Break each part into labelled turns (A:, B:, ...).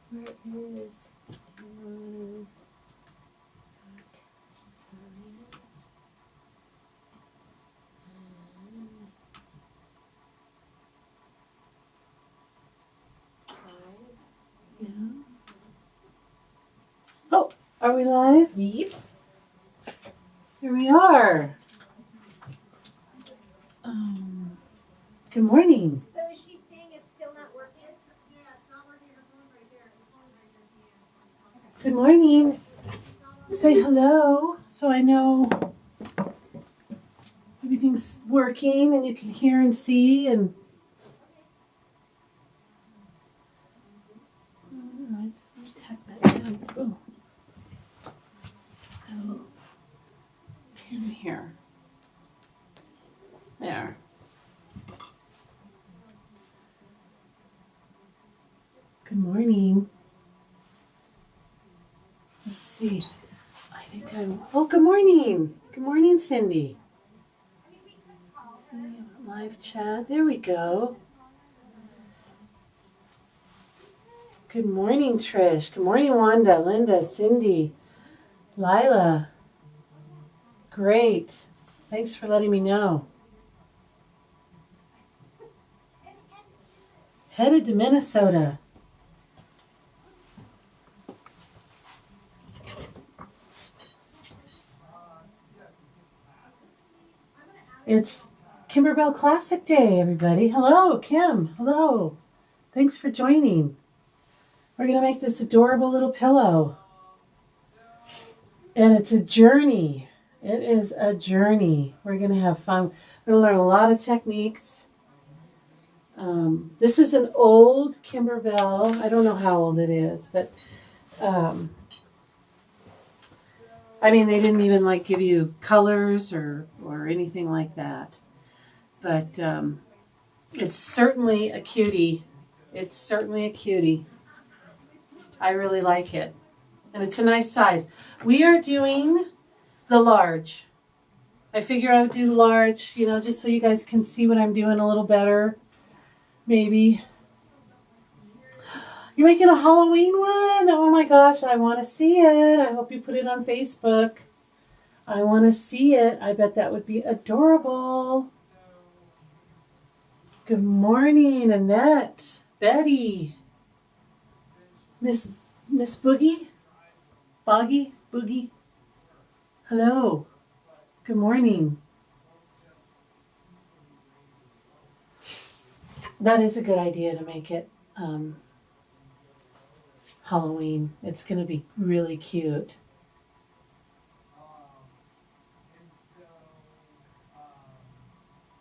A: Where is one? Yeah. Oh, are we live?
B: Yep.
A: Here we are. Good morning.
B: So is she saying it's still not working? Yeah, it's not working. Her phone's right there. The phone's right there.
A: Good morning. Say hello so I know everything's working and you can hear and see and alright, let me tack that down. Oh. I have a little pin here. There. Good morning. Let's see. I think I'm. Oh, good morning. Good morning, Cindy. Let's see. Live chat. There we go. Good morning, Trish. Good morning, Wanda, Linda, Cindy, Lila. Great. Thanks for letting me know. Headed to Minnesota. It's Kimberbell Classic Day, everybody. Hello, Kim. Hello. Thanks for joining. We're going to make this adorable little pillow. And it's a journey. It is a journey. We're going to have fun. We're going to learn a lot of techniques. This is an old Kimberbell. I don't know how old it is, but I mean, they didn't even like give you colors or anything like that. But it's certainly a cutie. It's certainly a cutie. I really like it. And it's a nice size. We are doing the large. I figure I would do the large, just so you guys can see what I'm doing a little better. Maybe. You're making a Halloween one? Oh my gosh, I want to see it. I hope you put it on Facebook. I want to see it. I bet that would be adorable. Good morning, Annette, Betty, Miss Boogie, Boogie. Hello. Good morning. That is a good idea to make it Halloween. It's going to be really cute.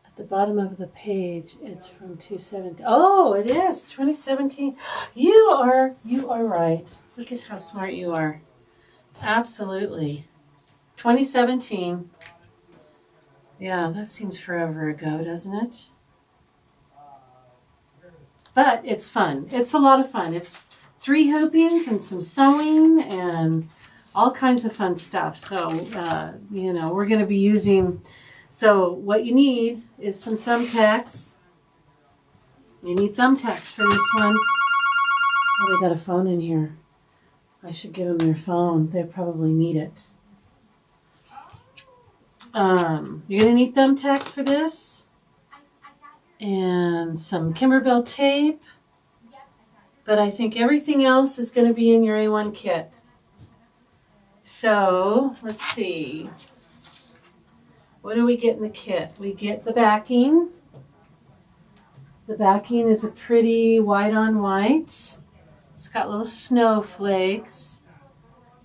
A: At the bottom of the page, it's from 2017. Oh, it is 2017. You are right. Look at how smart you are. Absolutely. 2017. Yeah, that seems forever ago, doesn't it? But it's fun. It's a lot of fun. It's 3 hoopings and some sewing and all kinds of fun stuff. So, we're going to be using... So what you need is some thumbtacks. You need thumbtacks for this one. Oh, they got a phone in here. I should give them their phone. They probably need it. You're going to need thumbtacks for this. And some Kimberbell tape. But I think everything else is going to be in your A1 kit. So, let's see. What do we get in the kit? We get the backing. The backing is a pretty white on white. It's got little snowflakes.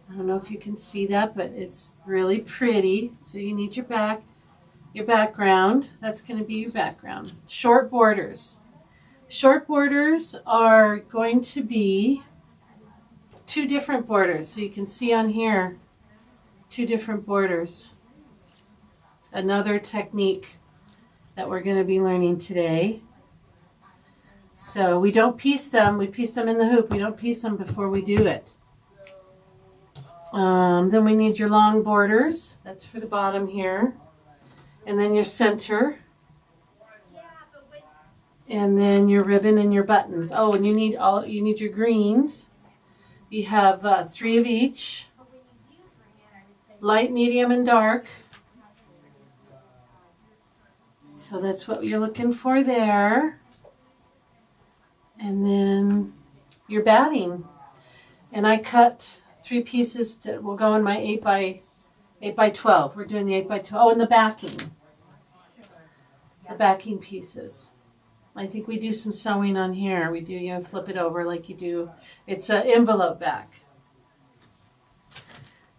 A: I don't know if you can see that, but it's really pretty. So you need your background. That's going to be your background. Short borders. Short borders are going to be 2 different borders. So you can see on here 2 different borders. Another technique that we're going to be learning today. So we don't piece them. We piece them in the hoop. We don't piece them before we do it. Then we need your long borders. That's for the bottom here. And then your center. And then your ribbon and your buttons. Oh, and you need your greens. You have 3 of each, light, medium, and dark. So that's what you're looking for there. And then your batting. And I cut 3 pieces that will go in my 8 by 12. We're doing the 8 by 12. Oh, and the backing. The backing pieces. I think we do some sewing on here. We do, you know, flip it over like you do. It's an envelope back.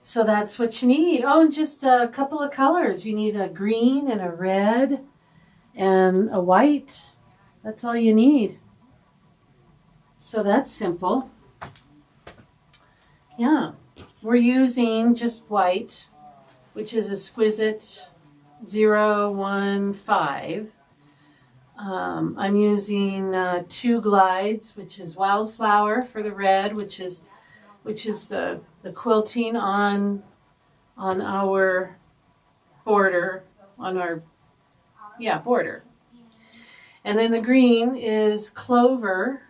A: So that's what you need. Oh, and just a couple of colors. You need a green and a red and a white. That's all you need. So that's simple. Yeah. We're using just white, which is Exquisite 015. I'm using 2 glides, which is Wildflower for the red, which is the quilting on our border, on our border. And then the green is Clover,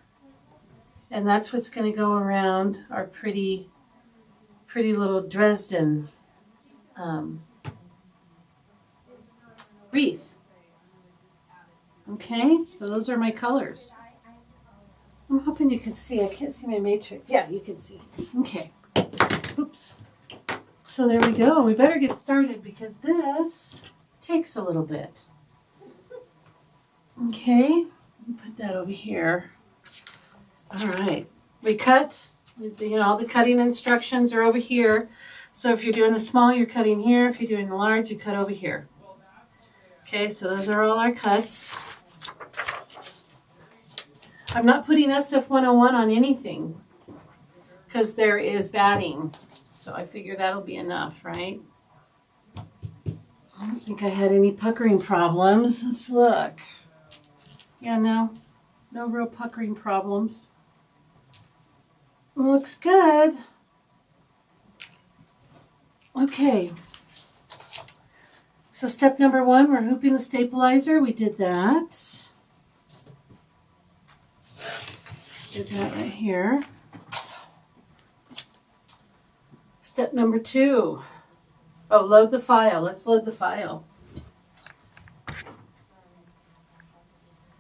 A: and that's what's going to go around our pretty little Dresden wreath. Okay, so those are my colors. I'm hoping you can see. I can't see my matrix. Yeah, you can see. Okay. Oops. So there we go. We better get started because this takes a little bit. Okay, put that over here. All right. We cut, you know, all the cutting instructions are over here. So if you're doing the small, you're cutting here. If you're doing the large, you cut over here. Okay, so those are all our cuts. I'm not putting SF101 on anything because there is batting. So I figure that'll be enough, right? I don't think I had any puckering problems. Let's look. Yeah, no real puckering problems. Looks good. Okay. So step number 1, we're hooping the stabilizer. We did that. Did that right here. Step number 2. Oh, load the file. Let's load the file.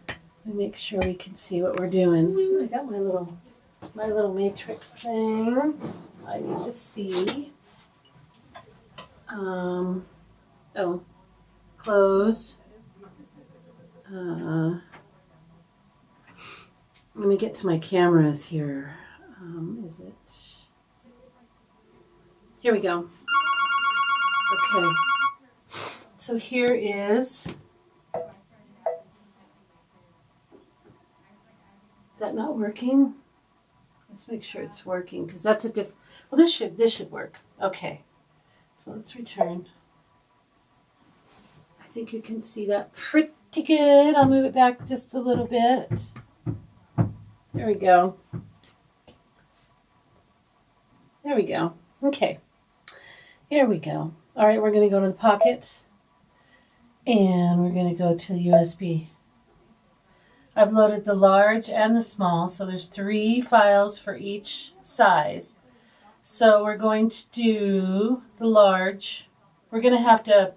A: Let me make sure we can see what we're doing. I got my little matrix thing. I need to see. Oh, close. Let me get to my cameras here. Is it? Here we go. Okay. So here is. Is that not working? Let's make sure it's working because that's a diff. Well, this should work. Okay. So let's return. I think you can see that pretty good. I'll move it back just a little bit. There we go. There we go. Okay. Here we go. All right, we're going to go to the pocket. And we're going to go to USB. I've loaded the large and the small, so there's 3 files for each size. So we're going to do the large. We're going to have to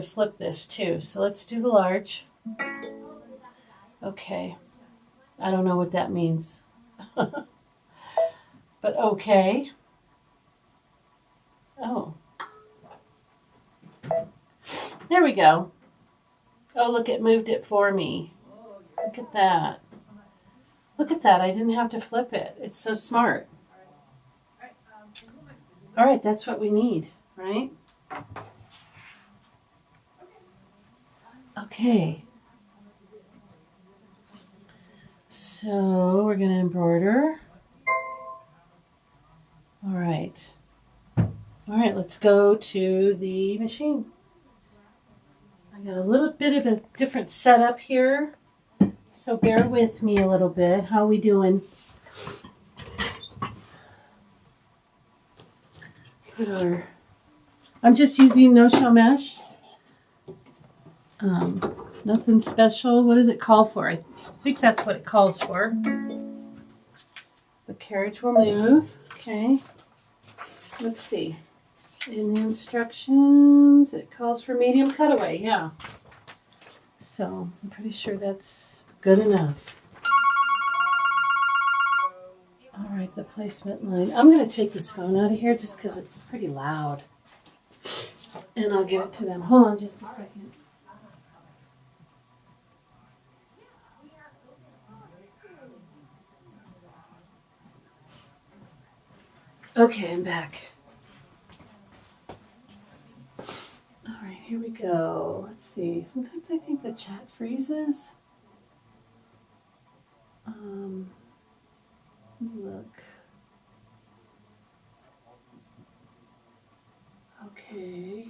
A: flip this too. So let's do the large. Okay. I don't know what that means. But okay. Oh. There we go. Oh, look, it moved it for me. Look at that. Look at that. I didn't have to flip it. It's so smart. All right, that's what we need, right? Okay. So we're going to embroider. All right. All right, let's go to the machine. I got a little bit of a different setup here, so bear with me a little bit. How are we doing? I'm just using no-show mesh. Nothing special. What does it call for? I think that's what it calls for. The carriage will move. Okay. Let's see. In the instructions, it calls for medium cutaway. Yeah. So I'm pretty sure that's good enough. All right, the placement line. I'm going to take this phone out of here just because it's pretty loud. And I'll give it to them. Hold on just a second. Okay, I'm back. All right, here we go. Let's see. Sometimes I think the chat freezes. Let me look. Okay.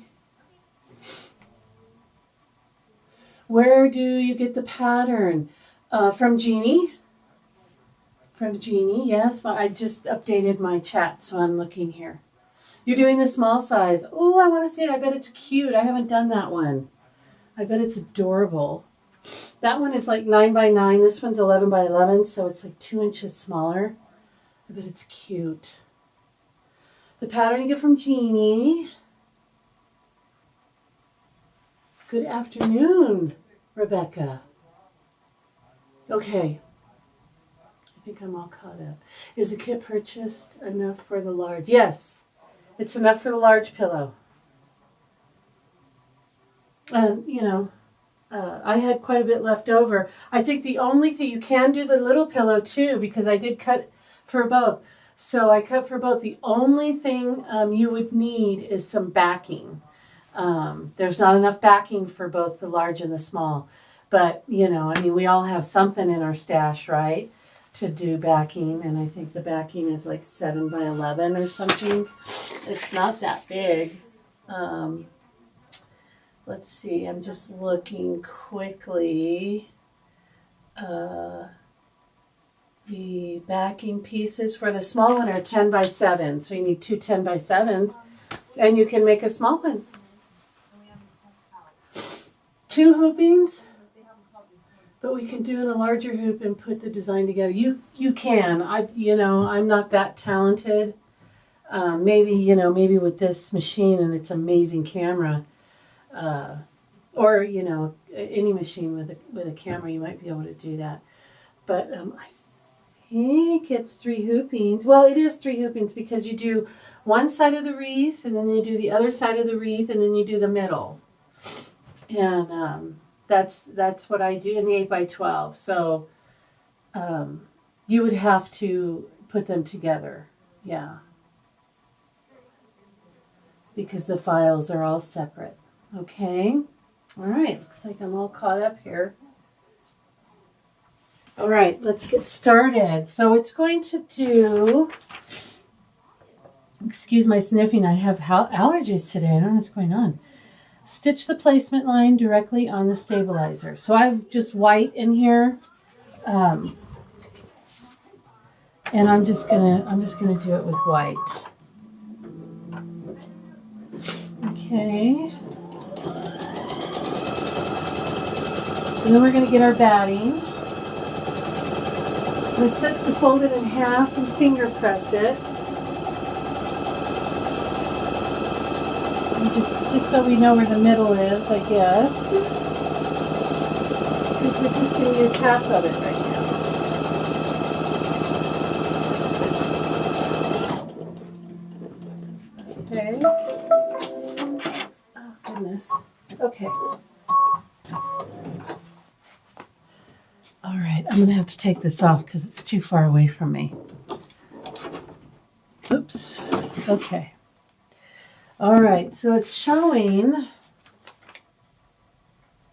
A: Where do you get the pattern? From Jeannie. From Jeannie, yes. But I just updated my chat, so I'm looking here. You're doing the small size. Oh, I want to see it. I bet it's cute. I haven't done that one. I bet it's adorable. That one is like 9 by 9. This one's 11 by 11, so it's like 2 inches smaller. I bet it's cute. The pattern you get from Jeannie. Good afternoon, Rebecca. Okay. I think I'm all caught up. Is the kit purchased enough for the large? Yes, it's enough for the large pillow. And, I had quite a bit left over. I think the only thing, you can do the little pillow too, because I did cut for both. So I cut for both. The only thing you would need is some backing. There's not enough backing for both the large and the small. But, we all have something in our stash, right, to do backing. And I think the backing is like 7 by 11 or something. It's not that big. Let's see, I'm just looking quickly. The backing pieces for the small one are 10 by 7. So you need 2 10 by 7s. And you can make a small one. 2 hoopings. But we can do in a larger hoop and put the design together. You can. I'm not that talented. Maybe with this machine and its amazing camera. Or any machine with a camera, you might be able to do that. But I think it's 3 hoopings. Well, it is 3 hoopings because you do one side of the wreath, and then you do the other side of the wreath, and then you do the middle. And that's what I do in the 8 by 12. So you would have to put them together, yeah, because the files are all separate. Okay. All right, looks like I'm all caught up here. All right, let's get started. So it's going to do, excuse my sniffing, I have allergies today. I don't know what's going on. Stitch the placement line directly on the stabilizer. So I have just white in here. And I'm just gonna do it with white. Okay. And then we're going to get our batting. And it says to fold it in half and finger press it. And just so we know where the middle is, I guess. Because we're just going to use half of it right now. Okay. Oh, goodness. Okay. All right, I'm going to have to take this off because it's too far away from me. Oops. Okay. All right, so it's showing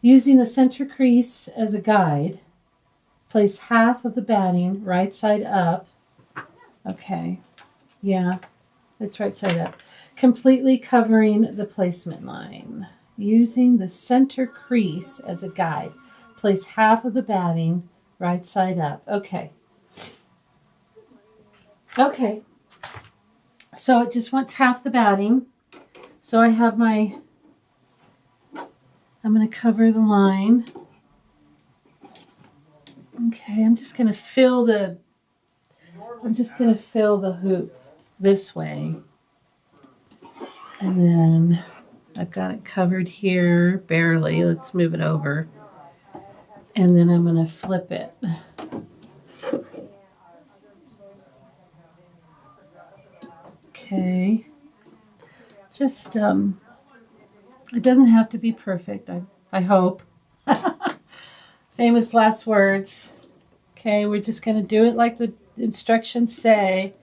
A: using the center crease as a guide. Place half of the batting right side up. Okay. Yeah, it's right side up. Completely covering the placement line. Using the center crease as a guide. Place half of the batting right side up. Okay. Okay. So it just wants half the batting. So I have I'm going to cover the line. Okay, I'm just going to fill the I'm just going to fill the hoop this way. And then I've got it covered here, barely. Let's move it over. And then I'm going to flip it. Okay. Just, it doesn't have to be perfect, I hope. Famous last words. Okay, we're just going to do it like the instructions say.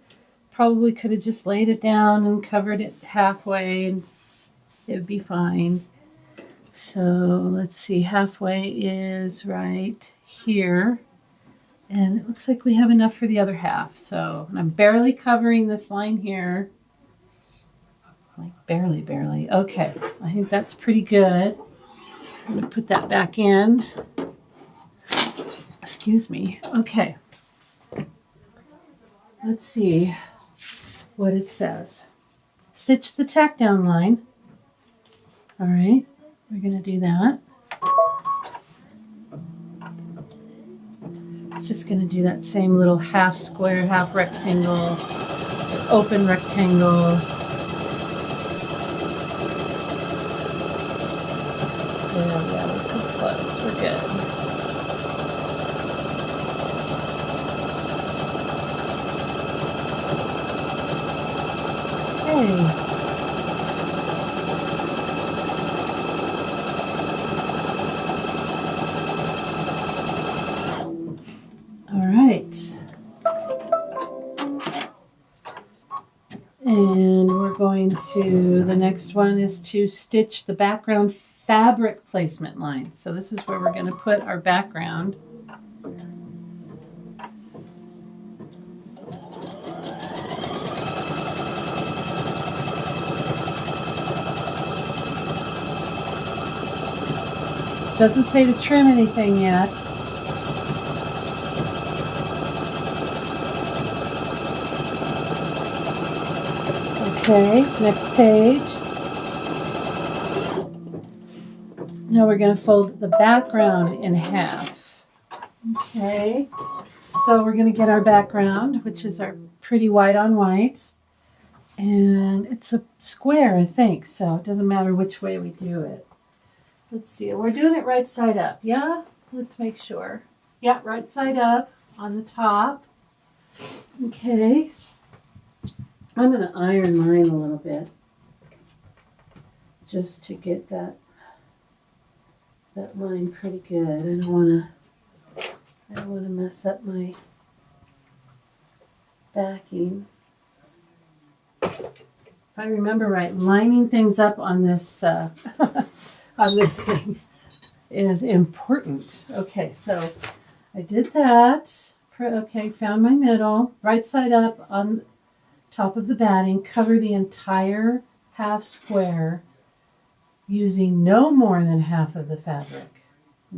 A: Probably could have just laid it down and covered it halfway and it would be fine. So let's see, halfway is right here. And it looks like we have enough for the other half. So I'm barely covering this line here. Like barely. Okay, I think that's pretty good. I'm going to put that back in. Excuse me. Okay. Let's see what it says. Stitch the tack down line. All right, we're going to do that. It's just going to do that same little half square, half rectangle, open rectangle. Yeah, we're too close. We're good. Okay. All right. And we're going to, the next one is to stitch the background fabric placement line. So this is where we're going to put our background. Doesn't say to trim anything yet. Okay, next page. Now we're going to fold the background in half. Okay, so we're going to get our background, which is our pretty white on white. And it's a square, I think, so it doesn't matter which way we do it. Let's see, we're doing it right side up, yeah? Let's make sure. Yeah, right side up on the top. Okay. I'm going to iron mine a little bit just to get that line pretty good. I don't want to mess up my backing. If I remember right, lining things up on this on this thing is important. Okay, so I did that. Okay, found my middle. Right side up on top of the batting. Cover the entire half square using no more than half of the fabric.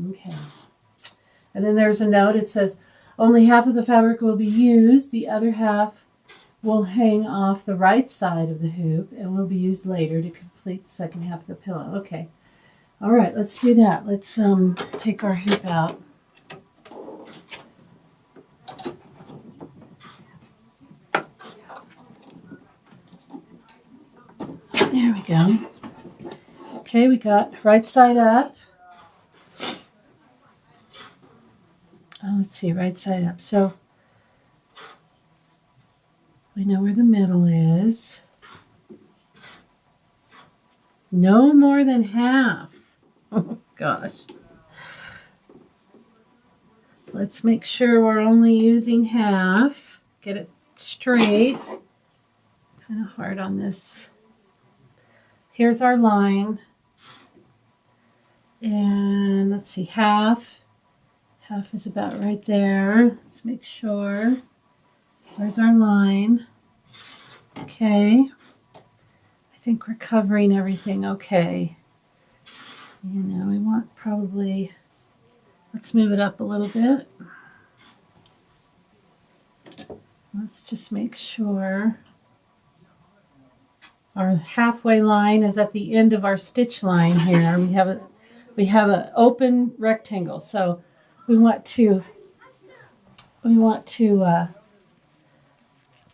A: Okay. And then there's a note. It says, only half of the fabric will be used. The other half will hang off the right side of the hoop and will be used later to complete the second half of the pillow. Okay. All right, let's do that. Let's take our hoop out. There we go. Okay, we got right side up. Oh, let's see, right side up. So we know where the middle is. No more than half. Oh, gosh. Let's make sure we're only using half. Get it straight. Kind of hard on this. Here's our line. And let's see, half. Half is about right there. Let's make sure. There's our line. Okay. I think we're covering everything okay. You know, we want probably, let's move it up a little bit. Let's just make sure our halfway line is at the end of our stitch line here. We have an open rectangle, so we want to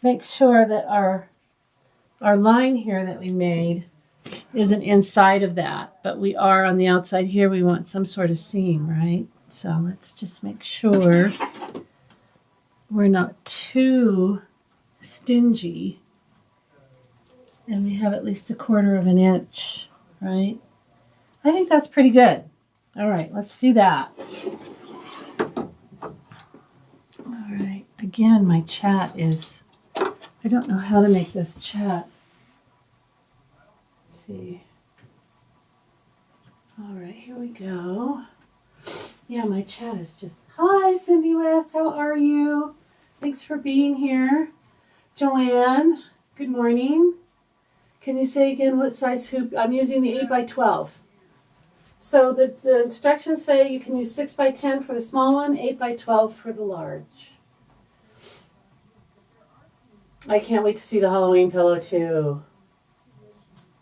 A: make sure that our line here that we made isn't inside of that, but we are on the outside here. We want some sort of seam, right? So let's just make sure we're not too stingy, and we have at least 1/4 of an inch, right? I think that's pretty good. All right, let's do that. All right, again, my chat is, I don't know how to make this chat. Let's see. All right, here we go. Yeah, my chat is just, hi, Cindy West, how are you? Thanks for being here. Joanne, good morning. Can you say again what size hoop? I'm using the 8x12. So the instructions say you can use 6x10 for the small one, 8x12 for the large. I can't wait to see the Halloween pillow too.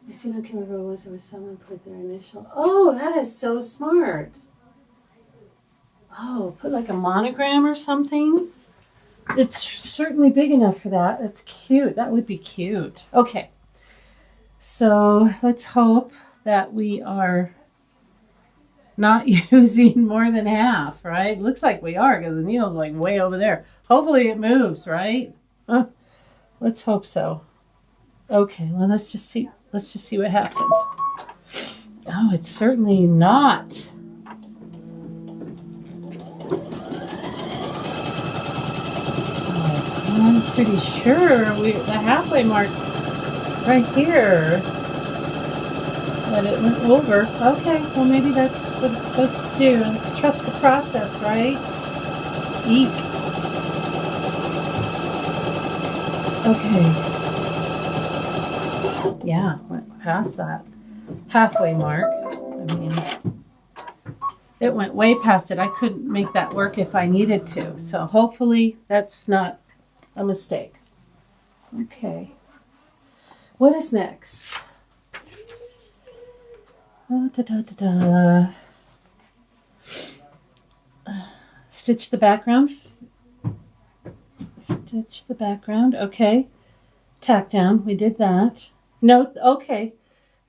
A: I see on camera was there was someone put their initial. Oh, that is so smart. Oh, put like a monogram or something. It's certainly big enough for that. That's cute. That would be cute. Okay. So let's hope that we are not using more than half, right? Looks like we are because the needle's like way over there. Hopefully it moves, right? Let's hope so. Okay, well let's just see what happens. Oh, it's certainly not. I'm pretty sure the halfway mark right here that it went over. Okay, well maybe that's what it's supposed to do. Let's trust the process, right? Eek. Okay. Yeah, went past that halfway mark. I mean, it went way past it. I couldn't make that work if I needed to. So hopefully that's not a mistake. Okay. What is next? Stitch the background. Stitch the background. Okay. Tack down. We did that. Note. Okay. It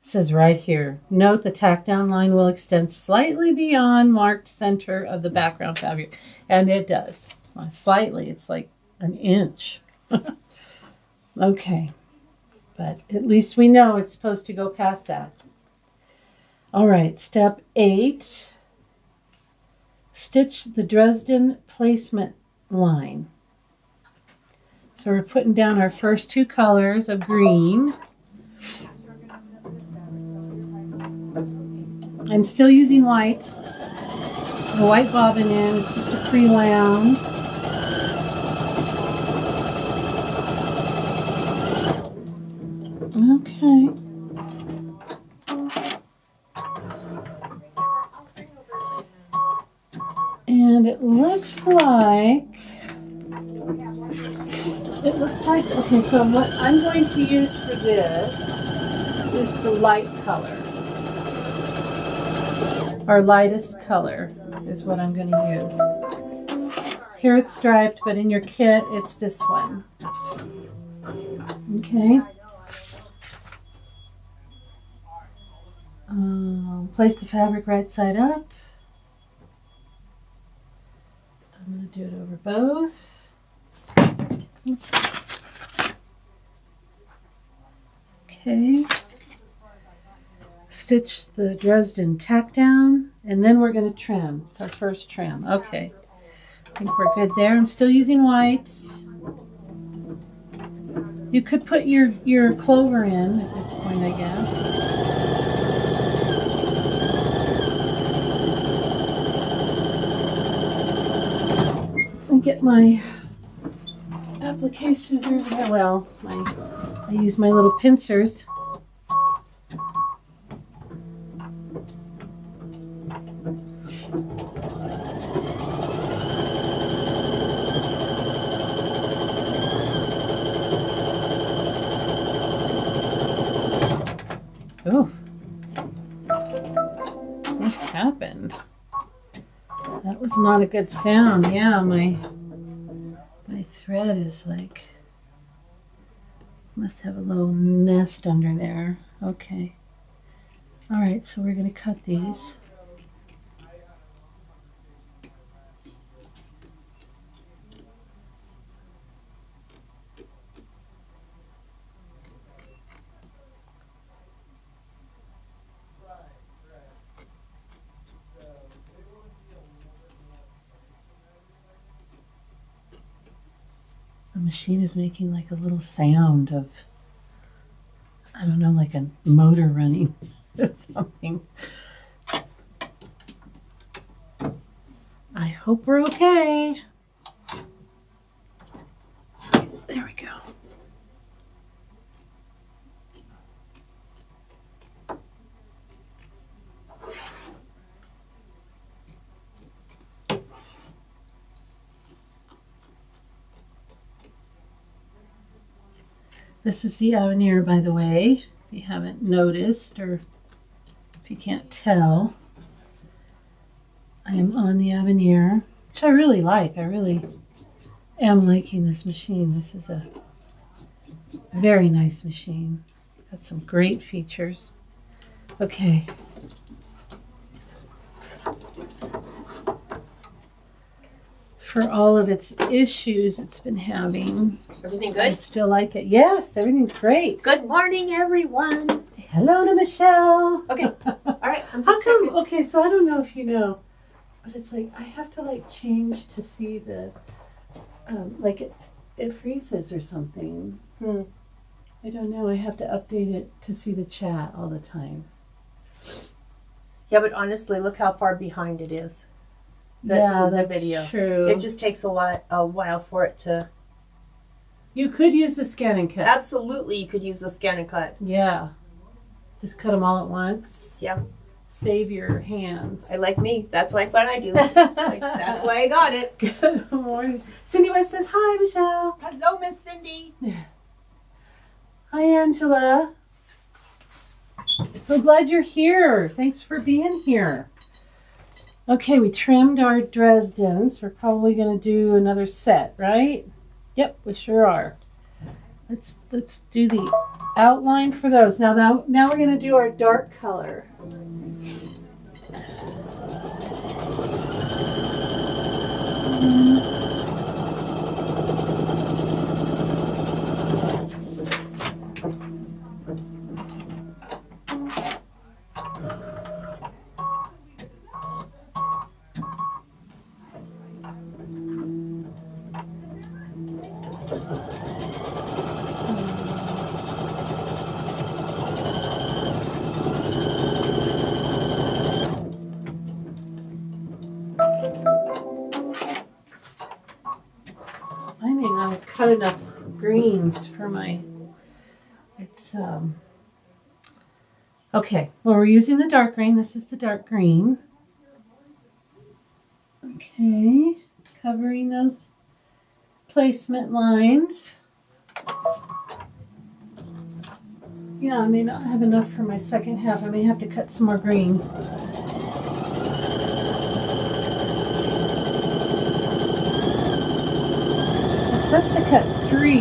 A: says right here. Note the tack down line will extend slightly beyond marked center of the background fabric, and it does. Slightly. It's like an inch. Okay. But at least we know it's supposed to go past that. All right, step 8. Stitch the Dresden placement line. So we're putting down our first 2 colors of green. I'm still using white. The white bobbin in, it's just a pre-wound. Okay. And it looks like, okay, so what I'm going to use for this is the light color. Or lightest color is what I'm going to use. Here it's striped, but in your kit it's this one. Okay. Place the fabric right side up. I'm going to do it over both. Oops. Okay. Stitch the Dresden tack down, and then we're going to trim. It's our first trim. Okay. I think we're good there. I'm still using white. You could put your clover in at this point, I guess. Get my applique scissors. Well, I use my little pincers. Oh, what happened? That was not a good sound. Yeah, my thread is like Must have a little nest under there. Okay. All right, so we're going to cut these. The machine is making like a little sound of, I don't know, like a motor running or something. I hope we're okay. There we go. This is the A1’s, by the way, if you haven't noticed or if you can't tell. I am on the A1’s, which I really like. I really am liking this machine. This is a very nice machine. Got some great features. Okay. For all of its issues it's been having.
C: Everything
A: I
C: good?
A: still like it. Yes, everything's great.
C: Good morning, everyone.
A: Hello to Michelle.
C: Okay. All right. I'm
A: How
C: just
A: come?
C: checking.
A: Okay, so I don't know if you know, but it's like I have to like change to see the, like it freezes or something. I don't know. I have to update it to see the chat all the time.
C: Yeah, but honestly, look how far behind it is.
A: Yeah,
C: the
A: that's
C: video.
A: true.
C: It just takes a while for it to.
A: You could use the scan and cut.
C: Absolutely, you could use the scan and cut.
A: Yeah. Just cut them all at once.
C: Yeah.
A: Save your hands.
C: I like me. That's like what I do. That's why I got it.
A: Good morning. Cindy West says, hi, Michelle.
C: Hello, Miss Cindy.
A: Hi, Angela. So glad you're here. Thanks for being here. Okay, we trimmed our Dresdens. We're probably going to do another set, right? Yep, we sure are. Let's do the outline for those. Now we're going to do our dark color. I may not have cut enough greens for my, okay, well, we're using the dark green. This is the dark green. Okay, covering those placement lines. Yeah, I may not have enough for my second half. I may have to cut some more green. It says to cut 3.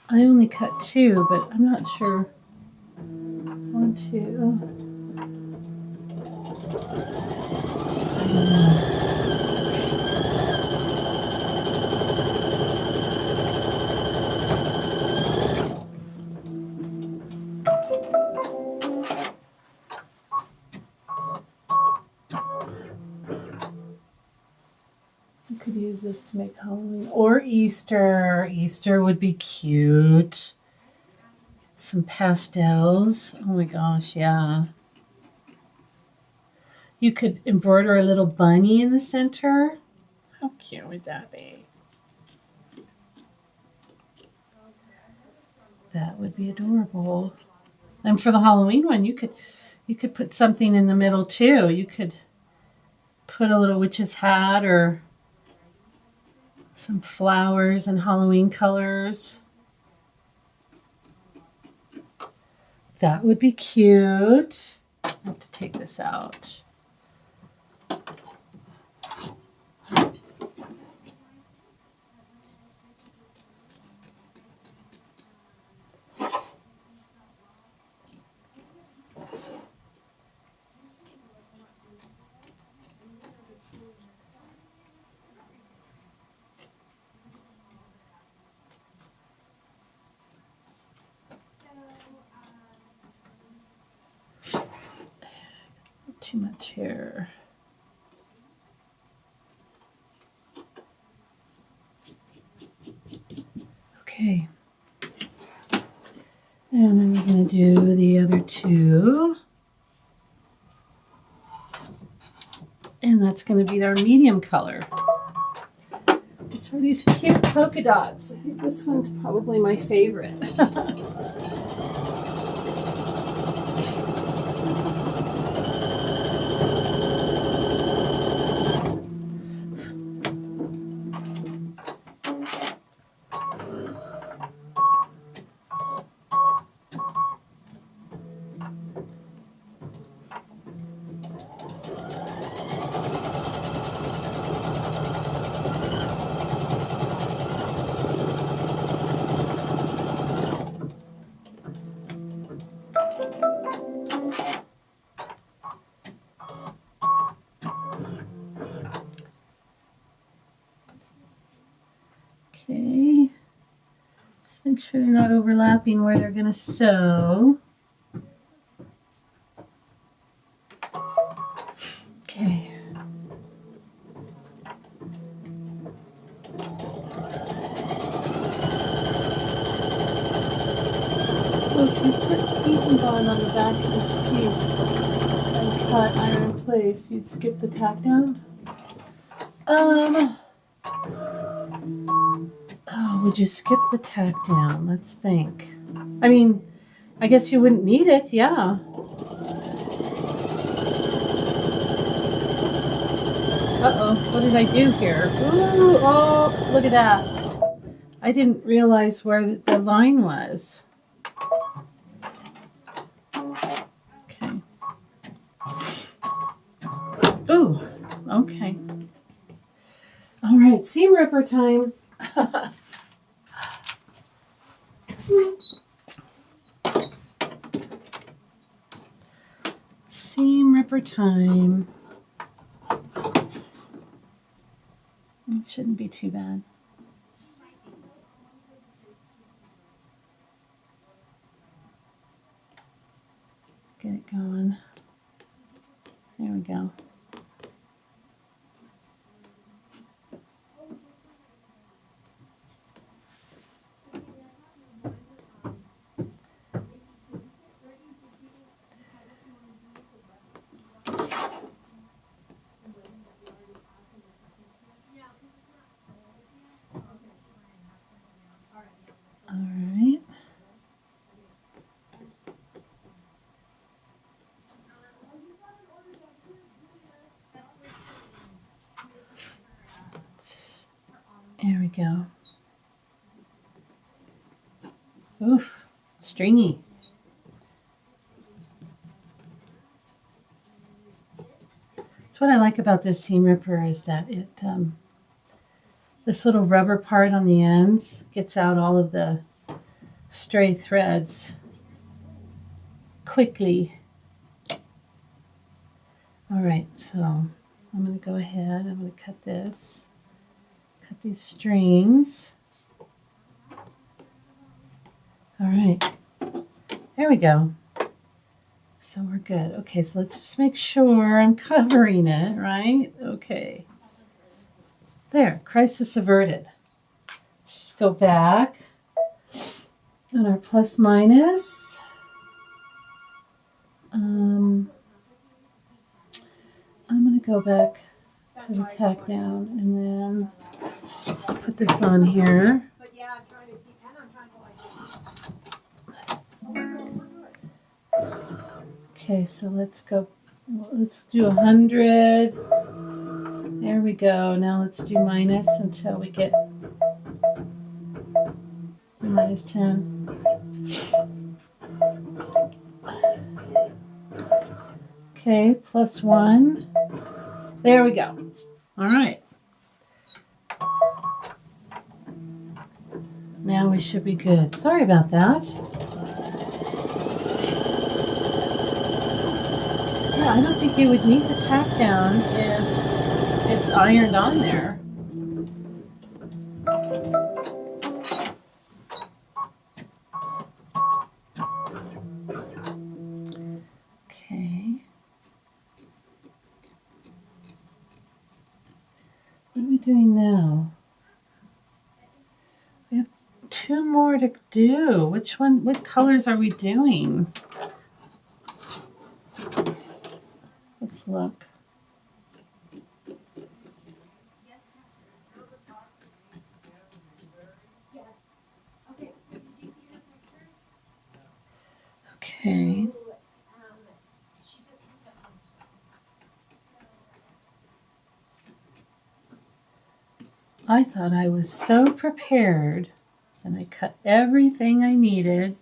A: I only cut 2, but I'm not sure. 1, 2. I don't know. You could use this to make Halloween or Easter. Easter would be cute. Some pastels. Oh my gosh, yeah. You could embroider a little bunny in the center. How cute would that be? That would be adorable. And for the Halloween one, you could put something in the middle too. You could put a little witch's hat or some flowers and Halloween colors. That would be cute. I have to take this out. too much here. Okay. And then we're going to do the other two. And that's going to be our medium color. Which are these cute polka dots. I think this one's probably my favorite. Okay, just make sure they're not overlapping where they're going to sew. Okay. So if you put heating bond on the back of each piece and cut iron in place, you'd skip the tack down? Oh, would you skip the tack down? Let's think. I mean, I guess you wouldn't need it, yeah. Uh-oh, what did I do here? Ooh, oh, look at that. I didn't realize where the line was. Okay. Ooh, okay. All right, seam ripper time. Seam ripper time. It shouldn't be too bad. Get it going. There we go. There we go. Oof, stringy. That's what I like about this seam ripper is that it, this little rubber part on the ends gets out all of the stray threads quickly. All right, so I'm going to go ahead, I'm going to cut this. Cut these strings. All right, there we go. So we're good. Okay, so let's just make sure I'm covering it, right? Okay. There, crisis averted. Let's just go back on our plus minus. I'm going to go back to the tack down and then let's put this on here. Okay, so let's go, let's do 100. There we go. Now let's do minus until we get do minus 10. Okay, plus 1. There we go. All right. Now we should be good. Sorry about that. Yeah, I don't think you would need the tack down if it's ironed on there. Okay. What are we doing now? We have 2 more to do. Which one? What colors are we doing? Let's look. Okay. I thought I was so prepared and I cut everything I needed,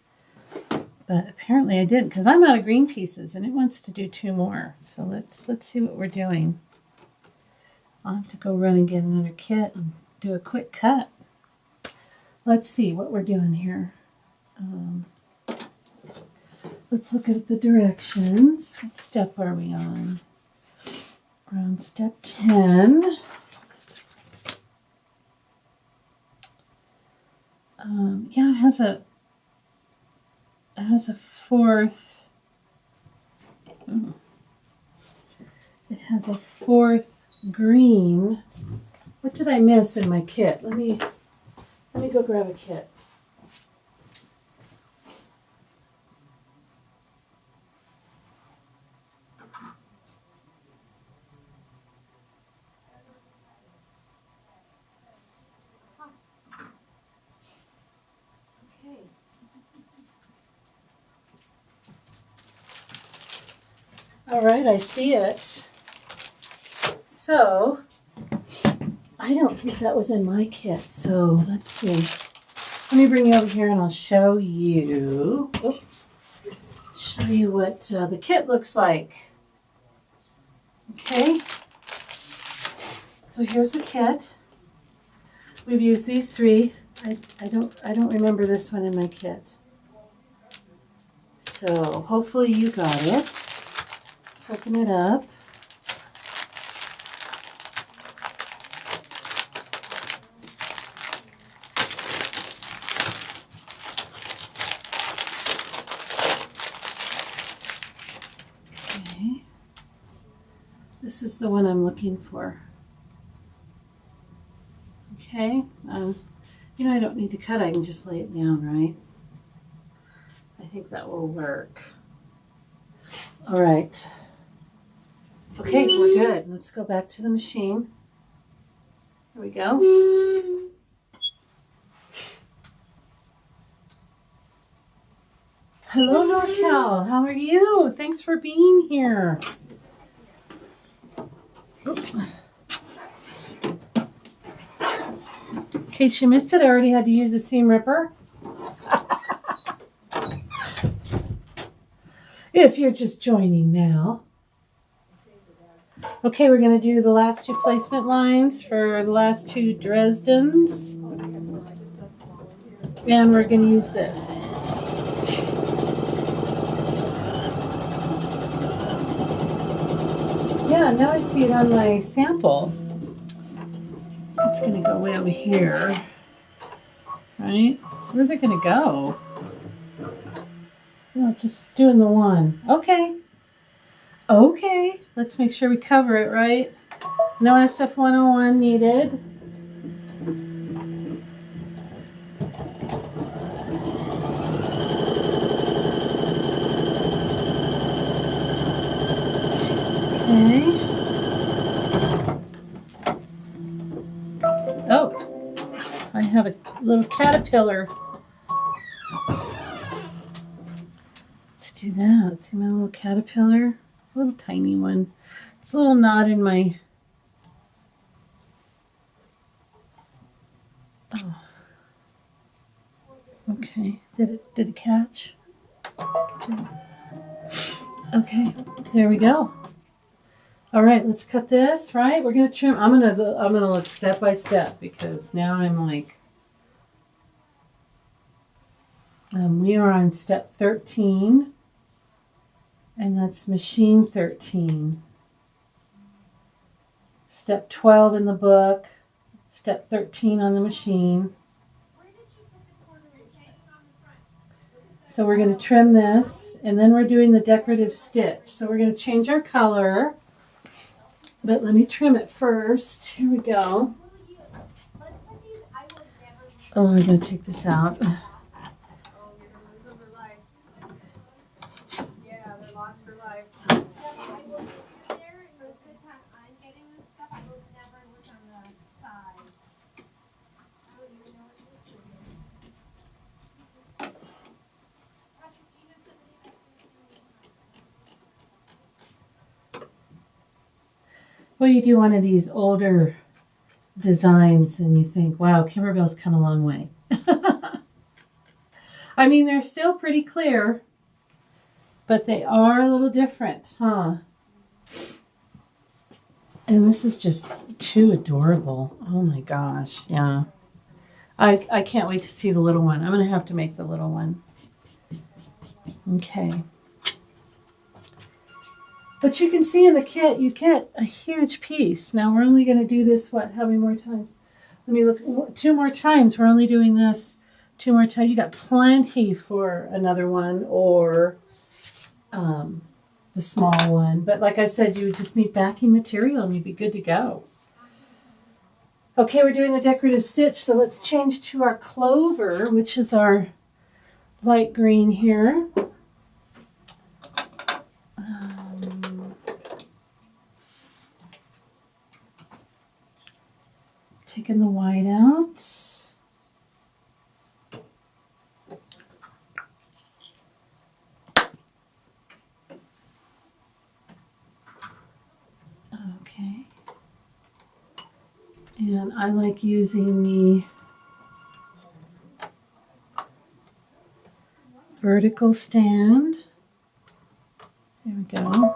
A: but apparently I didn't because I'm out of green pieces and it wants to do 2 more. So let's see what we're doing. I'll have to go run and get another kit and do a quick cut. Let's see what we're doing here. Let's look at the directions. What step are we on? We're on step 10. Yeah, it has a 4th. It has a 4th green. What did I miss in my kit? Let me go grab a kit. Okay. All right, I see it. So, I don't think that was in my kit. So, let's see. Let me bring you over here and I'll show you. Show you what the kit looks like. Okay. So here's the kit. We've used these 3. I don't remember this one in my kit. So hopefully you got it. Let's open it up. Okay. This is the one I'm looking for. Okay. You know, I don't need to cut. I can just lay it down, right? I think that will work. All right. Okay, we're good. Let's go back to the machine. Here we go. Hello, NorCal. How are you? Thanks for being here. In case you missed it, I already had to use a seam ripper. If you're just joining now. Okay, we're going to do the last 2 placement lines for the last 2 Dresdens. And we're going to use this. Yeah, now I see it on my sample. It's going to go way over here. Right? Where's it going to go? No, just doing the one. Okay. Okay. Let's make sure we cover it, right? No SF101 needed. Okay. Oh, I have a little caterpillar. Let's do that. See my little caterpillar? A little tiny one. It's a little knot in my... Oh. Okay. Did it catch? Okay. There we go. All right, let's cut this, right? We're going to trim. I'm going to look step by step because now I'm like we are on step 13. And that's machine 13. Step 12 in the book. Step 13 on the machine. So we're going to trim this. And then we're doing the decorative stitch. So we're going to change our color. But let me trim it first. Here we go. Oh, I'm going to take this out.
C: Oh, you're gonna lose them for life. Yeah, they're lost for life.
B: I will be there, and most of the time I'm getting this stuff. I will never look on the side. I don't even know what this is. Patrick, do you know somebody that can
A: Well, you do one of these older designs and you think, wow, Kimberbell's come a long way. I mean, they're still pretty clear, but they are a little different, huh? And this is just too adorable. Oh my gosh, yeah. I can't wait to see the little one. I'm going to have to make the little one. Okay. But you can see in the kit, you get a huge piece. Now we're only going to do this, what, how many more times? Let me look, 2 more times. We're only doing this 2 more times. You got plenty for another one or the small one. But like I said, you would just need backing material and you'd be good to go. Okay, we're doing the decorative stitch. So let's change to our clover, which is our light green here. Taking the white out. Okay. And I like using the vertical stand. There we go.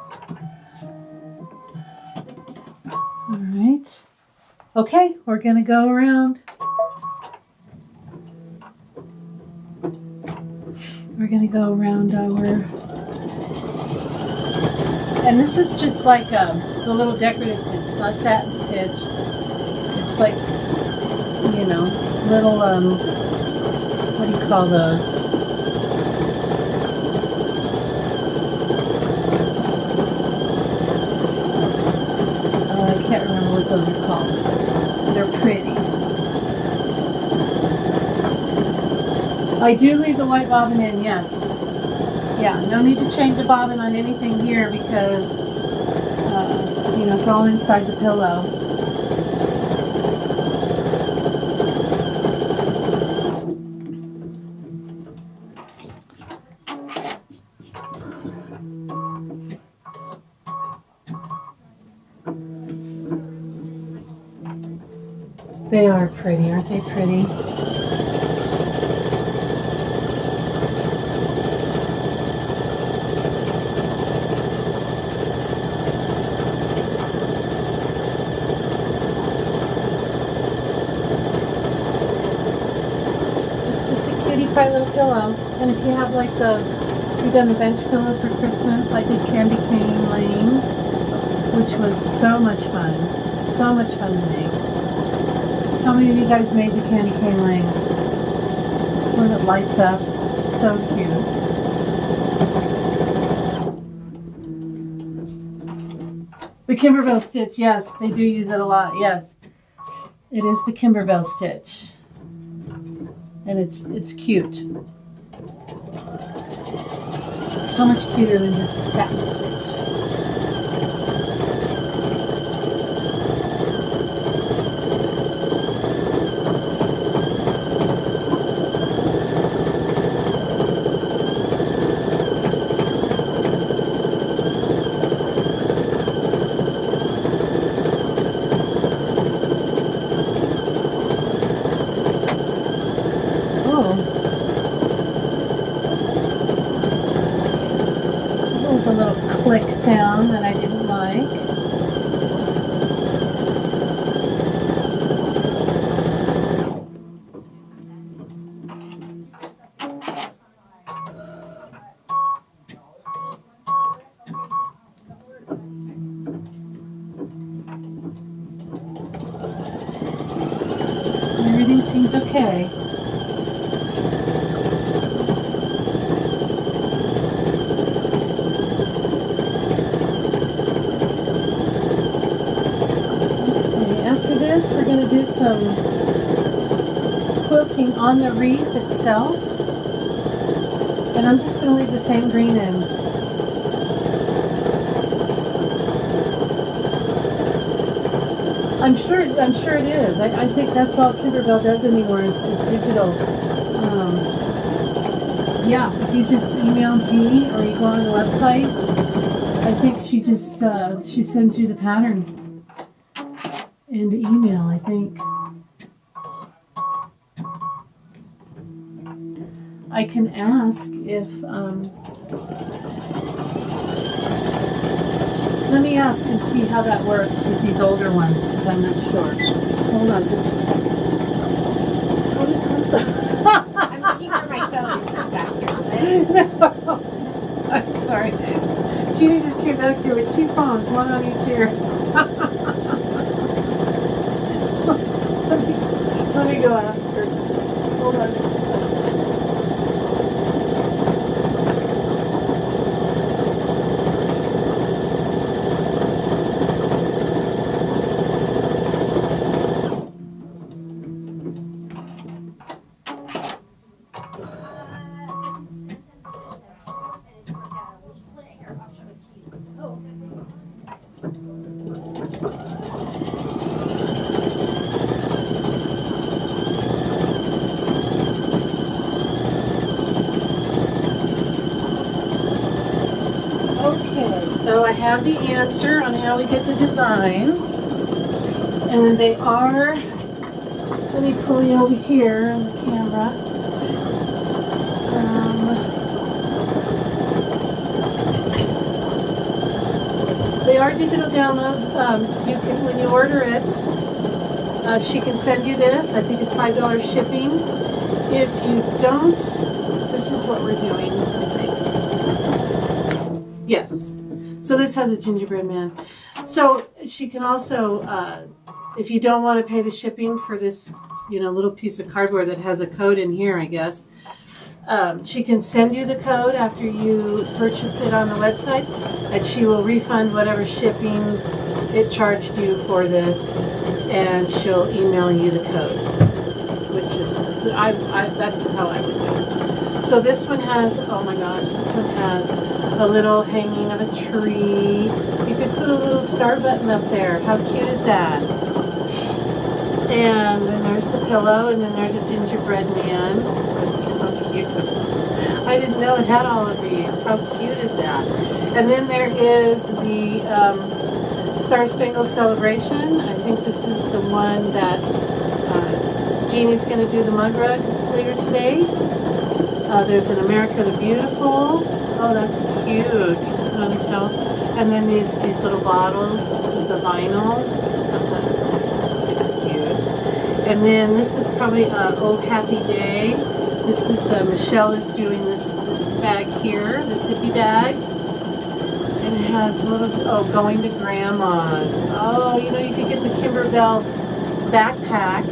A: All right. Okay, we're going to go around. We're going to go around our... And this is just like the little decorative stitch. It's not satin stitch. It's like, you know, little, what do you call those? Oh, I can't remember what those are called. They're pretty. I do leave the white bobbin in, yes. Yeah, no need to change the bobbin on anything here because, you know, it's all inside the pillow. They are pretty, aren't they pretty? Little pillow, and if you have like you've done a bench pillow for Christmas, I did candy cane lane, which was so much fun to make. How many of you guys made the candy cane lane? When it lights up, so cute. The Kimberbell stitch, yes, they do use it a lot, yes. It is the Kimberbell stitch. And it's cute. So much cuter than just a satin stitch. A little click sound that I didn't like. Everything seems okay. some quilting on the wreath itself. And I'm just going to leave the same green in. I'm sure it is. I think that's all Kimberbell does anymore is digital. Yeah, if you just email Jeannie or you go on the website, I think she just she sends you the pattern and email, I think. I can ask if let me ask and see how that works with these older ones, because I'm not sure. Hold on just a second.
B: I'm looking for my phone. It's not back here, is it?
A: No. I'm sorry. Jeannie just came back here with 2 phones, one on each ear. let me go ask her. Hold on just a second. So I have the answer on how we get the designs, and they are, let me pull you over here on the camera. They are digital download. You can, when you order it, she can send you this. I think it's $5 shipping. If you don't, this is what we're doing, I think. Yes. So this has a gingerbread man. So she can also, if you don't want to pay the shipping for this, little piece of cardboard that has a code in here, I guess, she can send you the code after you purchase it on the website, and she will refund whatever shipping it charged you for this, and she'll email you the code, which is, that's how I would do it. So this one has, oh my gosh, this one has a little hanging of a tree. You could put a little star button up there. How cute is that? And then there's the pillow, and then there's a gingerbread man. That's so cute. I didn't know it had all of these. How cute is that? And then there is the Star Spangled Celebration. I think this is the one that Jeannie's going to do the mug rug later today. There's an America the Beautiful. Oh, that's cute. You can put on the toe. And then these little bottles with the vinyl. That's super cute. And then this is probably Oh Happy Day. This is Michelle is doing this bag here, the zippy bag. And it has a little, going to Grandma's. Oh, you could get the Kimberbell backpack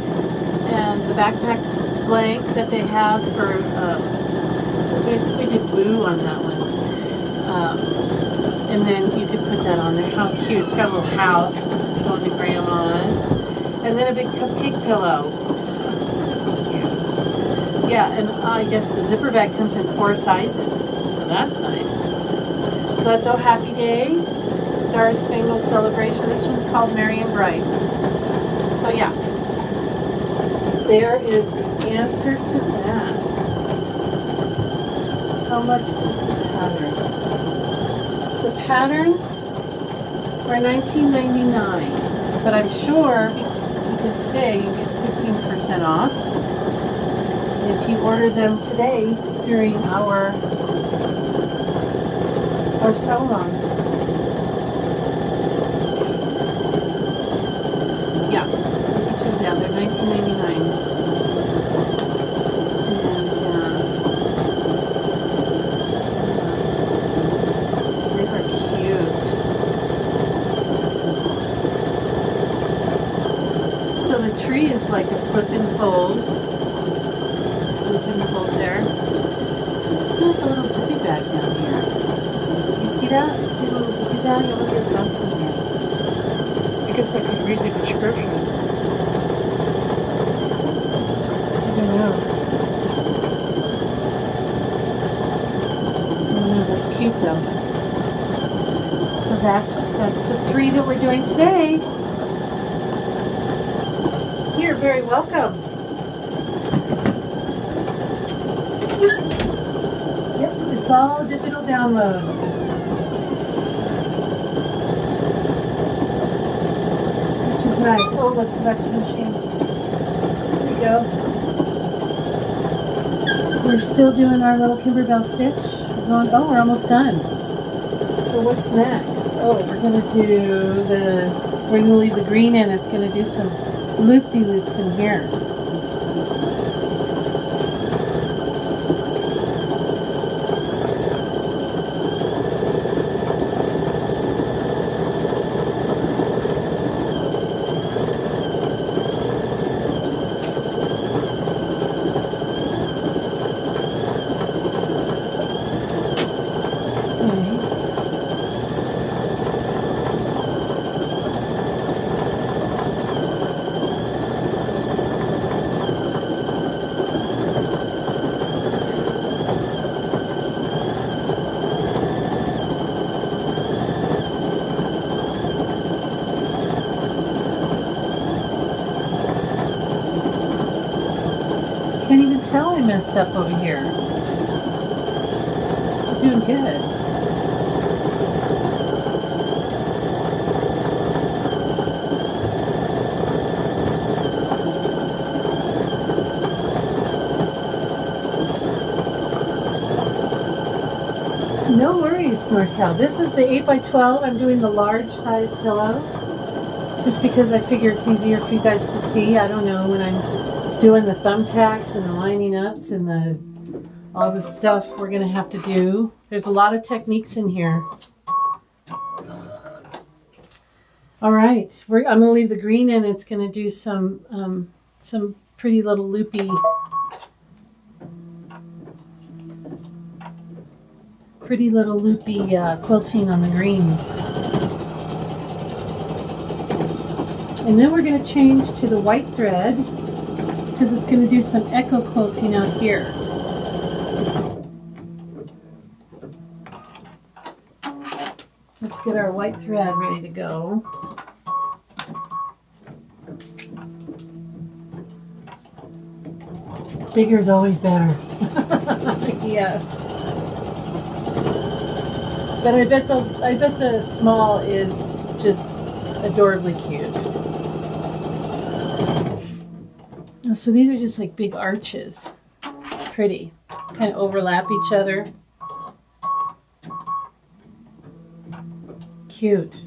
A: and the backpack blank that they have for, we did blue on that one. And then you could put that on there. How cute. It's got a little house. This is going to Grandma's. And then a big cupcake pillow. Cute. Yeah, and I guess the zipper bag comes in 4 sizes. So that's nice. So that's Oh Happy Day, Star Spangled Celebration. This one's called Merry and Bright. So yeah, there is the answer to that. How much is the pattern? The patterns were $19.99, but I'm sure because today you get 15% off if you order them today during our sell-along. Yeah, so each of them, they're $19.99. Is like a flip and fold there. Let's make a little zippy bag down here. You see that? See a little zippy bag? Look at that in here.
C: I guess I can read the description.
A: that's the 3 that we're doing today. You're very welcome. Yep, it's all digital download. Which is nice. Oh, let's go back to the machine. There we go. We're still doing our little Kimberbell stitch. We're almost done. So what's next? Oh, we're gonna leave the green in. It's gonna do some loop-de-loops in here. Can't even tell I messed up over here. I'm doing good. No worries, NorCal. This is the 8x12. I'm doing the large size pillow just because I figure it's easier for you guys to see. I don't know, when I'm doing the thumbtacks and the lining ups and all the stuff we're gonna have to do. There's a lot of techniques in here. All right, I'm gonna leave the green in. It's gonna do some pretty little loopy, quilting on the green. And then we're gonna change to the white thread, because it's going to do some echo quilting out here. Let's get our white thread ready to go. Bigger is always better. Yes. But I bet the small is just adorably cute. So these are just like big arches. Pretty. Kind of overlap each other. Cute.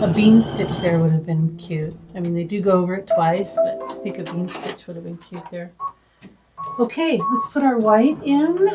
A: A bean stitch there would have been cute. I mean, they do go over it twice, but I think a bean stitch would have been cute there. Okay, let's put our white in.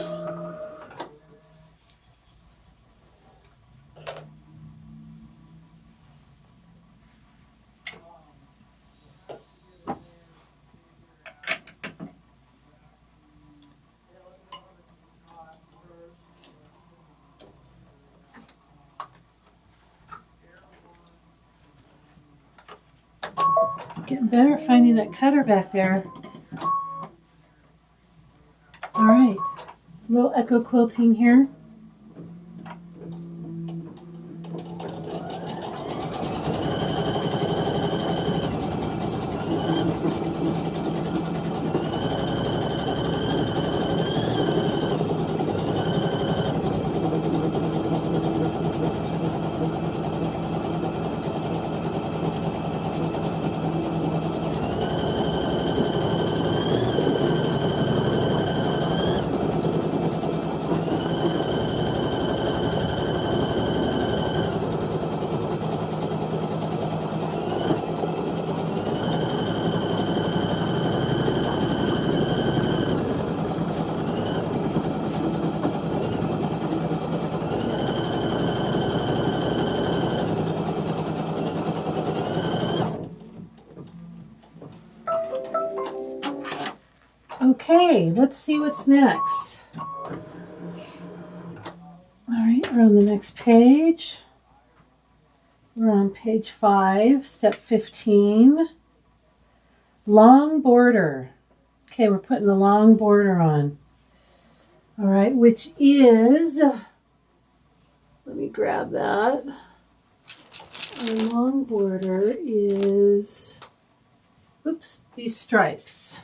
A: Getting better at finding that cutter back there. All right, a little echo quilting here. Okay, let's see what's next. All right, we're on the next page. We're on page 5, step 15. Long border. Okay, we're putting the long border on. All right, which is, let me grab that. Our long border is, oops, these stripes.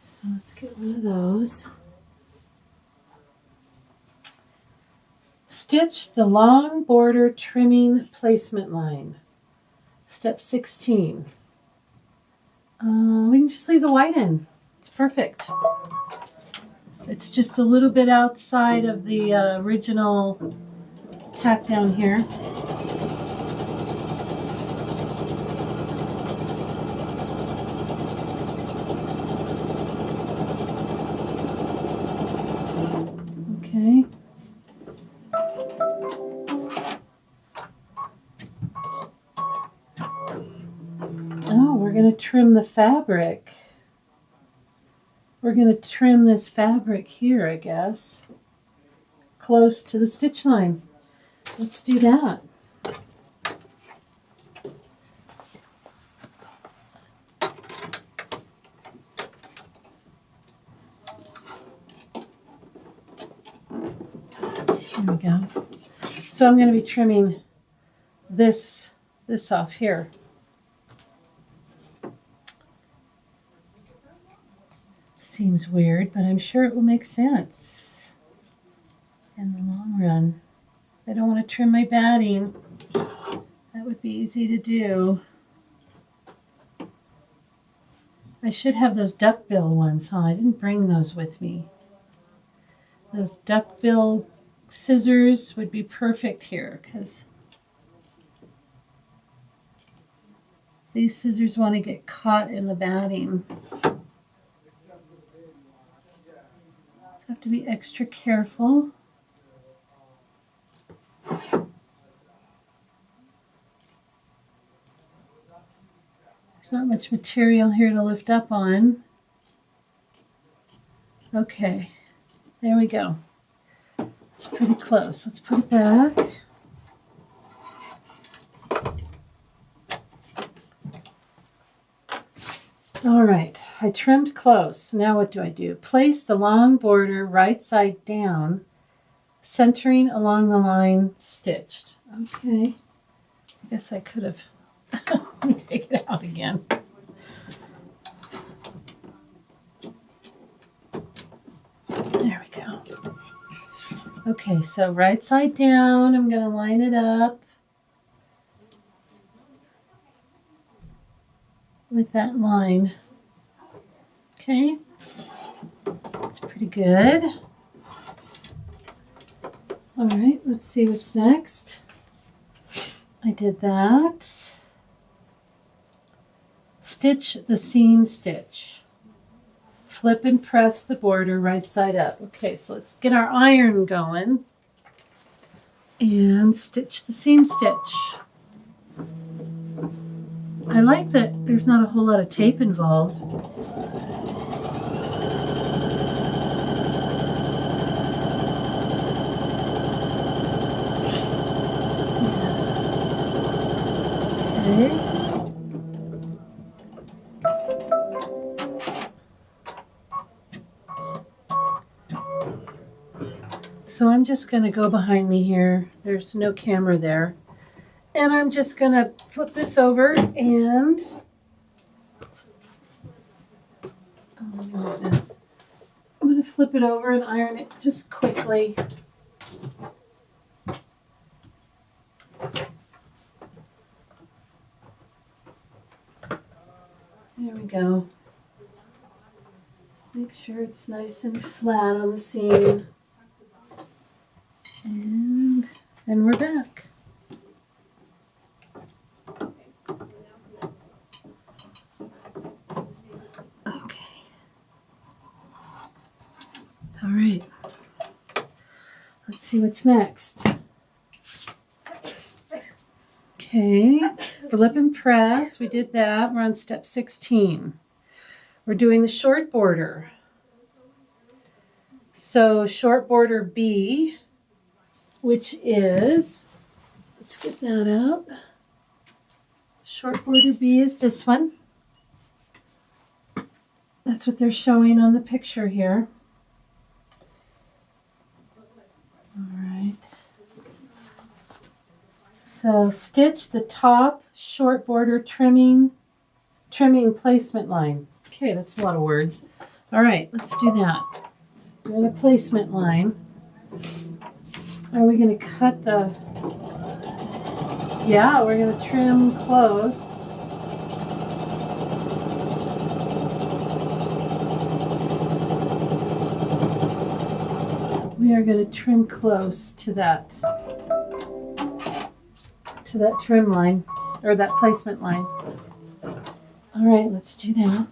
A: So let's get one of those. Stitch the long border trimming placement line. Step 16. We can just leave the white in. It's perfect. It's just a little bit outside of the original tack down here. Okay. Oh, we're going to trim the fabric. We're going to trim this fabric here, I guess, close to the stitch line. Let's do that. There we go. So I'm going to be trimming this off here. Seems weird, but I'm sure it will make sense in the long run. I don't want to trim my batting. That would be easy to do. I should have those duckbill ones, huh? I didn't bring those with me. Those duckbill scissors would be perfect here because these scissors want to get caught in the batting. Have to be extra careful. There's not much material here to lift up on. Okay, there we go. It's pretty close. Let's put it back. All right, I trimmed close. Now what do? Place the long border right side down, centering along the line stitched. Okay, I guess I could have, let me take it out again. There we go. Okay, so right side down, I'm going to line it up with that line. Okay, that's pretty good. All right, let's see what's next. I did that. Stitch the seam stitch. Flip and press the border right side up. Okay, so let's get our iron going and stitch the seam stitch. I like that there's not a whole lot of tape involved. Okay. So I'm just going to go behind me here. There's no camera there. And I'm just going to flip this over and I'm going to flip it over and iron it just quickly. There we go. Just make sure it's nice and flat on the seam. And we're back. Okay. All right. Let's see what's next. Okay, flip and press. We did that. We're on step 16. We're doing the short border. So short border B, which is, let's get that out. Short border B is this one. That's what they're showing on the picture here. All right. So stitch the top short border trimming placement line. Okay, that's a lot of words. All right, let's do that. Let's do a placement line. Are we going to cut the... Yeah, we're going to trim close. We are going to trim close to that trim line, or that placement line. All right, let's do that.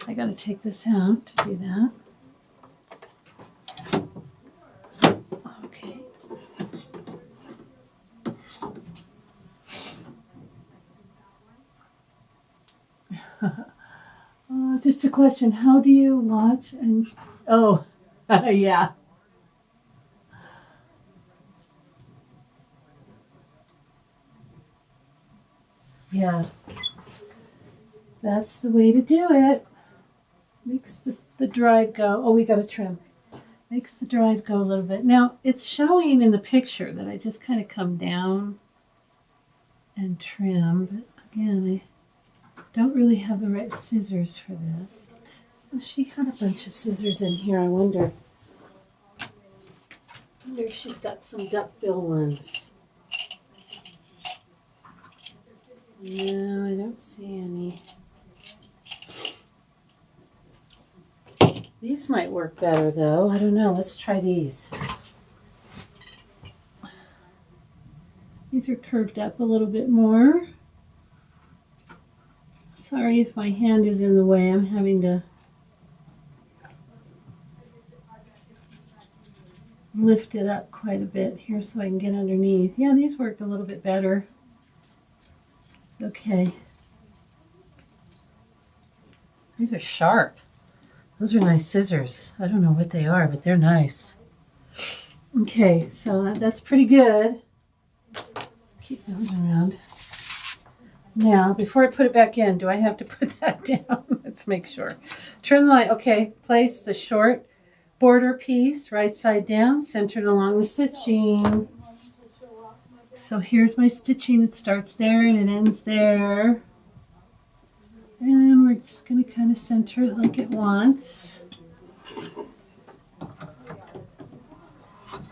A: I got to take this out to do that. Okay. Just a question. How do you watch and... Oh, yeah. Yeah. That's the way to do it. Makes the drive go. Oh, we got to trim. Makes the drive go a little bit. Now, it's showing in the picture that I just kind of come down and trim. But again, I don't really have the right scissors for this. Oh, she had a bunch of scissors in here. I wonder if she's got some duckbill ones. No, I don't see any. These might work better though. I don't know. Let's try these. These are curved up a little bit more. Sorry if my hand is in the way. I'm having to lift it up quite a bit here so I can get underneath. Yeah, these work a little bit better. Okay. These are sharp. Those are nice scissors. I don't know what they are, but they're nice. Okay, so that's pretty good. Keep those around. Now, before I put it back in, do I have to put that down? Let's make sure. Trim line. Okay, place the short border piece right side down, centered along the stitching. So here's my stitching. It starts there and it ends there. And we're just going to kind of center it like it wants.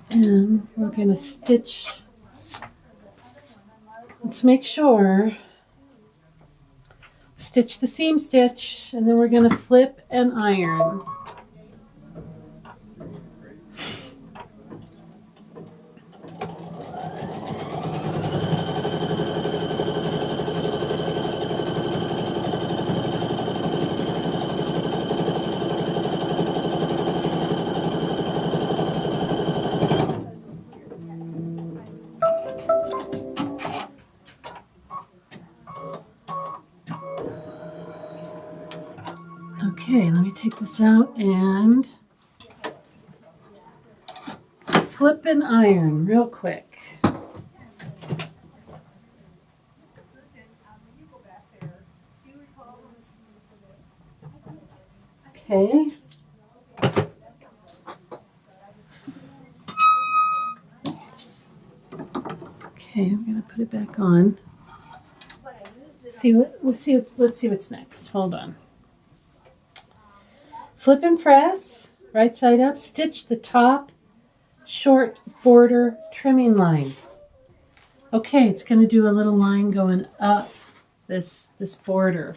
A: And we're going to stitch. Let's make sure. Stitch the seam stitch, and then we're going to flip and iron. Okay, let me take this out and flip and iron real quick. Okay. Okay, I'm gonna put it back on. Let's see what's next. Hold on. Flip and press, right side up, stitch the top short border trimming line. Okay, it's going to do a little line going up this border.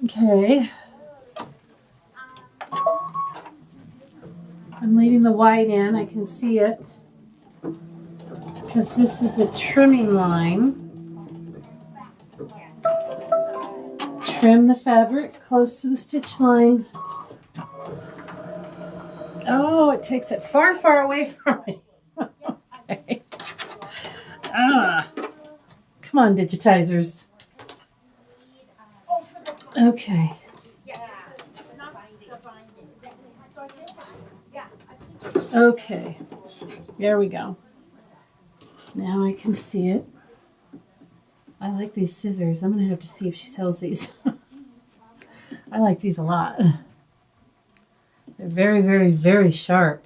A: Okay. I'm leaving the white in, I can see it, because this is a trimming line. Trim the fabric close to the stitch line. Oh, it takes it far, far away from me. Okay. Come on, digitizers. Okay. Okay. There we go. Now I can see it. I like these scissors. I'm going to have to see if she sells these. I like these a lot. They're very, very, very sharp.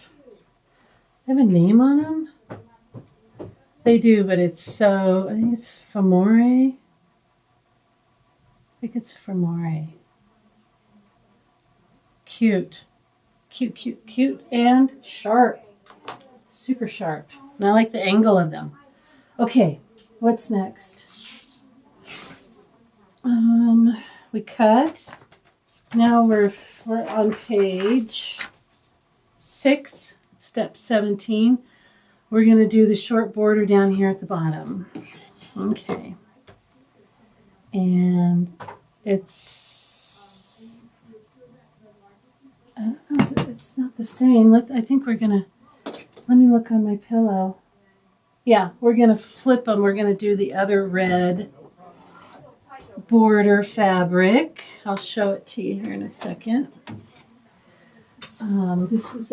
A: They have a name on them? They do, but it's so, I think it's Famore. I think it's Famore. Cute. Cute, cute, cute, and sharp. Super sharp. And I like the angle of them. Okay, what's next? We cut. Now we're on page 6, step 17. We're going to do the short border down here at the bottom. Okay. And it's, I don't know, it's not the same. I think we're going to, let me look on my pillow. Yeah, we're going to flip them. We're going to do the other red border fabric. I'll show it to you here in a second. This is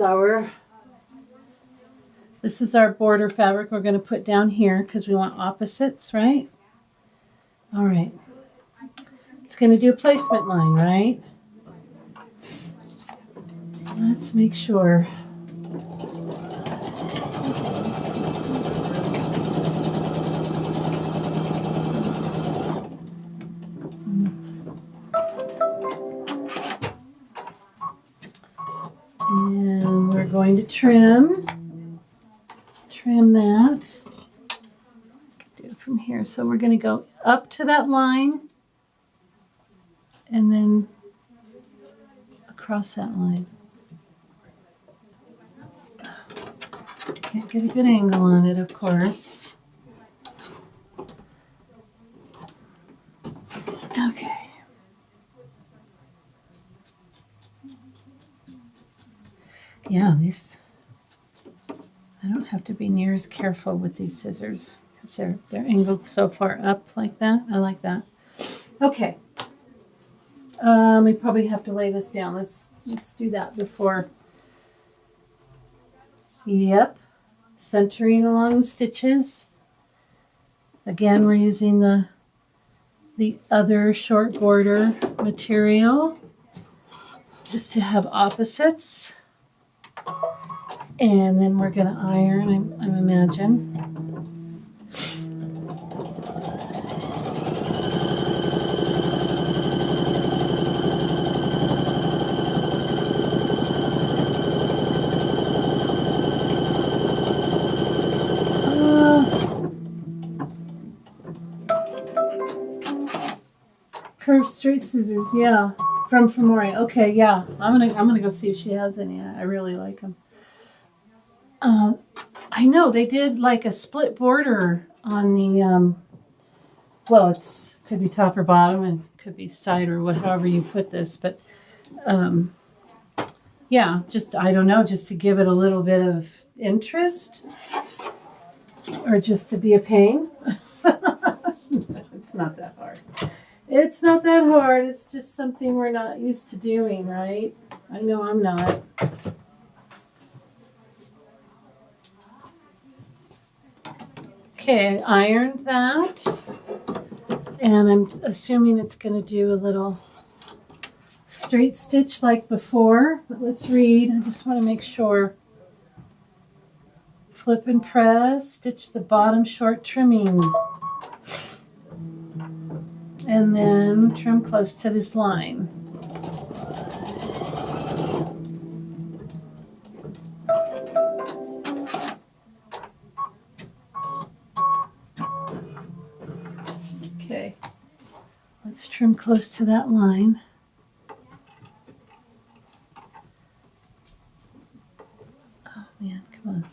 A: our border fabric we're going to put down here because we want opposites, right? All right. It's going to do a placement line, right? Let's make sure. And we're going to trim that. Do it from here. So we're going to go up to that line and then across that line. Can't get a good angle on it, of course. Okay. Yeah, these, I don't have to be near as careful with these scissors because they're angled so far up like that. I like that. Okay. We probably have to lay this down. Let's do that before. Yep. Centering along the stitches. Again, we're using the other short border material just to have opposites. And then we're going to iron, I imagine. Curved straight scissors, yeah, from Famore. Okay, yeah, I'm gonna go see if she has any. I really like them. I know they did like a split border on the well, it's could be top or bottom and could be side or however you put this, but yeah, just I don't know, just to give it a little bit of interest or just to be a pain. It's not that hard. It's not that hard. It's just something we're not used to doing, right? I know I'm not. Okay, I ironed that. And I'm assuming it's going to do a little straight stitch like before. But let's read. I just want to make sure. Flip and press. Stitch the bottom short trimming. And then trim close to this line. Okay, let's trim close to that line. Oh man, come on.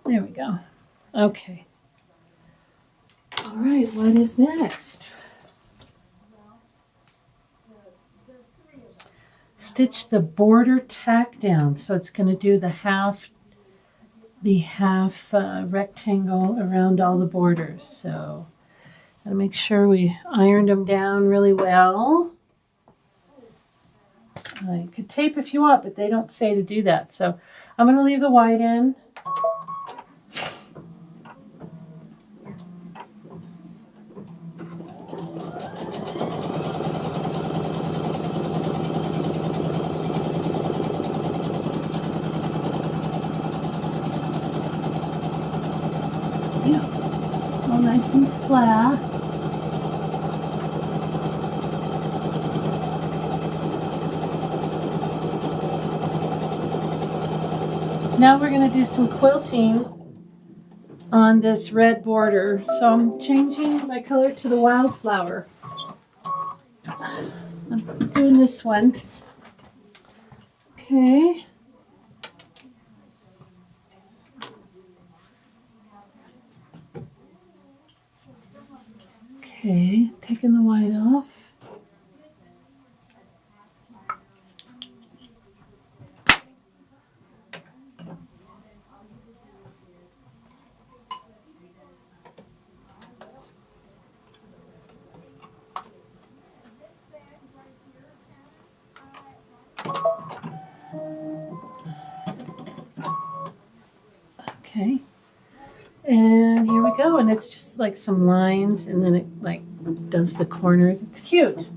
A: There we go. Okay. All right, what is next? Stitch the border tack down. So it's going to do the half the half rectangle around all the borders. So gotta make sure we ironed them down really well. You could tape if you want, but they don't say to do that. So I'm going to leave the white in. Yeah, all nice and flat. Now we're going to do some quilting on this red border. So I'm changing my color to the wildflower. I'm doing this one. Okay. Okay, taking the white off. Okay, and here we go, and it's just like some lines, and then it like does the corners. It's cute.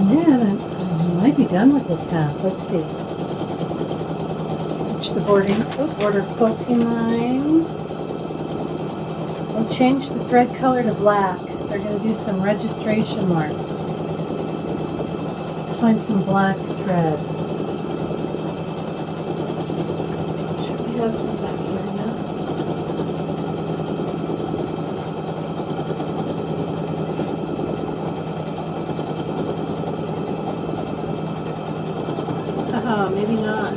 A: Yeah, I might be done with this half. Let's see. Stitch the border quilting lines. I'll change the thread color to black. They're going to do some registration marks. Let's find some black thread. Should we have some back here now? Maybe not.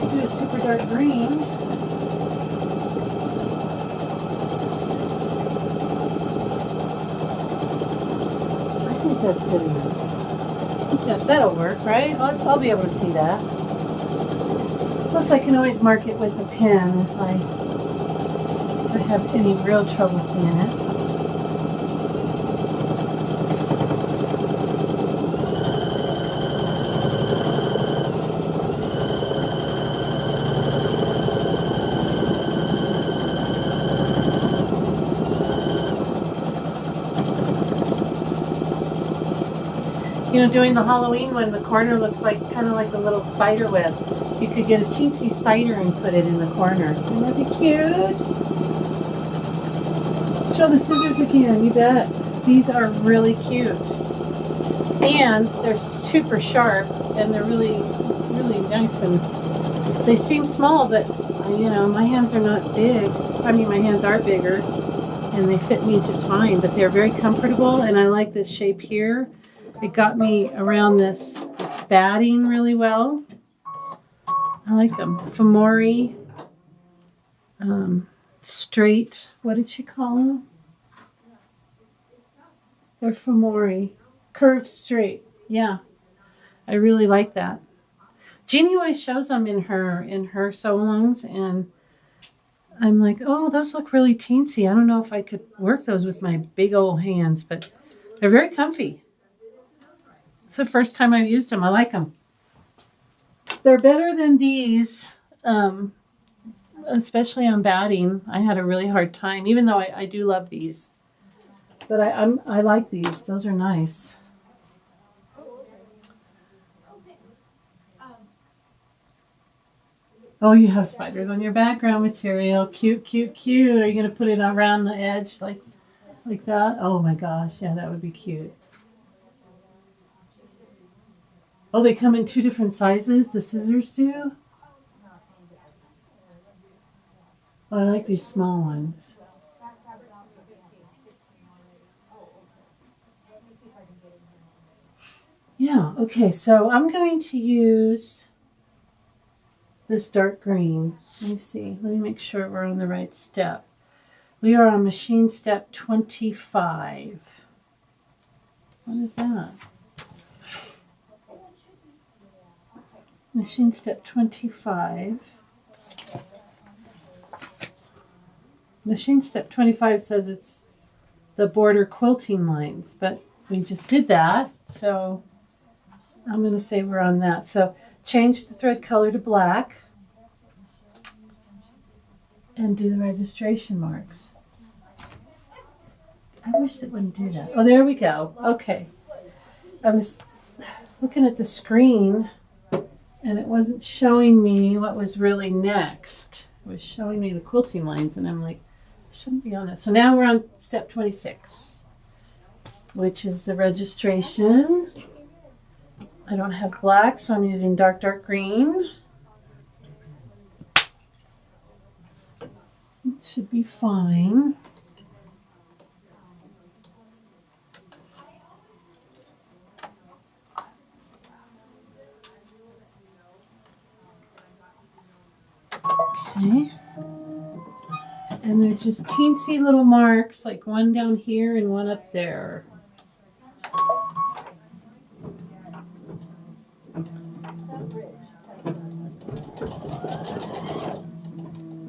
A: Do a super dark green. I think that's good enough. Yeah, that'll work, right? I'll be able to see that. Plus, I can always mark it with a pen if I have any real trouble seeing it. You know, doing the Halloween one, the corner looks like kind of like a little spider web. You could get a teensy spider and put it in the corner. Wouldn't that be cute? Show the scissors again, you bet. These are really cute. And they're super sharp, and they're really, really nice. And they seem small, but, you know, my hands are not big. I mean, my hands are bigger, and they fit me just fine. But they're very comfortable, and I like this shape here. It got me around this batting really well. I like them. Femori, straight. What did she call them? They're femori. Curved straight. Yeah, I really like that. Jeannie always shows them in her sew-alongs, and I'm like, oh, those look really teensy. I don't know if I could work those with my big old hands, but they're very comfy. It's the first time I've used them. I like them. They're better than these, especially on batting. I had a really hard time, even though I do love these. But I like these. Those are nice. Oh, you have spiders on your background material. Cute, cute, cute. Are you going to put it around the edge like that? Oh my gosh, yeah, that would be cute. Oh, they come in 2 different sizes, the scissors do? Oh, I like these small ones. Yeah, okay, so I'm going to use this dark green. Let me see. Let me make sure we're on the right step. We are on machine step 25. What is that? Machine step 25. Machine step 25 says it's the border quilting lines, but we just did that, so I'm going to say we're on that. So change the thread color to black and do the registration marks. I wish it wouldn't do that. Oh, there we go. Okay. I was looking at the screen and it wasn't showing me what was really next. It was showing me the quilting lines and I'm like, I shouldn't be on that. So now we're on step 26, which is the registration. I don't have black, so I'm using dark, dark green. It should be fine. Okay. And they're just teensy little marks, like one down here and one up there.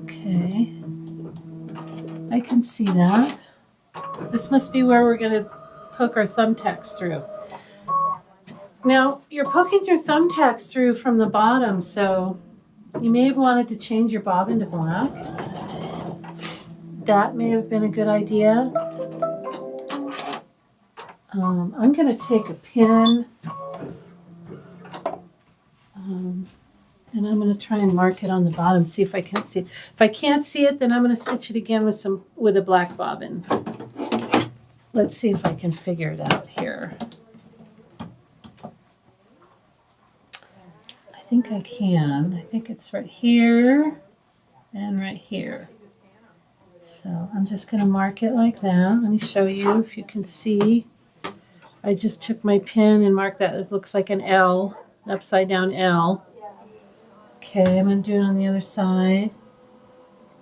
A: Okay. I can see that. This must be where we're going to poke our thumbtacks through. Now, you're poking your thumbtacks through from the bottom, so you may have wanted to change your bobbin to black. That may have been a good idea. I'm going to take a pin and I'm going to try and mark it on the bottom, see if I can't see it. If I can't see it, then I'm going to stitch it again with a black bobbin. Let's see if I can figure it out here. I think I can. I think it's right here and right here. So I'm just going to mark it like that. Let me show you if you can see. I just took my pin and marked that. It looks like an L, an upside down L. Okay, I'm going to do it on the other side.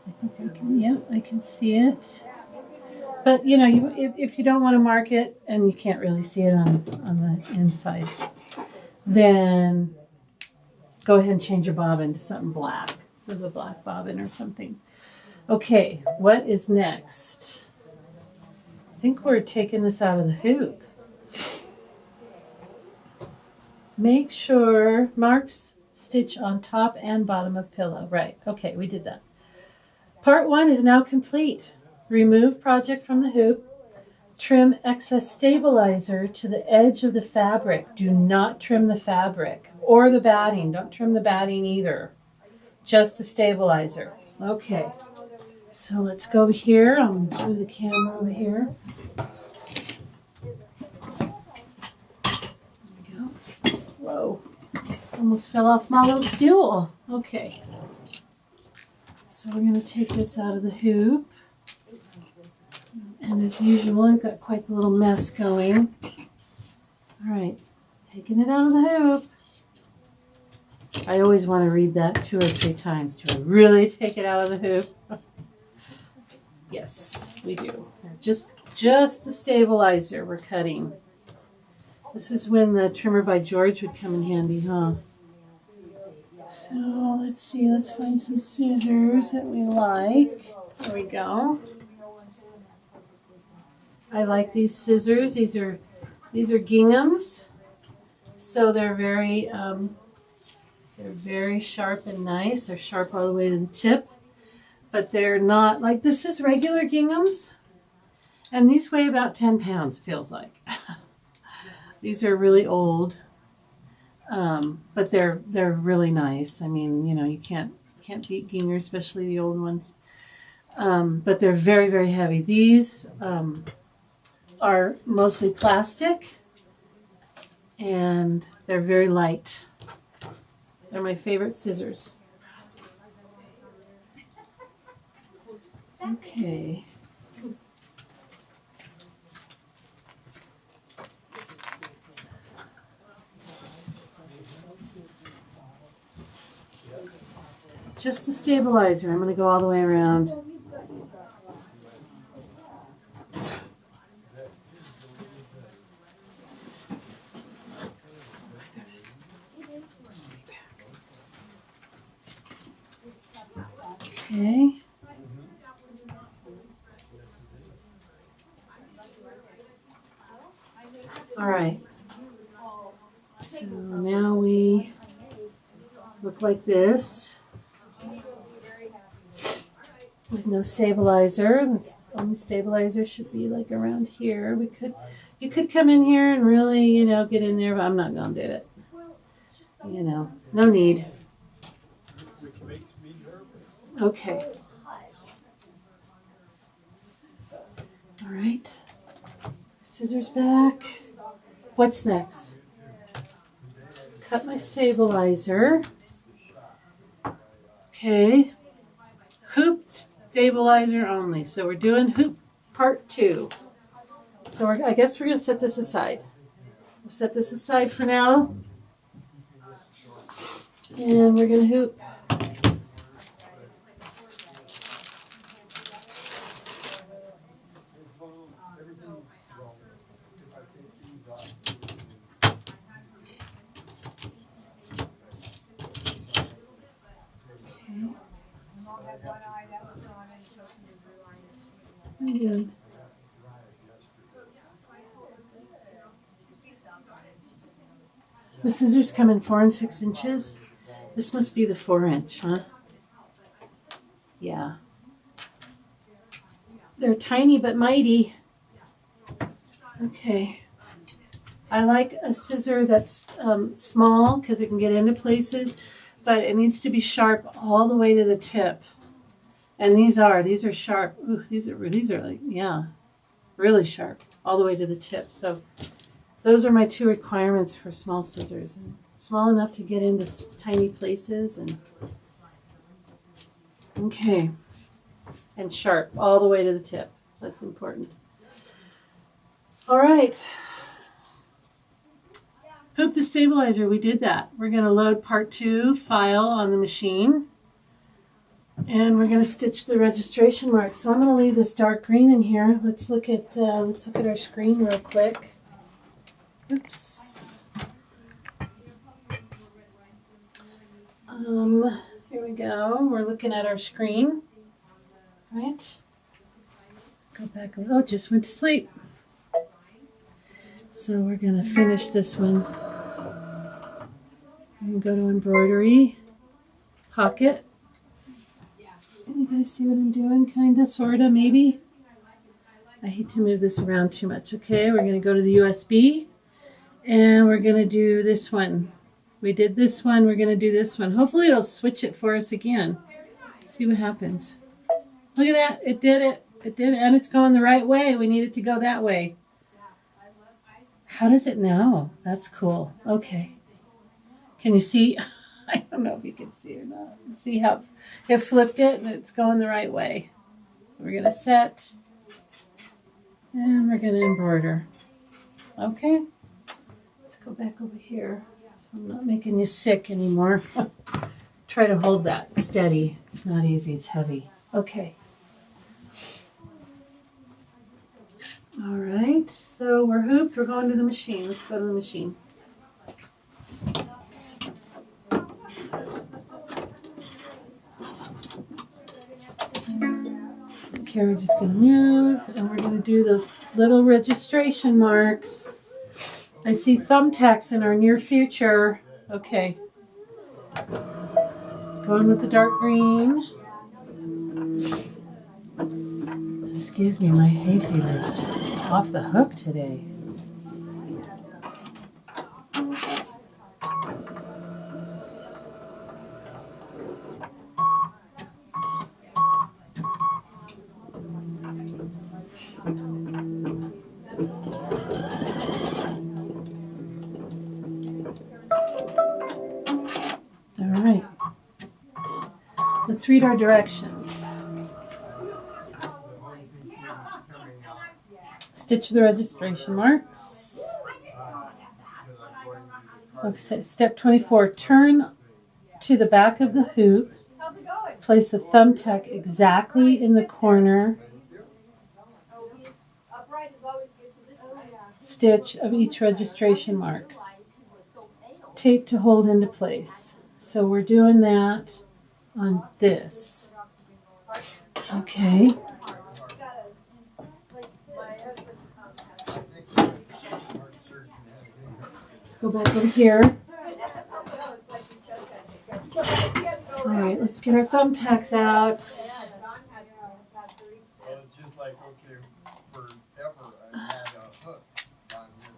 A: I think I can, yeah, I can see it. But, you know, if you don't want to mark it and you can't really see it on the inside, then go ahead and change your bobbin to something black. So the black bobbin or something. Okay, what is next? I think we're taking this out of the hoop. Make sure marks stitch on top and bottom of pillow. Right, okay, we did that. Part 1 is now complete. Remove project from the hoop. Trim excess stabilizer to the edge of the fabric. Do not trim the fabric or the batting. Don't trim the batting either. Just the stabilizer. Okay, so let's go over here. I'll move the camera over here. Whoa, almost fell off my little stool. Okay, so we're going to take this out of the hoop. And as usual, I've got quite the little mess going. All right, taking it out of the hoop. I always want to read that 2 or 3 times. Do I really take it out of the hoop? Yes, we do. Just the stabilizer we're cutting. This is when the trimmer by George would come in handy, huh? So let's see, let's find some scissors that we like. There we go. I like these scissors. These are ginghams, so they're very sharp and nice. They're sharp all the way to the tip, but they're not like this is regular ginghams, and these weigh about 10 pounds. Feels like these are really old, but they're really nice. I mean, you know, you can't can't beat Ginger, especially the old ones. But they're very, very heavy. These are mostly plastic, and they're very light. They're my favorite scissors. Okay. Just the stabilizer. I'm going to go all the way around. Okay. All right. So now we look like this with no stabilizer. The only stabilizer should be like around here. You could come in here and really, get in there, but I'm not going to do it. No need. Okay. All right. Scissors back. What's next? Cut my stabilizer. Okay. Hoop stabilizer only. So we're doing hoop part 2. So I guess we're going to set this aside. We'll set this aside for now. And we're going to hoop. Yeah. The scissors come in 4 and 6 inches. This must be the 4-inch, huh? Yeah. They're tiny but mighty. Okay. I like a scissor that's small because it can get into places, but it needs to be sharp all the way to the tip. And these are sharp. Ooh, these are like, yeah, really sharp all the way to the tip. So those are my 2 requirements for small scissors. Small enough to get into tiny places and okay. And sharp all the way to the tip. That's important. All right. Hoop the stabilizer, we did that. We're going to load part 2 file on the machine. And we're going to stitch the registration mark. So I'm going to leave this dark green in here. Let's look at our screen real quick. Oops. Here we go. We're looking at our screen. Right. Go back a little. Oh, just went to sleep. So we're going to finish this one. And go to embroidery, pocket. You guys see what I'm doing? Kinda, sorta, maybe. I hate to move this around too much. Okay, we're going to go to the USB. And we're going to do this one. We did this one. We're going to do this one. Hopefully it'll switch it for us again. See what happens. Look at that. It did it. It did it. And it's going the right way. We need it to go that way. How does it know? That's cool. Okay. Can you see? I don't know if you can see or not. See how it flipped it and it's going the right way. We're going to set. And we're going to embroider. Okay. Let's go back over here. So I'm not making you sick anymore. Try to hold that steady. It's not easy. It's heavy. Okay. All right. So we're hooped. We're going to the machine. Let's go to the machine. Okay, we're just going to move. And we're going to do those little registration marks. I see thumbtacks in our near future. Okay. Going with the dark green. Excuse me, my hay fever is just off the hook today. let's read our directions. Stitch the registration marks. Okay, step 24, turn to the back of the hoop. Place a thumbtack exactly in the corner stitch of each registration mark. Tape to hold into place. So we're doing that on this. Okay. Let's go back over here. All right, let's get our thumbtacks out.
D: Well, it's just like, okay, forever I had a hook on here.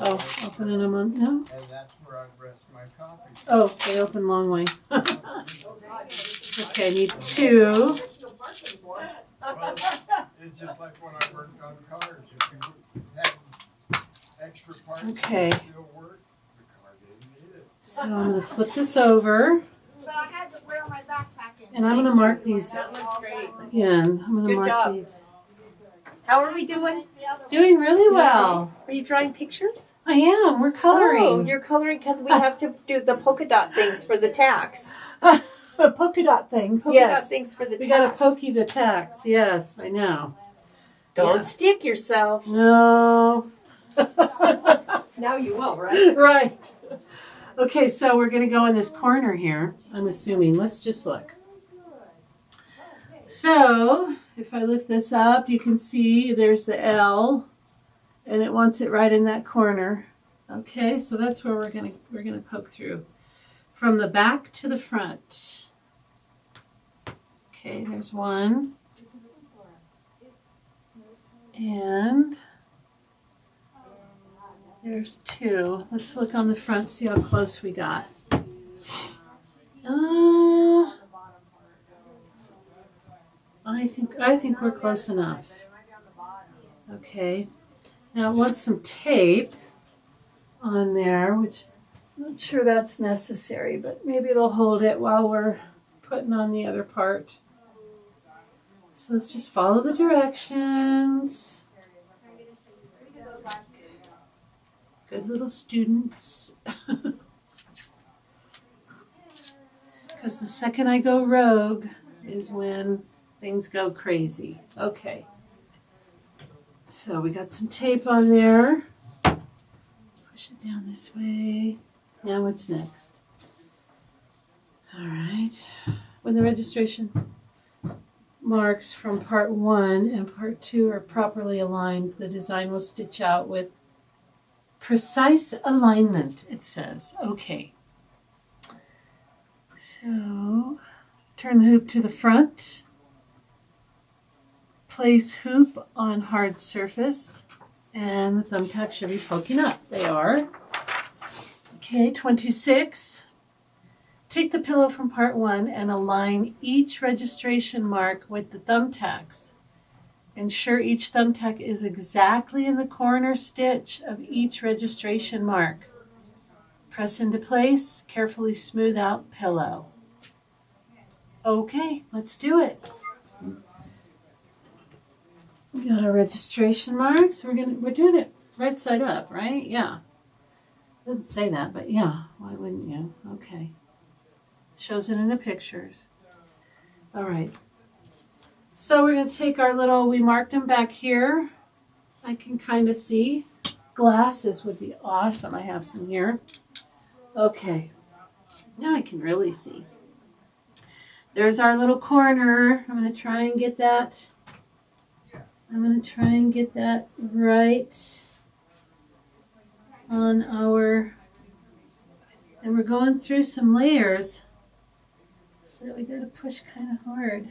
A: Oh, opening them on now?
D: And that's where I rest my coffee.
A: Oh, they open long way. Okay, I need 2.
D: Well, it's just like when I worked on cars. If you had extra parts
A: Okay.
D: that still work, the car didn't need it.
A: So I'm going to flip this over.
B: But I had to wear my backpack in.
A: And I'm going to mark these
C: That looks great.
A: again. I'm going to
C: Good
A: mark
C: job.
A: these.
C: How are we doing?
A: Doing really well.
C: Are you drawing pictures?
A: I am. We're coloring.
C: Oh, you're coloring because we have to do the polka dot things for the tacks.
A: The polka dot things.
C: Polka
A: Yes.
C: dot things for the
A: We
C: tacks.
A: got to pokey the tacks. Yes, I know.
C: Don't
A: Yeah.
C: stick yourself.
A: No.
C: Now you will, right?
A: Right. Okay, so we're going to go in this corner here, I'm assuming. Let's just look. So, if I lift this up, you can see there's the L, and it wants it right in that corner. Okay, so that's where we're going to poke through. From the back to the front. Okay, there's 1. And there's 2. Let's look on the front, see how close we got. I think we're close enough. Okay. Now I want some tape on there, which I'm not sure that's necessary, but maybe it'll hold it while we're putting on the other part. So let's just follow the directions. Good little students. Because the second I go rogue is when things go crazy. Okay. So we got some tape on there. Push it down this way. Now what's next? All right. When the registration marks from part 1 and part 2 are properly aligned, the design will stitch out with precise alignment, it says. Okay. So, turn the hoop to the front. Place hoop on hard surface, and the thumbtack should be poking up. They are. Okay, 26. Take the pillow from part 1 and align each registration mark with the thumbtacks. Ensure each thumbtack is exactly in the corner stitch of each registration mark. Press into place, carefully smooth out pillow. Okay, let's do it. We got our registration marks. We're doing it right side up, right? Yeah. Doesn't say that, but yeah, why wouldn't you? Okay. Shows it in the pictures. All right. So we're going to take our little, we marked them back here. I can kind of see. Glasses would be awesome. I have some here. Okay. Now I can really see. There's our little corner. I'm going to try and get that. Right on our, and we're going through some layers. So we got to push kind of hard.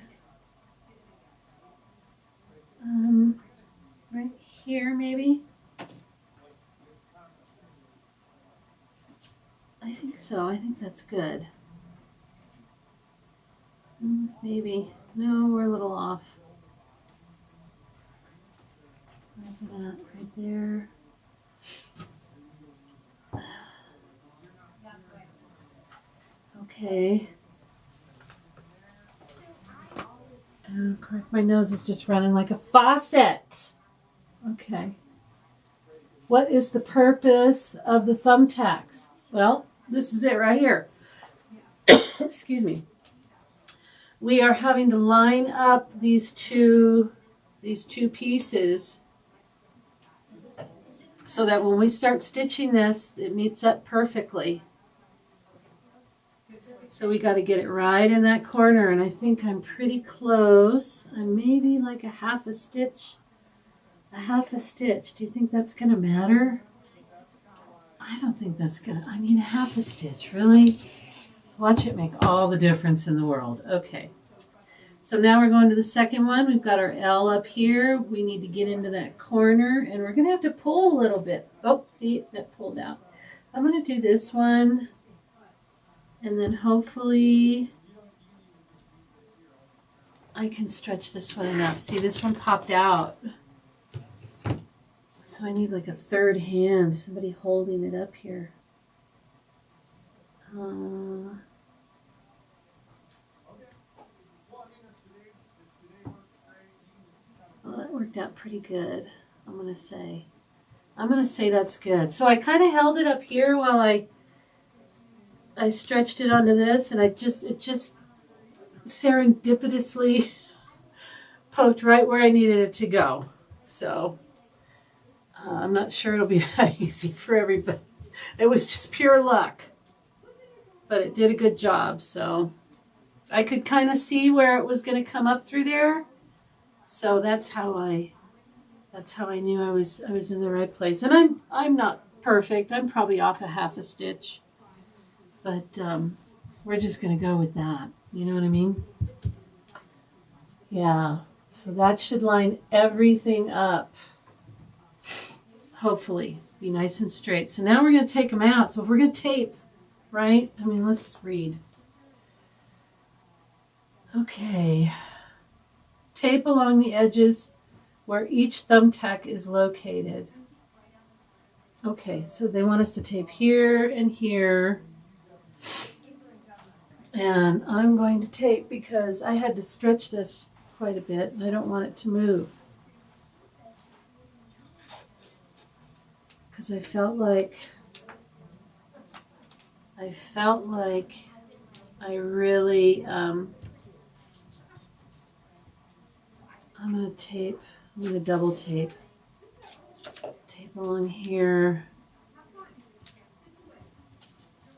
A: Right here maybe. I think so. I think that's good. Maybe. No, we're a little off. Where's it at? Right there. Okay. Yeah, of course, my nose is just running like a faucet. Okay. What is the purpose of the thumbtacks? Well, this is it right here. Excuse me. We are having to line up these two pieces so that when we start stitching this, it meets up perfectly. So we got to get it right in that corner, and I think I'm pretty close. I'm maybe like a half a stitch. A half a stitch. Do you think that's going to matter? I don't think that's going to, I mean, a half a stitch, really? Watch it make all the difference in the world. Okay. So now we're going to the second one. We've got our L up here. We need to get into that corner, and we're going to have to pull a little bit. Oh, see, that pulled out. I'm going to do this one, and then hopefully I can stretch this one enough. See, this one popped out. So I need like a third hand, somebody holding it up here. Well, that worked out pretty good, I'm going to say. I'm going to say that's good. So I kind of held it up here while I stretched it onto this, and it just serendipitously poked right where I needed it to go. So I'm not sure it'll be that easy for everybody. It was just pure luck, but it did a good job. So I could kind of see where it was going to come up through there. So that's how I knew I was in the right place. And I'm not perfect. I'm probably off a half a stitch, but we're just going to go with that. You know what I mean? Yeah. So that should line everything up. Hopefully, be nice and straight. So now we're going to take them out. So if we're going to tape, right? I mean, let's read. Okay. Tape along the edges where each thumbtack is located. Okay, so they want us to tape here and here. And I'm going to tape because I had to stretch this quite a bit and I don't want it to move. Because I felt like I really, I'm going to tape, I'm going to double tape. Tape along here.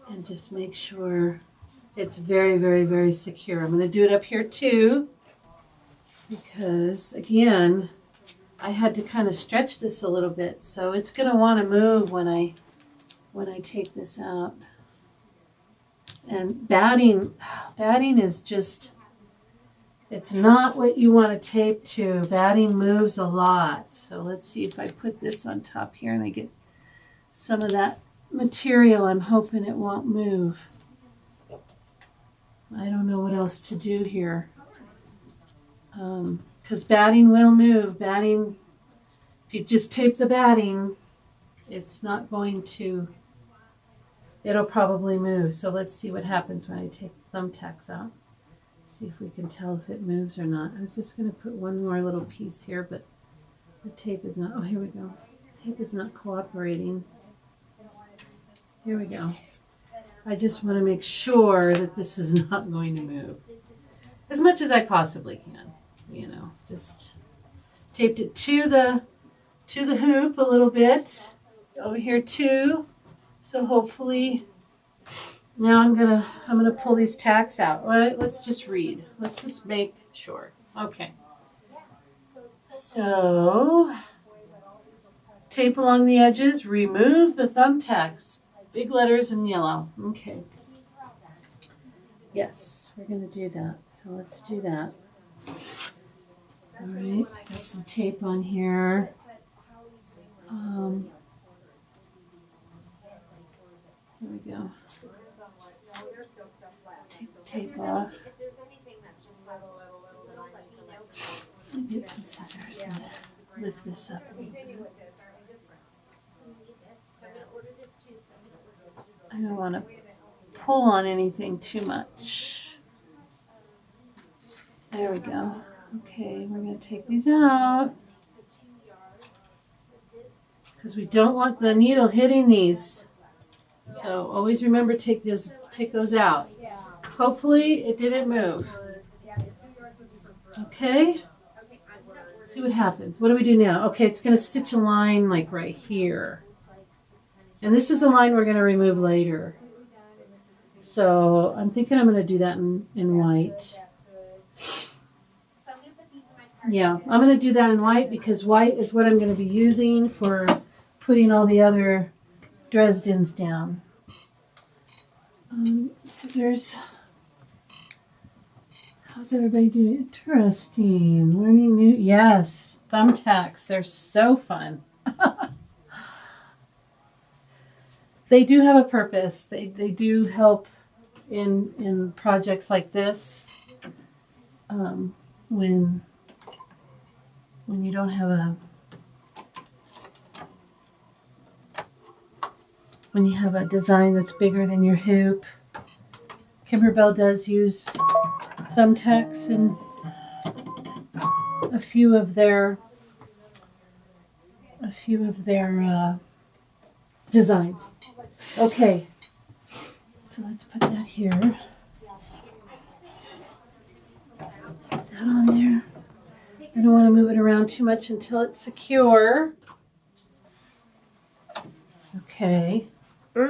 A: And just make sure it's very, very, very secure. I'm going to do it up here too. Because, again, I had to kind of stretch this a little bit. So it's going to want to move when I take this out. And batting is just, it's not what you want to tape to. Batting moves a lot. So let's see if I put this on top here and I get some of that material. I'm hoping it won't move. I don't know what else to do here. Because batting will move. Batting, if you just tape the batting, it's not going to, it'll probably move. So let's see what happens when I take the thumbtacks out. See if we can tell if it moves or not. I was just going to put one more little piece here, but the tape is not, oh, here we go. Tape is not cooperating. Here we go. I just want to make sure that this is not going to move. As much as I possibly can, you know. Just taped it to the hoop a little bit. Over here too. So hopefully now I'm gonna pull these tacks out. All right, let's just read. Let's just make sure. Okay. So tape along the edges, remove the thumbtacks. Big letters in yellow. Okay. Yes, we're going to do that. So let's do that. All right, got some tape on here. Here we go. Take the tape off. And get some scissors and lift this up a little bit. I don't want to pull on anything too much. There we go. Okay, we're going to take these out because we don't want the needle hitting these. So always remember take those out. Hopefully it didn't move. Okay. Let's see what happens. What do we do now? Okay, it's going to stitch a line like right here. And this is a line we're going to remove later. So I'm thinking I'm going to do that in white. Yeah, I'm going to do that in white because white is what I'm going to be using for putting all the other Dresdens down. Scissors. How's everybody doing? Interesting. Learning new. Yes, thumbtacks. They're so fun. They do have a purpose. They do help in projects like this. When you don't have when you have a design that's bigger than your hoop. Kimberbell does use thumbtacks in a few of their designs. Okay, so let's put that here. Put that on there. I don't want to move it around too much until it's secure. Okay. All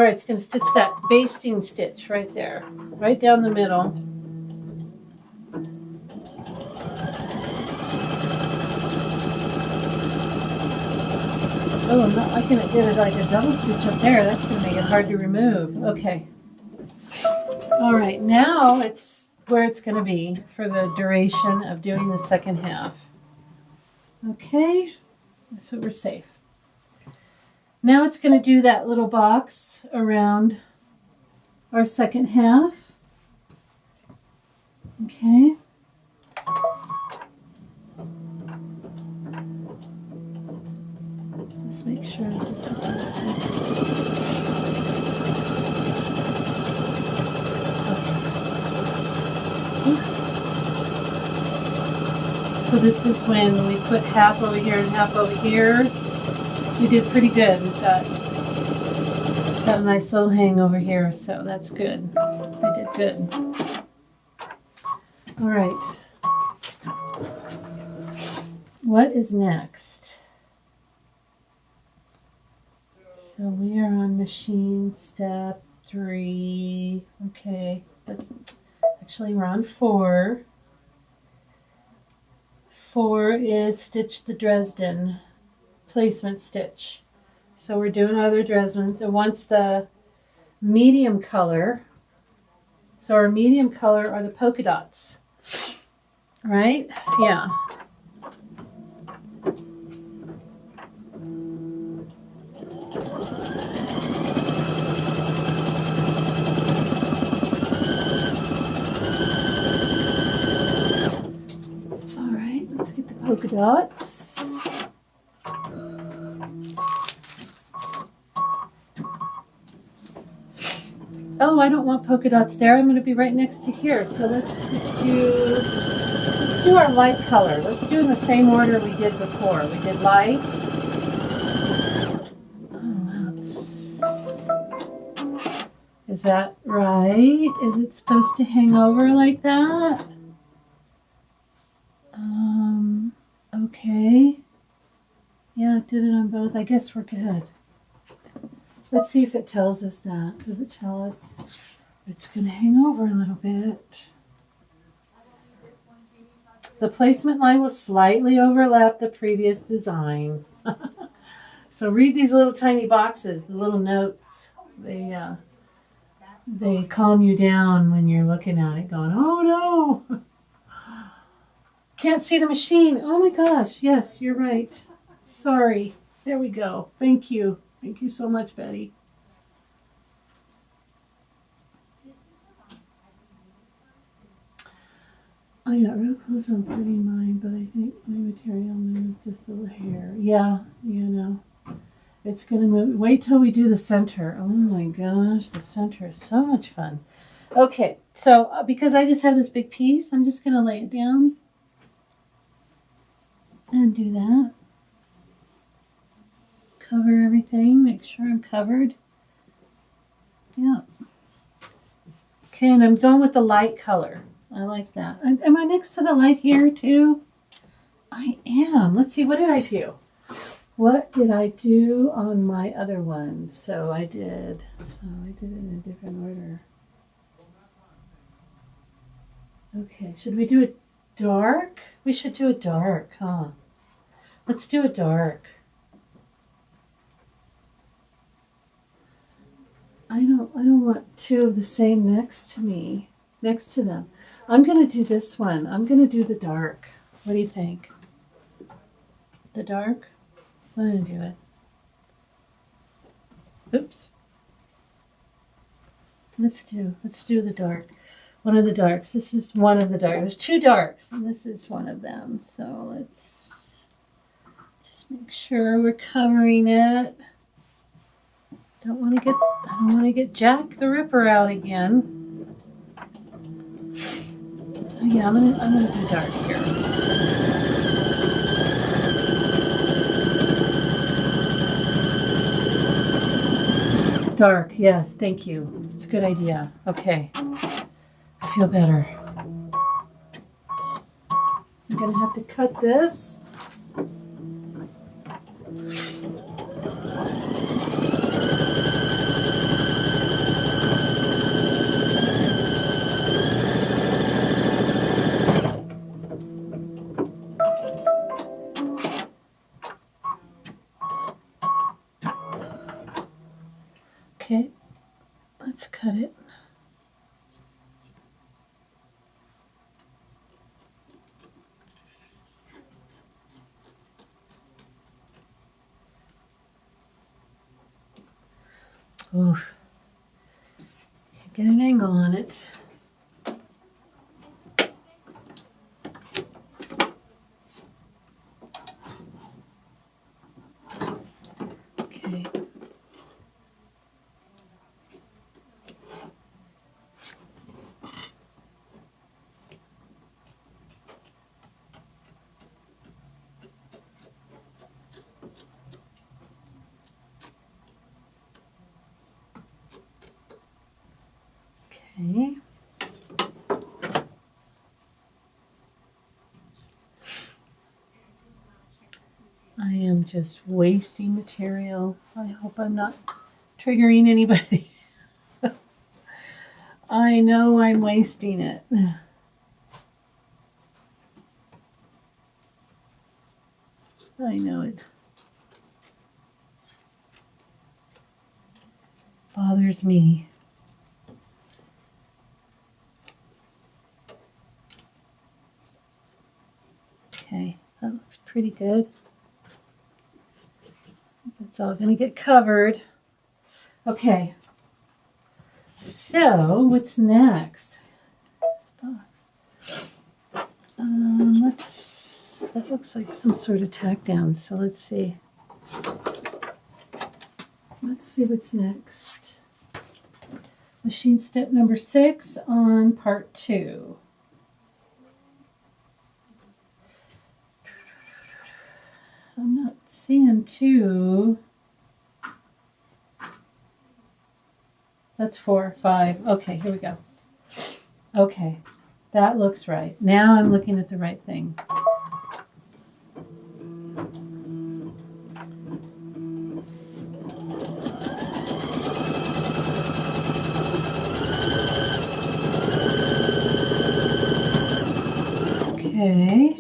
A: right, it's going to stitch that basting stitch right there, right down the middle. Oh, I'm not liking it. Did it like a double stitch up there. That's going to make it hard to remove. Okay. All right, now it's where it's going to be for the duration of doing the second half. Okay, so we're safe. Now it's going to do that little box around our second half. Okay. Let's make sure this is in the center. Okay. So this is when we put half over here and half over here. We did pretty good. We've got a nice little hang over here, so that's good. I did good. All right. What is next? So we are on machine step 3. Okay, actually we're on 4. 4 is stitch the Dresden placement stitch. So we're doing other Dresden. It wants the medium color. So our medium color are the polka dots. Right? Yeah. All right, let's get the polka dots. Oh, I don't want polka dots there. I'm going to be right next to here. So let's do our light color. Let's do in the same order we did before. We did light. Oh, wow. Is that right? Is it supposed to hang over like that? Okay. Yeah, it did it on both. I guess we're good. Let's see if it tells us that. Does it tell us it's going to hang over a little bit? The placement line will slightly overlap the previous design. So read these little tiny boxes, the little notes. They calm you down when you're looking at it going, oh no! Can't see the machine. Oh my gosh, yes, you're right. Sorry. There we go. Thank you. Thank you so much, Betty. I got real close on putting mine, but I think my material moved just a little hair. Yeah, you know. It's going to move. Wait till we do the center. Oh my gosh, the center is so much fun. Okay, so because I just have this big piece, I'm just going to lay it down and do that. Cover everything, make sure I'm covered. Yeah. Okay, and I'm going with the light color. I like that. Am I next to the light here too? I am. Let's see, what did I do? What did I do on my other one? So I did it in a different order. Okay, should we do it dark? We should do it dark, huh? Let's do it dark. I don't want two of the same next to them. I'm gonna do this one. I'm gonna do the dark. What do you think? The dark? I'm gonna do it. Oops. Let's do the dark. One of the darks. This is one of the darks. There's two darks, and this is one of them. So let's just make sure we're covering it. I don't want to get Jack the Ripper out again. Oh, yeah, I'm gonna do dark here. Dark, yes, thank you. It's a good idea. Okay, I feel better. I'm gonna have to cut this. Okay, let's cut it. Oof. Can't get an angle on it. Okay. Okay. I am just wasting material. I hope I'm not triggering anybody. I know I'm wasting it. I know it bothers me. Okay, that looks pretty good. It's all going to get covered. Okay, so what's next? This box. That looks like some sort of tack down, so let's see. Let's see what's next. Machine step number 6 on part 2. I'm not seeing 2. That's 4, 5. Okay, here we go. Okay, that looks right. Now I'm looking at the right thing. Okay.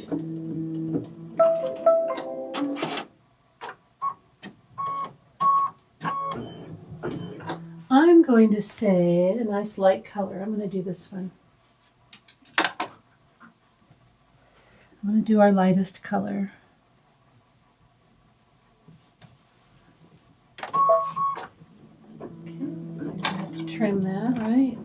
A: I'm going to say a nice light color. I'm going to do this one. I'm going to do our lightest color. Okay, I have to trim that, right?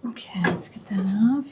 A: Okay, let's get that off.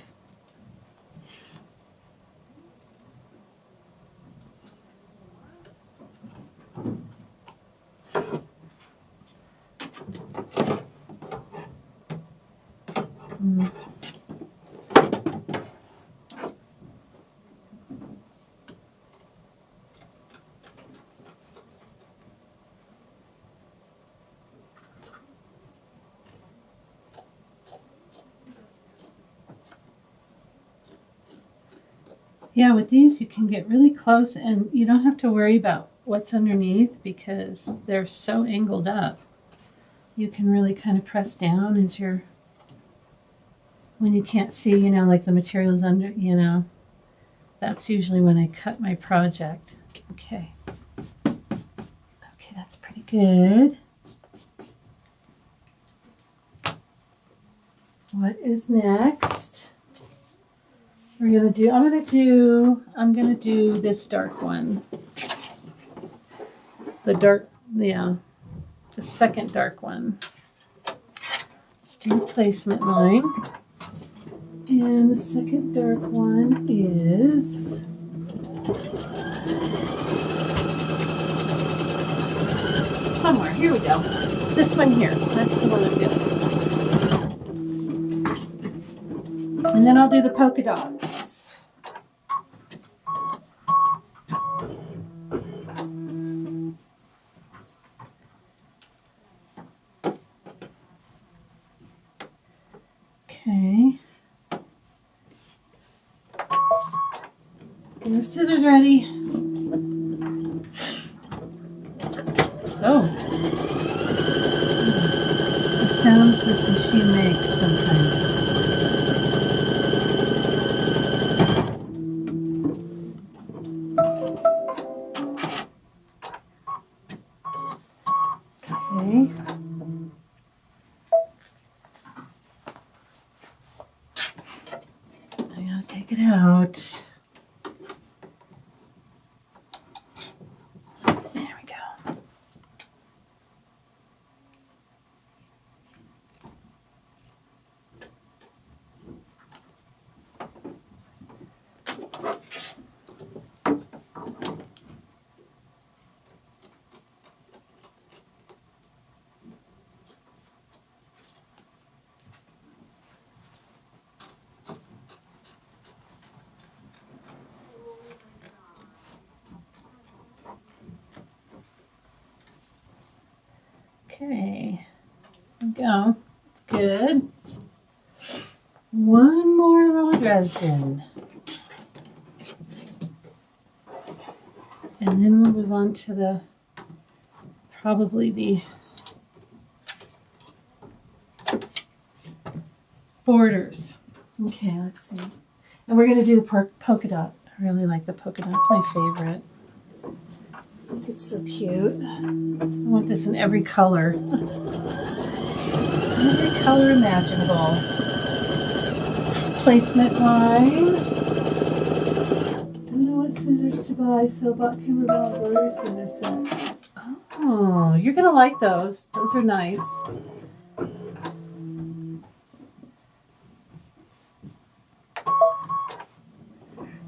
A: Yeah, with these you can get really close and you don't have to worry about what's underneath because they're so angled up. You can really kind of press down as you're, when you can't see, you know, like the material's under, you know. That's usually when I cut my project. Okay. Okay, that's pretty good. What is next? I'm gonna do this dark one. The dark, yeah, the second dark one. Let's do a placement line. And the second dark one is somewhere. Here we go. This one here. That's the one I'm doing. And then I'll do the polka dots. Okay. Get our scissors ready. Oh. The sounds this machine makes sometimes. Okay. I gotta take it out. There we go. Okay, there we go. Good. One more little Dresden. And then we'll move on to the, probably the borders. Okay, let's see. And we're going to do the polka dot. I really like the polka dot. It's my favorite. I think it's so cute. I want this in every color. Every color imaginable. Placement line. Don't know what scissors to buy, so bought Kimberly border scissors set. Oh, you're gonna like those. Those are nice.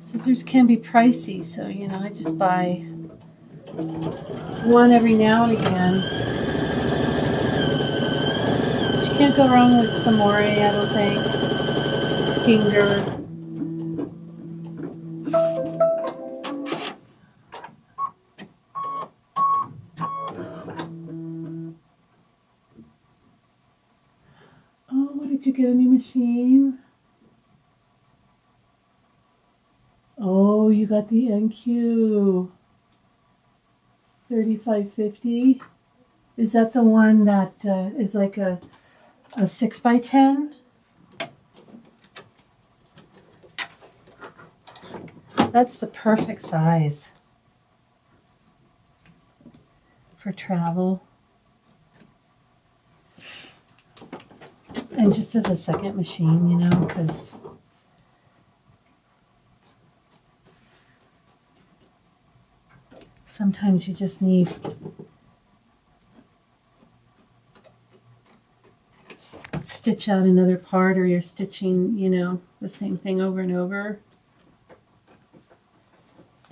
A: Scissors can be pricey, so you know I just buy one every now and again. But you can't go wrong with Amore, I don't think. Finger. Oh, what did you get, a new machine? Oh, you got the NQ 3550. Is that the one that is like a 6x10? That's the perfect size for travel. And just as a second machine, you know, because sometimes you just need stitch out another part, or you're stitching, you know, the same thing over and over.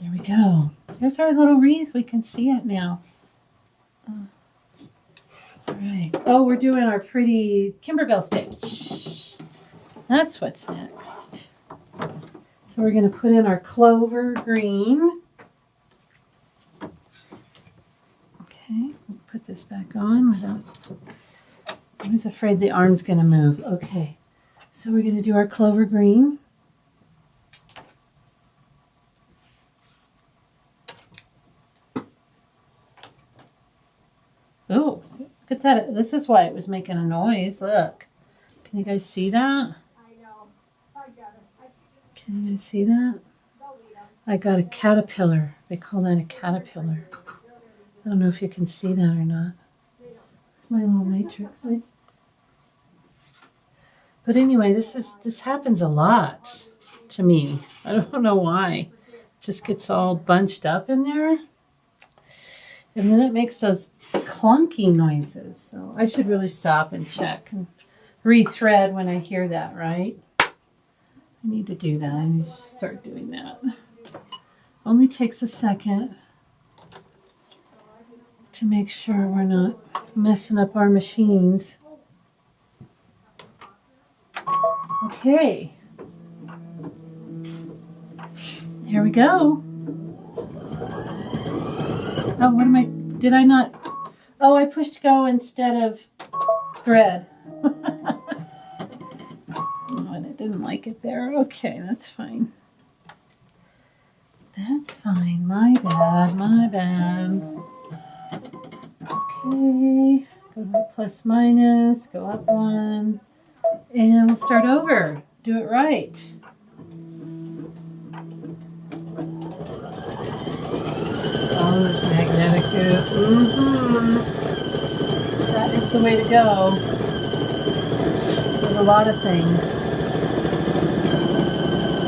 A: There we go. There's our little wreath. We can see it now. All right. Oh, we're doing our pretty Kimberbell stitch. That's what's next. So we're going to put in our clover green. Okay, we'll put this back on without... I was afraid the arm's going to move. Okay, so we're going to do our clover green. Oh, look at that. This is why it was making a noise. Look. Can you guys see that?
B: I know. I got it.
A: Can you guys see that? I got a caterpillar. They call that a caterpillar. I don't know if you can see that or not. It's my little matrix. But anyway, this happens a lot to me. I don't know why. It just gets all bunched up in there. And then it makes those clunky noises. So I should really stop and check and rethread when I hear that, right? I need to do that. I need to start doing that. Only takes a second to make sure we're not messing up our machines. Okay. Here we go. Oh, what am I, did I not, oh, I pushed go instead of thread. Oh, and it didn't like it there. Okay, that's fine. That's fine. My bad, my bad. Okay, go to plus minus, go up one, and we'll start over. Do it right. Oh, there's magnetic hoop. That is the way to go with a lot of things.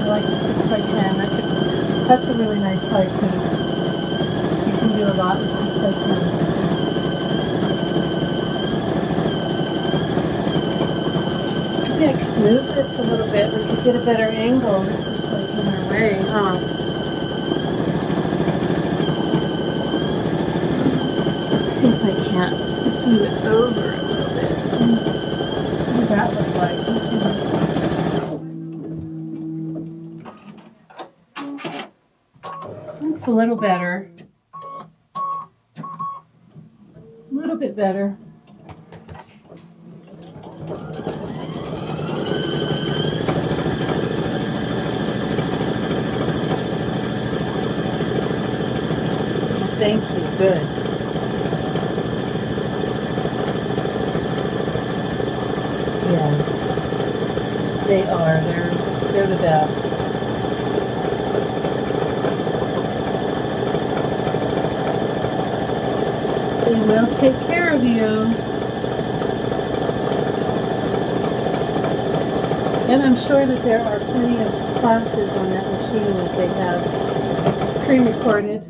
A: I like the 6x10. That's a really nice size hoop. You can do a lot with 6x10. Maybe I could move this a little bit. We could get a better angle. This is like in our way, huh? See if I can't just move it over a little bit. What does that look like? Looks a little better. A little bit better. Thank you. Good. Yes, they are. They're the best. They will take care of you. And I'm sure that there are plenty of classes on that machine that they have pre-recorded.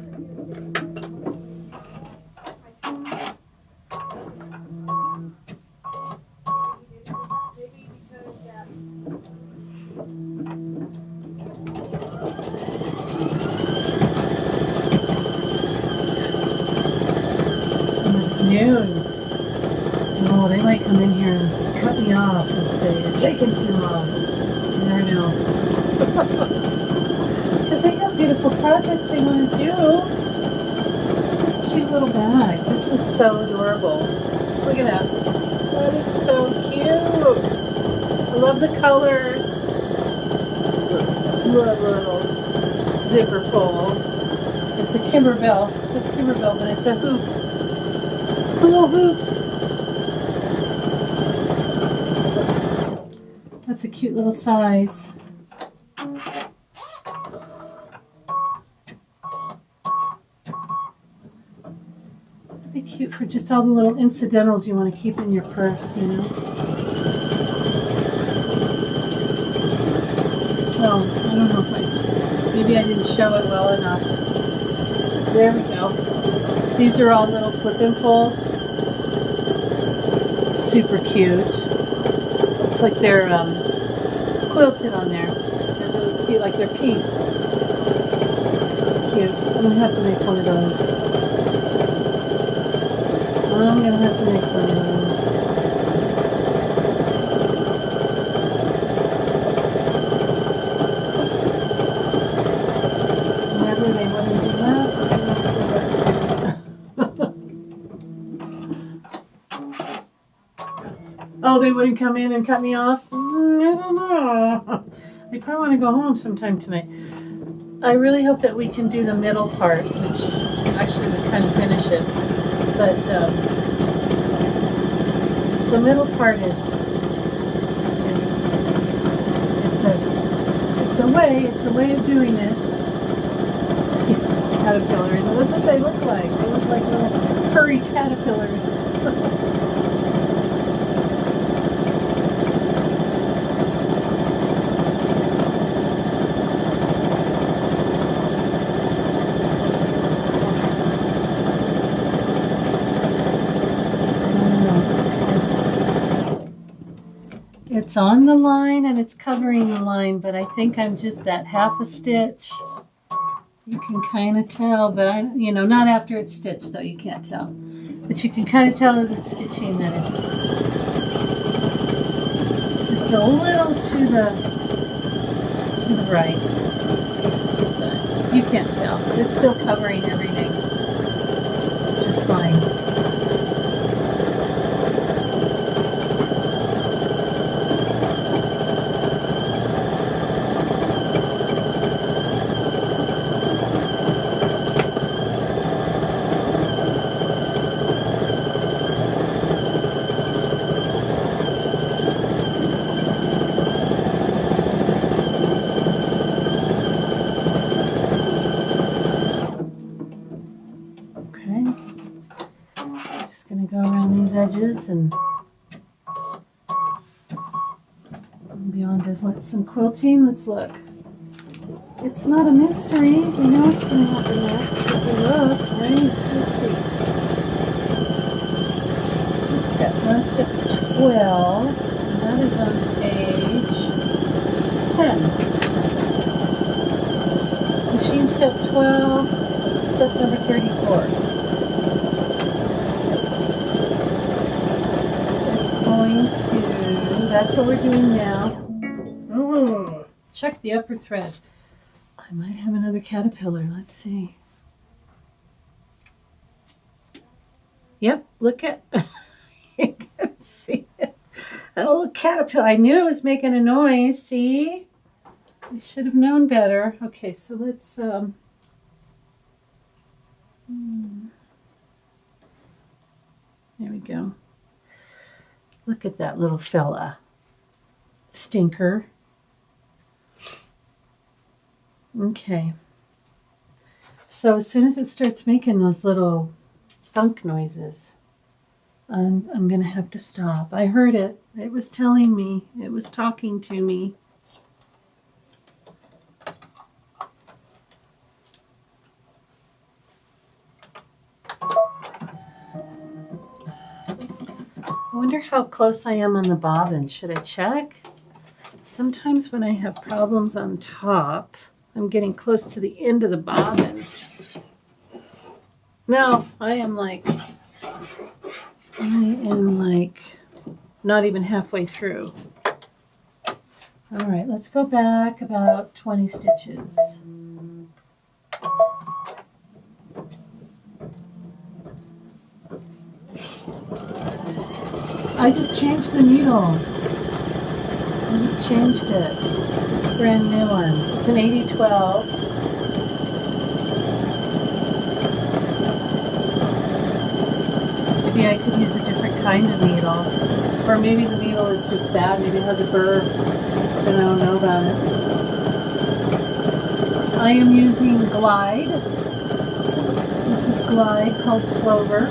A: Oh, they might come in here and cut me off and say, you're taking too long. And I know. Because they have beautiful projects they want to do. This cute little bag. This is so adorable. Look at that. That is so cute. I love the colors. Love little zipper pull. It's a Kimberbell. It says Kimberbell, but it's a hoop. It's a little hoop. That's a cute little size. Be cute for just all the little incidentals you want to keep in your purse, you know. Oh, I don't know if maybe I didn't show it well enough. There we go. These are all little flip and folds. Super cute. like they're quilted on there. They're really cute, like they're pieced. It's cute. I'm gonna have to make one of those. I'm gonna have to make one of those. Whenever they wouldn't do that, oh, they wouldn't come in and cut me off? I don't know. They probably want to go home sometime tonight. I really hope that we can do the middle part, which actually would kind of finish it. But the middle part it's a way of doing it. Caterpillars. That's what they look like. They look like little furry caterpillars. It's on the line and it's covering the line, but I think I'm just that half a stitch. You can kind of tell, but not after it's stitched though, you can't tell. But you can kind of tell as it's stitching that it's just a little to the right. But you can't tell, but it's still covering everything just fine. Edges and be on to some quilting. Let's look. It's not a mystery. We know what's going to happen next. If we look, right? Let's see. Step 12, and that is on page 10. Machine step 12, step number 34. That's what we're doing now. Oh, check the upper thread. I might have another caterpillar. Let's see. Yep, look at you can see it. That little caterpillar. I knew it was making a noise. See? I should have known better. Okay, so let's there we go. Look at that little fella. Stinker. Okay. So as soon as it starts making those little thunk noises, I'm going to have to stop. I heard it. It was telling me. It was talking to me. I wonder how close I am on the bobbin. Should I check? Sometimes when I have problems on top, I'm getting close to the end of the bobbin. No, I am like not even halfway through. All right, let's go back about 20 stitches. I just changed the needle. I just changed it. It's a brand new one. It's an 8012. Maybe I could use a different kind of needle. Or maybe the needle is just bad. Maybe it has a burr and I don't know about it. I am using Glide. This is Glide called Clover.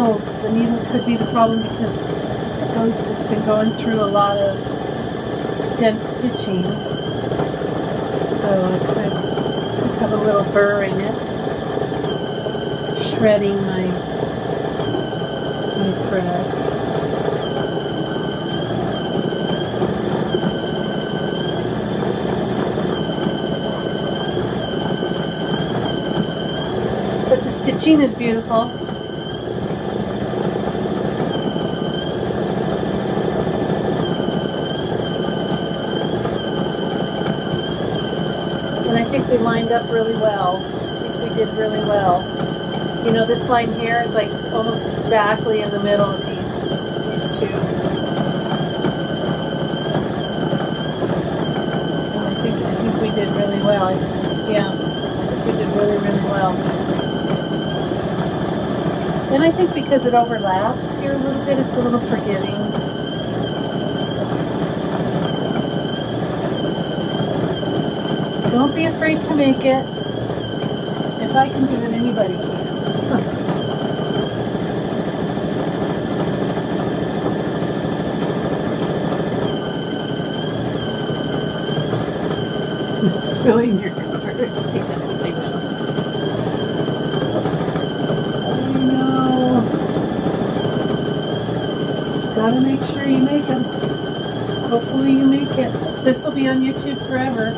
A: The needle could be the problem because it's it's been going through a lot of dense stitching, so I could have a little burr in it, shredding my thread. But the stitching is beautiful. And I think we lined up really well. I think we did really well. You know, this line here is like almost exactly in the middle of these two. And I think we did really well. Yeah, I think we did really, really well. And I think because it overlaps here a little bit, it's a little forgiving. Don't be afraid to make it. If I can do it, anybody can. Filling your cards. I know. Gotta make sure you make them. Hopefully you make it. This will be on YouTube forever.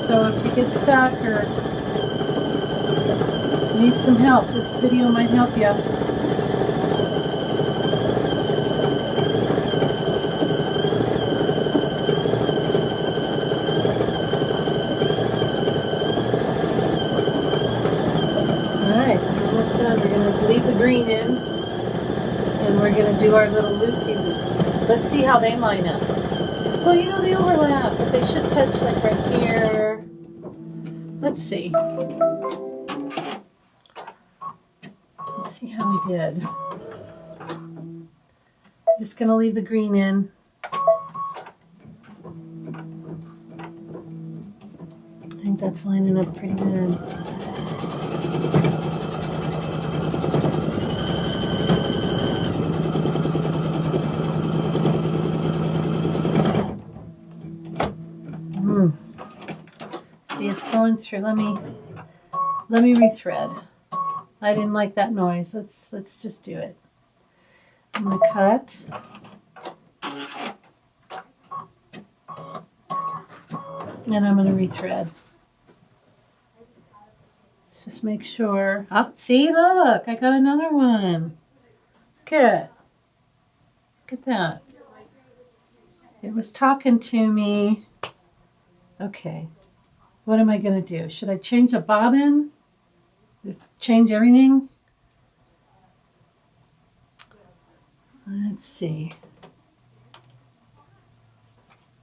A: So if you get stuck or need some help, this video might help you. Alright, we're almost done. We're going to leave the green in and we're going to do our little loop-de-loops. Let's see how they line up. Well, you know, they overlap, but they should touch like right here. Let's see. Let's see how we did. Just gonna leave the green in. I think that's lining up pretty good. See, it's going through. Let me rethread. I didn't like that noise. Let's just do it. I'm gonna cut. And I'm gonna rethread. Let's just make sure. Oh, see, look, I got another one. Good. Look at that. It was talking to me. Okay. What am I going to do? Should I change the bobbin? Just change everything? Let's see.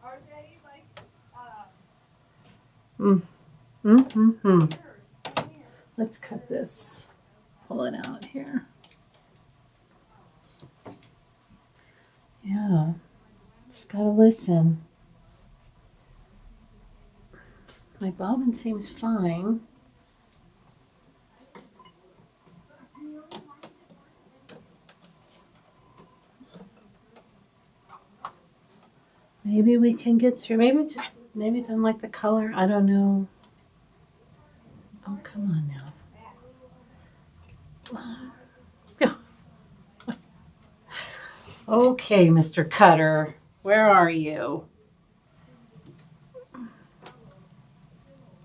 B: Are they like,
A: Let's cut this. Pull it out here. Yeah. Just gotta listen. My bobbin seems fine. Maybe we can get through. Maybe it doesn't like the color. I don't know. Oh, come on now. Okay, Mr. Cutter. Where are you?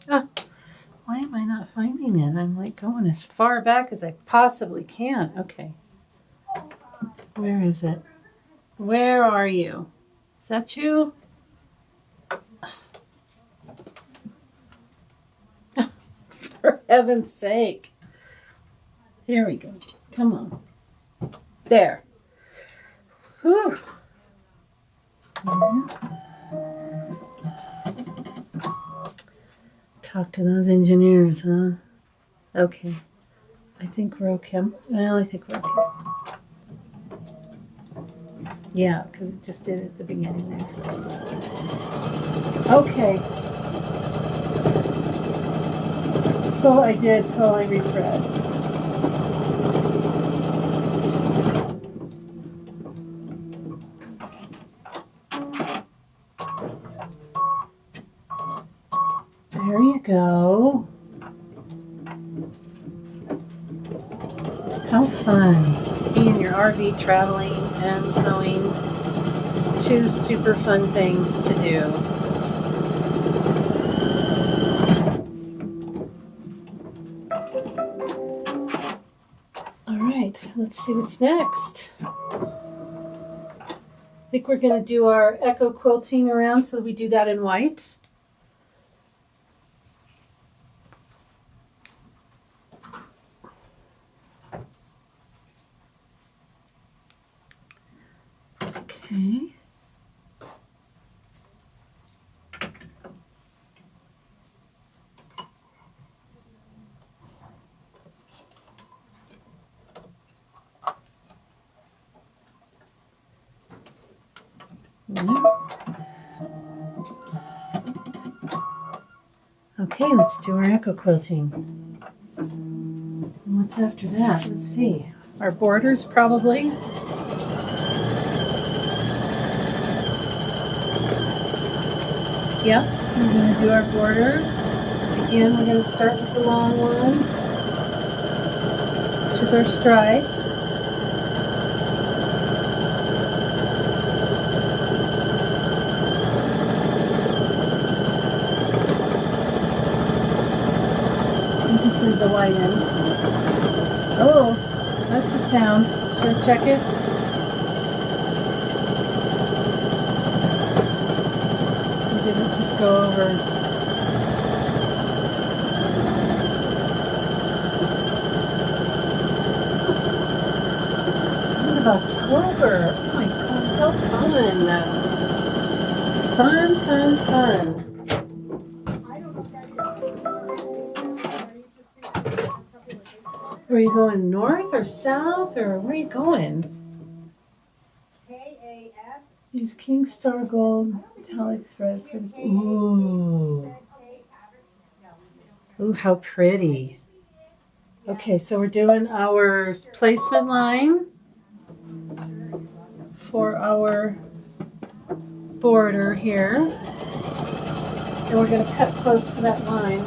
A: Oh, why am I not finding it? I'm like going as far back as I possibly can. Okay. Where is it? Where are you? Is that you? For heaven's sake. Here we go. Come on. There. Whew. Talk to those engineers, huh? Okay. I think we're okay. Well, I think we're okay. Yeah, because it just did it at the beginning there. Okay. So I did totally rethread. go. How fun to be in your RV traveling and sewing. Two super fun things to do. All right, let's see what's next. I think we're going to do our echo quilting around, so we do that in white. Okay. Okay, let's do our echo quilting. What's after that? Let's see. Our borders, probably. Yep, we're going to do our borders. Again, we're going to start with the long one, which is our stripe. Just leave the white in. Oh, that's a sound. Should I check it? Or did it just go over? End of October. Oh my gosh, how fun. Fun, fun, fun. Are you going north or south, or where are you going?
B: KAF.
A: Use King Star Gold metallic thread for the... Ooh. Ooh, how pretty. Okay, so we're doing our placement line for our border here. And we're going to cut close to that line.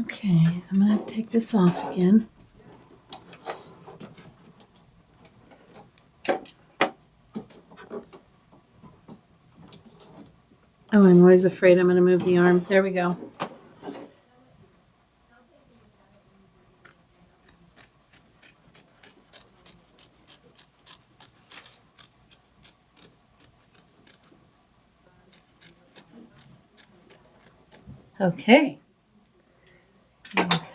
A: Okay, I'm going to take this off again. Oh, I'm always afraid I'm going to move the arm. There we go. Okay.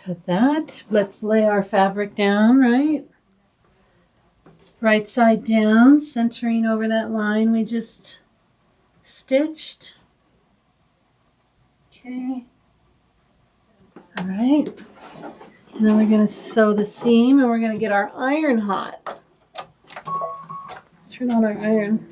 A: Cut that. Let's lay our fabric down, right? Right side down, centering over that line we just stitched. Okay. All right. And then we're going to sew the seam, and we're going to get our iron hot. Let's turn on our iron.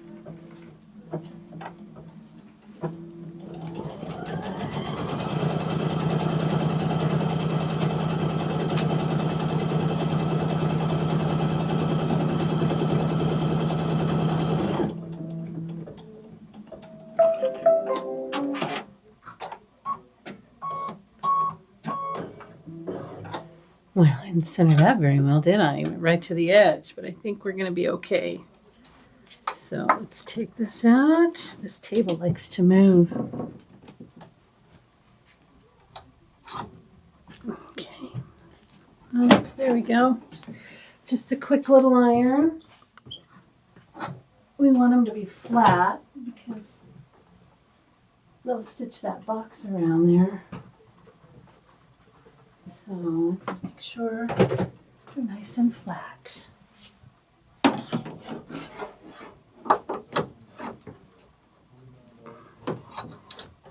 A: Well, I didn't center that very well, did I? I went right to the edge, but I think we're going to be okay. So let's take this out. This table likes to move. Okay. Oh, there we go. Just a quick little iron. We want them to be flat because they'll stitch that box around there. So let's make sure they're nice and flat.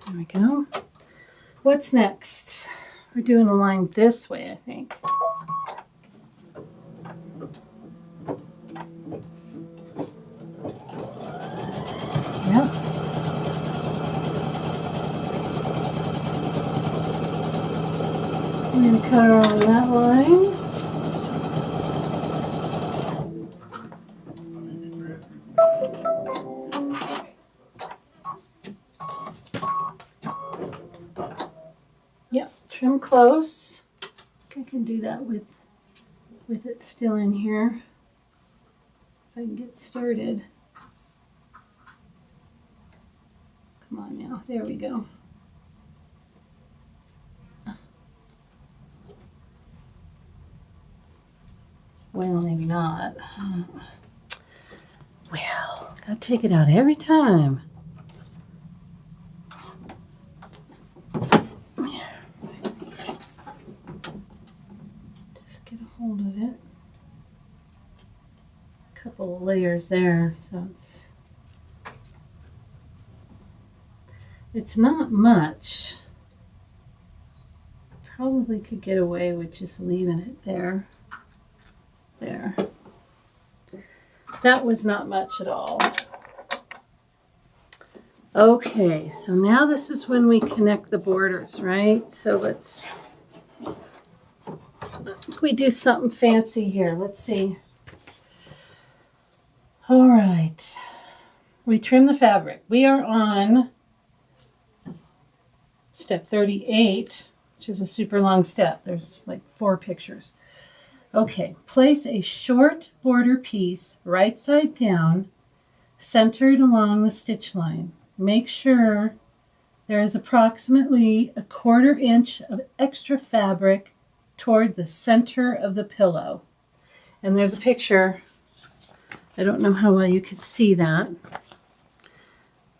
A: There we go. What's next? We're doing a line this way, I think. Yep. I'm going to cut along that line. Yep, trim close. I think I can do that with it still in here. If I can get started. Come on now, there we go. Well, maybe not. Well, gotta take it out every time. Just get a hold of it. A couple of layers there, so it's not much. Probably could get away with just leaving it there. There. That was not much at all. Okay, so now this is when we connect the borders, right? So let's we do something fancy here. Let's see. All right. We trim the fabric. We are on step 38, which is a super long step. There's like 4 pictures. Okay, place a short border piece right side down, centered along the stitch line. Make sure there is approximately 1/4 inch of extra fabric toward the center of the pillow. And there's a picture. I don't know how well you could see that.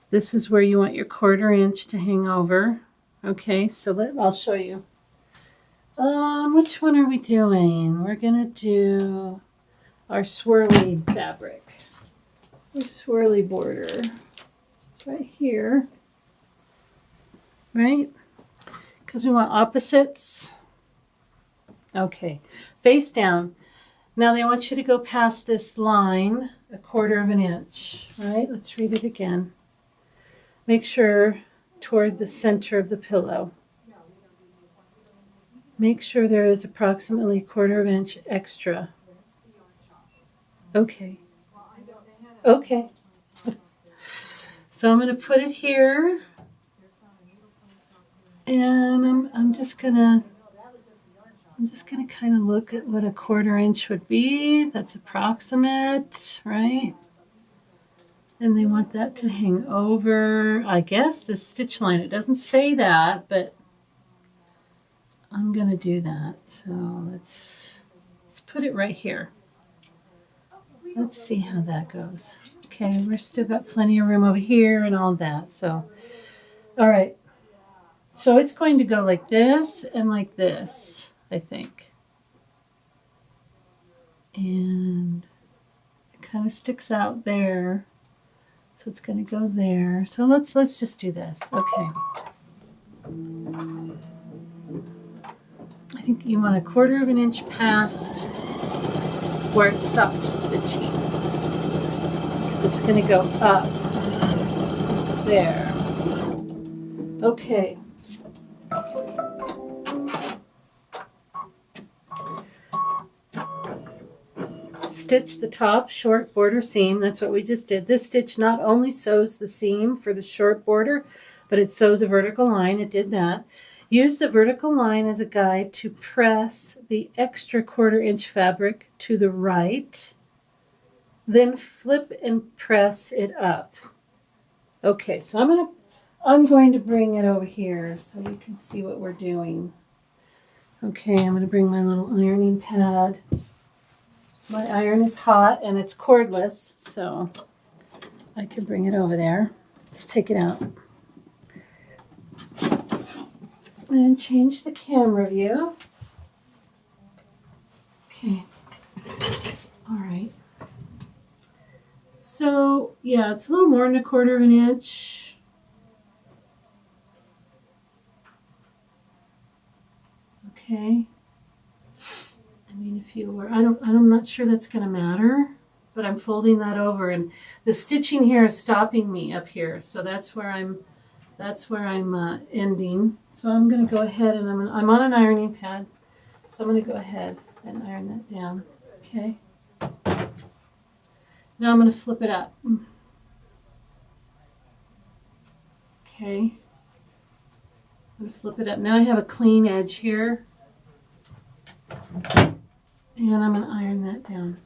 A: This is where you want your 1/4 inch to hang over. Okay, so I'll show you. Which one are we doing? We're gonna do our swirly fabric. Our swirly border. It's right here. Right? Because we want opposites. Okay, face down. Now they want you to go past this line 1/4 inch. Right? Let's read it again. Make sure toward the center of the pillow. Make sure there is approximately 1/4 inch extra. Okay. Okay. So I'm going to put it here, and I'm just gonna kind of look at what 1/4 inch would be. That's approximate, right? And they want that to hang over, I guess, the stitch line. It doesn't say that, but I'm gonna do that. So let's put it right here. Let's see how that goes. Okay, we're still got plenty of room over here and all that. So, all right. So it's going to go like this and like this, I think. And it kind of sticks out there. So it's going to go there. So let's just do this. Okay. I think you want 1/4 inch past where it stops stitching. It's going to go up there. Okay. Stitch the top short border seam. That's what we just did. This stitch not only sews the seam for the short border, but it sews a vertical line. It did that. Use the vertical line as a guide to press the extra 1/4 inch fabric to the right. Then flip and press it up. Okay, so I'm going to bring it over here so you can see what we're doing. Okay, I'm going to bring my little ironing pad. My iron is hot and it's cordless, so I can bring it over there. Let's take it out. And change the camera view. Okay. All right. So, yeah, it's a little more than 1/4 inch. Okay. I mean, if you were, I'm not sure that's going to matter, but I'm folding that over, and the stitching here is stopping me up here, so that's where I'm That's where I'm ending. So I'm going to go ahead and I'm on an ironing pad. So I'm going to go ahead and iron that down. Okay. Now I'm going to flip it up. Okay. I'm going to flip it up. Now I have a clean edge here. And I'm going to iron that down.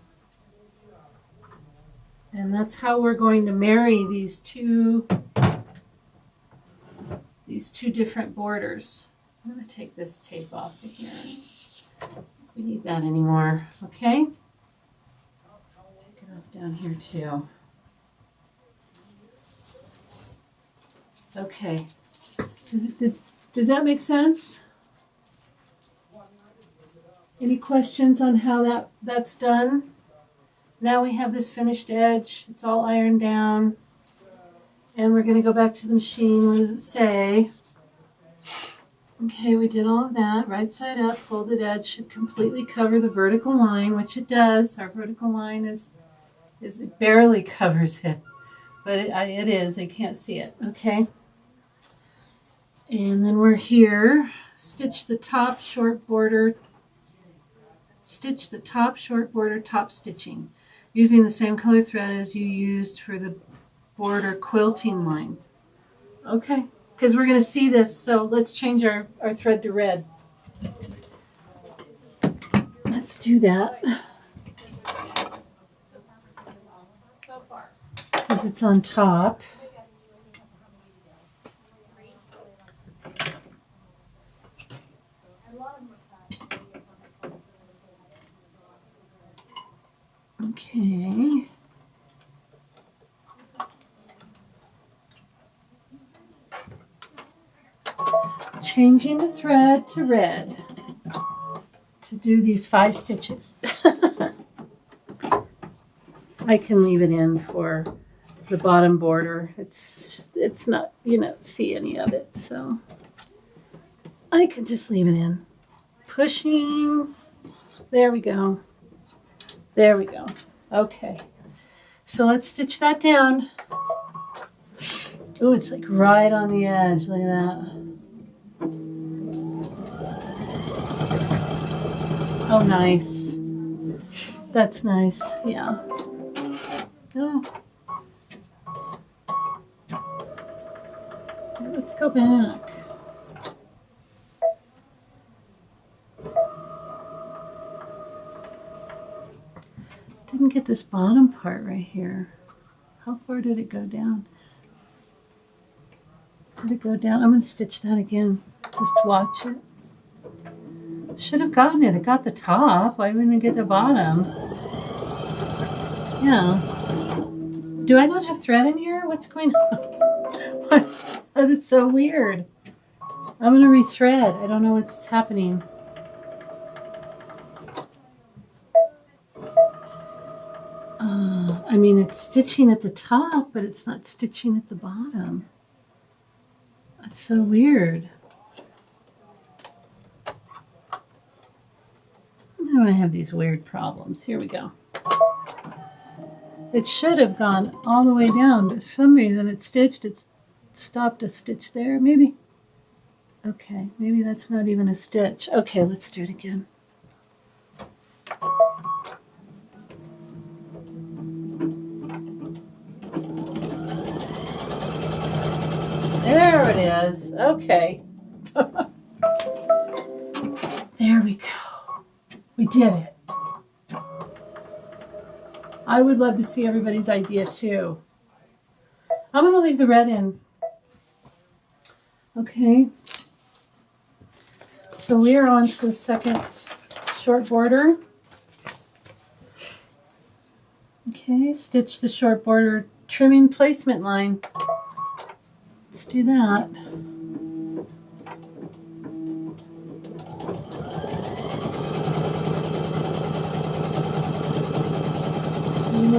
A: And that's how we're going to marry these two different borders. I'm going to take this tape off of here. We need that anymore. Okay? Take it off down here too. Okay. Does that make sense? Any questions on how that's done? Now we have this finished edge. It's all ironed down. And we're going to go back to the machine. What does it say? Okay, we did all of that. Right side up, folded edge should completely cover the vertical line, which it does. Our vertical line it barely covers it. But it is. I can't see it. Okay. And then we're here. Stitch the top short border. Stitch the top short border top stitching using the same color thread as you used for the border quilting lines. Okay, because we're going to see this, so let's change our thread to red. Let's do that. Because it's on top. Okay. Changing the thread to red to do these 5 stitches. I can leave it in for the bottom border. It's not, see any of it, so I can just leave it in. Pushing. There we go. There we go. Okay. So let's stitch that down. Oh, it's like right on the edge. Look at that. Oh, nice. That's nice. Yeah. Oh. Let's go back. Didn't get this bottom part right here. How far did it go down? Did it go down? I'm going to stitch that again. Just watch it. Should have gotten it. It got the top. Why wouldn't it get the bottom? Yeah. Do I not have thread in here? What's going on? What? That is so weird. I'm going to rethread. I don't know what's happening. I mean, it's stitching at the top, but it's not stitching at the bottom. That's so weird. Now I have these weird problems. Here we go. It should have gone all the way down, but for some reason it stopped a stitch there. Maybe. Okay, maybe that's not even a stitch. Okay, let's do it again. There it is. Okay. There we go. We did it. I would love to see everybody's idea too. I'm going to leave the red in. Okay. So we are on to the second short border. Okay, stitch the short border trimming placement line. Let's do that. And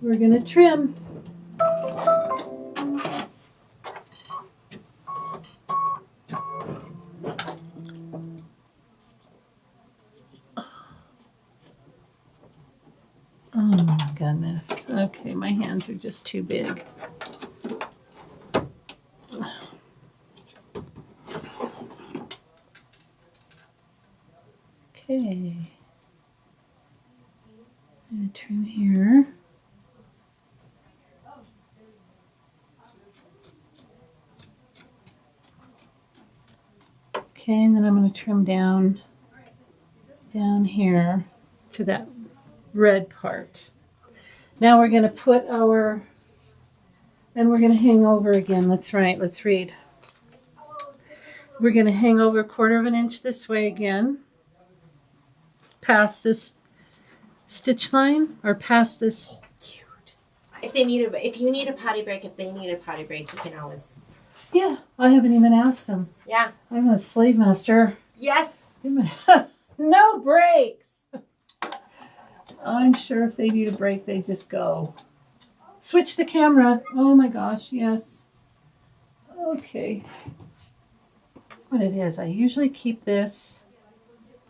A: we're gonna trim. Oh my goodness. Okay, my hands are just too big. Okay. I'm going to trim here. Okay, and then I'm going to trim down here to that red part. Now we're going to put our, and we're going to hang over again. Let's read. We're going to hang over 1/4 of an inch this way again, past this stitch line, or past this.
E: If you need a potty break, you can always.
A: Yeah, I haven't even asked them.
E: Yeah.
A: I'm a slave master.
E: Yes.
A: No breaks. I'm sure if they need a break, they just go. Switch the camera. Oh my gosh, yes. Okay. What it is, I usually keep this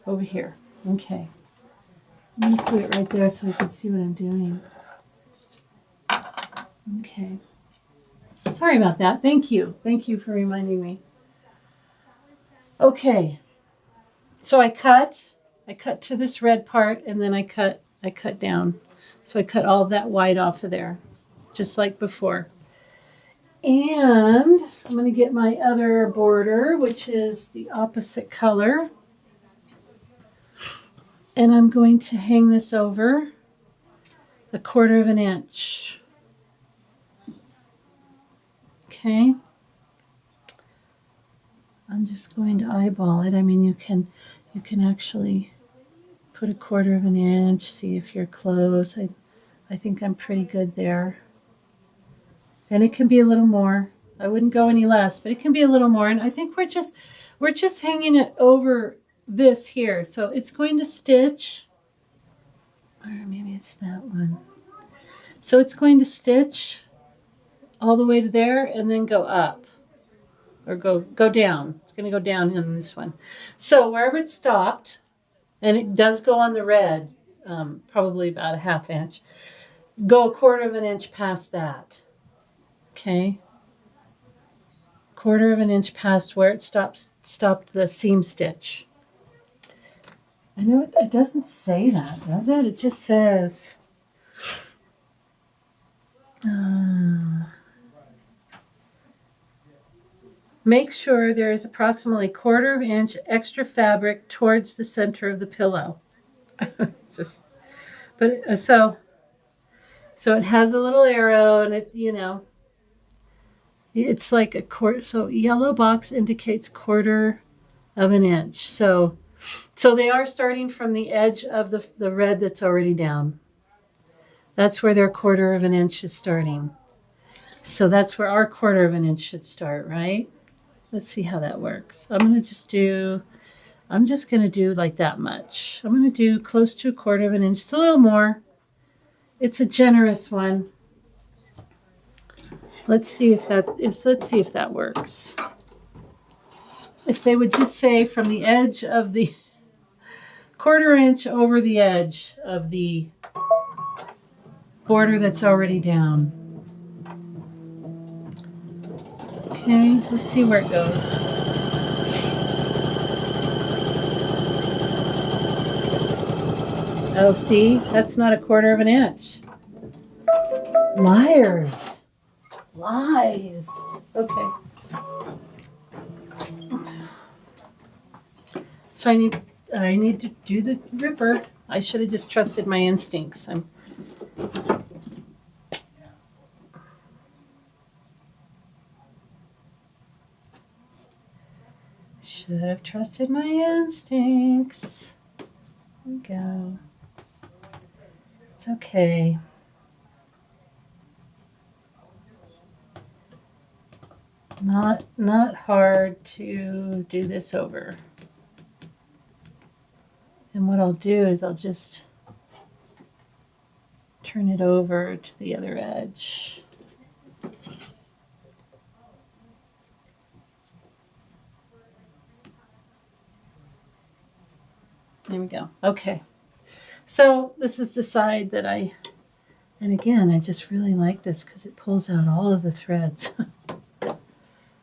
A: over here. Okay. I'm going to put it right there so you can see what I'm doing. Okay. Sorry about that. Thank you. Thank you for reminding me. Okay. So I cut to this red part, and then I cut down. So I cut all of that white off of there, just like before. And I'm going to get my other border, which is the opposite color. And I'm going to hang this over 1/4 of an inch. Okay. I'm just going to eyeball it. I mean, you can actually put 1/4 of an inch, see if you're close. I think I'm pretty good there. And it can be a little more. I wouldn't go any less, but it can be a little more. And I think we're just hanging it over this here. So it's going to stitch, or maybe it's that one. So it's going to stitch all the way to there and then go up, or go down. It's going to go down in this one. So wherever it stopped, and it does go on the red, probably about 1/2 inch, go 1/4 of an inch past that. Okay, 1/4 of an inch past where it stopped the seam stitch. I know it doesn't say that, does it? It just says make sure there is approximately 1/4 of an inch extra fabric towards the center of the pillow. So it has a little arrow, and it, it's like a quarter. So yellow box indicates 1/4 of an inch. So they are starting from the edge of the red that's already down. That's where their 1/4 of an inch is starting. So that's where our 1/4 of an inch should start, right? Let's see how that works. I'm just going to do like that much. I'm going to do close to 1/4 of an inch. It's a little more. It's a generous one. Let's see if that works. If they would just say from the edge of the 1/4 inch over the edge of the border that's already down. Okay, let's see where it goes. Oh, see? That's not 1/4 of an inch. Liars. Lies. Okay. So I need to do the ripper. I should have just trusted my instincts. Should have trusted my instincts. There we go. It's okay. Not hard to do this over. And what I'll do is I'll just turn it over to the other edge. There we go. Okay. So this is the side that and again, I just really like this because it pulls out all of the threads.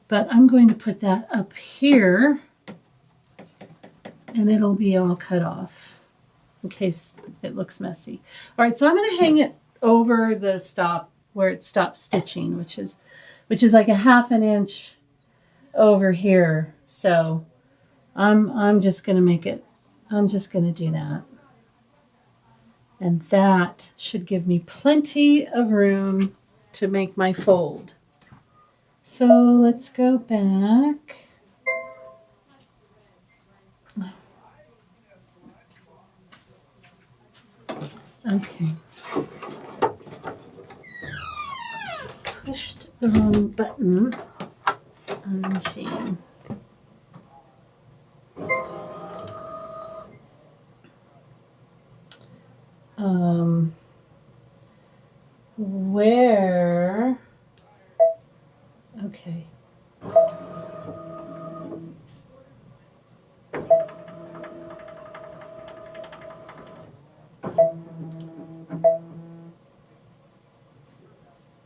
A: But I'm going to put that up here. and it'll be all cut off in case it looks messy. All right, so I'm going to hang it over the stop where it stops stitching, which is like a 1/2 inch over here. So I'm just going to make it, I'm just going to do that. And that should give me plenty of room to make my fold. So let's go back. Okay. Pushed the wrong button on the machine. Where? Okay.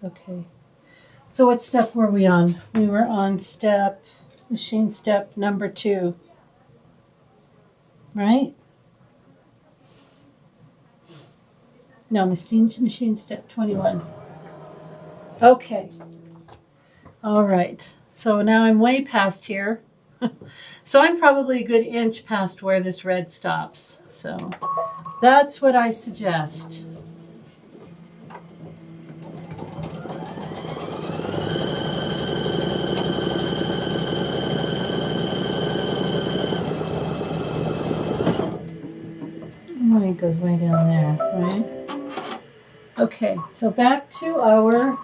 A: Okay. So what step were we on? We were on machine step number 2. Right? No, machine step 21. Okay. All right. So now I'm way past here. So I'm probably a good inch past where this red stops. So that's what I suggest. It goes way down there, right? Okay, so back to our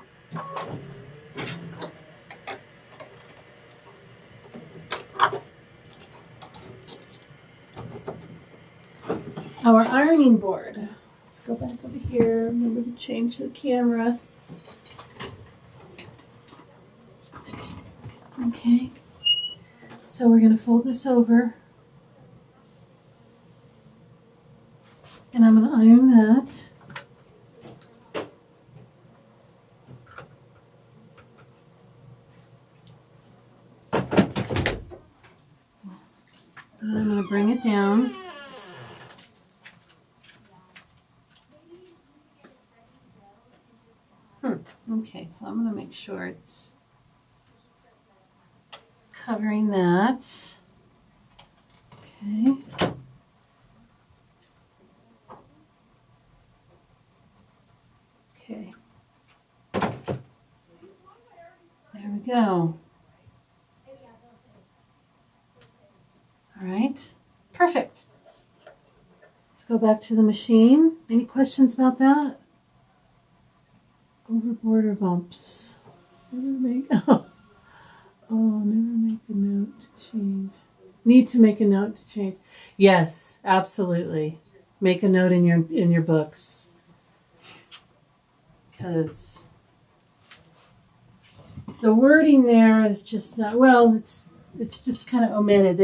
A: ironing board. Let's go back over here. Remember to change the camera. Okay, so we're going to fold this over. And I'm going to iron that. And I'm going to bring it down. Okay, so I'm going to make sure it's covering that. Okay. Okay. There we go. All right. Perfect. Let's go back to the machine. Any questions about that? Over border bumps. Never make never make a note to change. Need to make a note to change. Yes, absolutely. Make a note in your books. Because the wording there is just not, well, it's just kind of omitted.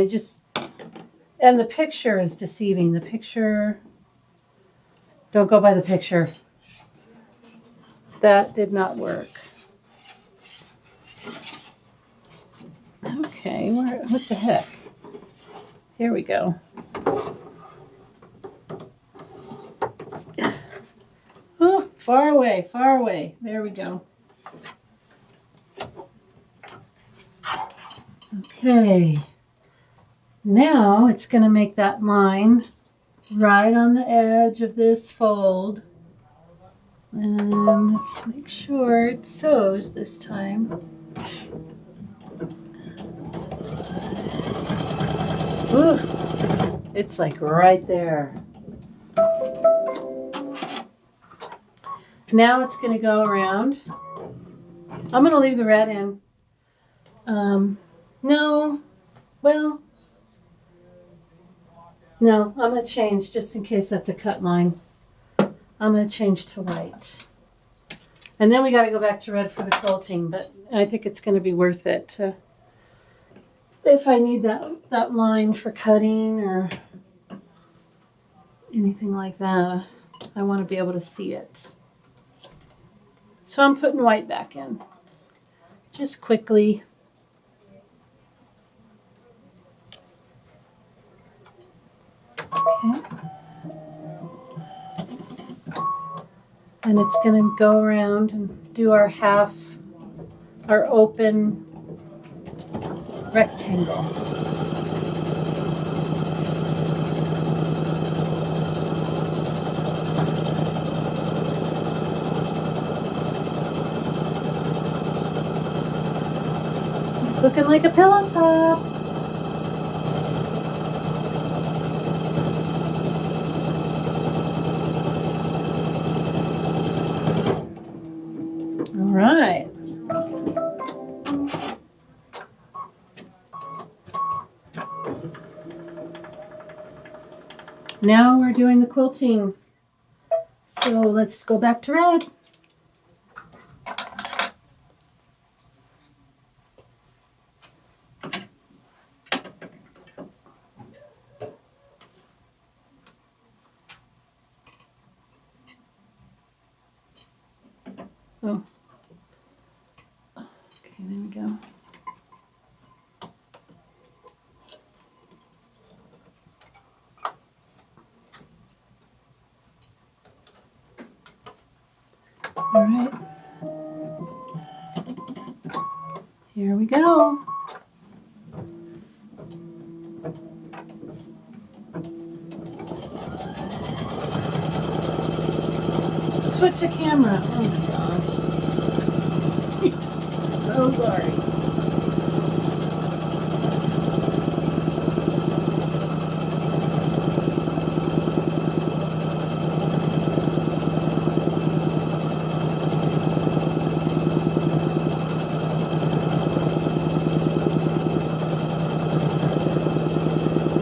A: And the picture is deceiving. The picture, don't go by the picture. That did not work. Okay, what the heck? Here we go. Oh, far away, far away. There we go. Okay. Now it's going to make that line right on the edge of this fold. And let's make sure it sews this time. Ooh, it's like right there. Now it's going to go around. I'm going to leave the red in. No, I'm going to change just in case that's a cut line. I'm going to change to white. And then we got to go back to red for the quilting, but I think it's going to be worth it if I need that line for cutting or anything like that. I want to be able to see it. So I'm putting white back in. Just quickly. Okay. And it's going to go around and do our half, our open rectangle. It's looking like a pillow top. All right. Now we're doing the quilting. So let's go back to red. Oh. Okay, there we go. All right. Here we go. Switch the camera. Oh my gosh. So sorry.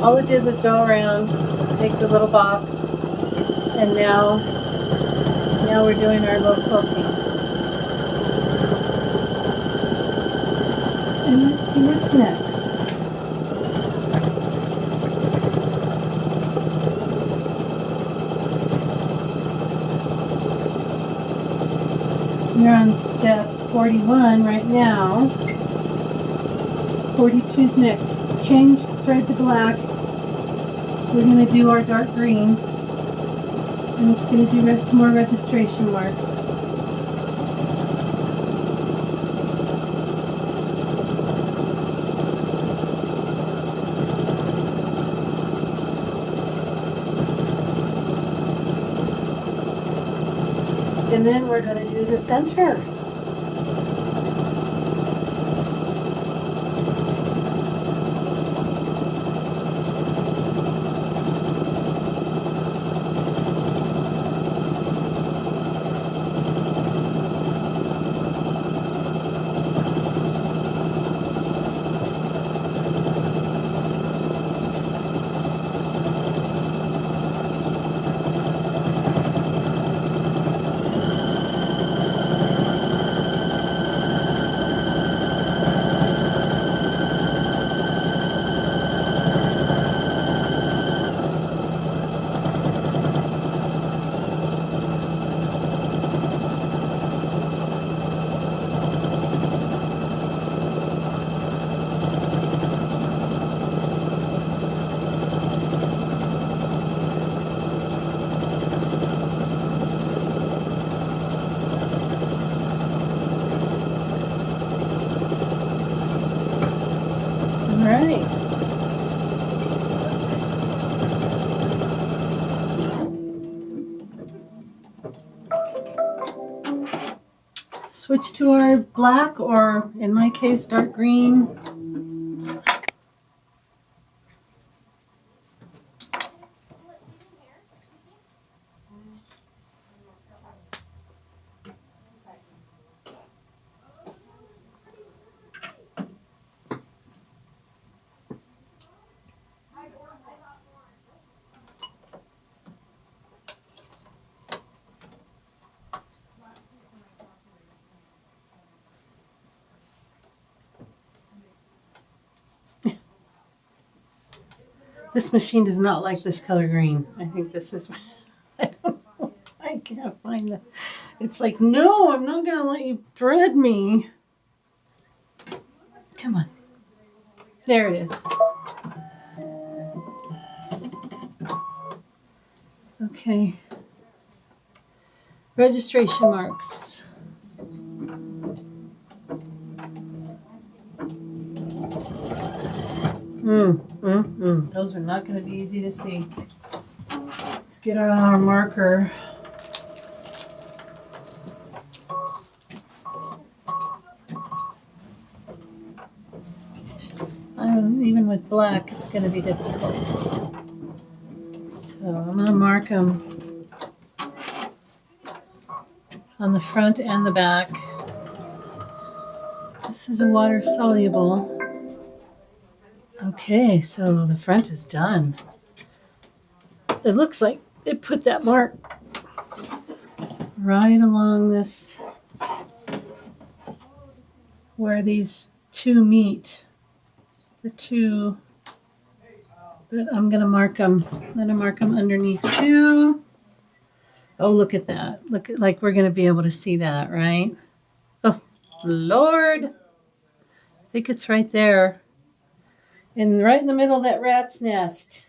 A: All it did was go around, make the little box, and now we're doing our little quilting. And let's see what's next. We're on step 41 right now. 42's next. Change the thread to black. We're going to do our dark green. And it's going to do some more registration marks. And then we're going to do the center. Right. Switch to our black, or in my case, dark green. This machine does not like this color green. I think this is, I don't know. I can't find it. It's like, no, I'm not going to let you thread me. Come on. There it is. Okay. Registration marks. Those are not going to be easy to see. Let's get our marker. Even with black, it's going to be difficult. So I'm going to mark them on the front and the back. This is a water soluble. Okay, so the front is done. It looks like it put that mark right along this, where these two meet. The two, but I'm going to mark them. I'm going to mark them underneath too. Oh, look at that. Look at, like we're going to be able to see that, right? Oh, Lord. I think it's right there. And right in the middle of that rat's nest.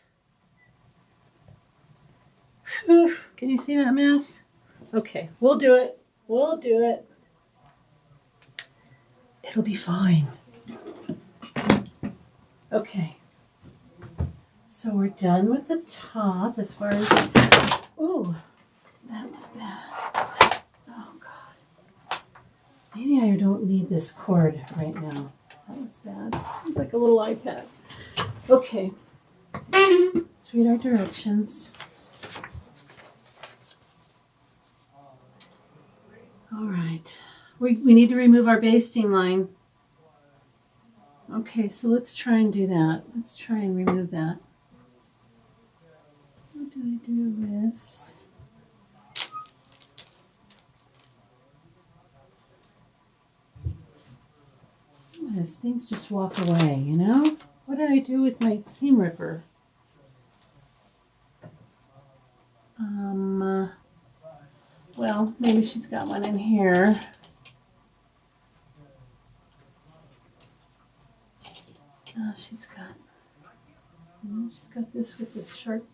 A: Whew. Can you see that mess? Okay, we'll do it. We'll do it. It'll be fine. Okay. So we're done with the top as far as... Ooh, that was bad. Oh, God. Maybe I don't need this cord right now. That was bad. It's like a little iPad. Okay. Let's read our directions. All right. We need to remove our basting line. Okay, so let's try and do that. Let's try and remove that. What do I do with... These things just walk away, you know? What did I do with my seam ripper? Well, maybe she's got one in here. Oh, she's got this with this sharp.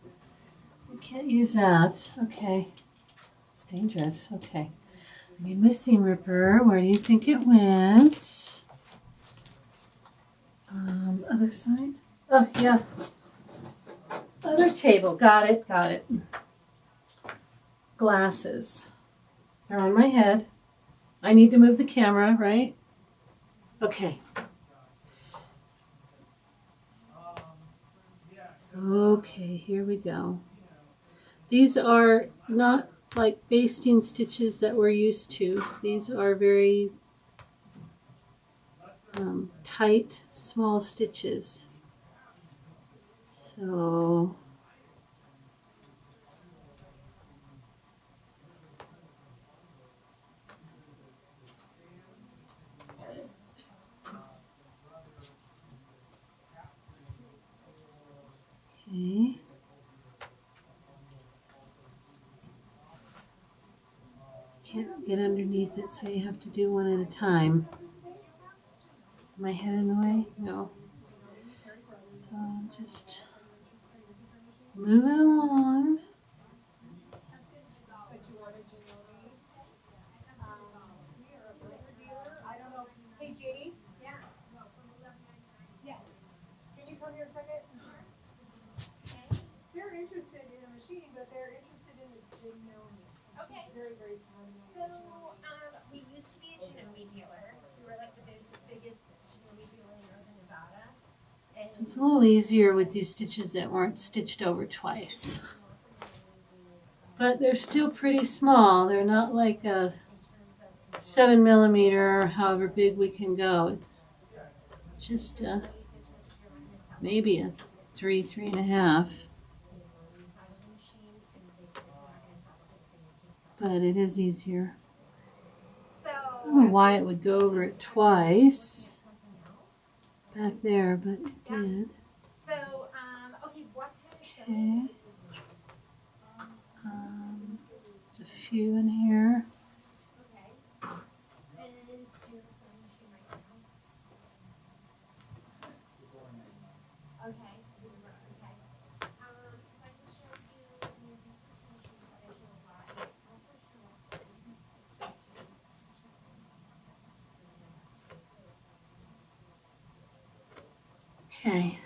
A: We can't use that. Okay. It's dangerous. Okay. I need my seam ripper. Where do you think it went? Other side. Oh, yeah. Other table. Got it. Got it. Glasses. They're on my head. I need to move the camera, right? Okay. Okay, here we go. These are not like basting stitches that we're used to. These are very tight, small stitches. So okay. Can't get underneath it, so you have to do one at a time. My head in the way? No. So just move it along.
B: Hey, Judy? Yeah. Yes. Can you come here a second? Okay. They're interested in a machine, but they're interested in the Genome.
E: Okay.
B: Very, very fun.
E: So, we used to be a Genome dealer. We were like the biggest Genome dealer in Northern Nevada. And
A: So it's a little easier with these stitches that weren't stitched over twice. But they're still pretty small. They're not like a 7mm or however big we can go. It's just maybe a 3.5. But it is easier.
E: so
A: I don't know why it would go over it twice back there, but it did.
E: So, okay, what kind of
A: Okay. There's a few in here.
E: Okay. And do you have a sewing machine right now? Okay. Okay. I can show you the
A: Okay.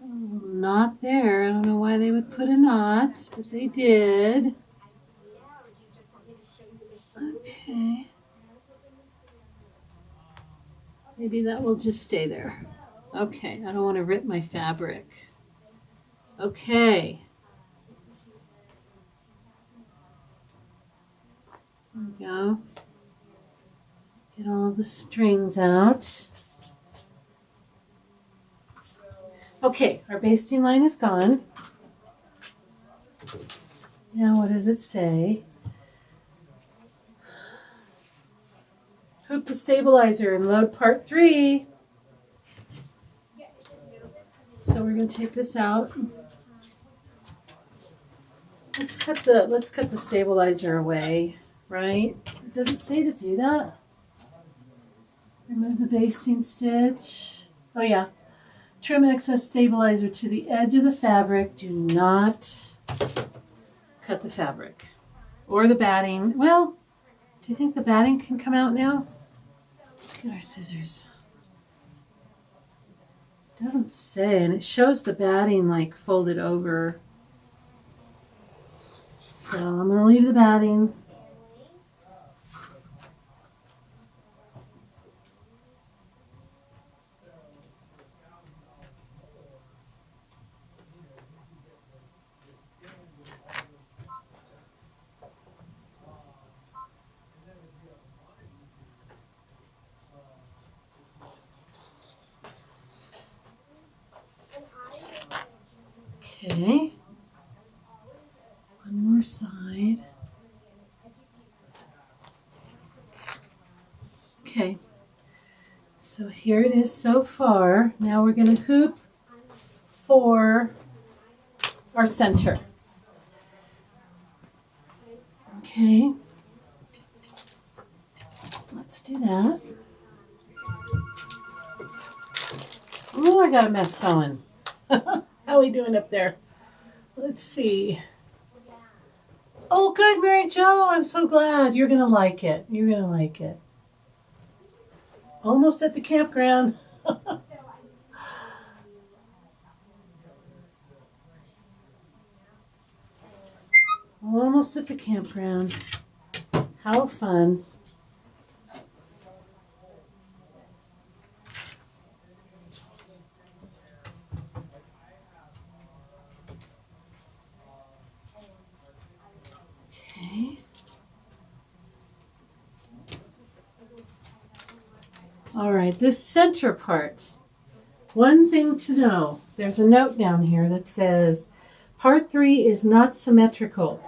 A: Oh, not there. I don't know why they would put a knot, but they did. Okay. Maybe that will just stay there. Okay, I don't want to rip my fabric. Okay. There we go. Get all the strings out. Okay, our basting line is gone. Now what does it say? Hoop the stabilizer and load part 3. So we're going to take this out. Let's cut the stabilizer away, right? Does it say to do that? Remove the basting stitch. Oh yeah. Trim excess stabilizer to the edge of the fabric. Do not cut the fabric. Or the batting. Well, do you think the batting can come out now? Let's get our scissors. It doesn't say, and it shows the batting like folded over. So I'm going to leave the batting. Okay. One more side. Okay. So here it is so far. Now we're going to hoop for our center. Okay. Let's do that. Oh, I got a mess going. How are we doing up there? Let's see. Oh, good, Mary Jo. I'm so glad. You're going to like it. You're going to like it. Almost at the campground. Almost at the campground. How fun. Okay. All right, this center part. One thing to know. There's a note down here that says, part 3 is not symmetrical.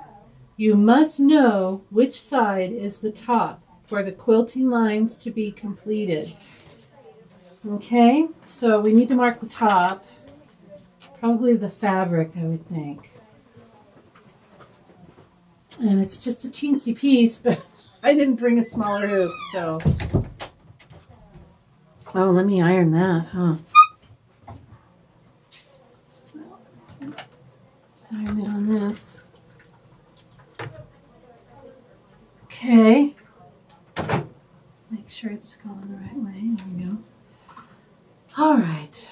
A: You must know which side is the top for the quilting lines to be completed. Okay, so we need to mark the top. Probably the fabric, I would think. And it's just a teensy piece, but I didn't bring a smaller hoop, so. Oh, let me iron that, huh? Just iron it on this. Okay. Make sure it's going the right way. There we go. All right.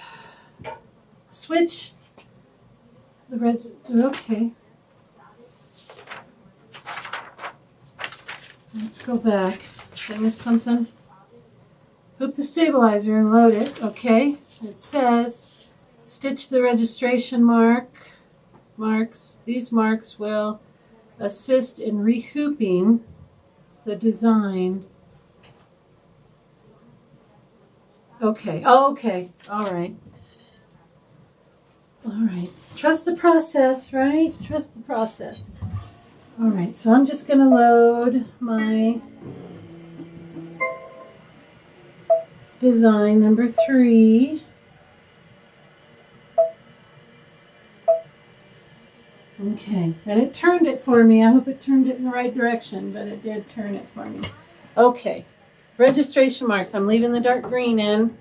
A: Switch the red. Okay. Let's go back. Did I miss something? Hoop the stabilizer and load it. Okay. It says stitch the registration marks. These marks will assist in rehooping the design. Okay. Oh, okay. All right. All right. Trust the process, right? Trust the process. All right. So I'm just going to load my design number 3. Okay. And it turned it for me. I hope it turned it in the right direction, but it did turn it for me. Okay. Registration marks. I'm leaving the dark green in.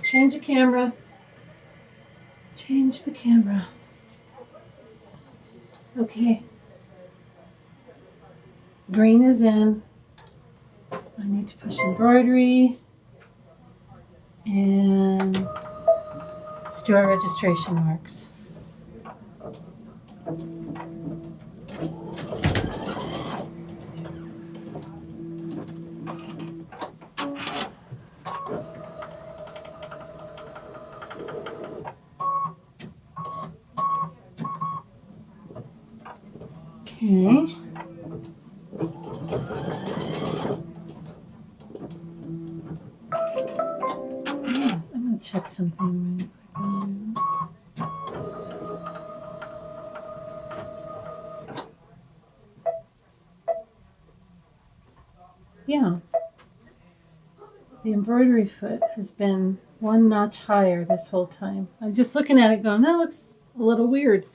A: Change the camera. Change the camera. Okay. Green is in. I need to push embroidery. And let's do our registration marks. Okay. I'm going to check something really quick. Yeah. The embroidery foot has been one notch higher this whole time. I'm just looking at it going, that looks a little weird.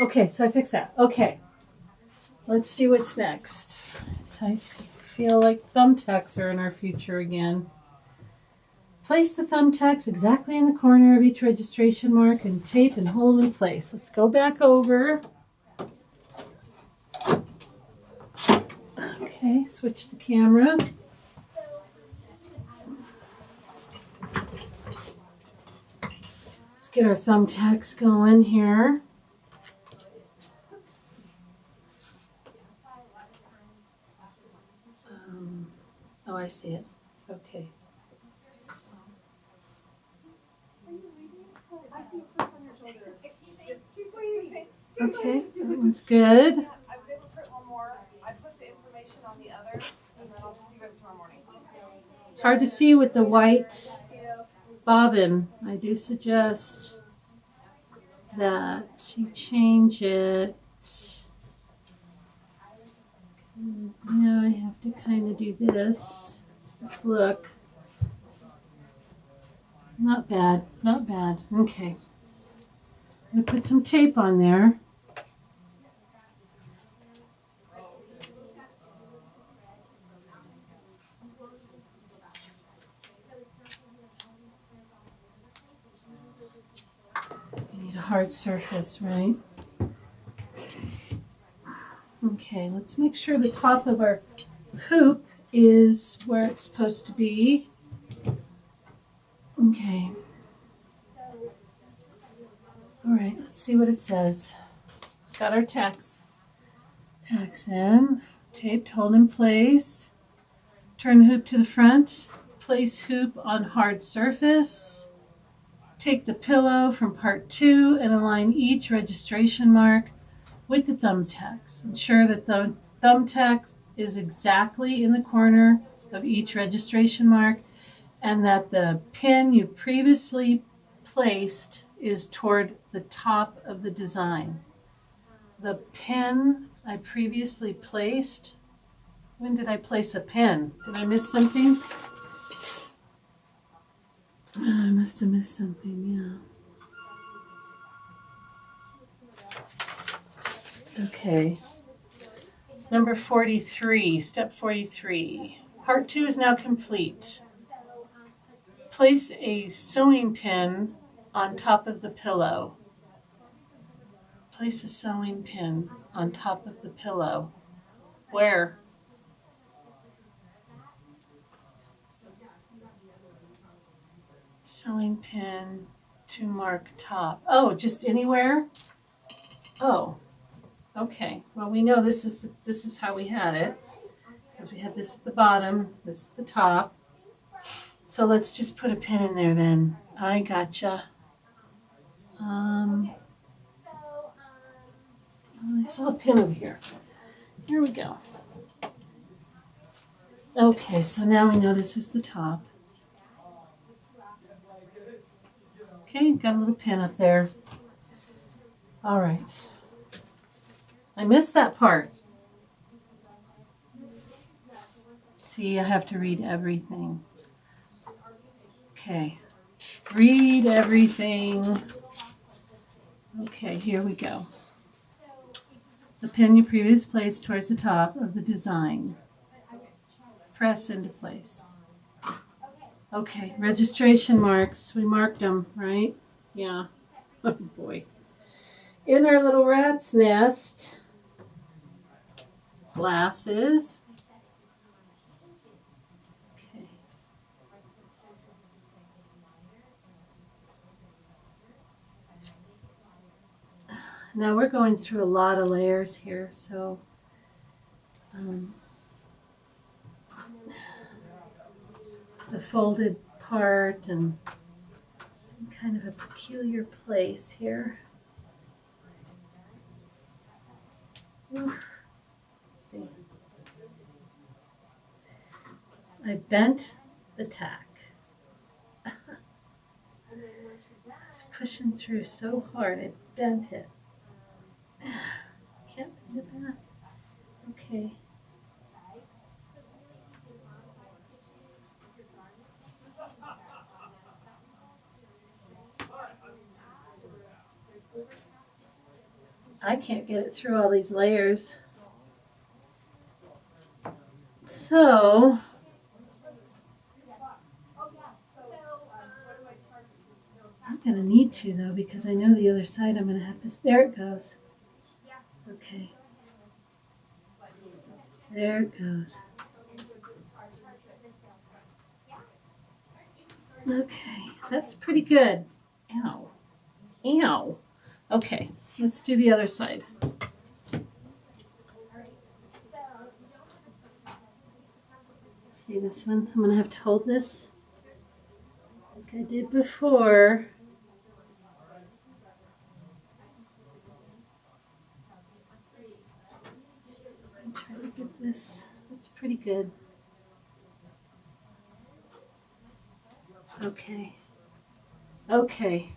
A: Okay, so I fixed that. Okay. Let's see what's next. I feel like thumbtacks are in our future again. Place the thumbtacks exactly in the corner of each registration mark and tape and hold in place. Let's go back over. Okay, switch the camera. Let's get our thumbtacks going here. Oh, I see it. Okay. Okay, that one's good.
B: I was able to print one more. I put the information on the others, and then I'll just see you guys tomorrow morning.
A: It's hard to see with the white bobbin. I do suggest that you change it. Now I have to kind of do this. Let's look. Not bad, not bad. Okay. I'm going to put some tape on there. You need a hard surface, right? Okay, let's make sure the top of our hoop is where it's supposed to be. Okay. All right, let's see what it says. Got our tacks. Tacks in, taped, hold in place. Turn the hoop to the front. Place hoop on hard surface. Take the pillow from part 2 and align each registration mark with the thumbtacks. Ensure that the thumbtack is exactly in the corner of each registration mark and that the pin you previously placed is toward the top of the design. The pin I previously placed, when did I place a pin? Did I miss something? Oh, I must have missed something, yeah. Okay. Number 43, step 43. Part 2 is now complete. Place a sewing pin on top of the pillow. Place a sewing pin on top of the pillow. Where? Sewing pin to mark top. Oh, just anywhere? Oh, okay. Well, we know this is how we had it, because we had this at the bottom, this at the top. So let's just put a pin in there then. I gotcha. I saw a pin over here. Here we go. Okay, so now we know this is the top. Okay, got a little pin up there. All right. I missed that part. See, I have to read everything. Okay. Read everything. Okay, here we go. The pin you previously placed towards the top of the design. Press into place. Okay, registration marks. We marked them, right? Yeah. Oh boy. In our little rat's nest, glasses, Now we're going through a lot of layers here, so the folded part and some kind of a peculiar place here. Let's see. I bent the tack. It's pushing through so hard, I bent it. Can't bend it back. Okay. I can't get it through all these layers. So, I'm going to need to though, because I know the other side I'm going to have to, there it goes. Okay. There it goes. Okay, that's pretty good. Ow. Ow. Okay, let's do the other side. See this one? I'm going to have to hold this like I did before. And try to get this. That's pretty good. Okay. Okay.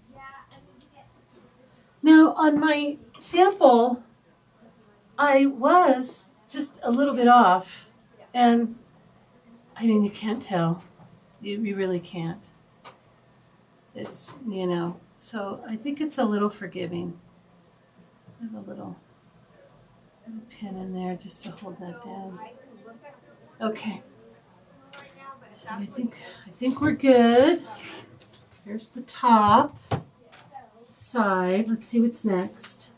A: Now on my sample, I was just a little bit off, and I mean, you can't tell. You really can't. It's, you know, so I think it's a little forgiving. I have a little pin in there just to hold that down. Okay. So I think we're good. Here's the top. Here's the side. Let's see what's next.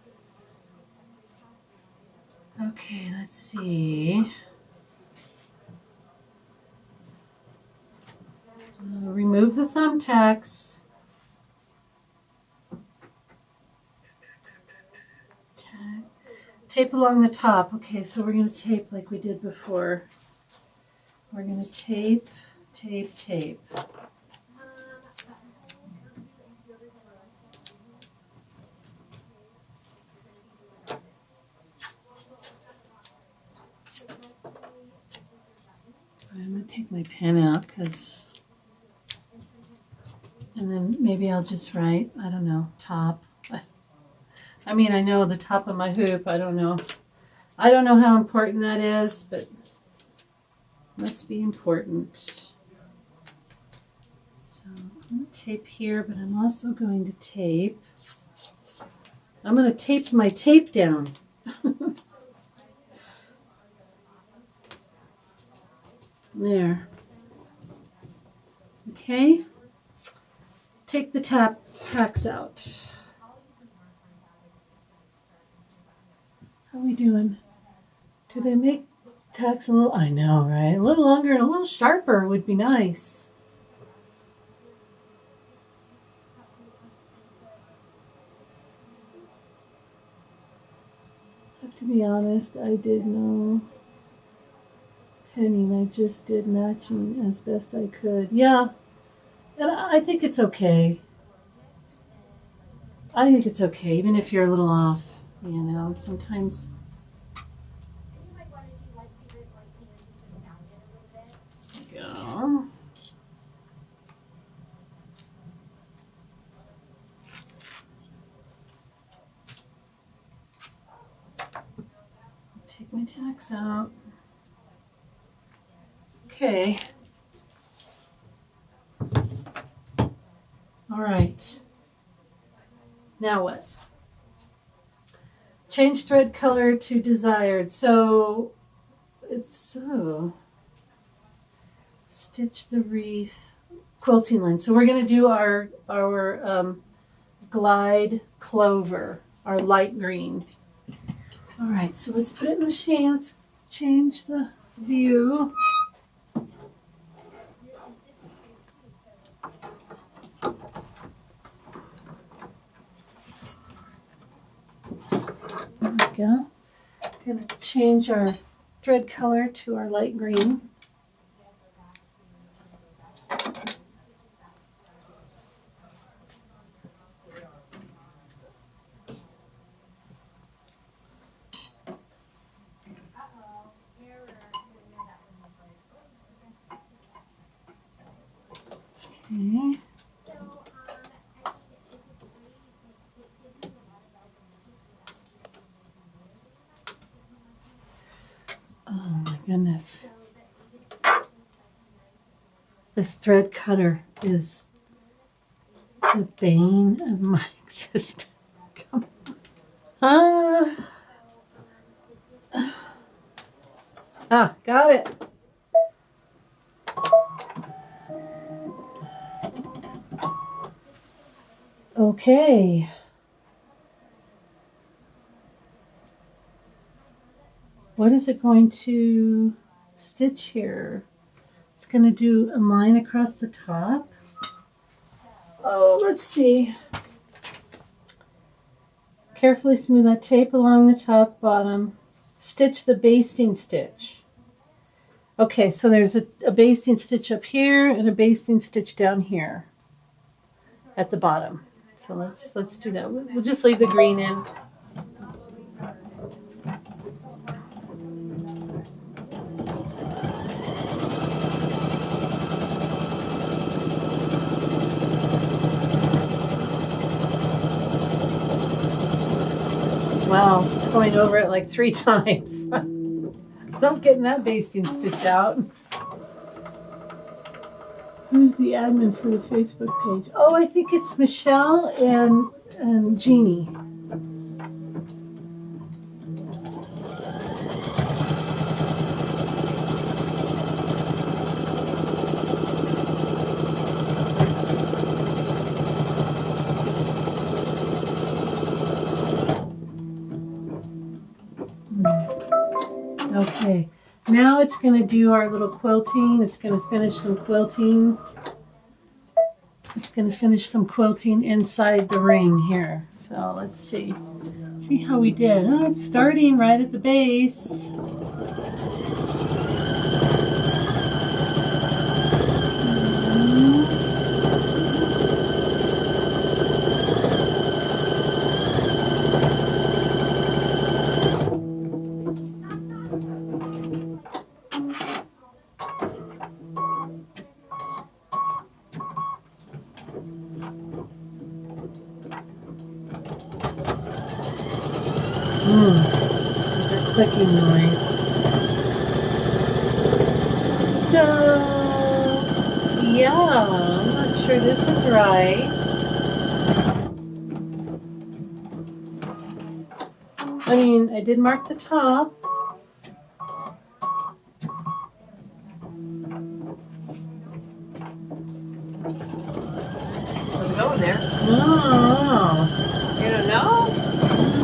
A: Okay, let's see. Remove the thumbtacks. Tape along the top. Okay, so we're going to tape like we did before. We're going to tape, tape, tape. I'm going to take my pen out because, and then maybe I'll just write, I don't know, top. I mean, I know the top of my hoop. I don't know. I don't know how important that is, but must be important. So I'm going to tape here, but I'm also going to tape. I'm going to tape my tape down. There. Okay. Take the tacks out. How are we doing? Do they make tacks a little, I know, right? A little longer and a little sharper would be nice. I have to be honest, I did no penning. I just did matching as best I could. Yeah, and I think it's okay. I think it's okay, even if you're a little off, you know, sometimes. Go. Take my tacks out. Okay. All right. Now what? Change thread color to desired. So it's stitch the wreath quilting line. So we're going to do our glide clover, our light green. All right, so let's put it in the machine. Let's change the view. change our thread color to our light green. Okay. Oh my goodness. This thread cutter is the bane of my existence. Come on. Got it. Okay. What is it going to stitch here? It's going to do a line across the top. Oh, let's see. Carefully smooth that tape along the top, bottom. Stitch the basting stitch. Okay, so there's a basting stitch up here and a basting stitch down here at the bottom. So let's do that. We'll just leave the green in. Wow, it's going over it like 3 times. Not getting that basting stitch out. Who's the admin for the Facebook page? Oh, I think it's Michelle and Jeannie. Okay, now it's going to do our little quilting. It's going to finish some quilting. It's going to finish some quilting inside the ring here. So let's see. See how we did. Oh, it's starting right at the base. Clicking noise. So, yeah, I'm not sure this is right. I mean, I did mark the top.
C: How's it going there?
A: Oh.
C: You don't know?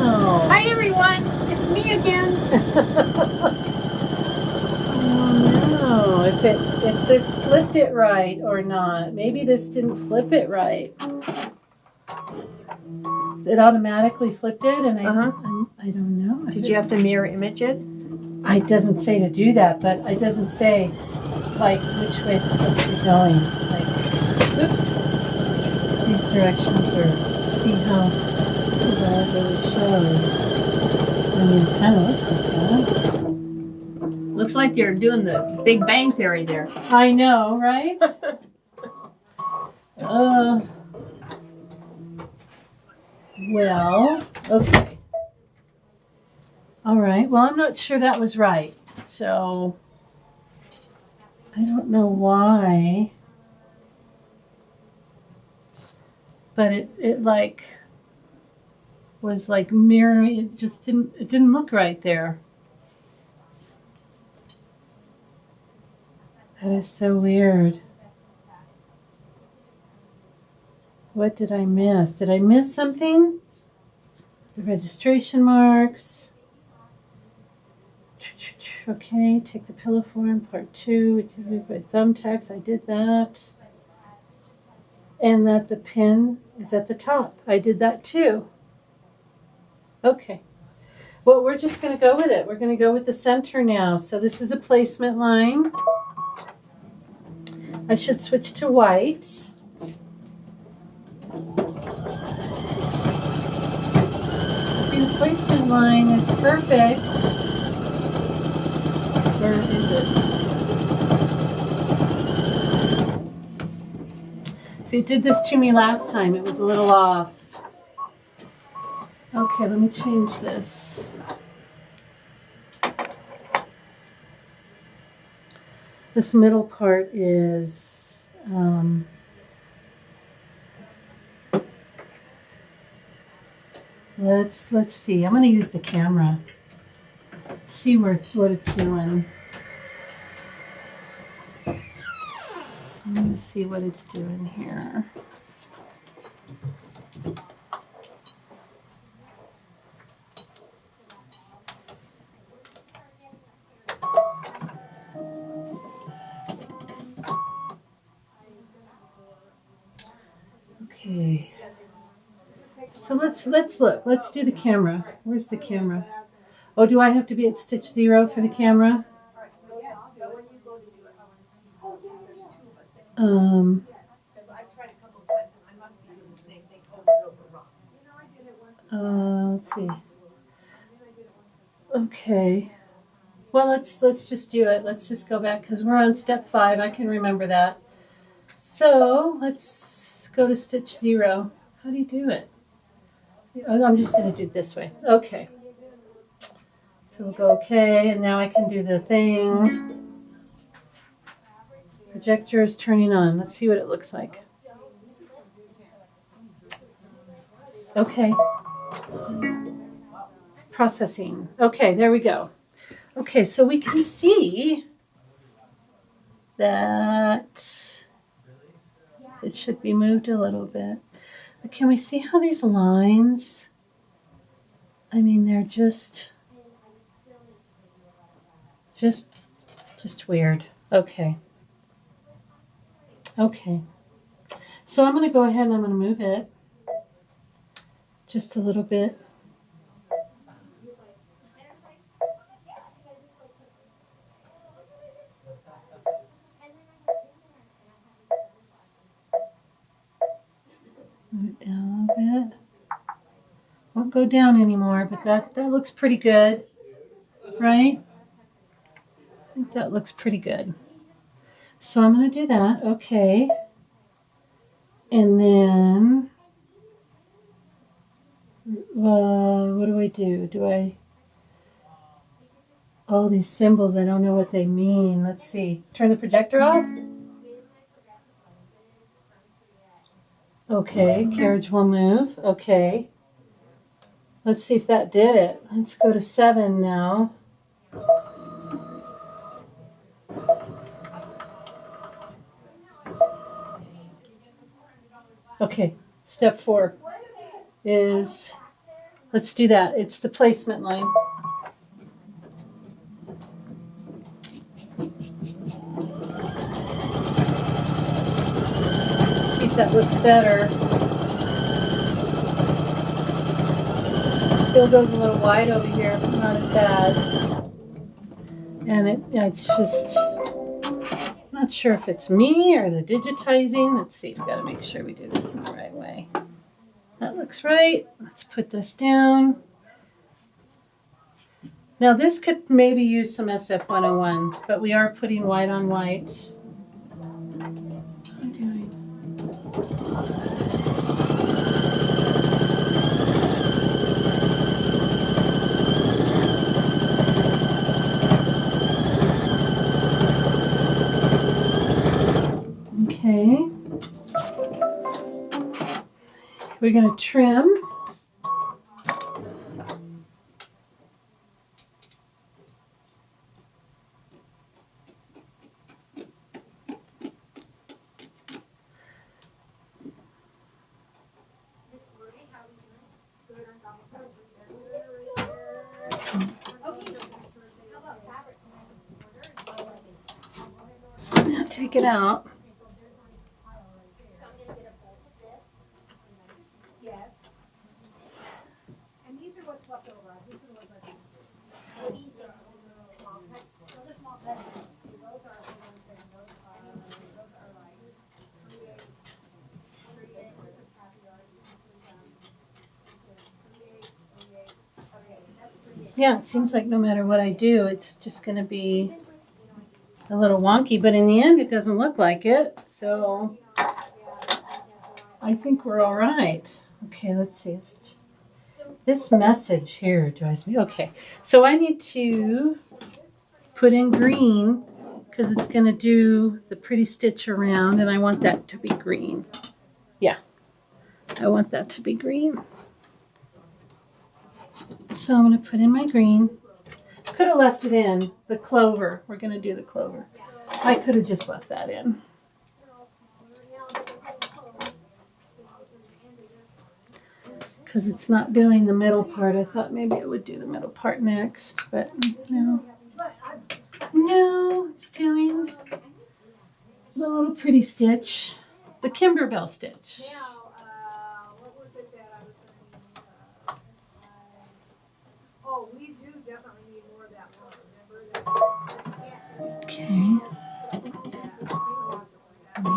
A: Oh.
C: Hi everyone, it's me again.
A: Oh no! If this flipped it right or not? Maybe this didn't flip it right. It automatically flipped it, and I don't know.
C: Did you have to mirror image it?
A: It doesn't say to do that, but it doesn't say like which way it's supposed to be going. Like, oops, these directions are see how it really shows. I mean, it kind of looks like that.
C: Looks like you're doing the Big Bang Theory there.
A: I know, right? Well, okay. All right. Well, I'm not sure that was right. So, I don't know why. But it like was like mirroring. It just didn't look right there. That is so weird. What did I miss? Did I miss something? The registration marks. Okay, take the pillow form, part 2. With thumbtacks, I did that. And that the pin is at the top. I did that too. Okay. Well, we're just going to go with it. We're going to go with the center now. So this is a placement line. I should switch to white. The placement line is perfect. Where is it? See, it did this to me last time. It was a little off. Okay, let me change this. This middle part is let's see. I'm going to use the camera. See what it's doing. I'm going to see what it's doing here. Okay. So let's look. Let's do the camera. Where's the camera? Oh, do I have to be at stitch 0 for the camera? Let's see. Okay. Well, let's just do it. Let's just go back because we're on step 5. I can remember that. So let's go to stitch 0. How do you do it? Oh, I'm just going to do it this way. Okay. So we'll go okay, and now I can do the thing. Projector is turning on. Let's see what it looks like. Okay. Processing. Okay, there we go. Okay, so we can see that it should be moved a little bit. But can we see how these lines, I mean, they're just weird. Okay. Okay. So I'm going to go ahead and I'm going to move it just a little bit. Move it down a little bit. Won't go down anymore, but that looks pretty good, right? I think that looks pretty good. So I'm going to do that. Okay. And then, what do I do? Oh, these symbols, I don't know what they mean. Let's see. Turn the projector off. Okay, carriage will move. Okay. Let's see if that did it. Let's go to 7 now. Okay, step 4 is, let's do that. It's the placement line. See if that looks better. Still goes a little wide over here, but not as bad. And it's just, not sure if it's me or the digitizing. Let's see, we've got to make sure we do this in the right way. That looks right. Let's put this down. Now this could maybe use some SF 101, but we are putting white on white. What am I doing? Okay. We're going to trim. Now take it out.
B: Yes. And these are what's left over. These are the ones I think.
A: Yeah, it seems like no matter what I do, it's just going to be a little wonky. But in the end, it doesn't look like it. So I think we're all right. Okay, let's see. This message here drives me. Okay, so I need to put in green because it's going to do the pretty stitch around, and I want that to be green. Yeah, I want that to be green. So I'm going to put in my green. Could have left it in, the clover. We're going to do the clover. I could have just left that in. Because it's not doing the middle part. I thought maybe it would do the middle part next, but no. No, it's doing the little pretty stitch, the Kimberbell stitch.
B: Now, what was it that I was going to oh, we do definitely need more of that one. Remember that?
A: Okay.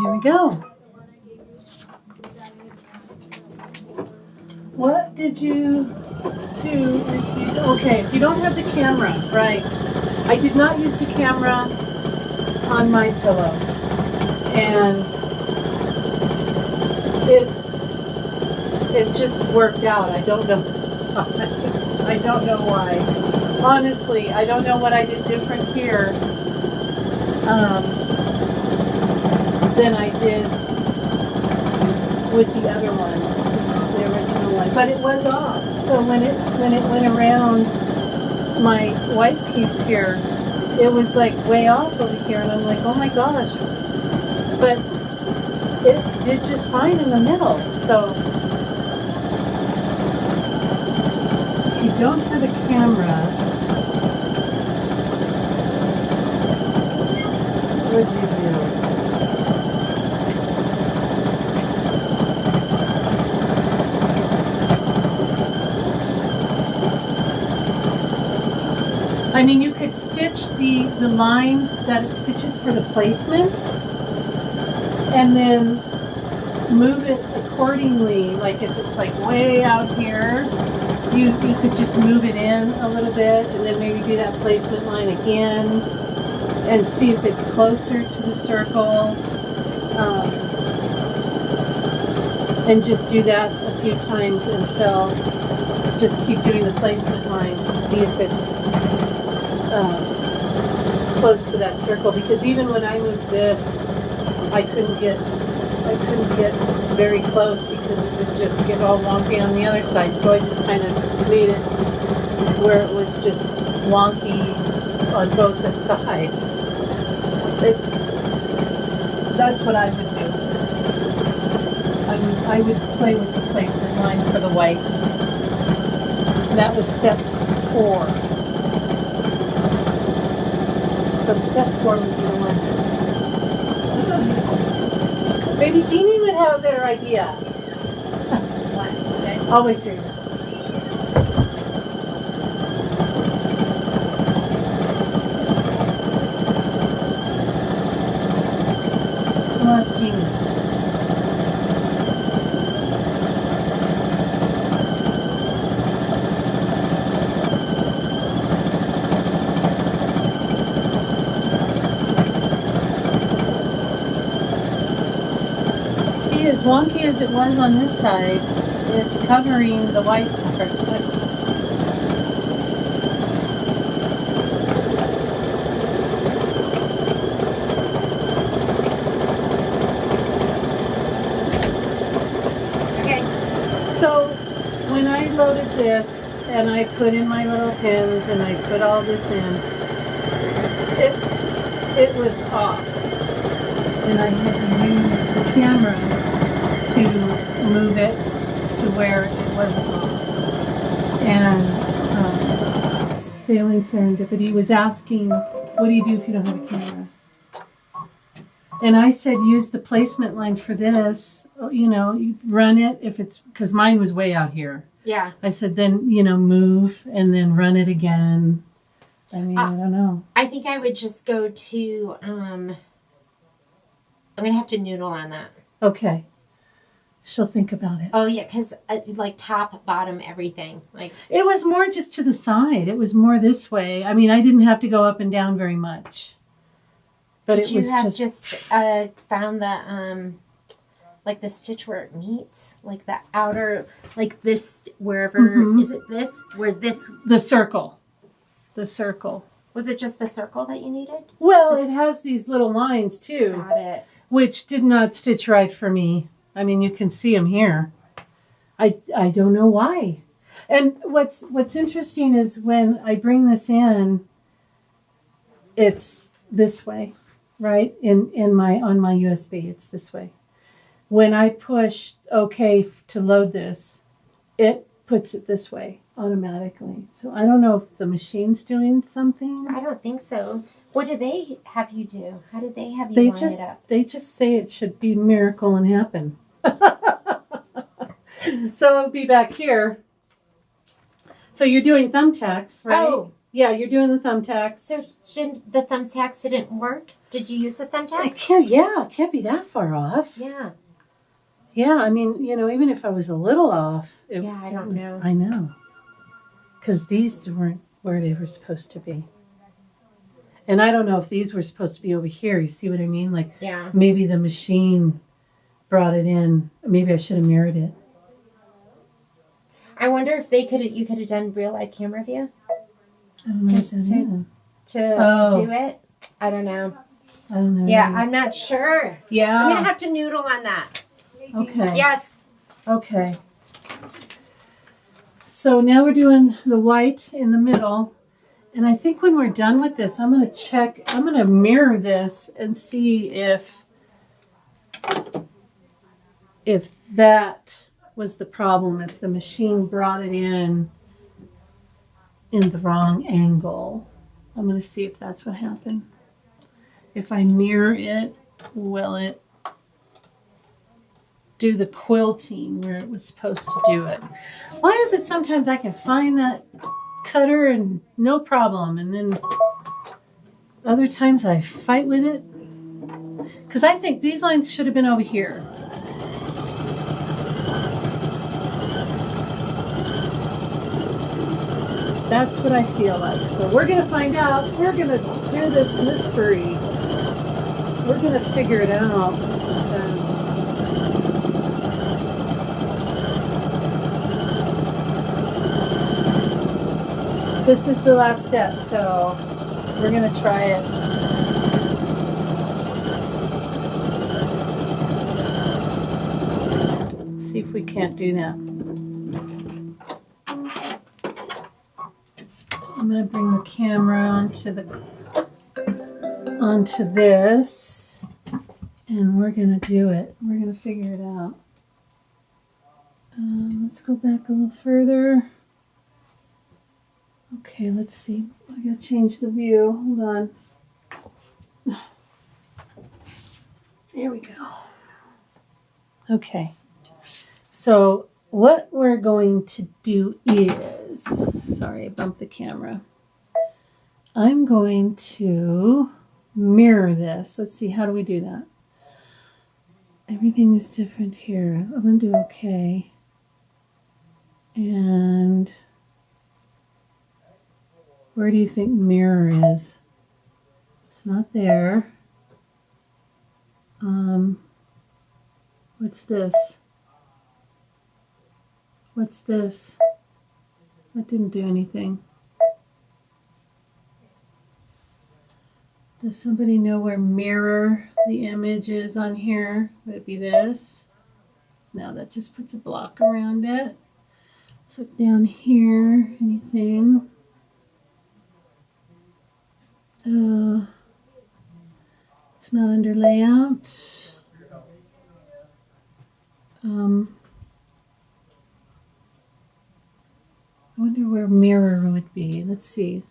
A: Here we go. What did you do? Okay, if you don't have the camera, right. I did not use the camera on my pillow. And it just worked out. I don't know. I don't know why. Honestly, I don't know what I did different here than I did with the other one, the original one. But it was off. So when it went around my white piece here, it was like way off over here, and I'm like, oh my gosh. But it did just fine in the middle. So if you don't have a camera, what'd you do? I mean, you could stitch the line that it stitches for the placement and then move it accordingly. Like if it's like way out here, you could just move it in a little bit and then maybe do that placement line again and see if it's closer to the circle. And just do that a few times until just keep doing the placement lines to see if it's close to that circle, because even when I moved this, I couldn't get very close because it would just get all wonky on the other side. So I just kind of made it where it was just wonky on both the sides. That's what I would do. I would play with the placement line for the white. That was step 4. So step 4 would be the one. Maybe Jeannie would have a better idea. I'll wait till you're done. I'll ask Jeannie. As wonky as it was on this side, it's covering the white part.
E: Okay.
A: So when I loaded this and I put in my little pins and I put all this in, it was off. And I had to use the camera to move it to where it wasn't off. And Sailing Serendipity was asking, what do you do if you don't have a camera? And I said, use the placement line for this. You know, you run it if it's, because mine was way out here.
E: Yeah.
A: I said, then, you know, move and then run it again. I mean, I don't know.
E: I think I would just go to, I'm going to have to noodle on that.
A: Okay. she'll think about it.
E: Oh yeah, because like top, bottom, everything. Like
A: It was more just to the side. It was more this way. I mean, I didn't have to go up and down very much. But
E: could
A: it
E: you
A: was
E: have
A: just
E: found the like the stitch where it meets, like the outer, like this wherever is it this where this
A: the circle. The circle.
E: was it just the circle that you needed?
A: Well, it has these little lines too,
E: Got it.
A: which did not stitch right for me. I mean, you can see them here. I don't know why. And what's interesting is when I bring this in, it's this way, right? On my USB, it's this way. When I push OK to load this, it puts it this way automatically. So I don't know if the machine's doing something.
E: I don't think so. What do they have you do? How did they have you line it up?
A: They just say it should be miracle and happen. So it'll be back here. So you're doing thumbtacks, right?
E: Oh.
A: Yeah, you're doing the thumbtacks.
E: So the thumbtacks didn't work? Did you use the thumbtacks?
A: It can't be that far off.
E: Yeah.
A: Yeah, I mean, even if I was a little off.
E: Yeah, I don't know.
A: I know. Because these weren't where they were supposed to be. And I don't know if these were supposed to be over here. You see what I mean? Like,
E: Yeah.
A: maybe the machine brought it in. Maybe I should have mirrored it.
E: I wonder if you could have done real life camera view
A: I don't know.
E: Just to
A: Oh.
E: do it. I don't know.
A: I don't know.
E: Yeah, I'm not sure.
A: Yeah.
E: I'm gonna have to noodle on that.
A: Okay.
E: Yes.
A: Okay. So now we're doing the white in the middle. And I think when we're done with this, I'm going to mirror this and see if that was the problem, if the machine brought it in the wrong angle. I'm going to see if that's what happened. If I mirror it, will it do the quilting where it was supposed to do it? Why is it sometimes I can find that cutter and no problem, and then other times I fight with it? Because I think these lines should have been over here. That's what I feel like. So we're going to find out. We're going to do this mystery. We're going to figure it out. Because this is the last step, so we're going to try it. See if we can't do that. I'm going to bring the camera onto this, and we're going to do it. We're going to figure it out. Let's go back a little further. Okay, let's see. I got to change the view. Hold on. There we go. Okay. So what we're going to do is, sorry, I bumped the camera. I'm going to mirror this. Let's see, how do we do that? Everything is different here. I'm going to do okay. And where do you think mirror is? It's not there. What's this? What's this? That didn't do anything. Does somebody know where mirror the image is on here? Would it be this? No, that just puts a block around it. Let's look down here. Anything? It's not under layout. I wonder where mirror would be. Let's see.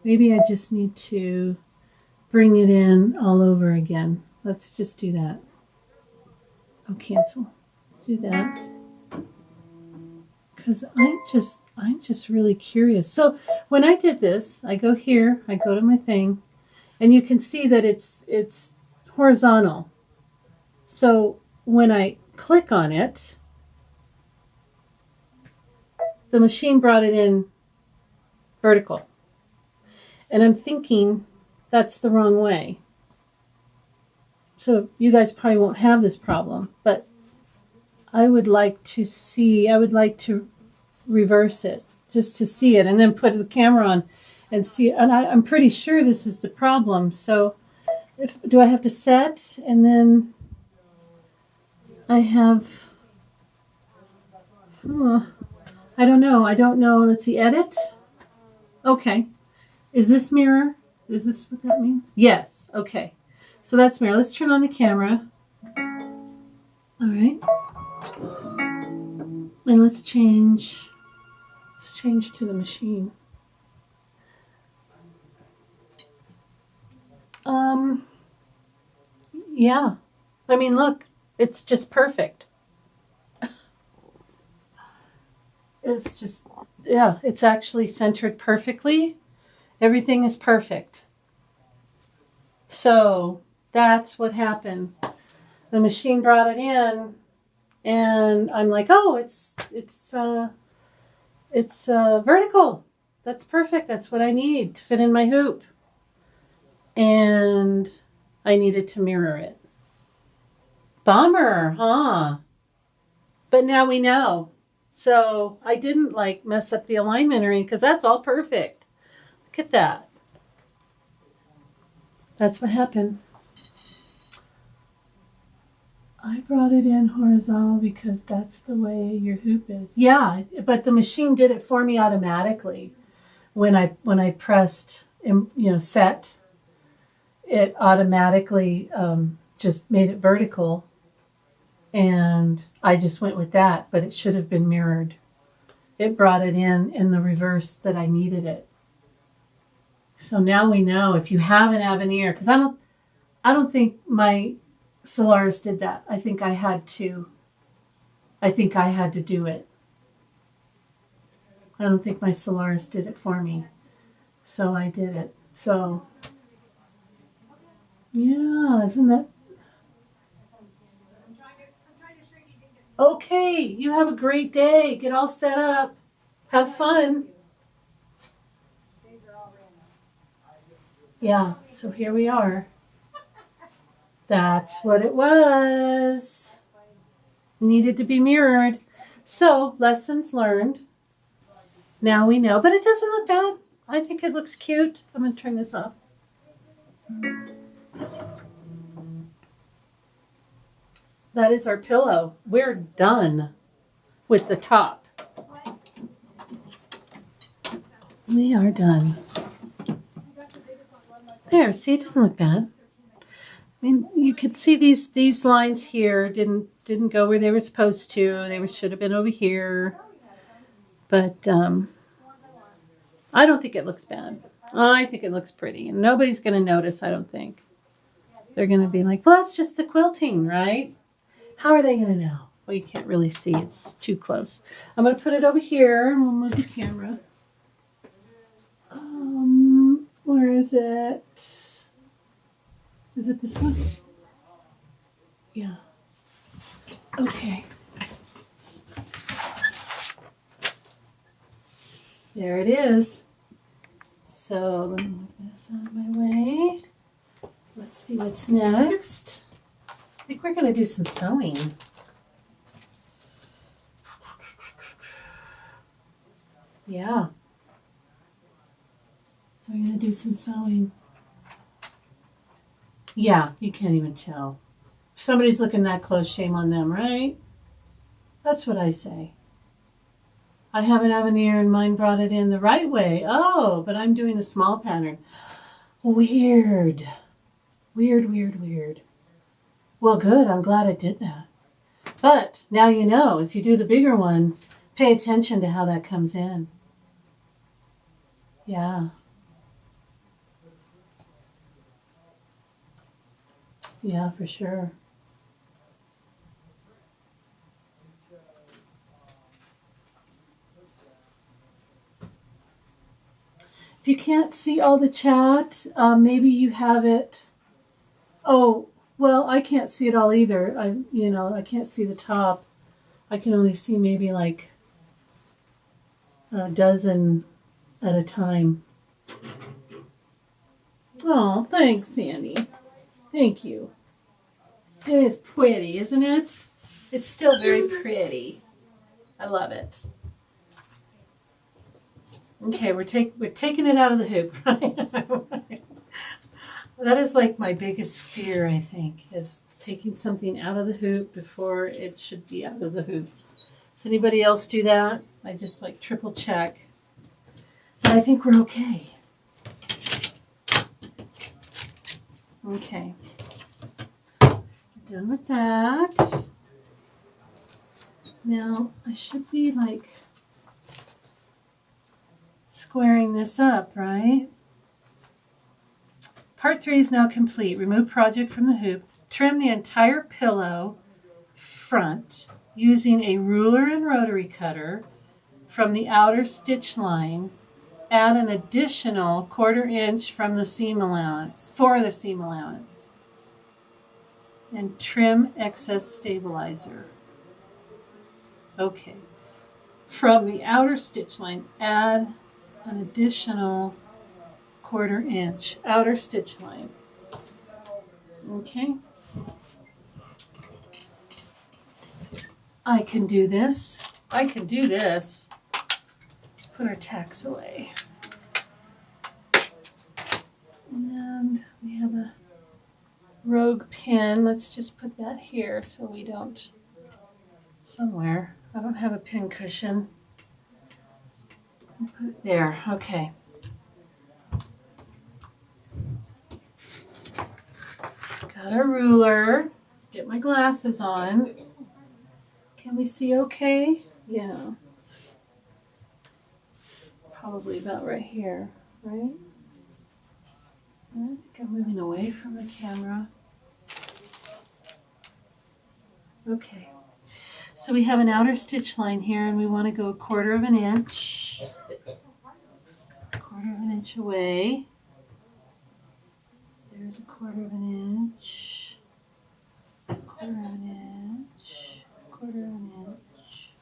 A: Maybe I just need to bring it in all over again. Let's just do that. Oh, cancel. Let's do that. Because I'm just really curious. So when I did this, I go here, I go to my thing, and you can see that it's horizontal. So when I click on it, the machine brought it in vertical. And I'm thinking that's the wrong way. So you guys probably won't have this problem, but I would like to reverse it just to see it and then put the camera on and see. And I'm pretty sure this is the problem. So do I have to set and then I have, I don't know. Let's see, edit. Okay. Is this mirror? Is this what that means? Yes. Okay. So that's mirror. Let's turn on the camera. All right. And let's change to the machine. Yeah. I mean, look, it's just perfect. It's just, yeah, it's actually centered perfectly. Everything is perfect. So that's what happened. The machine brought it in and I'm like, oh, it's vertical. That's perfect. That's what I need to fit in my hoop. And I needed to mirror it. Bummer, huh? But now we know. So I didn't like mess up the alignment or anything because that's all perfect. Look at that. That's what happened. I brought it in horizontal because that's the way your hoop is. Yeah, but the machine did it for me automatically. When I pressed, set, it automatically just made it vertical. And I just went with that, but it should have been mirrored. It brought it in the reverse that I needed it. So now we know if you have an Avenir, because I don't think my Solaris did that. I think I had to do it. I don't think my Solaris did it for me. So I did it. So yeah, isn't that? Okay, you have a great day. Get all set up. Have fun. Yeah, so here we are. That's what it was. Needed to be mirrored. So, lessons learned. Now we know, but it doesn't look bad. I think it looks cute. I'm going to turn this off. That is our pillow. We're done with the top. We are done. There, see, it doesn't look bad. I mean, you could see these lines here didn't go where they were supposed to. They should have been over here. But I don't think it looks bad. I think it looks pretty. And nobody's going to notice, I don't think. They're going to be like, well, that's just the quilting, right? How are they going to know? Well, you can't really see. It's too close. I'm going to put it over here and we'll move the camera. Where is it? Is it this one? Yeah. Okay. There it is. So let me move this out of my way. Let's see what's next. I think we're going to do some sewing. Yeah. We're going to do some sewing. Yeah, you can't even tell. If somebody's looking that close, shame on them, right? That's what I say. I have an Avenir and mine brought it in the right way. Oh, but I'm doing a small pattern. Weird. Weird, weird, weird. Well, good. I'm glad I did that. But now you know, if you do the bigger one, pay attention to how that comes in. Yeah. Yeah, for sure. If you can't see all the chat, maybe you have it. Oh, Well, I can't see it all either. I can't see the top. I can only see maybe like a dozen at a time. Oh, thanks, Sandy. Thank you. It is pretty, isn't it? It's still very pretty. I love it. Okay, we're taking it out of the hoop, right? That is like my biggest fear, I think, is taking something out of the hoop before it should be out of the hoop. Does anybody else do that? I just like triple check. But I think we're okay. Okay. Done with that. Now, I should be like squaring this up, right? Part 3 is now complete. Remove project from the hoop. Trim the entire pillow front using a ruler and rotary cutter from the outer stitch line. Add an additional 1/4 inch from the seam allowance, for the seam allowance. And trim excess stabilizer. Okay. From the outer stitch line, add an additional 1/4 inch outer stitch line. Okay. I can do this. I can do this. Let's put our tacks away. And we have a rogue pin. Let's just put that here so we don't, somewhere. I don't have a pin cushion. I'll put it there. Okay. Got a ruler. Get my glasses on. Can we see okay? Yeah. Probably about right here, right? I think I'm moving away from the camera. Okay. So we have an outer stitch line here and we want to go 1/4 inch. 1/4 inch away. There's a 1/4 inch. 1/4 inch. 1/4 inch.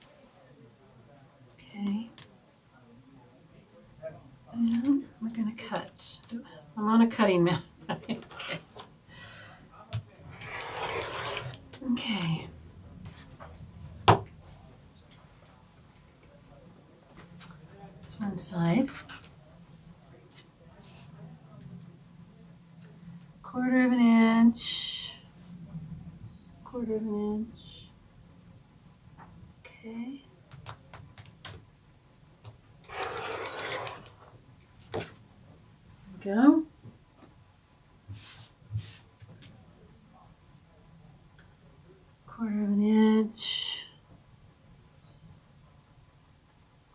A: Okay. And we're going to cut. I'm on a cutting mat. Okay. Okay. That's one side. 1/4 inch. 1/4 inch. Okay. There we go. Quarter inch.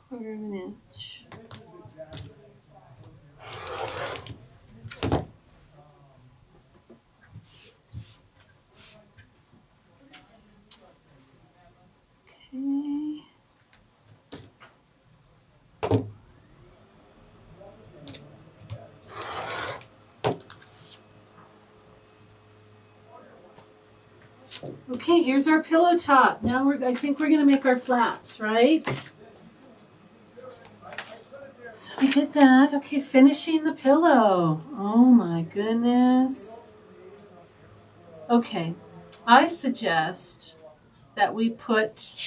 A: 1/4 inch. Okay. Okay, here's our pillow top. Now I think we're going to make our flaps, right? So we did that. Okay, finishing the pillow. Oh my goodness. Okay, I suggest that we put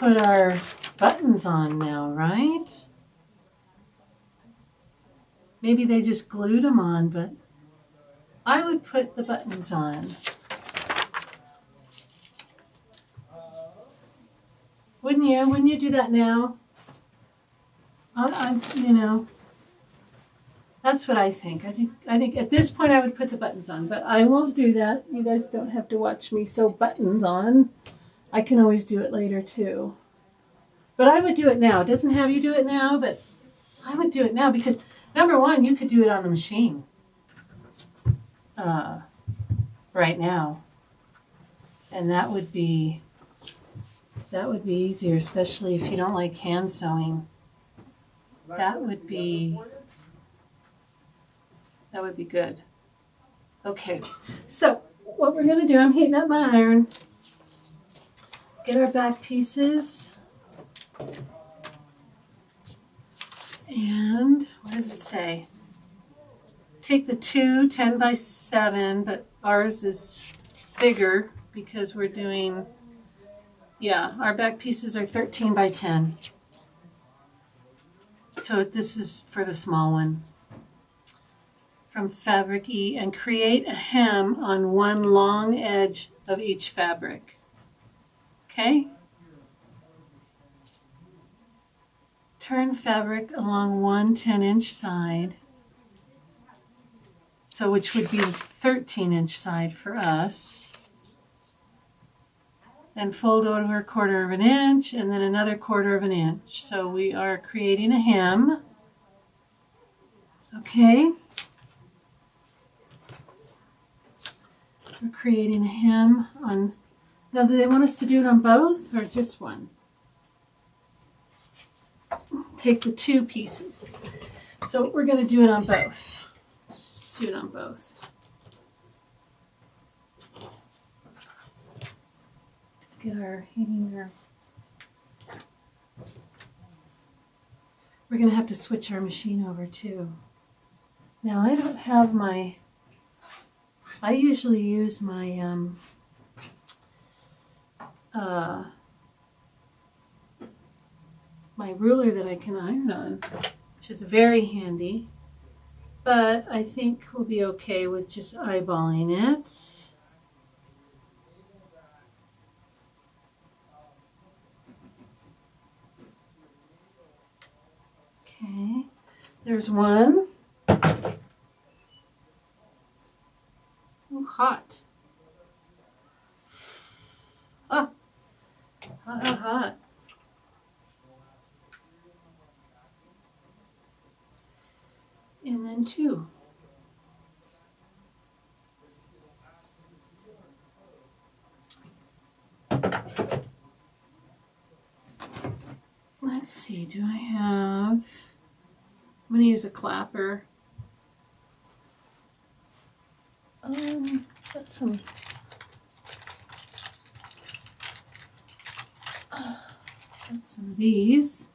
A: our buttons on now, right? Maybe they just glued them on, but I would put the buttons on. Wouldn't you? Wouldn't you do that now? That's what I think. I think at this point I would put the buttons on, but I won't do that. You guys don't have to watch me sew buttons on. I can always do it later too. But I would do it now. It doesn't have you do it now, but I would do it now because number one, you could do it on the machine right now. And that would be easier, especially if you don't like hand sewing. That would be good. Okay, so what we're gonna do, I'm heating up my iron. Get our back pieces. And what does it say? Take the two 10 by 7, but ours is bigger because we're doing, yeah, our back pieces are 13 by 10. So this is for the small one. From Fabric E, and create a hem on one long edge of each fabric. Okay? Turn fabric along one 10-inch side. So which would be the 13-inch side for us. Then fold over a 1/4 of an inch and then another 1/4 of an inch. So we are creating a hem. Okay. We're creating a hem on, now do they want us to do it on both or just one? Take the 2 pieces. So we're going to do it on both. Let's do it on both. Get our heating there. We're going to have to switch our machine over too. Now I don't have my, I usually use my my ruler that I can iron on, which is very handy, but I think we'll be okay with just eyeballing it. Okay, there's one. Ooh, hot. Ah, hot, hot, hot. And then 2. Let's see, do I have, I'm going to use a clapper. Got some, got some of these,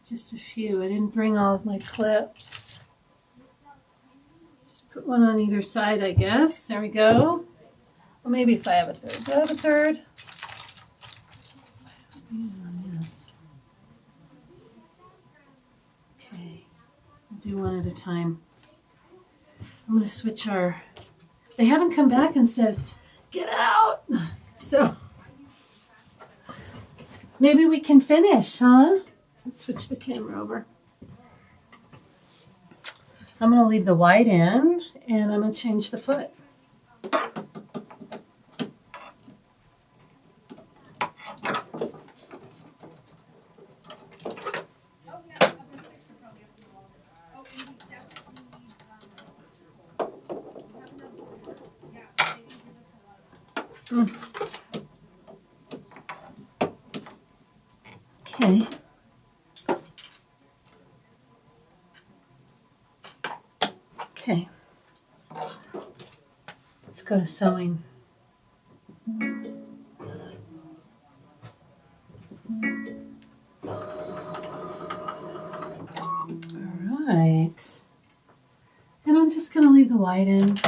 A: just a few. I didn't bring all of my clips. Just put one on either side, I guess. There we go. Well, maybe if I have a third. Do I have a third? Okay, I'll do one at a time. I'm going to switch our, they haven't come back and said, get out. So maybe we can finish, huh? Let's switch the camera over. I'm going to leave the white in and I'm going to change the foot. Okay. Okay. Let's go to sewing. All right. And I'm just going to leave the white in.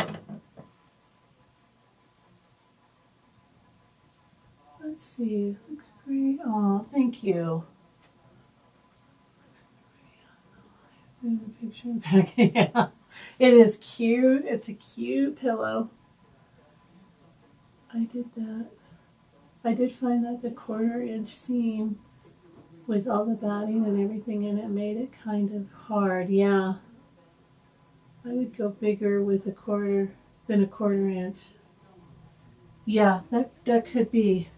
A: Let's see. Looks great. Oh, thank you. There's a picture back. Yeah. It is cute. It's a cute pillow. I did that. I did find that the 1/4 inch seam with all the batting and everything in it made it kind of hard. Yeah. I would go bigger with a 1/4 than a 1/4 inch. Yeah, that could be.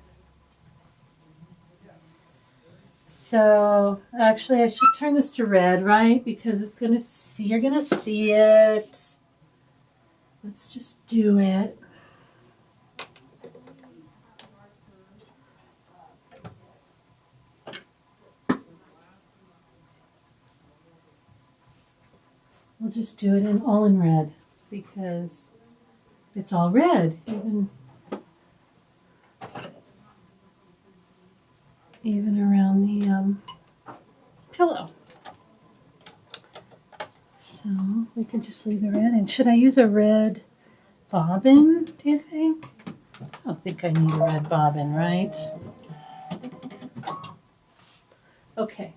A: So actually I should turn this to red, right? Because it's gonna see, you're gonna see it. Let's just do it. We'll just do it in all in red because It's all red, even around the pillow. So we could just leave the red in. Should I use a red bobbin, do you think? I don't think I need a red bobbin, right? Okay.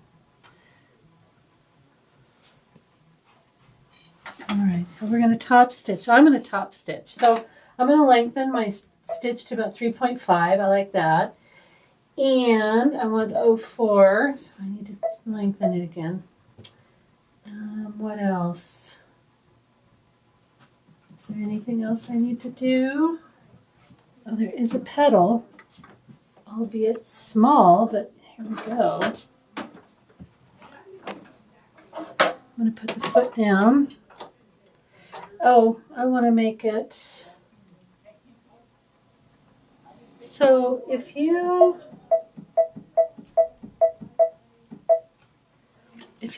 A: All right, so we're going to top stitch. I'm going to top stitch. So I'm going to lengthen my stitch to about 3.5. I like that. And I want 04, so I need to lengthen it again. What else? Is there anything else I need to do? Oh, there is a petal, albeit small, but here we go. I'm going to put the foot down. Oh, I want to make it. So if you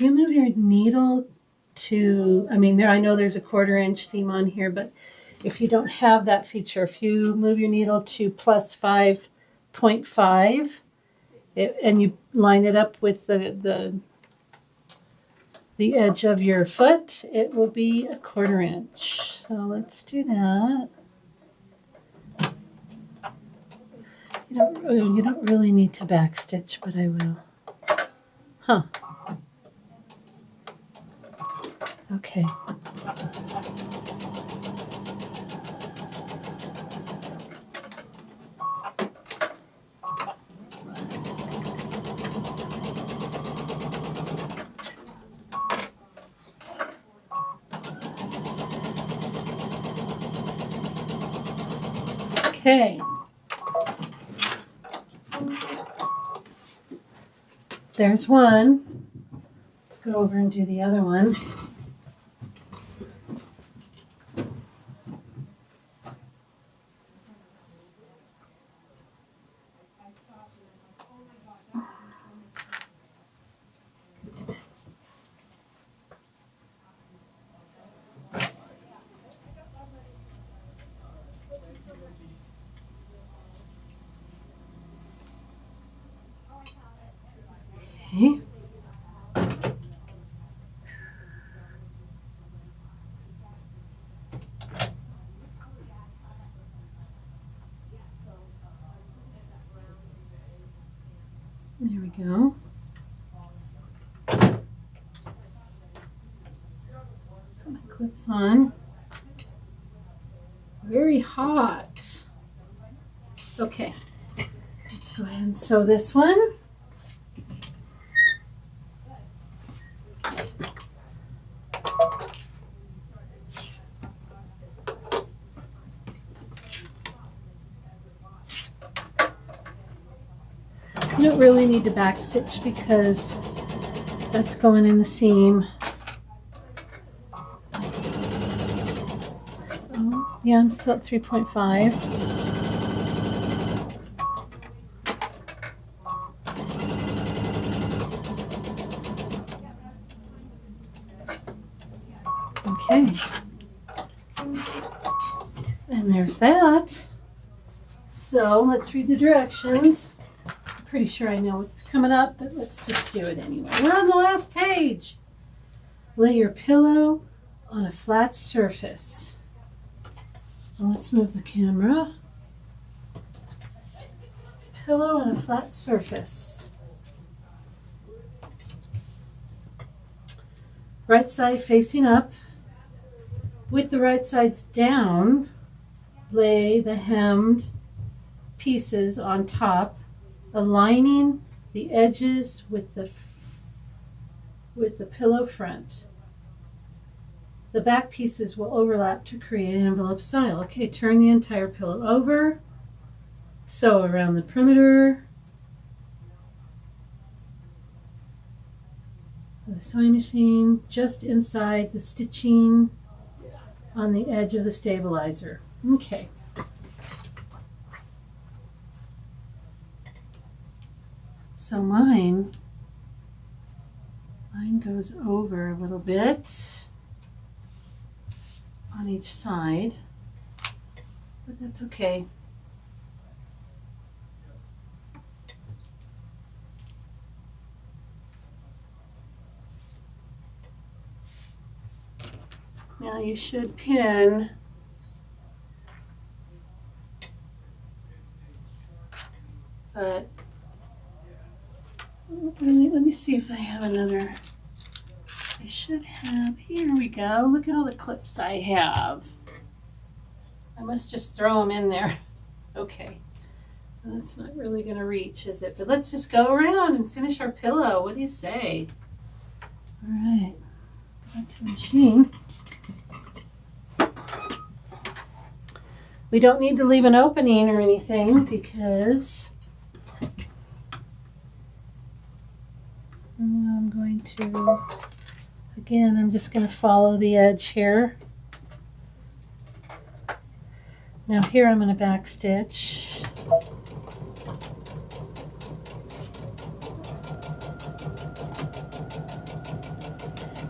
A: move your needle to, I mean, I know there's a 1/4 inch seam on here, but if you don't have that feature, if you move your needle to plus 5.5 and you line it up with the edge of your foot, it will be a 1/4 inch. So let's do that. You don't really need to back stitch, but I will. Huh. Okay. Okay. There's one. Let's go over and do the other one. Okay. There we go. Put my clips on. Very hot. Okay, let's go ahead and sew this one. You don't really need to back stitch because that's going in the seam. Oh, yeah, I'm still at 3.5. Okay. And there's that. So let's read the directions. Pretty sure I know what's coming up, but let's just do it anyway. We're on the last page. Lay your pillow on a flat surface. Well, let's move the camera. Pillow on a flat surface. Right side facing up. With the right sides down, lay the hemmed pieces on top, aligning the edges with the pillow front. The back pieces will overlap to create an envelope style. Okay, turn the entire pillow over, sew around the perimeter of the sewing machine, just inside the stitching on the edge of the stabilizer. Okay. So mine goes over a little bit on each side. but that's okay. Now you should pin but really, let me see if I have another. I should have, here we go. Look at all the clips I have. I must just throw them in there. Okay, that's not really going to reach, is it? But let's just go around and finish our pillow. What do you say? All right, go back to the machine. We don't need to leave an opening or anything because I'm going to, again, I'm just going to follow the edge here. Now here I'm going to back stitch.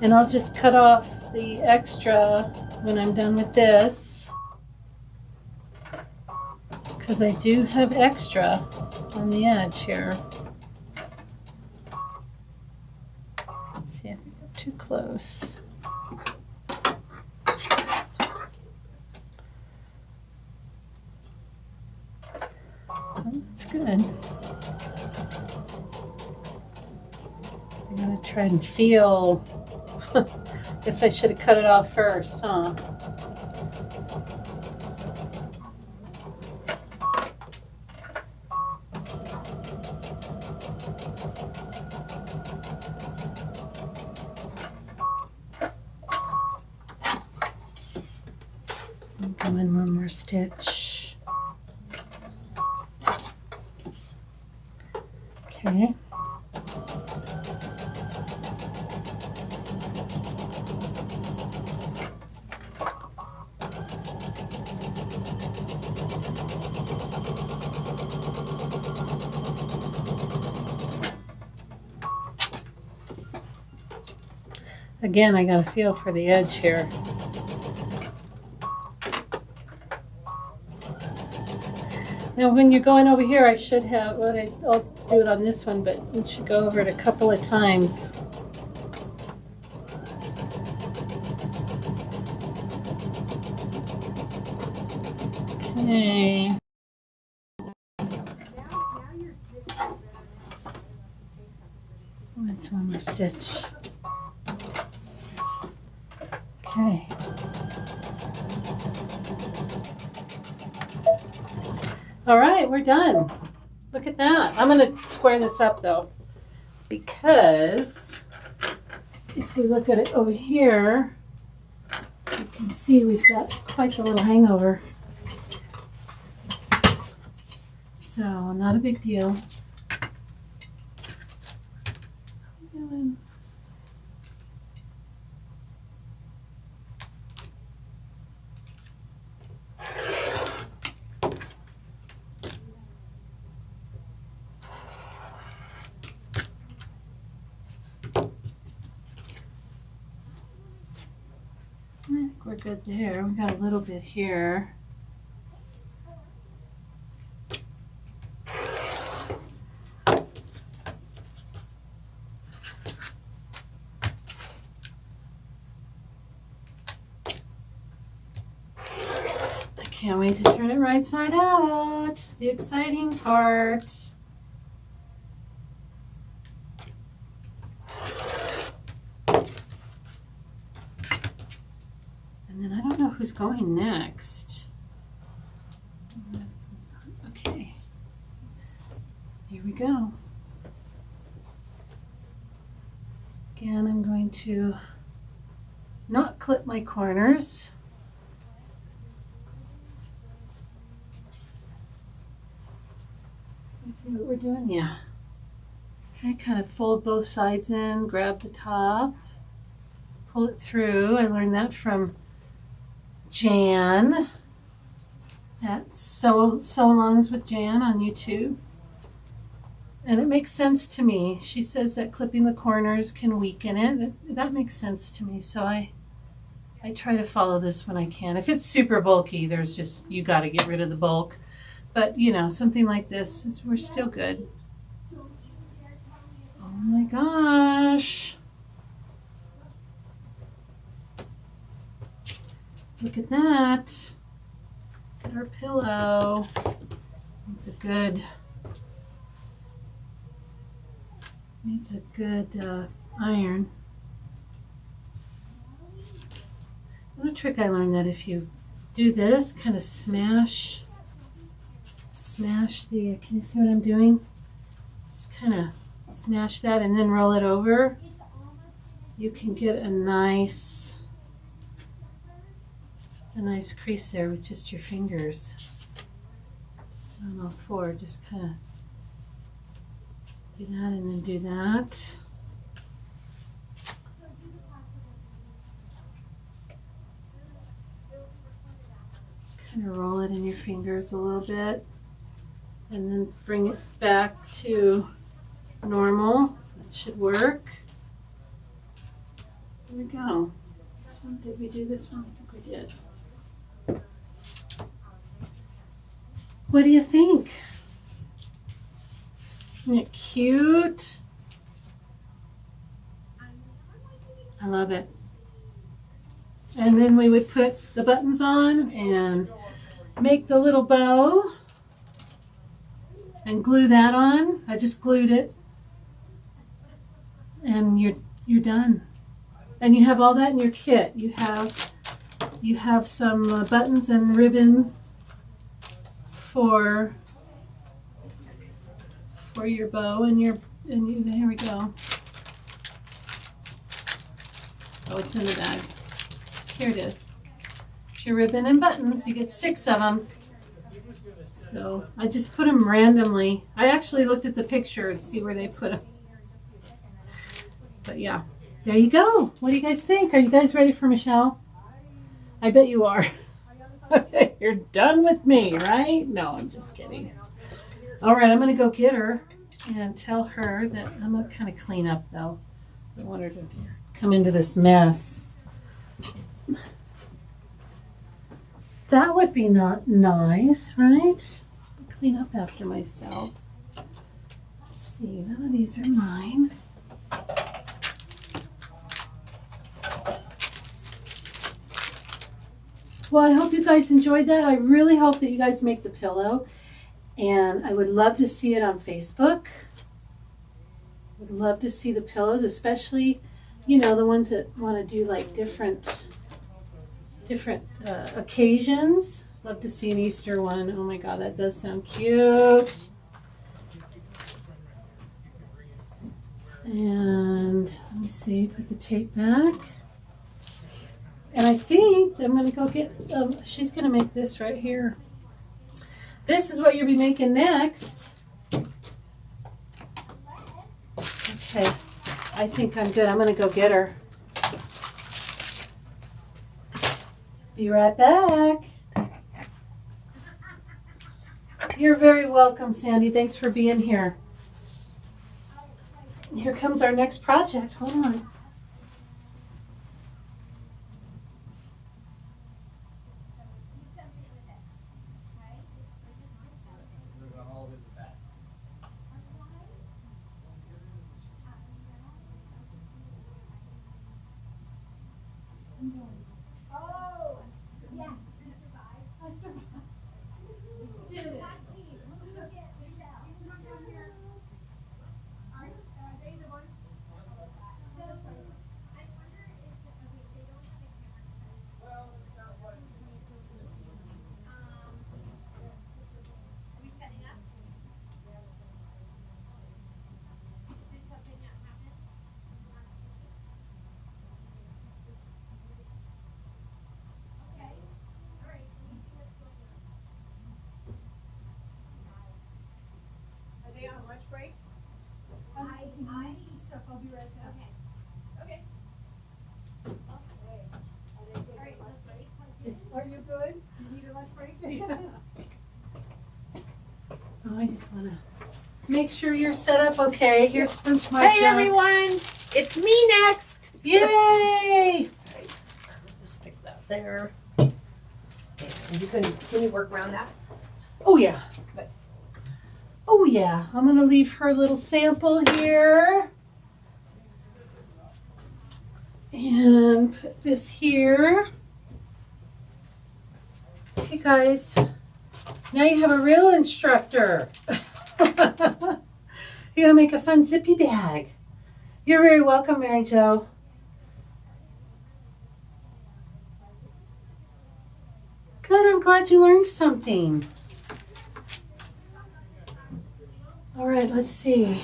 A: And I'll just cut off the extra when I'm done with this, because I do have extra on the edge here. Let's see if I got too close. Oh, that's good. I'm gonna try and feel. Guess I should have cut it off first, huh? Go in one more stitch. Okay. Again, I got a feel for the edge here. Now when you're going over here, I should have, I'll do it on this one, but you should go over it a couple of times. Okay. That's one more stitch. Okay. All right, we're done. Look at that. I'm going to square this up though, because if we look at it over here, you can see we've got quite the little hangover. So not a big deal. I think we're good there. We got a little bit here. I can't wait to turn it right side out. The exciting part. And then I don't know who's going next. Okay, here we go. Again, I'm going to not clip my corners. Let's see what we're doing. Yeah. Okay, kind of fold both sides in, grab the top, pull it through. I learned that from Jan at Sew Alongs with Jan on YouTube, and it makes sense to me. She says that clipping the corners can weaken it. That makes sense to me, so I I try to follow this when I can. If it's super bulky, there's just, you got to get rid of the bulk. But, you know, something like this, we're still good. Oh my gosh. Look at that. Look at our pillow. It's a good, needs a good iron. Another trick I learned, that if you do this, kind of smash the, can you see what I'm doing? Just kind of smash that and then roll it over. You can get a nice crease there with just your fingers. On all four, just kind of do that and then do that. Kind of roll it in your fingers a little bit and then bring it back to normal. That should work. There we go. This one, did we do this one? I think we did. What do you think? Isn't it cute? I love it. And then we would put the buttons on and make the little bow and glue that on. I just glued it. And you're done. And you have all that in your kit. You have some buttons and ribbon for your bow and there we go. Oh, it's in the bag. Here it is. It's your ribbon and buttons. You get 6 of them. So I just put them randomly. I actually looked at the picture and see where they put them. But yeah, there you go. What do you guys think? Are you guys ready for Michelle? I bet you are. You're done with me, right? No, I'm just kidding. All right, I'm going to go get her and tell her that I'm going to kind of clean up, though. I don't want her to come into this mess. That would be not nice, right? Clean up after myself. Let's see, none of these are mine. Well, I hope you guys enjoyed that. I really hope that you guys make the pillow. And I would love to see it on Facebook. Would love to see the pillows, especially, you know, the ones that want to do like different occasions. Love to see an Easter one. Oh my God, that does sound cute. And let me see, put the tape back. And I think I'm going to go get, she's going to make this right here. This is what you'll be making next. Okay, I think I'm good. I'm going to go get her. Be right back. You're very welcome, Sandy. Thanks for being here. Here comes our next project. Hold on.
B: Are they on lunch break? I see stuff. I'll be right back. Okay. Are you good? You need a lunch break?
A: Oh, I just want to make sure you're set up okay. Here's punch my
C: Hey everyone, it's me next.
A: Yay!
C: Just stick there. And can you work around that?
A: Oh yeah. Oh yeah. I'm gonna leave her a little sample here. And put this here. Okay guys, now you have a real instructor. You're gonna make a fun zippy bag. You're very welcome, Mary Jo. Good, I'm glad you learned something. All right, let's see.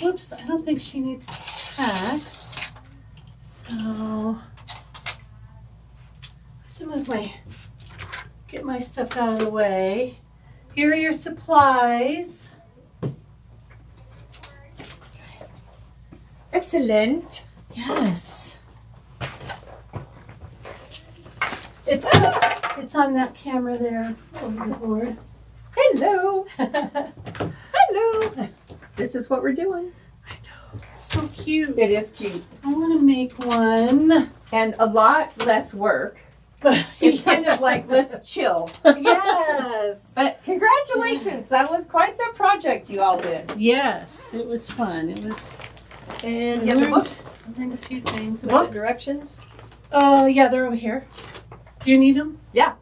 A: Whoops, I don't think she needs tacks. So, let's get my stuff out of the way. Here are your supplies.
C: Excellent.
A: Yes. It's on that camera there over the board.
C: Hello. Hello. This is what we're doing.
A: I know. It's so cute.
C: It is cute.
A: I want to make one.
C: And a lot less work. It's kind of like, let's chill.
A: Yes.
C: But congratulations. That was quite the project you all did.
A: Yes, it was fun. It was.
C: And you have the book?
A: I learned a few things.
C: With the directions?
A: Yeah, they're over here. Do you need them?
C: Yeah.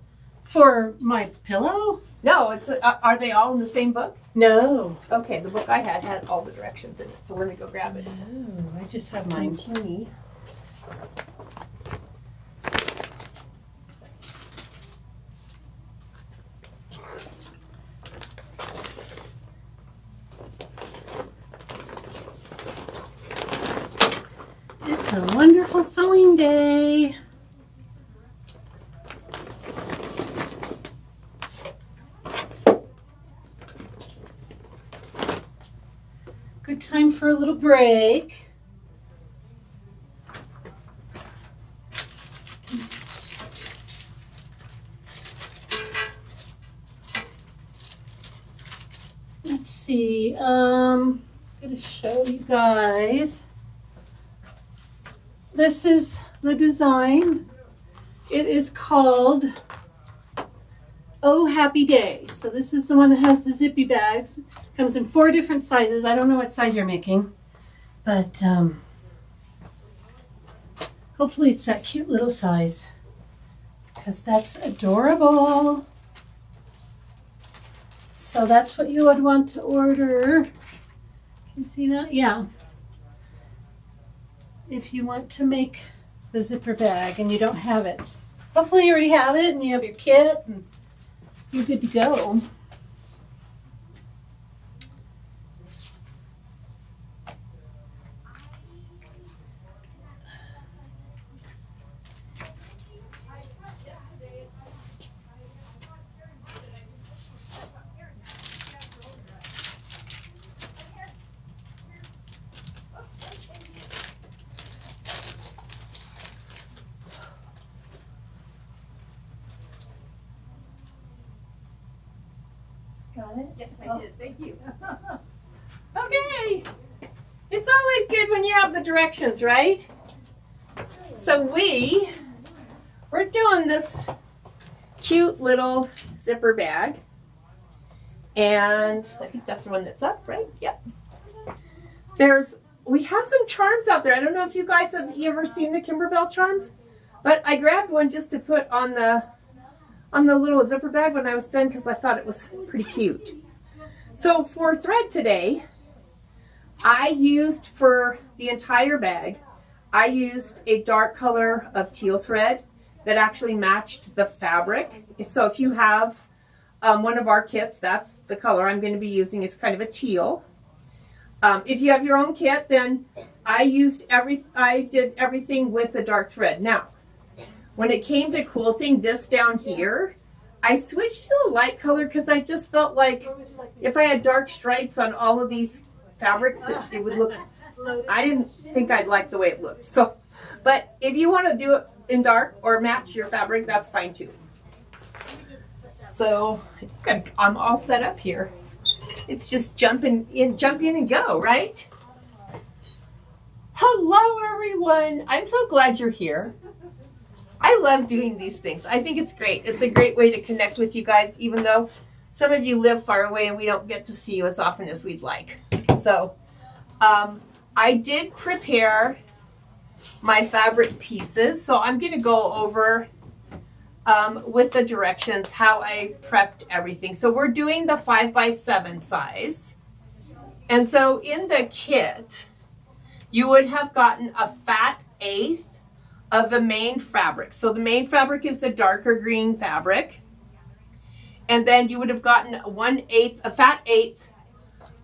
A: For my pillow?
C: No, it's are they all in the same book?
A: No.
C: Okay, the book I had all the directions in it, so let me go grab it.
A: Oh, I just have mine.
C: Teeny.
A: It's a wonderful sewing day. Good time for a little break. Let's see. I'm going to show you guys. This is the design. It is called Oh Happy Day. So this is the one that has the zippy bags. Comes in 4 different sizes. I don't know what size you're making, but hopefully it's that cute little size because that's adorable. So that's what you would want to order. Can you see that? Yeah. If you want to make the zipper bag and you don't have it. Hopefully you already have it and you have your kit and you're good to go.
C: Got it? Yes, I did. Thank you. Okay. It's always good when you have the directions, right? So we're doing this cute little zipper bag. And I think that's the one that's up, right? Yep. We have some charms out there. I don't know if you guys have ever seen the Kimberbell charms, but I grabbed one just to put on the little zipper bag when I was done because I thought it was pretty cute. So for thread today, I used for the entire bag, I used a dark color of teal thread that actually matched the fabric. So if you have one of our kits, that's the color I'm going to be using. It's kind of a teal. If you have your own kit, then I did everything with the dark thread. Now, when it came to quilting this down here, I switched to a light color because I just felt like if I had dark stripes on all of these fabrics, it would look, I didn't think I'd like the way it looked. So, but if you want to do it in dark or match your fabric, that's fine too. So I think I'm all set up here. It's just jump in and go, right? Hello everyone. I'm so glad you're here. I I love doing these things. I think it's great. It's a great way to connect with you guys, even though some of you live far away and we don't get to see you as often as we'd like. So I did prepare my fabric pieces. So I'm going to go over with the directions how I prepped everything. So we're doing the 5x7 size. And so in the kit, you would have gotten a fat eighth of the main fabric. So the main fabric is the darker green fabric. And then you would have gotten a fat eighth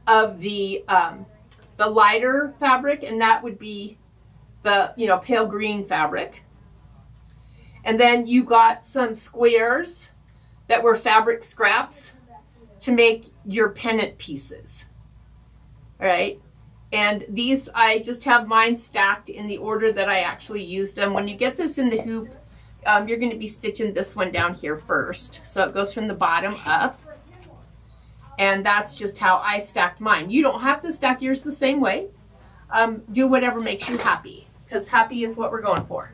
C: of the lighter fabric, and that would be the pale green fabric. And then you got some squares that were fabric scraps to make your pennant pieces. All right. And these, I just have mine stacked in the order that I actually used them. When you get this in the hoop, you're going to be stitching this one down here first. So it goes from the bottom up. And that's just how I stacked mine. You don't have to stack yours the same way. Do whatever makes you happy, because happy is what we're going for.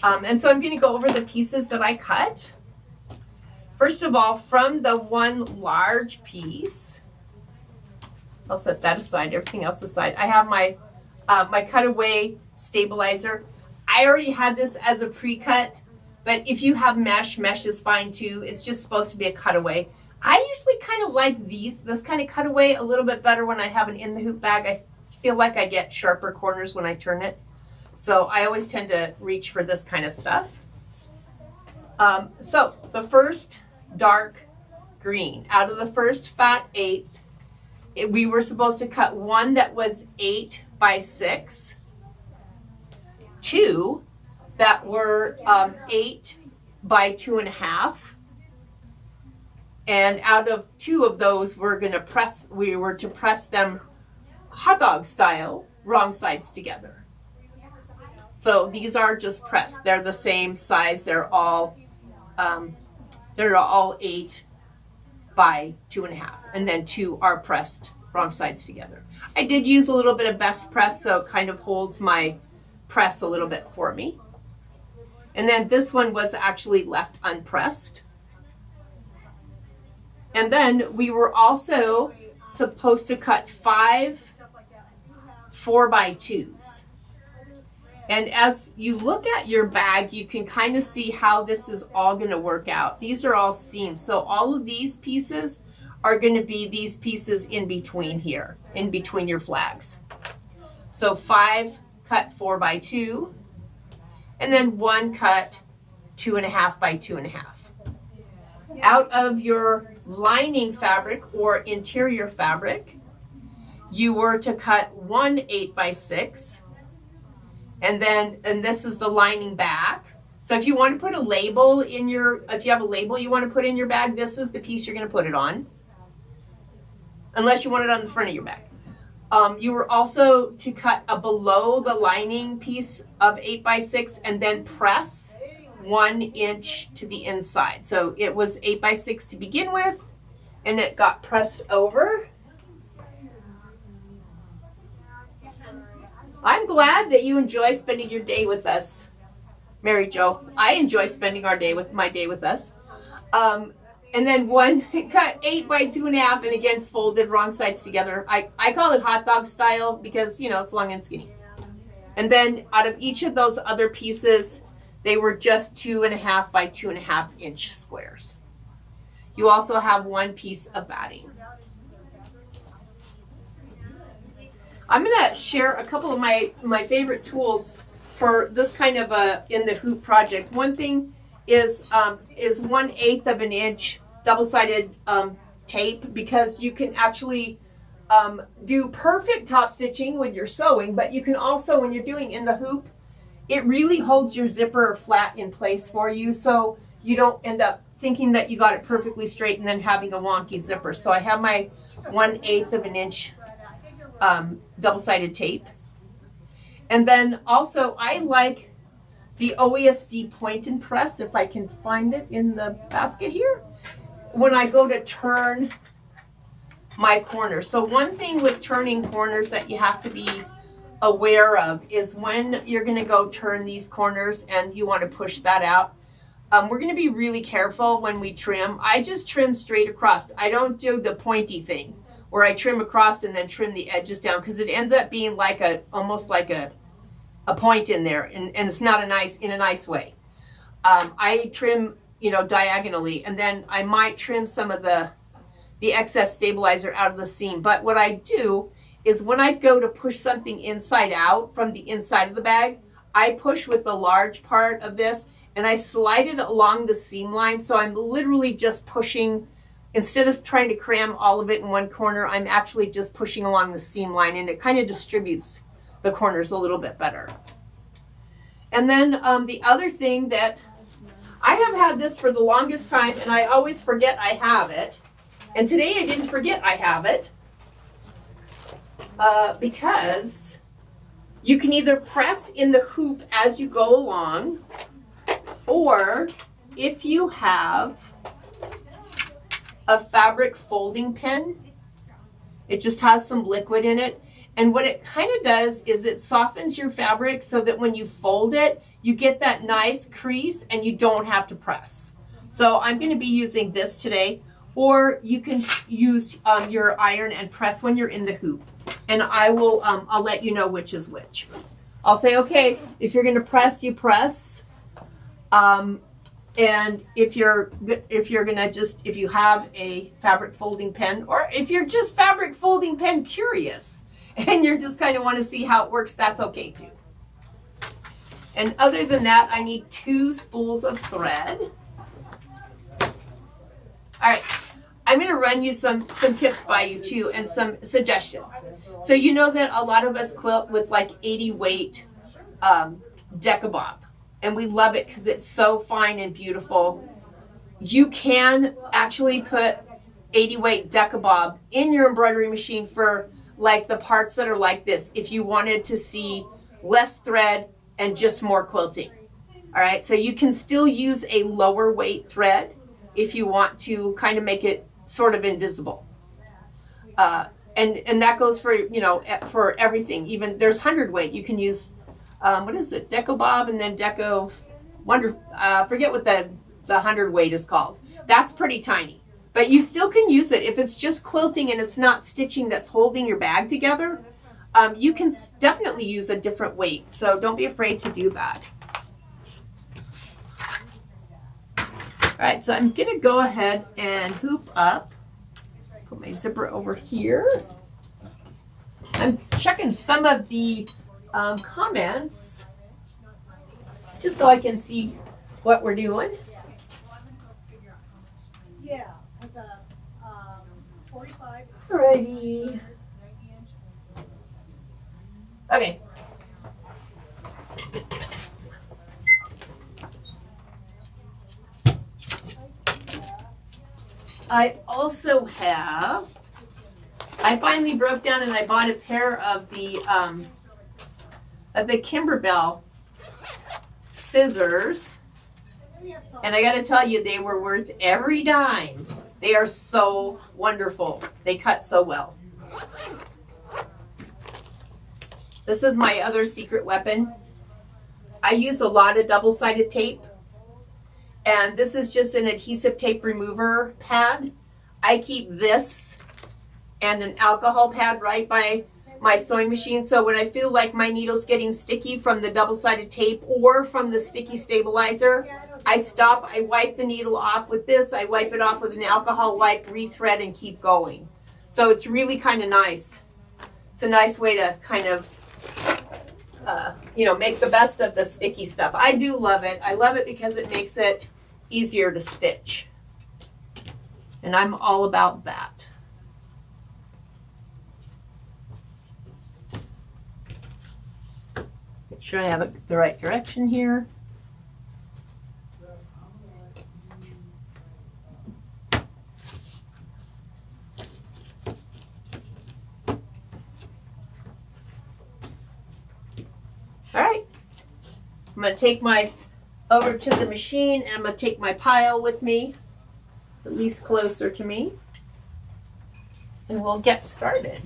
C: And so I'm going to go over the pieces that I cut. First of all, from the one large piece, I'll set that aside, everything else aside. I have my my cutaway stabilizer. I already had this as a pre-cut, but if you have mesh, mesh is fine too. It's just supposed to be a cutaway. I usually kind of like this kind of cutaway a little bit better when I have an in the hoop bag. I feel like I get sharper corners when I turn it. So I always tend to reach for this kind of stuff. So the first dark green, out of the first fat eighth, we were supposed to cut one that was 8x6, two that were 8x2.5, and out of two of those we were to press them hot dog style, wrong sides together. So these are just pressed. They're the same size. They're all 8x2.5, and then two are pressed wrong sides together. I did use a little bit of best press, so it kind of holds my press a little bit for me. And then this one was actually left unpressed. And then we were also supposed to cut 5 4x2s. And as you look at your bag, you can kind of see how this is all going to work out. These are all seams. So all of these pieces are going to be these pieces in between here, in between your flags. So 5 cut 4x2, and then 1 cut 2.5x2.5. Out of your lining fabric or interior fabric, you were to cut 1 8x6. And this is the lining back. So if you want to put a label in if you have a label you want to put in your bag, this is the piece you're going to put it on. Unless you want it on the front of your bag. You were also to cut a below the lining piece of 8x6 and then press 1 inch to the inside. So it was 8x6 to begin with, and it got pressed over. I'm glad that you enjoy spending your day with us, Mary Jo. I enjoy spending my day with us. And then 1 cut 8x2.5, and again folded wrong sides together. I call it hot dog style because it's long and skinny. And then out of each of those other pieces, they were just 2.5x2.5 inch squares. You also have 1 piece of batting. I'm going to share a couple of my favorite tools for this kind of a in the hoop project. One thing is 1/8 of an inch double-sided tape, because you can actually do perfect top stitching when you're sewing, but you can also, when you're doing in the hoop, it really holds your zipper flat in place for you, so you don't end up thinking that you got it perfectly straight and then having a wonky zipper. So I have my 1/8 of an inch double-sided tape. And then also I like the OESD point and press, if I can find it in the basket here, when I go to turn my corners. So one thing with turning corners that you have to be aware of is when you're going to go turn these corners and you want to push that out. We're going to be really careful when we trim. I just trim straight across. I don't do the pointy thing where I trim across and then trim the edges down, because it ends up being like almost like a point in there, and it's not in a nice way. I trim, diagonally, and then I might trim some of the excess stabilizer out of the seam. But what I do is when I go to push something inside out from the inside of the bag, I push with the large part of this and I slide it along the seam line. So I'm literally just pushing, instead of trying to cram all of it in one corner, I'm actually just pushing along the seam line, and it kind of distributes the corners a little bit better. And then the other thing that I have had this for the longest time, and I always forget I have it. And today I didn't forget I have it, because you can either press in the hoop as you go along, or if you have a fabric folding pen, it just has some liquid in it. And what it kind of does is it softens your fabric so that when you fold it, you get that nice crease and you don't have to press. So I'm going to be using this today, or you can use your iron and press when you're in the hoop. And I will, I'll let you know which is which. I'll say, okay, if you're going to press, you press. And if you're gonna if you have a fabric folding pen, or if you're just fabric folding pen curious and you're just kind of want to see how it works, that's okay too. And other than that, I need 2 spools of thread. All right, I'm gonna run you some tips by you too, and some suggestions. So you know that a lot of us quilt with like 80 weight Decobob. And we love it because it's so fine and beautiful. You can actually put 80 weight Decobob in your embroidery machine for like the parts that are like this, if you wanted to see less thread and just more quilting. All right, so you can still use a lower weight thread if you want to kind of make it sort of invisible. And that goes for, for everything. Even there's 100 weight. You can use what is it? Decobob, and then Deco Wonder. Forget what the 100 weight is called. That's pretty tiny, but you still can use it if it's just quilting and it's not stitching that's holding your bag together. You can definitely use a different weight, so don't be afraid to do that. All right, so I'm gonna go ahead and hoop up. Put my zipper over here. I'm checking some of the comments just so I can see what we're doing.
B: Yeah, as a 45.
C: Alrighty. Okay. I also have, I finally broke down and I bought a pair of the Kimberbell scissors, and I gotta tell you, they were worth every dime. They are so wonderful. They cut so well. This is my other secret weapon. I use a lot of double-sided tape, and this is just an adhesive tape remover pad. I keep this and an alcohol pad right by my sewing machine, so when I feel like my needle's getting sticky from the double-sided tape or from the sticky stabilizer, I stop, I wipe the needle off with this, I wipe it off with an alcohol wipe, rethread, and keep going. So it's really kind of nice. It's a nice way to kind of, make the best of the sticky stuff. I do love it. I love it because it makes it easier to stitch. And I'm all about that. Make sure I have it the right direction here. All right, I'm gonna take over to the machine, and I'm gonna take my pile with me, at least closer to me, and we'll get started.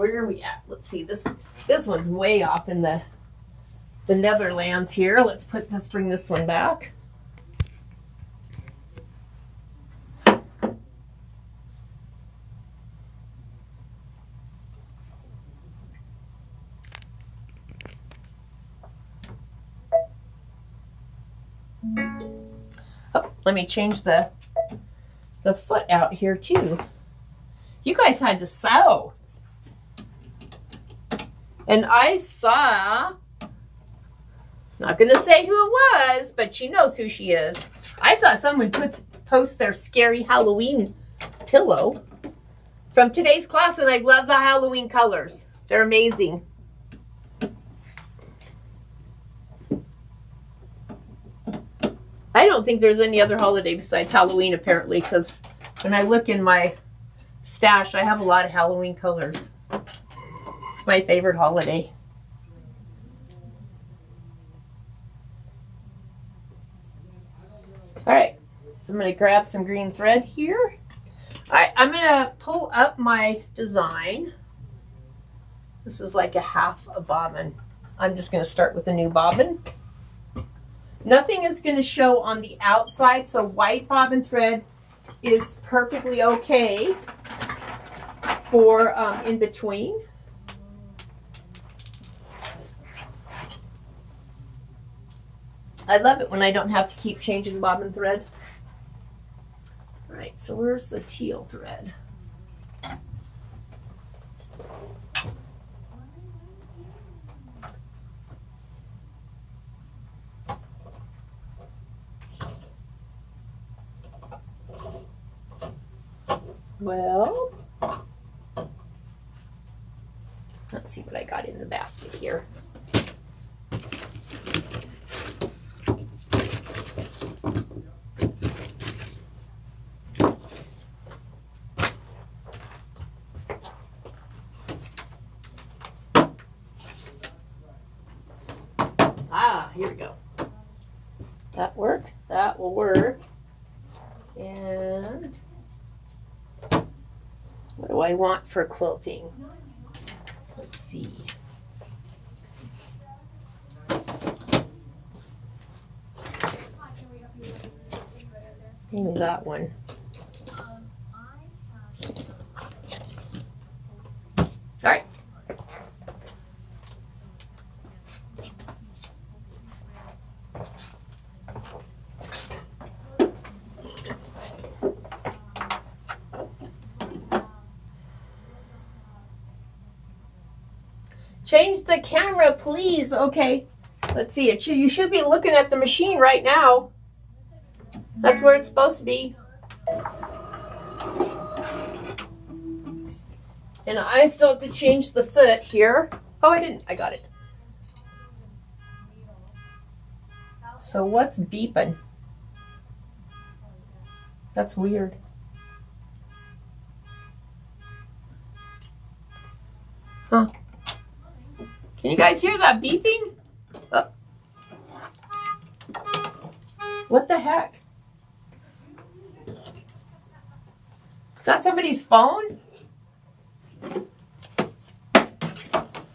C: where are we at? Let's see. This one's way off in the Netherlands here. Let's bring this one back. Oh, let me change the foot out here too. You guys had to sew. And I saw, not gonna say who it was, but she knows who she is. I saw someone post their scary Halloween pillow from today's class, and I love the Halloween colors. They're amazing. I don't think there's any other holiday besides Halloween, apparently, because when I look in my stash, I have a lot of Halloween colors. It's my favorite holiday. All right, so I'm going to grab some green thread here. All right, I'm going to pull up my design. This is like a half a bobbin. I'm just going to start with a new bobbin. Nothing is going to show on the outside, so white bobbin thread is perfectly okay for in between. I love it when I don't have to keep changing bobbin thread. All right, so where's the teal thread? Well, let's see what I got in the basket here. Here we go. That work? That will work. And what do I want for quilting? Let's see. Maybe that one. All right. Change the camera, please. Okay, let's see. You should be looking at the machine right now. That's where it's supposed to be. And I still have to change the foot here. Oh, I didn't. I got it. So what's beeping? That's weird. Huh. Can you guys hear that beeping? Oh. What the heck? Is that somebody's phone?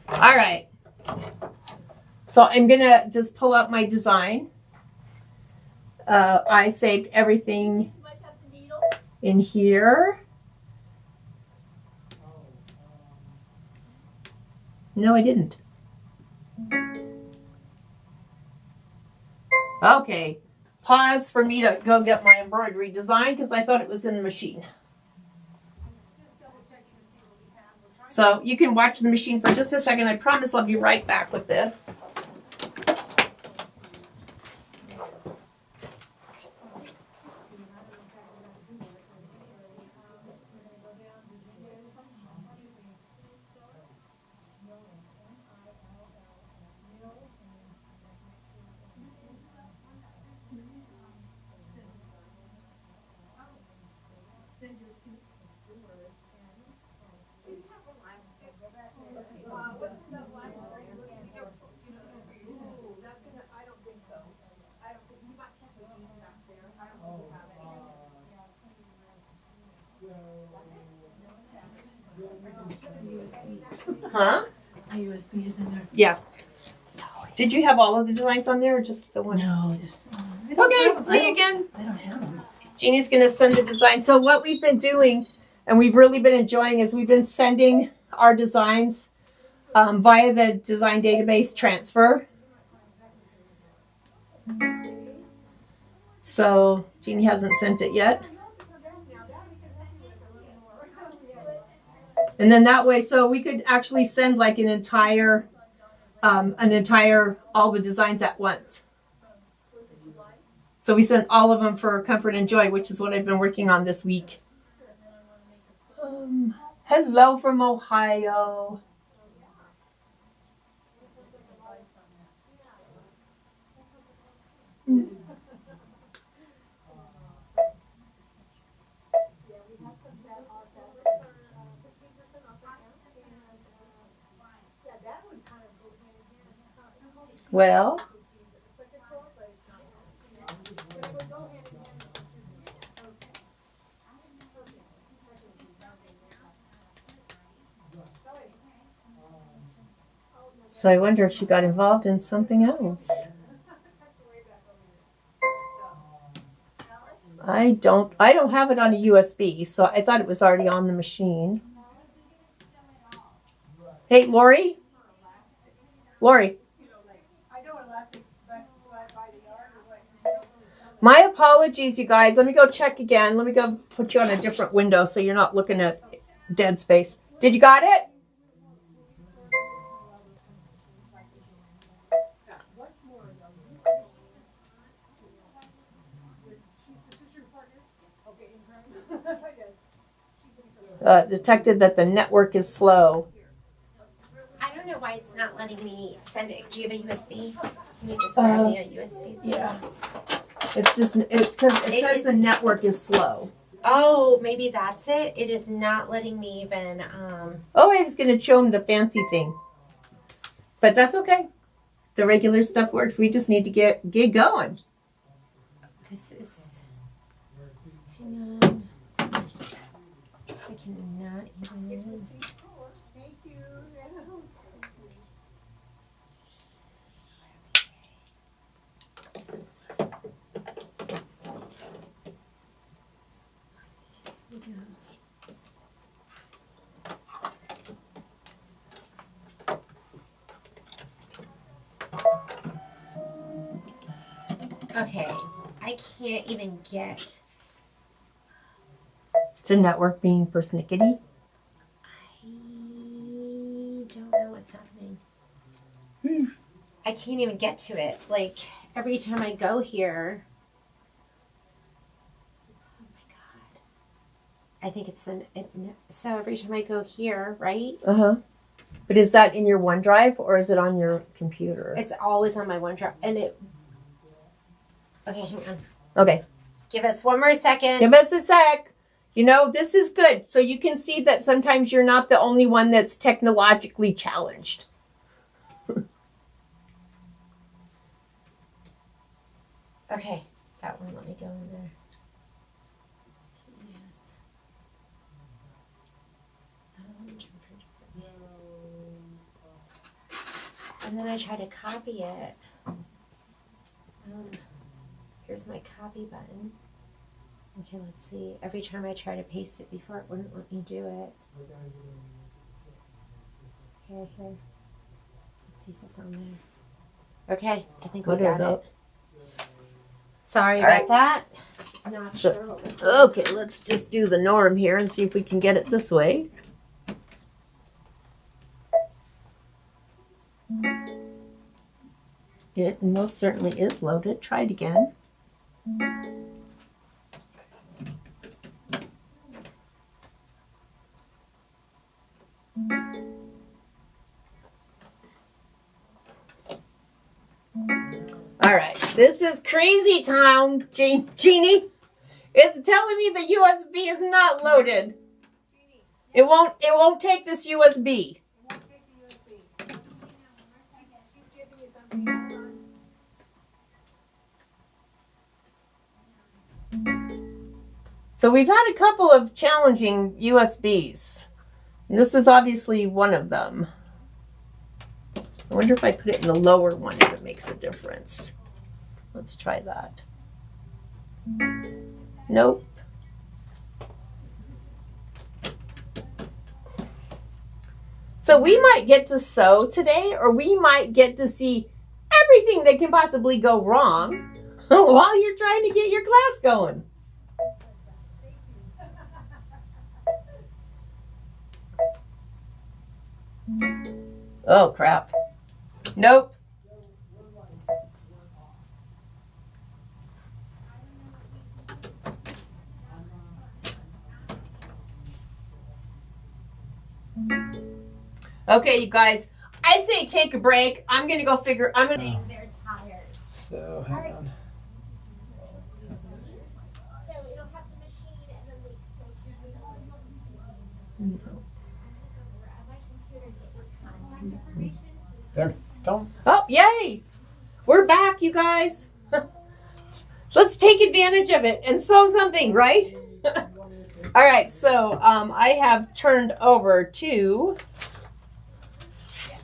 C: All right. So I'm going to just pull up my design. I saved everything in here. No, I didn't. Okay, pause for me to go get my embroidery design because I thought it was in the machine. So you can watch the machine for just a second. I promise I'll be right back with this. Huh?
A: My USB is in there.
C: Yeah. Did you have all of the designs on there or just the one?
A: No, just.
C: Okay, it's me again.
A: I don't have them.
C: Jeannie's going to send the design. So what we've been doing, and we've really been enjoying, is we've been sending our designs via the design database transfer. So Jeannie hasn't sent it yet. And then that way, so we could actually send like an entire, all the designs at once. So we sent all of them for Comfort and Joy, which is what I've been working on this week. Hello from Ohio. Well, so I wonder if she got involved in something else. I don't have it on a USB, so I thought it was already on the machine. Hey, Lori? Lori. My apologies, you guys. Let me go check again. Let me go put you on a different window so you're not looking at dead space. Did you got it? Detected that the network is slow.
E: I don't know why it's not letting me send it. Do you have a USB? Can you just grab me a USB, please?
C: Yeah. It's because it says the network is slow.
E: Oh, maybe that's it. It is not letting me even.
C: Oh, I was going to show him the fancy thing. But that's okay. The regular stuff works. We just need to get going.
E: This is. Hang on. I cannot even.
B: Thank you.
E: Okay, I can't even get.
C: It's a network being persnickety.
E: I don't know what's happening. I can't even get to it. Like every time I go here. Oh my god! I think it's so every time I go here, right?
C: But is that in your OneDrive or is it on your computer?
E: It's always on my OneDrive, and it. Okay, hang on.
C: Okay.
E: Give us one more second.
C: Give us a sec. You know, this is good. So you can see that sometimes you're not the only one that's technologically challenged.
E: Okay, that one, let me go in there. Yes. And then I try to copy it. Here's my copy button. Okay, let's see. Every time I try to paste it before, it wouldn't let me do it. Okay, here. Let's see if it's on there. Okay, I think we got it. Sorry about that. I'm not sure what was going on.
C: Okay, let's just do the norm here and see if we can get it this way. It most certainly is loaded. Try it again. All right, this is crazy town, Jeannie. It's telling me the USB is not loaded. It won't take this USB. So we've had a couple of challenging USBs. And this is obviously one of them. I wonder if I put it in the lower one if it makes a difference. Let's try that. Nope. So we might get to sew today, or we might get to see everything that can possibly go wrong while you're trying to get your class going. Oh, crap. Nope. Okay, you guys, I say take a break. I'm going to go figure, I'm going to...
E: They're tired.
F: So, hang on.
E: So we don't have the machine and then we
F: There. Don't.
C: Oh, yay! We're back, you guys. Let's take advantage of it and sew something, right? All right, so I have turned over to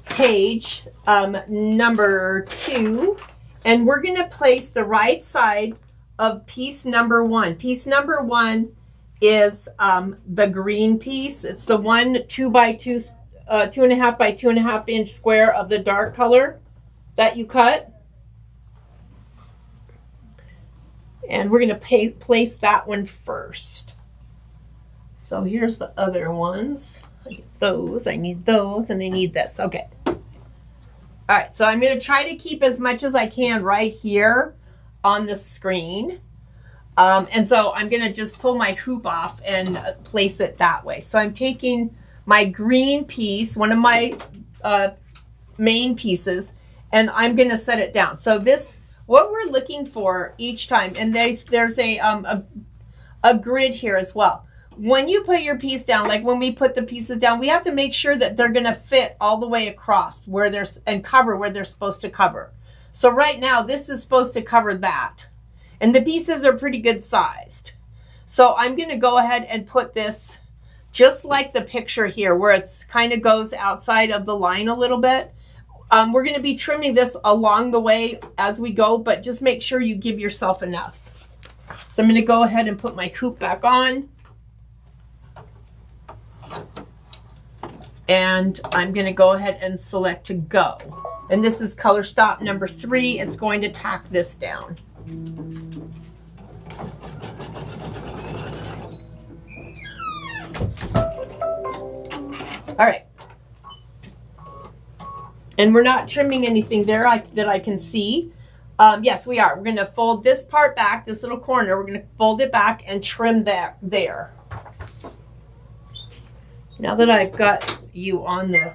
C: page number 2, and we're going to place the right side of piece number 1. Piece number 1 is the green piece. It's the 2.5 by 2.5 inch square of the dark color that you cut. And we're going to place that one first. So here's the other ones. I get those, I need those, and I need this. Okay. All right, so I'm going to try to keep as much as I can right here on the screen. And so I'm going to just pull my hoop off and place it that way. So I'm taking my green piece, one of my main pieces, and I'm going to set it down. So this, what we're looking for each time, and there's a grid here as well. When you put your piece down, like when we put the pieces down, we have to make sure that they're going to fit all the way across where and cover where they're supposed to cover. So right now, this is supposed to cover that. And the pieces are pretty good sized. So I'm going to go ahead and put this just like the picture here, where it's kind of goes outside of the line a little bit. We're going to be trimming this along the way as we go, but just make sure you give yourself enough. So I'm going to go ahead and put my hoop back on. And I'm going to go ahead and select to go. And this is color stop number 3. It's going to tack this down. All right. And we're not trimming anything there that I can see. Yes, we are. We're going to fold this part back, this little corner. We're going to fold it back and trim that there. Now that I've got you on the,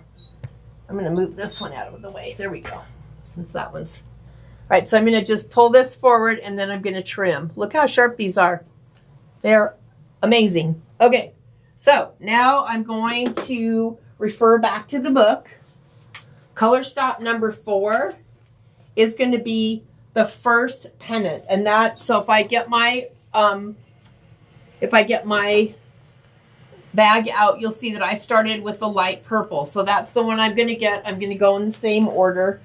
C: I'm going to move this one out of the way. There we go. Since that one's, all right, so I'm going to just pull this forward and then I'm going to trim. Look how sharp these are. They're amazing. Okay, so now I'm going to refer back to the book. Color stop number 4 is going to be the first pennant. And that, so if I get my bag out, you'll see that I started with the light purple. So that's the one I'm going to get. I'm going to go in the same order.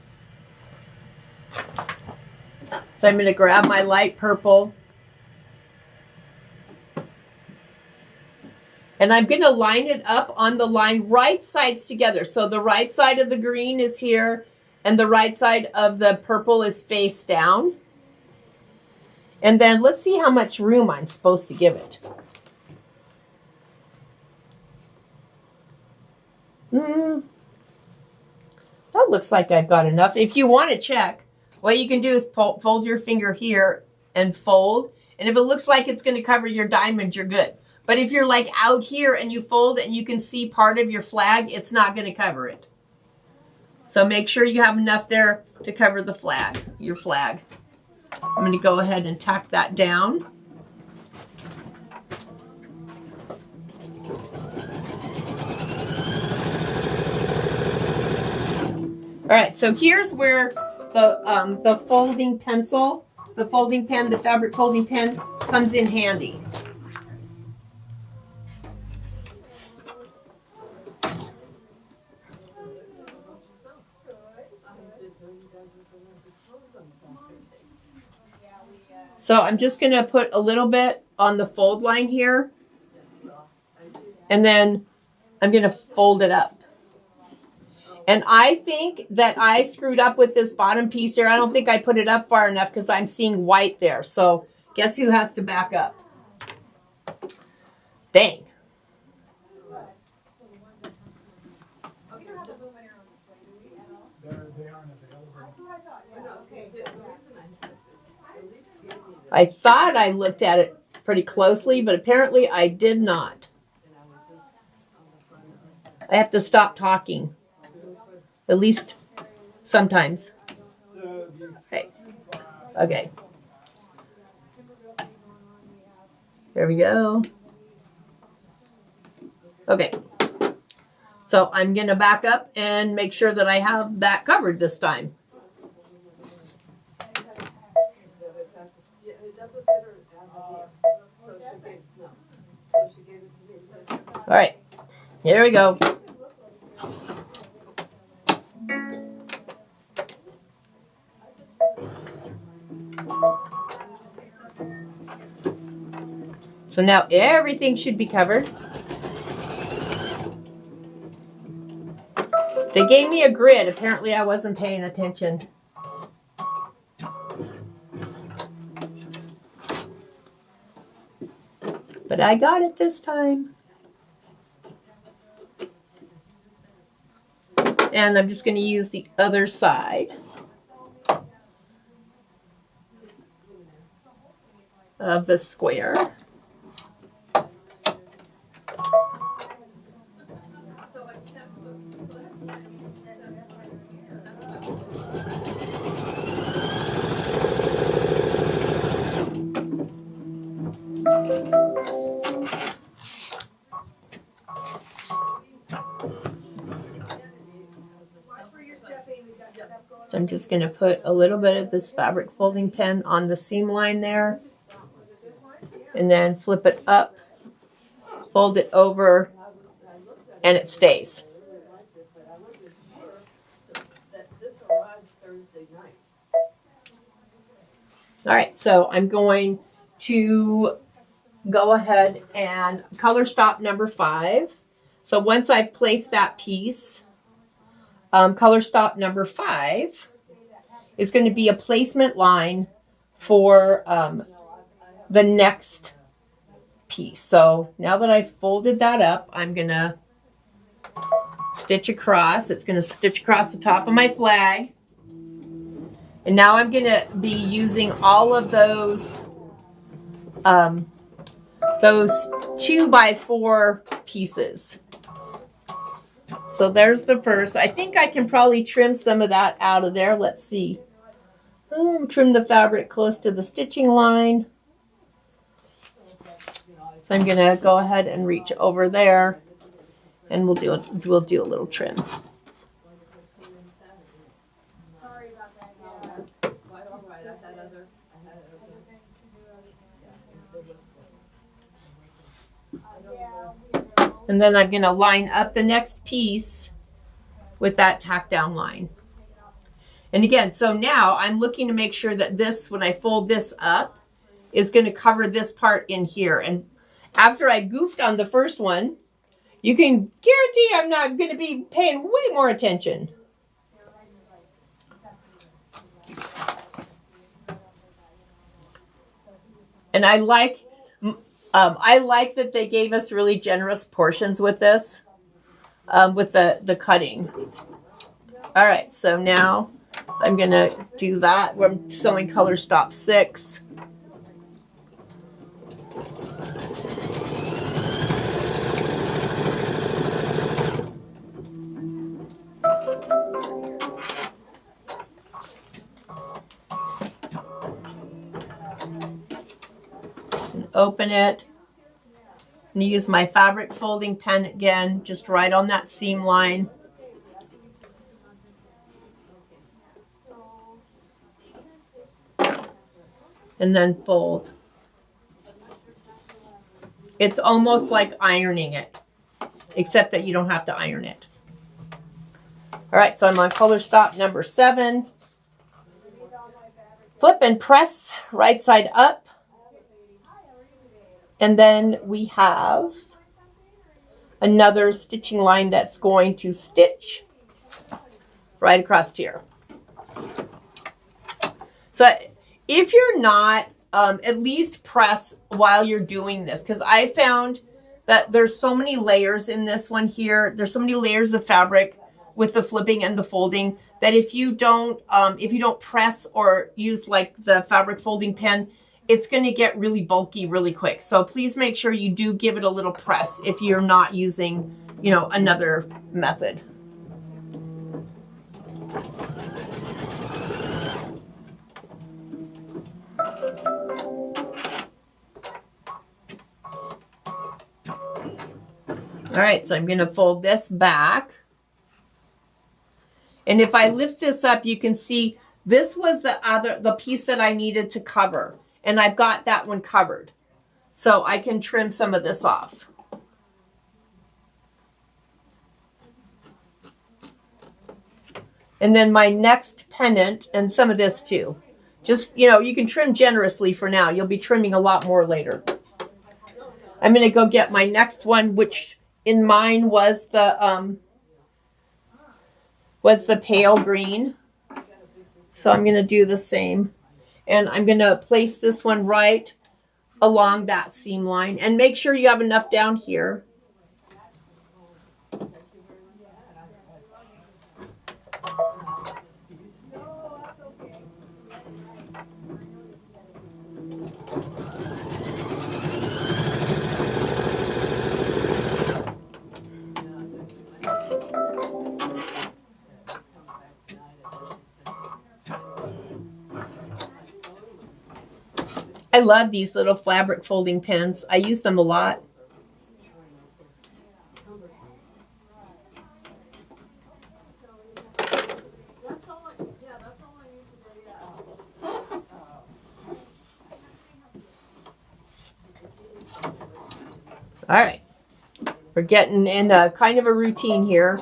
C: So I'm going to grab my light purple. And I'm going to line it up on the line right sides together. So the right side of the green is here and the right side of the purple is face down. And then let's see how much room I'm supposed to give it. That looks like I've got enough. If you want to check, what you can do is fold your finger here and fold. And if it looks like it's going to cover your diamond, you're good. But if you're like out here and you fold and you can see part of your flag, it's not going to cover it. So make sure you have enough there to cover the flag, your flag. I'm going to go ahead and tack that down. All right, so here's where the folding pencil, the folding pen, the fabric folding pen comes in handy. So I'm just going to put a little bit on the fold line here. And then I'm going to fold it up. And I think that I screwed up with this bottom piece here. I don't think I put it up far enough because I'm seeing white there. So guess who has to back up? Dang. I thought I looked at it pretty closely, but apparently I did not. I have to stop talking. At least sometimes. Okay. Okay. There we go. Okay. So I'm going to back up and make sure that I have that covered this time. All right. Here we go. So now everything should be covered. They gave me a grid. Apparently I wasn't paying attention. But I got it this time. And I'm just going to use the other side of the square. So I'm just going to put a little bit of this fabric folding pen on the seam line there. And then flip it up, fold it over, and it stays. All right, so I'm going to go ahead and color stop number 5. So once I've placed that piece, color stop number 5 is going to be a placement line for the next piece. So now that I've folded that up, I'm going to stitch across. It's going to stitch across the top of my flag. And now I'm going to be using all of those 2x4 pieces. So there's the first. I think I can probably trim some of that out of there. Let's see. Trim the fabric close to the stitching line. So I'm going to go ahead and reach over there, and we'll do a little trim. And then I'm going to line up the next piece with that tack down line. And again, so now I'm looking to make sure that this, when I fold this up, is going to cover this part in here. And after I goofed on the first one, you can guarantee I'm not going to be paying way more attention. And I like that they gave us really generous portions with this, with the cutting. All right, so now I'm going to do that. We're sewing color stop 6. Open it and use my fabric folding pen again, just right on that seam line. And then fold. It's almost like ironing it, except that you don't have to iron it. All right, so I'm on color stop number 7. Flip and press right side up. And then we have another stitching line that's going to stitch right across here. So if you're not, at least press while you're doing this, because I found that there's so many layers in this one here. There's so many layers of fabric with the flipping and the folding that if you don't press or use like the fabric folding pen, it's going to get really bulky really quick. So please make sure you do give it a little press if you're not using, you know, another method. All right, so I'm going to fold this back. And if I lift this up, you can see this was the piece that I needed to cover. And I've got that one covered. So I can trim some of this off. And then my next pennant, and some of this too. Just, you know, you can trim generously for now. You'll be trimming a lot more later. I'm going to go get my next one, which in mine was the pale green. So I'm going to do the same. And I'm going to place this one right along that seam line. And make sure you have enough down here. I love these little fabric folding pens. I use them a lot. All right, we're getting in a kind of a routine here.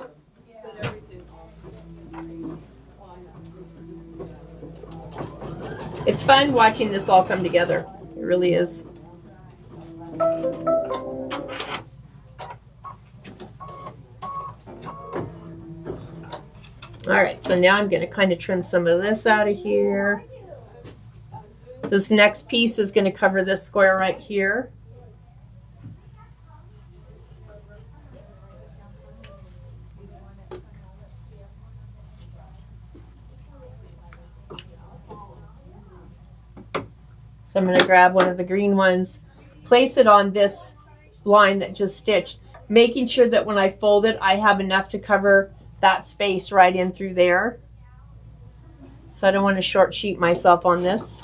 C: It's fun watching this all come together. It really is. All right, so now I'm going to kind of trim some of this out of here. This next piece is going to cover this square right here. So I'm going to grab one of the green ones, place it on this line that just stitched, making sure that when I fold it, I have enough to cover that space right in through there. So I don't want to short sheet myself on this.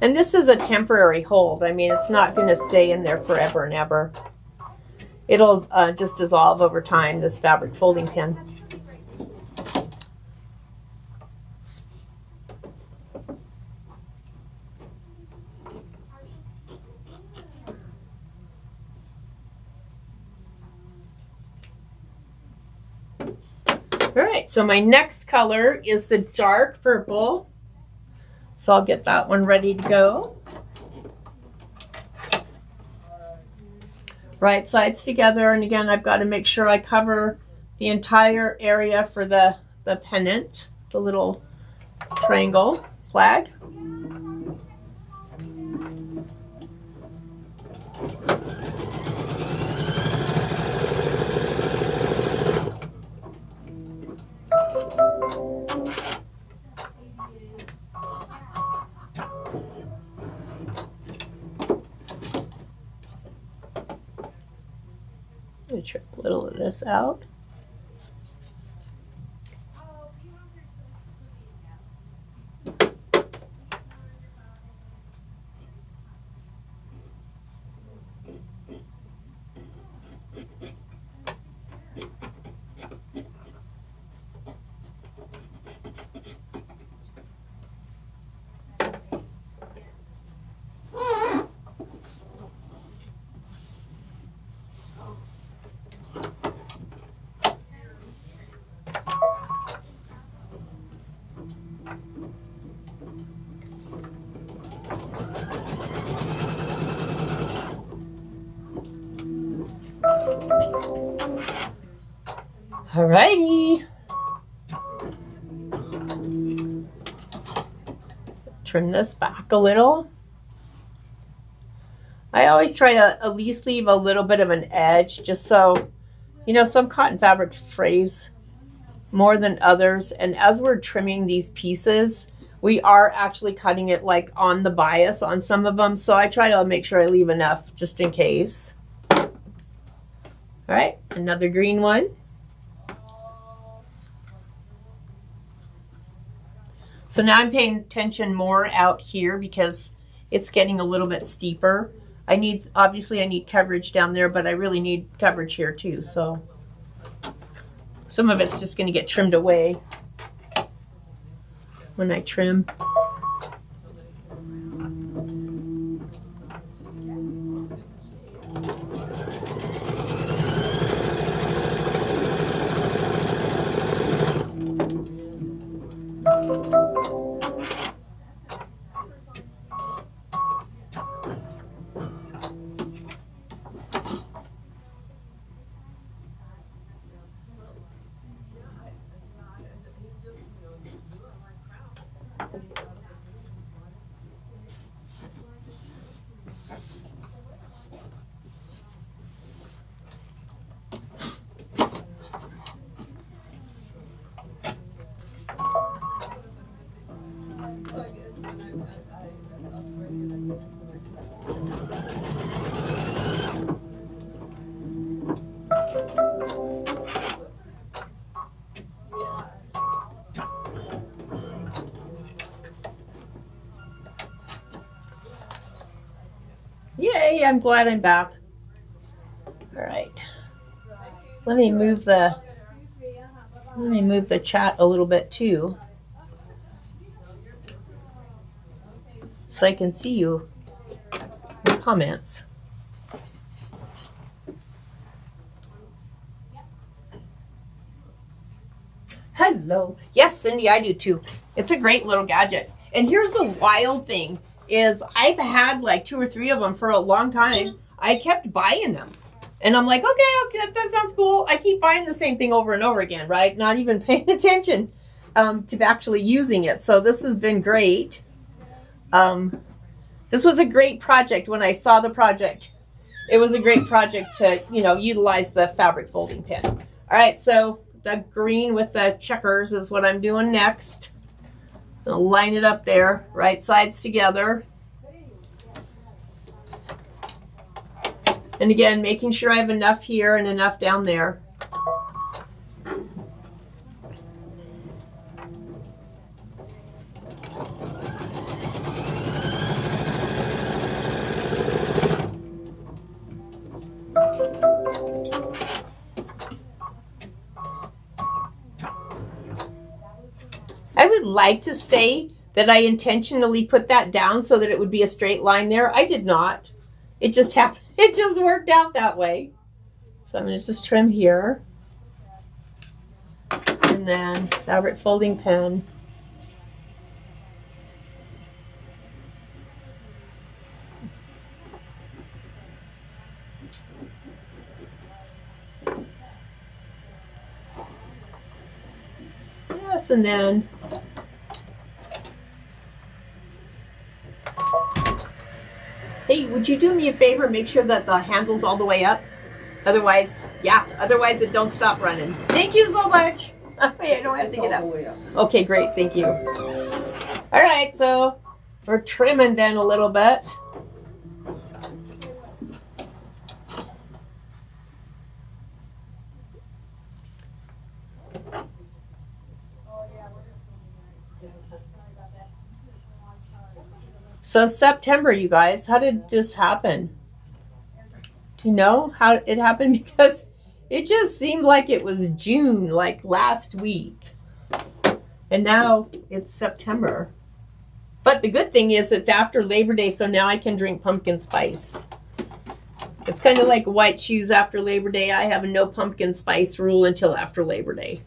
C: And this is a temporary hold. I mean, it's not going to stay in there forever and ever. It'll just dissolve over time, this fabric folding pin. All right, so my next color is the dark purple. So I'll get that one ready to go. Right sides together, and again, I've got to make sure I cover the entire area for the pennant, the little triangle flag. I'm going to trim a little of this out. Alrighty. Trim this back a little. I always try to at least leave a little bit of an edge, just so, you know, some cotton fabrics frays more than others. And as we're trimming these pieces, we are actually cutting it like on the bias on some of them. So I try to make sure I leave enough just in case. All right, another green one. So now I'm paying attention more out here because it's getting a little bit steeper. Obviously I need coverage down there, but I really need coverage here too. So some of it's just going to get trimmed away when I trim. Yay, I'm glad I'm back. All right. Let me move the chat a little bit too, so I can see your comments. Hello. Yes, Cindy, I do too. It's a great little gadget. And here's the wild thing is I've had like 2 or 3 of them for a long time. I kept buying them. And I'm like, okay, that sounds cool. I keep buying the same thing over and over again, right? Not even paying attention to actually using it. So this has been great. This was a great project when I saw the project. It was a great project to, you know, utilize the fabric folding pin. All right, so the green with the checkers is what I'm doing next. I'll line it up there, right sides together. And again, making sure I have enough here and enough down there. I would like to say that I intentionally put that down so that it would be a straight line there. I did not. It just happened. It just worked out that way. So I'm going to just trim here. And then fabric folding pen. Yes, and then Hey, would you do me a favor? Make sure that the handle's all the way up. Otherwise, yeah, otherwise it don't stop running. Thank you so much. I don't have to get up. Okay, great. Thank you. All right, so we're trimming then a little bit. So September, you guys, how did this happen? Do you know how it happened? Because it just seemed like it was June, like last week. And now it's September. But the good thing is it's after Labor Day, so now I can drink pumpkin spice. It's kind of like white shoes after Labor Day. I have a no pumpkin spice rule until after Labor Day.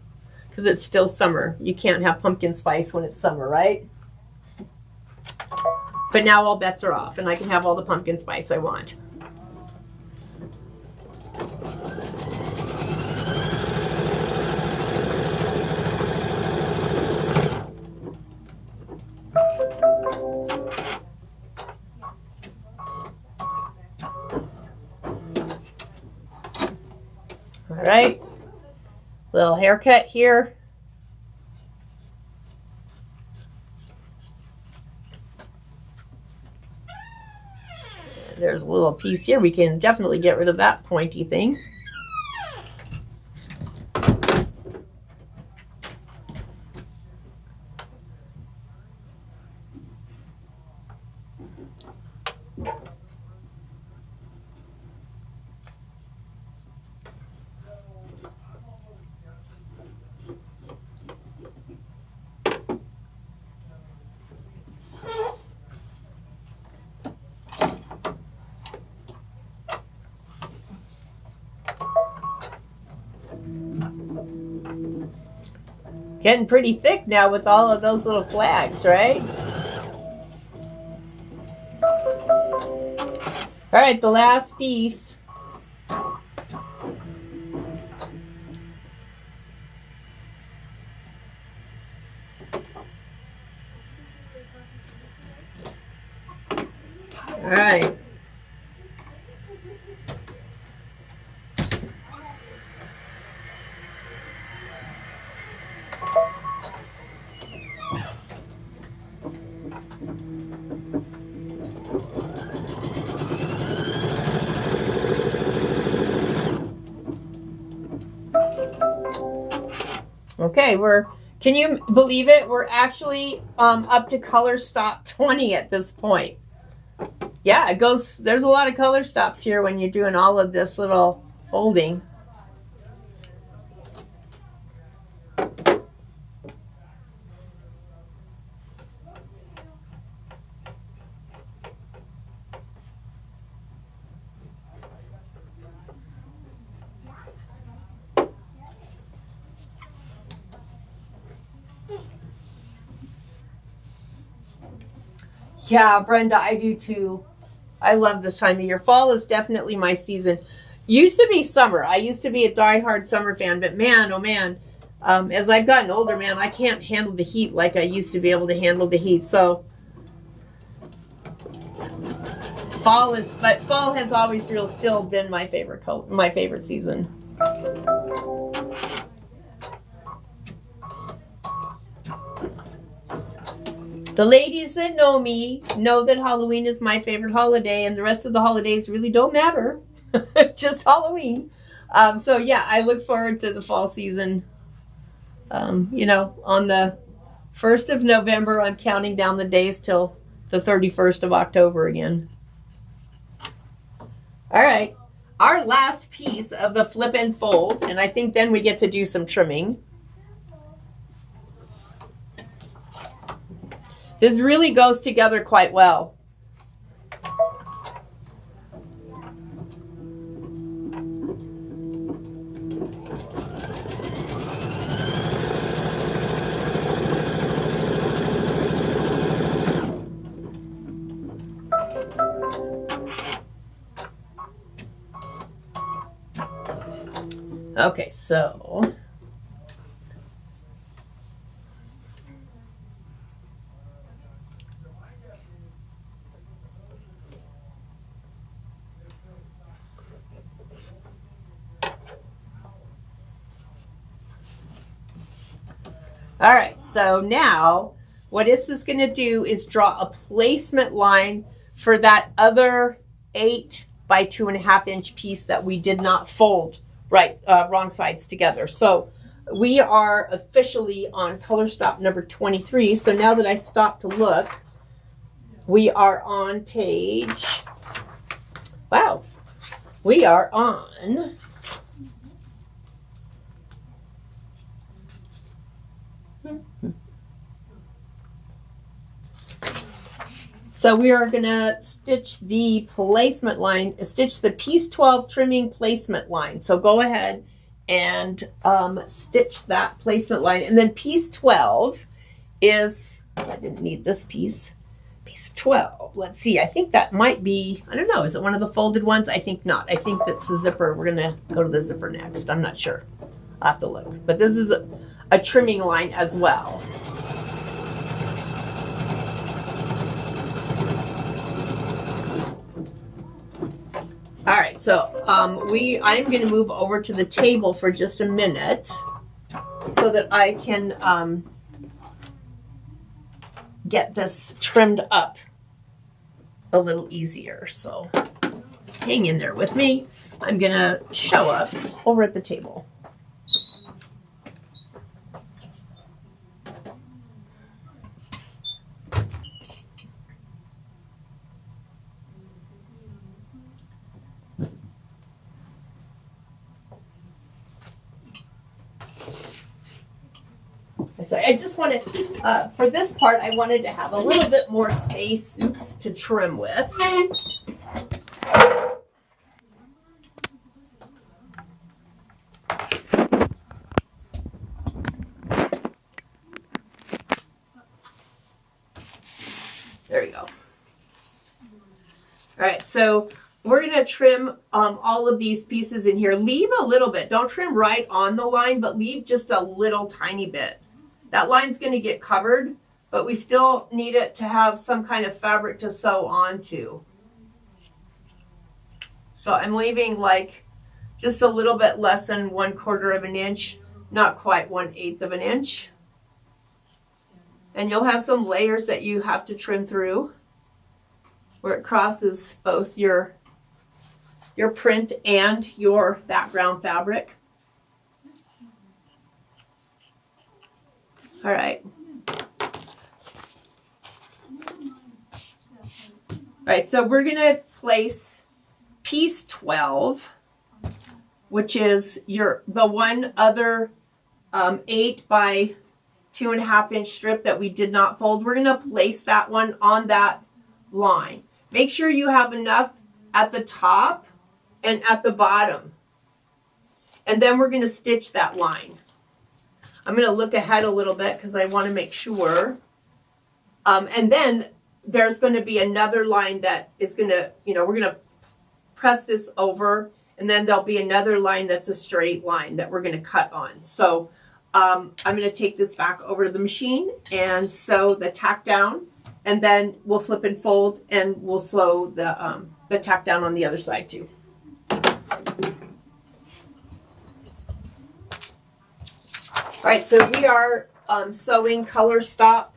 C: Because it's still summer. You can't have pumpkin spice when it's summer, right? But now all bets are off, and I can have all the pumpkin spice I want. All right, little haircut here. There's a little piece here. We can definitely get rid of that pointy thing. Getting pretty thick now with all of those little flags, right? All right, the last piece. All right. Okay, can you believe it? We're actually up to color stop 20 at this point. Yeah, it goes, there's a lot of color stops here when you're doing all of this little folding. Yeah, Brenda, I do too. I love this time of year. Fall is definitely my season. Used to be summer. I used to be a diehard summer fan, but man, oh man, as I've gotten older, man, I can't handle the heat like I used to be able to handle the heat. So fall has always still been my favorite season. The ladies that know me know that Halloween is my favorite holiday, and the rest of the holidays really don't matter. Just Halloween. So yeah, I look forward to the fall season. You know, on the 1st of November, I'm counting down the days till the 31st of October again. All right, our last piece of the flip and fold, and I think then we get to do some trimming. This really goes together quite well. Okay, so All right, so now what this is going to do is draw a placement line for that other 8 by 2.5 inch piece that we did not fold wrong sides together. So we are officially on color stop number 23. So now that I stop to look, we are on page, wow, we are on so we are going to stitch the placement line, stitch the piece 12 trimming placement line. So go ahead and stitch that placement line. And then piece 12 is, I didn't need this piece. Piece 12, let's see, I think that might be, I don't know, is it one of the folded ones? I think not. I think that's the zipper. We're going to go to the zipper next. I'm not sure. I'll have to look. But this is a trimming line as well. All right, so I'm going to move over to the table for just a minute so that I can get this trimmed up a little easier. So hang in there with me. I'm going to show up over at the table. So I just wanted, for this part, I wanted to have a little bit more space to trim with. There we go. All right, so we're going to trim all of these pieces in here. Leave a little bit. Don't trim right on the line, but leave just a little tiny bit. That line's going to get covered, but we still need it to have some kind of fabric to sew onto. So I'm leaving like just a little bit less than 1/4 of an inch, not quite 1/8 of an inch. And you'll have some layers that you have to trim through where it crosses both your print and your background fabric. All right. All right, so we're going to place piece 12, which is the one other 8 by 2.5 inch strip that we did not fold. We're going to place that one on that line. Make sure you have enough at the top and at the bottom. And then we're going to stitch that line. I'm going to look ahead a little bit because I want to make sure. And then there's going to be another line that is going to, we're going to press this over, and then there'll be another line that's a straight line that we're going to cut on. So I'm going to take this back over to the machine and sew the tack down, and then we'll flip and fold, and we'll sew the tack down on the other side too. All right, so we are sewing color stop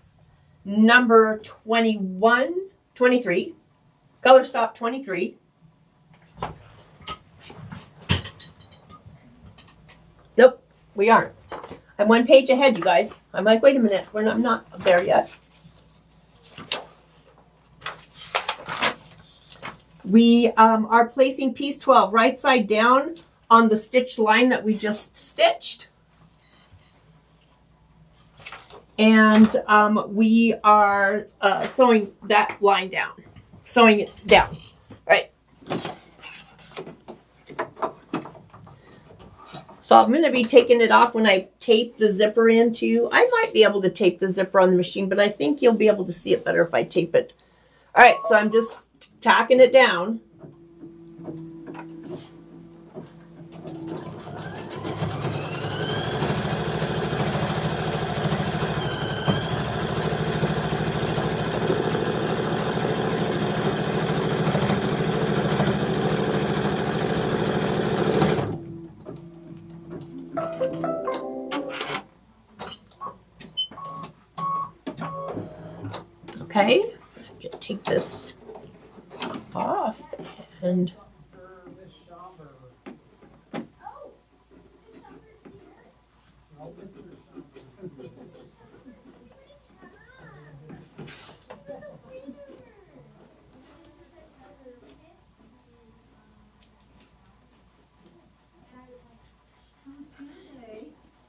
C: number 23, color stop 23. Nope, we aren't. I'm one page ahead, you guys. I'm like, wait a minute, I'm not there yet. We are placing piece 12 right side down on the stitched line that we just stitched. And we are sewing that line down, sewing it down, right? So I'm going to be taking it off when I tape the zipper in too. I might be able to tape the zipper on the machine, but I think you'll be able to see it better if I tape it. All right, so I'm just tacking it down. off and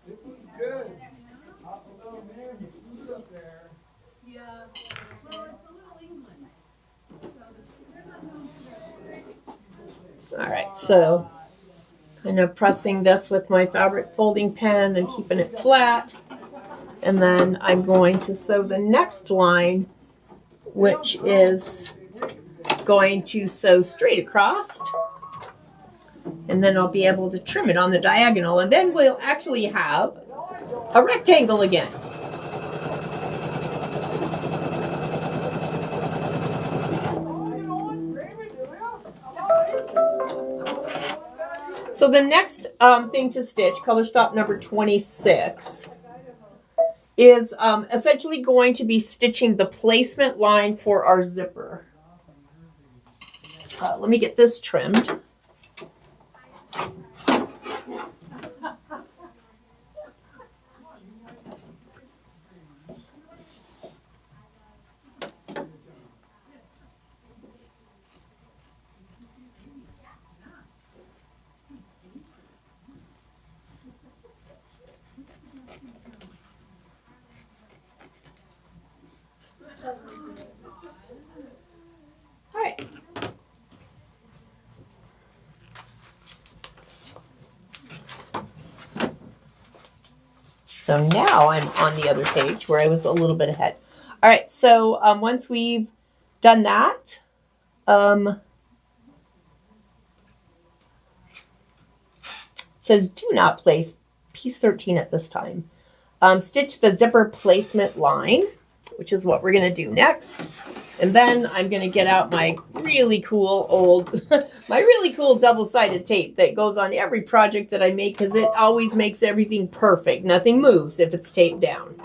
D: It was good. Oh man, you flew up there.
B: Yeah. Well, it's a little England.
C: all right, so kind of pressing this with my fabric folding pen and keeping it flat. And then I'm going to sew the next line, which is going to sew straight across. And then I'll be able to trim it on the diagonal. And then we'll actually have a rectangle again. So the next thing to stitch, color stop number 26, is essentially going to be stitching the placement line for our zipper. Let me get this trimmed. All right. So now I'm on the other page where I was a little bit ahead. All right, so once we've done that, it says do not place piece 13 at this time. Stitch the zipper placement line, which is what we're going to do next. And then I'm going to get out my really cool double-sided tape that goes on every project that I make because it always makes everything perfect. Nothing moves if it's taped down.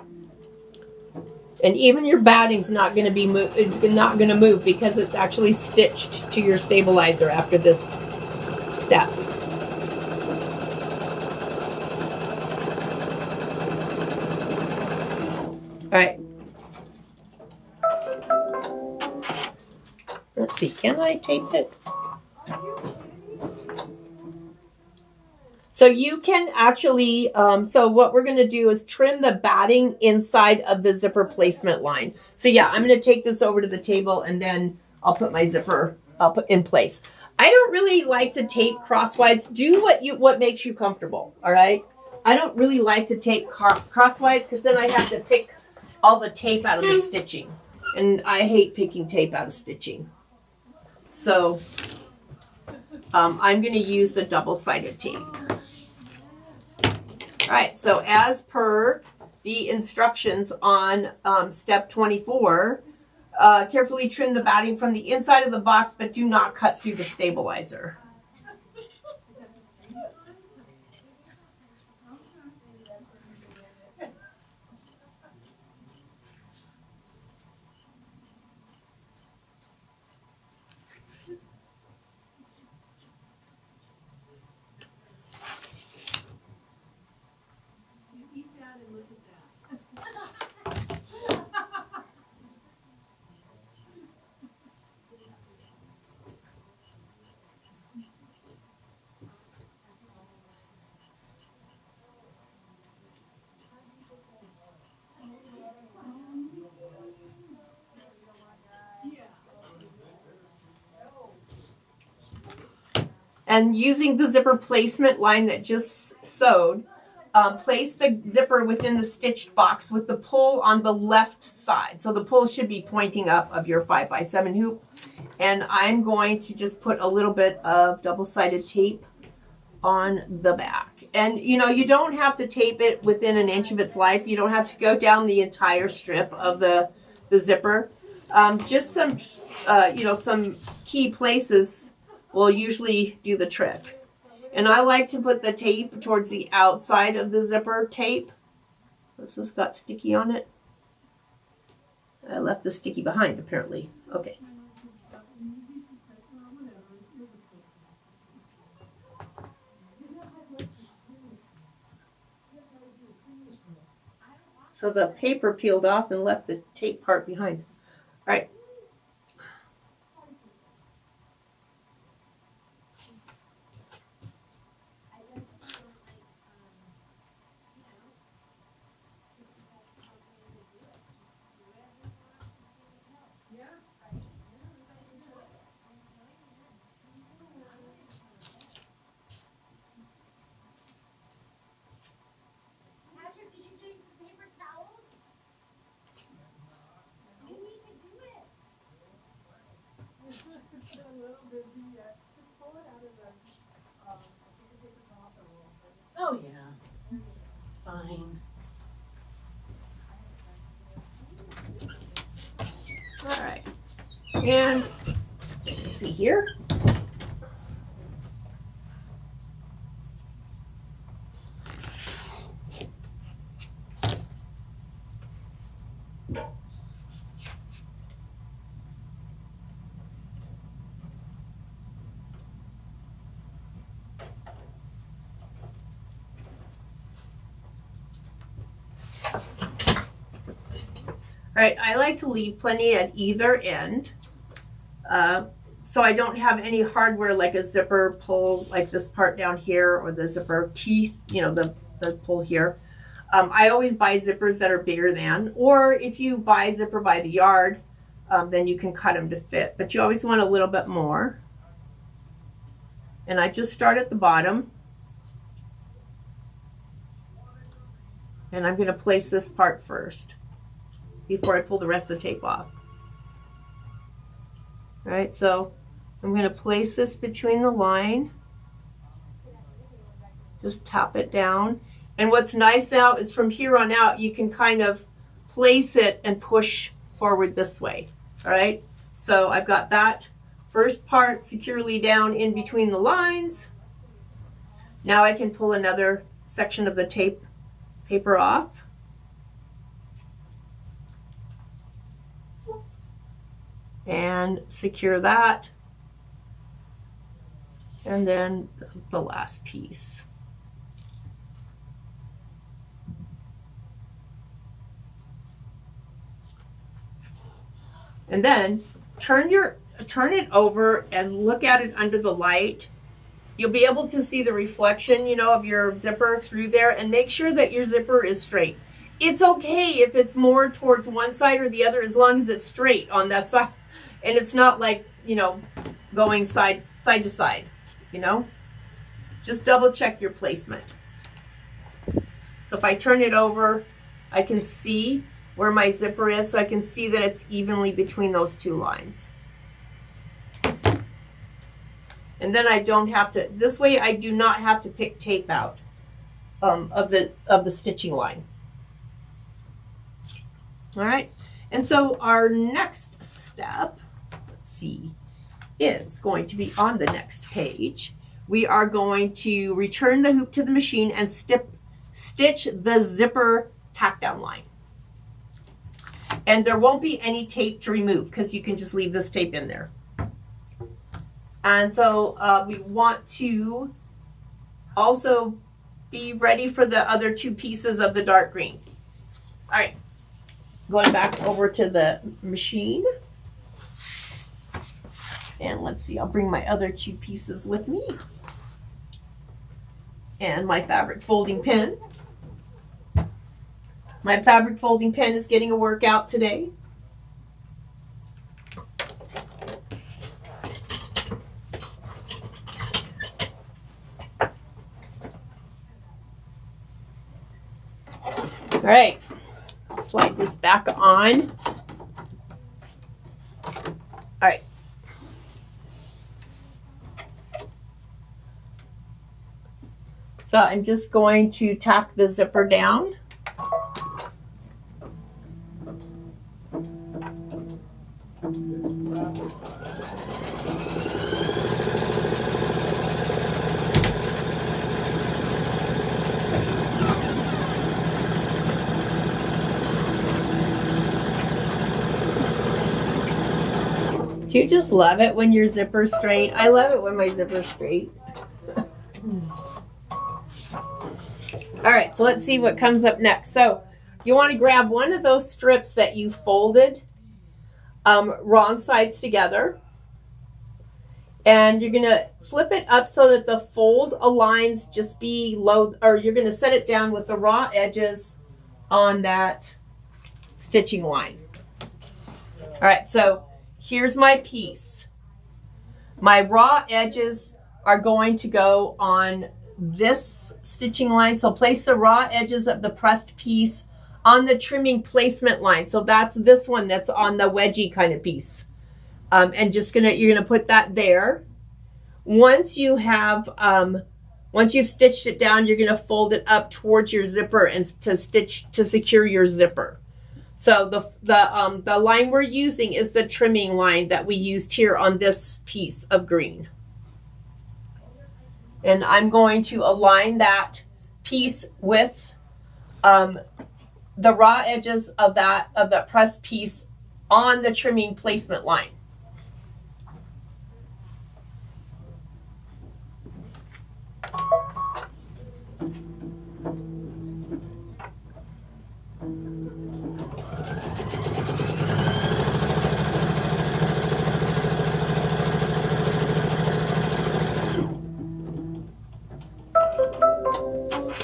C: And even your batting's not going to be not going to move because it's actually stitched to your stabilizer after this step. All right. Let's see, can I tape it? So you can actually, so what we're going to do is trim the batting inside of the zipper placement line. So yeah, I'm going to take this over to the table and then I'll put my zipper in place. I don't really like to tape crosswise. Do what makes you comfortable, all right? I don't really like to tape crosswise because then I have to pick all the tape out of the stitching. And I hate picking tape out of stitching. So I'm going to use the double-sided tape. All right, so as per the instructions on step 24, carefully trim the batting from the inside of the box, but do not cut through the stabilizer. And using the zipper placement line that just sewed, place the zipper within the stitched box with the pull on the left side. So the pull should be pointing up of your 5x7 hoop. And I'm going to just put a little bit of double-sided tape on the back. And you know, you don't have to tape it within an inch of its life. You don't have to go down the entire strip of the zipper. Just some, some key places will usually do the trick. And I like to put the tape towards the outside of the zipper tape. This has got sticky on it. I left the sticky behind, apparently. Okay. So the paper peeled off and left the tape part behind. All right.
A: Oh yeah, it's fine.
C: All right. And let's see here. All right, I like to leave plenty at either end, so I don't have any hardware like a zipper pull, like this part down here, or the zipper teeth, you know, the pull here. I always buy zippers that are bigger than, or if you buy a zipper by the yard, then you can cut them to fit, but you always want a little bit more. And I just start at the bottom, and I'm going to place this part first before I pull the rest of the tape off. All right, so I'm going to place this between the line. Just tap it down. And what's nice now is from here on out, you can kind of place it and push forward this way. All right, so I've got that first part securely down in between the lines. Now I can pull another section of the paper off. And secure that, and then the last piece. And then turn it over and look at it under the light. You'll be able to see the reflection, you know, of your zipper through there, and make sure that your zipper is straight. It's okay if it's more towards one side or the other, as long as it's straight on that side. And it's not like, you know, going side to side, you know. Just double check your placement. So if I turn it over, I can see where my zipper is, so I can see that it's evenly between those two lines. And then I don't have to, this way I do not have to pick tape out of the stitching line. All right, and so our next step, let's see, is going to be on the next page. We are going to return the hoop to the machine and stitch the zipper tack down line. And there won't be any tape to remove because you can just leave this tape in there. And so we want to also be ready for the other two pieces of the dark green. All right, going back over to the machine. And let's see, I'll bring my other two pieces with me. And my fabric folding pen. My fabric folding pen is getting a workout today. All right, I'll slide this back on. All right. So I'm just going to tack the zipper down. Do you just love it when your zipper's straight? I love it when my zipper's straight. All right, so let's see what comes up next. So you want to grab one of those strips that you folded wrong sides together, and you're going to flip it up so that the fold aligns just below, or you're going to set it down with the raw edges on that stitching line. All right, so here's my piece. My raw edges are going to go on this stitching line. So place the raw edges of the pressed piece on the trimming placement line. So that's this one that's on the wedgie kind of piece. And you're gonna put that there. Once you have, once you've stitched it down, you're gonna fold it up towards your zipper and to secure your zipper. So the line we're using is the trimming line that we used here on this piece of green. And I'm going to align that piece with the raw edges of that pressed piece on the trimming placement line.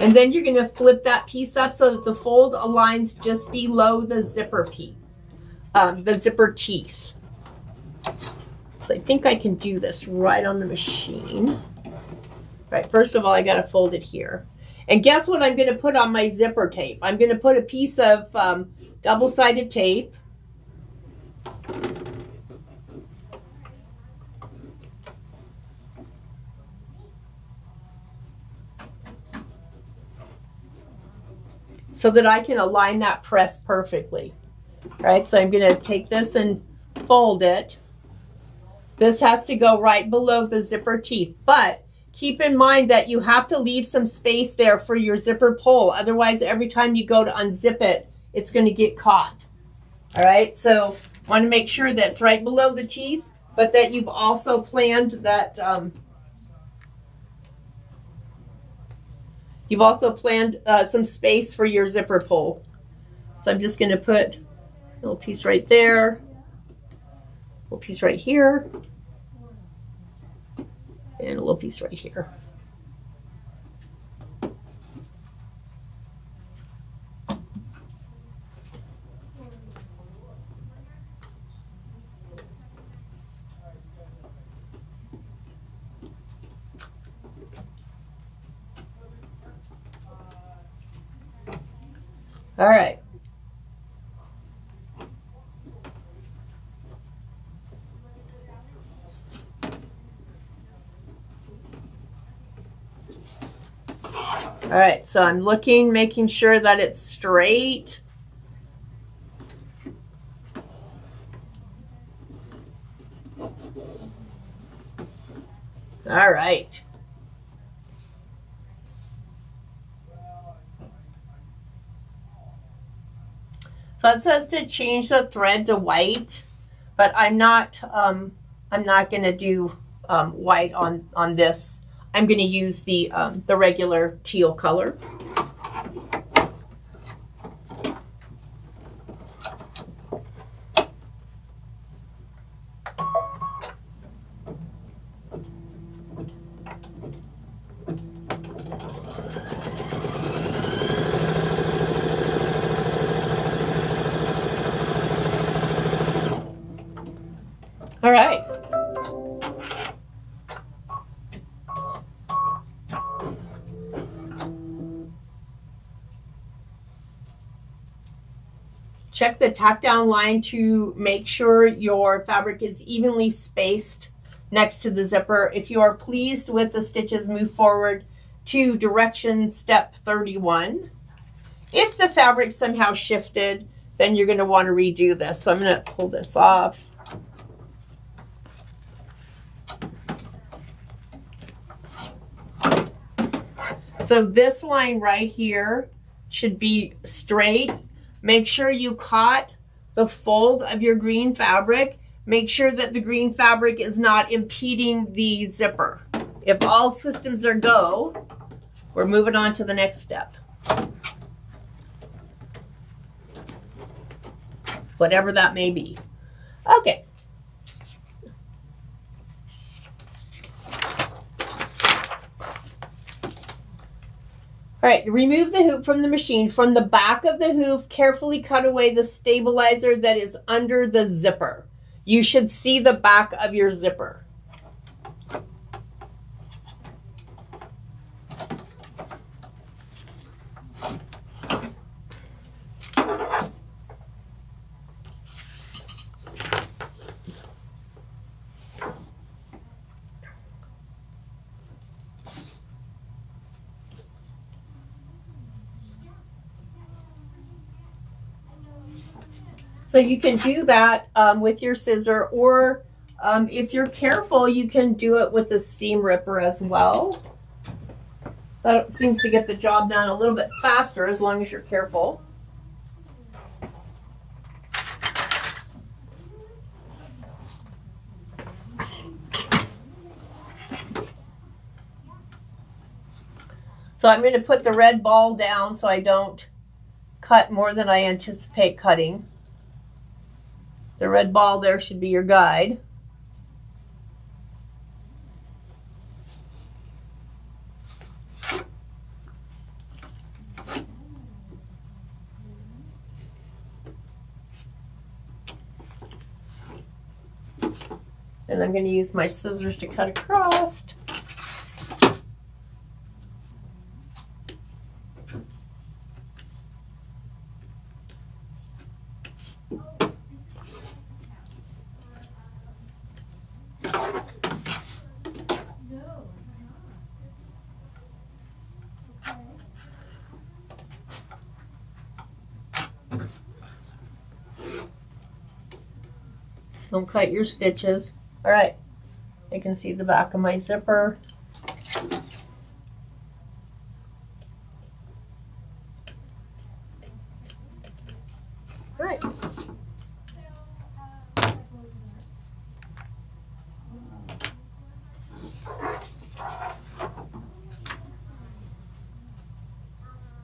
C: And then you're going to flip that piece up so that the fold aligns just below the zipper piece, the zipper teeth. So I think I can do this right on the machine. Right, first of all, I got to fold it here. And guess what I'm going to put on my zipper tape? I'm going to put a piece of double-sided tape. So that I can align that press perfectly. Right, so I'm going to take this and fold it. This has to go right below the zipper teeth, but keep in mind that you have to leave some space there for your zipper pull. Otherwise, every time you go to unzip it, it's going to get caught. All right, so want to make sure that's right below the teeth, but that you've also planned that some space for your zipper pull. So I'm just going to put a little piece right there, a little piece right here, and a little piece right here. All right. All right, so I'm looking, making sure that it's straight. All right. So it says to change the thread to white, but I'm not going to do white on this. I'm going to use the regular teal color. All right. Check the tack down line to make sure your fabric is evenly spaced next to the zipper. If you are pleased with the stitches, move forward to direction step 31. If the fabric somehow shifted, then you're going to want to redo this. So I'm going to pull this off. So this line right here should be straight. Make sure you caught the fold of your green fabric. Make sure that the green fabric is not impeding the zipper. If all systems are go, we're moving on to the next step. whatever that may be. Okay. All right, remove the hoop from the machine. From the back of the hoop, carefully cut away the stabilizer that is under the zipper. You should see the back of your zipper. So you can do that with your scissor, or if you're careful, you can do it with the seam ripper as well. That seems to get the job done a little bit faster as long as you're careful. So I'm going to put the red ball down so I don't cut more than I anticipate cutting. The red ball there should be your guide. And I'm going to use my scissors to cut across. Don't cut your stitches. All right, I can see the back of my zipper. All right.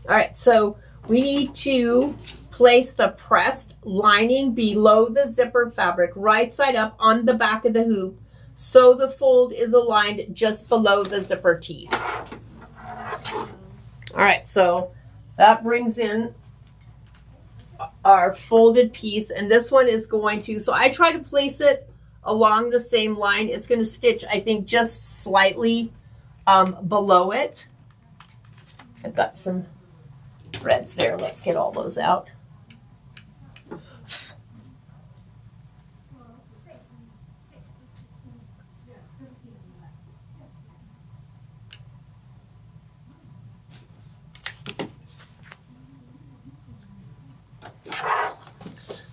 C: All right, so we need to place the pressed lining below the zipper fabric, right side up on the back of the hoop, so the fold is aligned just below the zipper teeth. All right, so that brings in our folded piece, and this one is going to, so I try to place it along the same line. It's going to stitch, I think, just slightly below it. I've got some threads there. Let's get all those out.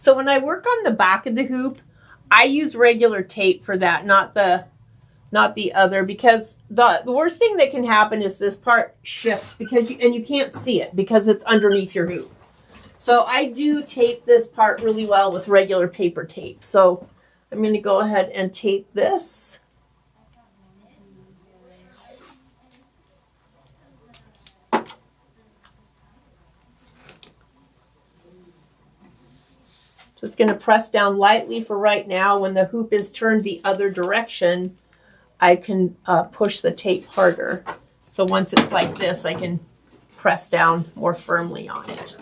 C: So when I work on the back of the hoop, I use regular tape for that, not the other, because the worst thing that can happen is this part shifts because you can't see it because it's underneath your hoop. So I do tape this part really well with regular paper tape. So I'm going to go ahead and tape this. Just going to press down lightly for right now. When the hoop is turned the other direction, I can push the tape harder. So once it's like this, I can press down more firmly on it.